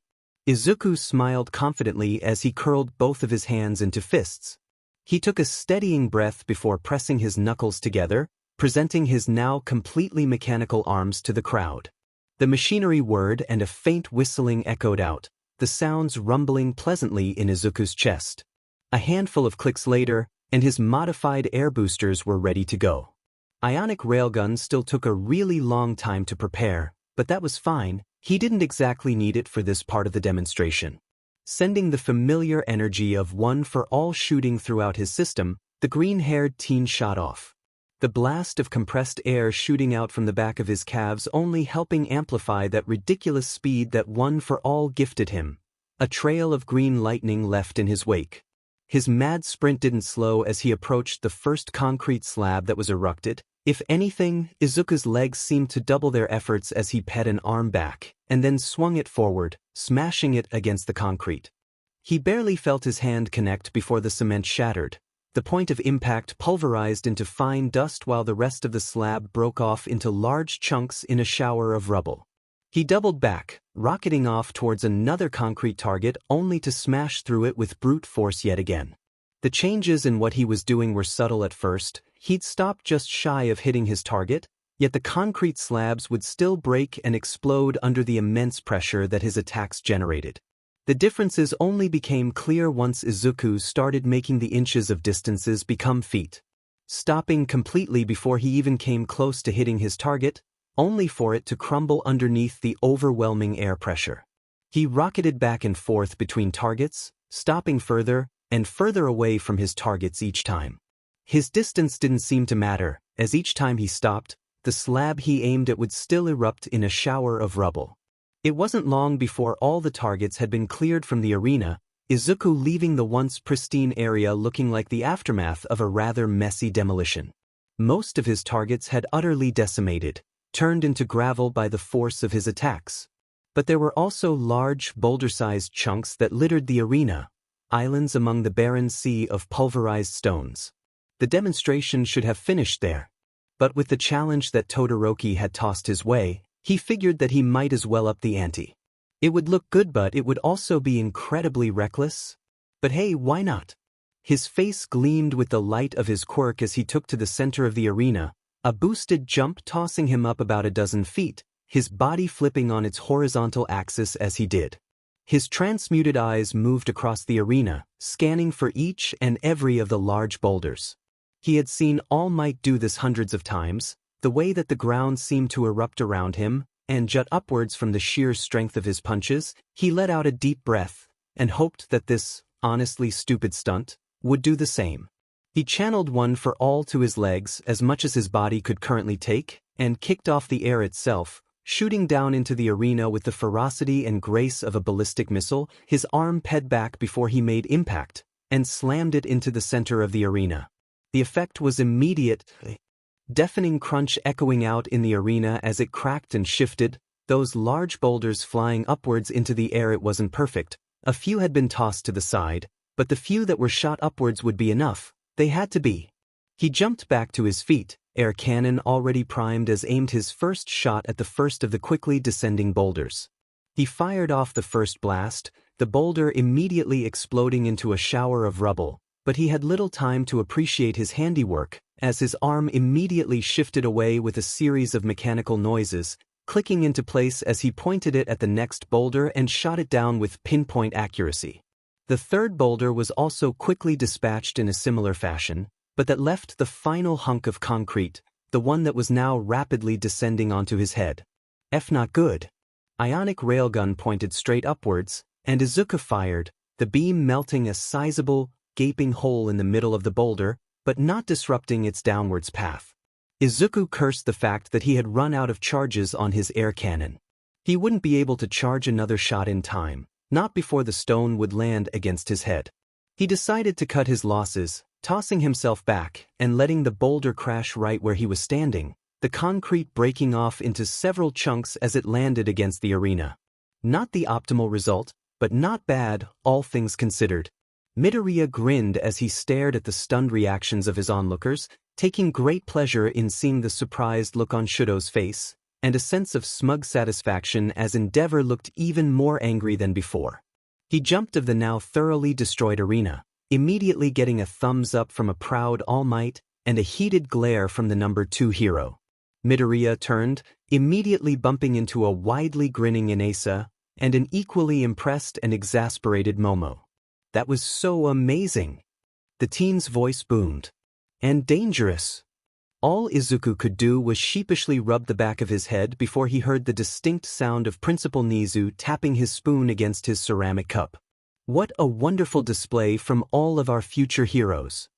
[SPEAKER 1] Izuku smiled confidently as he curled both of his hands into fists. He took a steadying breath before pressing his knuckles together, presenting his now completely mechanical arms to the crowd. The machinery whirred and a faint whistling echoed out, the sounds rumbling pleasantly in Izuku's chest. A handful of clicks later, and his modified air boosters were ready to go. Ionic railguns still took a really long time to prepare, but that was fine, he didn't exactly need it for this part of the demonstration. Sending the familiar energy of one-for-all shooting throughout his system, the green-haired teen shot off. The blast of compressed air shooting out from the back of his calves only helping amplify that ridiculous speed that one-for-all gifted him. A trail of green lightning left in his wake. His mad sprint didn't slow as he approached the first concrete slab that was erupted. If anything, Izuku's legs seemed to double their efforts as he pet an arm back, and then swung it forward, smashing it against the concrete. He barely felt his hand connect before the cement shattered. The point of impact pulverized into fine dust while the rest of the slab broke off into large chunks in a shower of rubble. He doubled back, rocketing off towards another concrete target only to smash through it with brute force yet again. The changes in what he was doing were subtle at first. He'd stopped just shy of hitting his target, yet the concrete slabs would still break and explode under the immense pressure that his attacks generated. The differences only became clear once Izuku started making the inches of distances become feet, stopping completely before he even came close to hitting his target, only for it to crumble underneath the overwhelming air pressure. He rocketed back and forth between targets, stopping further and further away from his targets each time. His distance didn't seem to matter, as each time he stopped, the slab he aimed at would still erupt in a shower of rubble. It wasn't long before all the targets had been cleared from the arena, Izuku leaving the once pristine area looking like the aftermath of a rather messy demolition. Most of his targets had utterly decimated, turned into gravel by the force of his attacks. But there were also large, boulder-sized chunks that littered the arena, islands among the barren sea of pulverized stones. The demonstration should have finished there. But with the challenge that Todoroki had tossed his way, he figured that he might as well up the ante. It would look good, but it would also be incredibly reckless. But hey, why not? His face gleamed with the light of his quirk as he took to the center of the arena, a boosted jump tossing him up about a dozen feet, his body flipping on its horizontal axis as he did. His transmuted eyes moved across the arena, scanning for each and every of the large boulders. He had seen All Might do this hundreds of times, the way that the ground seemed to erupt around him and jut upwards from the sheer strength of his punches. He let out a deep breath and hoped that this, honestly stupid stunt, would do the same. He channeled one for all to his legs as much as his body could currently take, and kicked off the air itself, shooting down into the arena with the ferocity and grace of a ballistic missile. His arm ped back before he made impact, and slammed it into the center of the arena. The effect was immediate, deafening crunch echoing out in the arena as it cracked and shifted, those large boulders flying upwards into the air. It wasn't perfect. A few had been tossed to the side, but the few that were shot upwards would be enough. They had to be. He jumped back to his feet, air cannon already primed, as aimed his first shot at the first of the quickly descending boulders. He fired off the first blast, the boulder immediately exploding into a shower of rubble, but he had little time to appreciate his handiwork, as his arm immediately shifted away with a series of mechanical noises, clicking into place as he pointed it at the next boulder and shot it down with pinpoint accuracy. The third boulder was also quickly dispatched in a similar fashion, but that left the final hunk of concrete, the one that was now rapidly descending onto his head. Not good. Ionic railgun pointed straight upwards, and Izuku fired, the beam melting a sizable, gaping hole in the middle of the boulder, but not disrupting its downwards path. Izuku cursed the fact that he had run out of charges on his air cannon. He wouldn't be able to charge another shot in time, not before the stone would land against his head. He decided to cut his losses, tossing himself back and letting the boulder crash right where he was standing, the concrete breaking off into several chunks as it landed against the arena. Not the optimal result, but not bad, all things considered. Midoriya grinned as he stared at the stunned reactions of his onlookers, taking great pleasure in seeing the surprised look on Shudo's face, and a sense of smug satisfaction as Endeavor looked even more angry than before. He jumped of the now thoroughly destroyed arena, immediately getting a thumbs up from a proud All Might and a heated glare from the number 2 hero. Midoriya turned, immediately bumping into a widely grinning Inasa and an equally impressed and exasperated Momo. That was so amazing. The teen's voice boomed. And dangerous. All Izuku could do was sheepishly rub the back of his head before he heard the distinct sound of Principal Nizu tapping his spoon against his ceramic cup. What a wonderful display from all of our future heroes.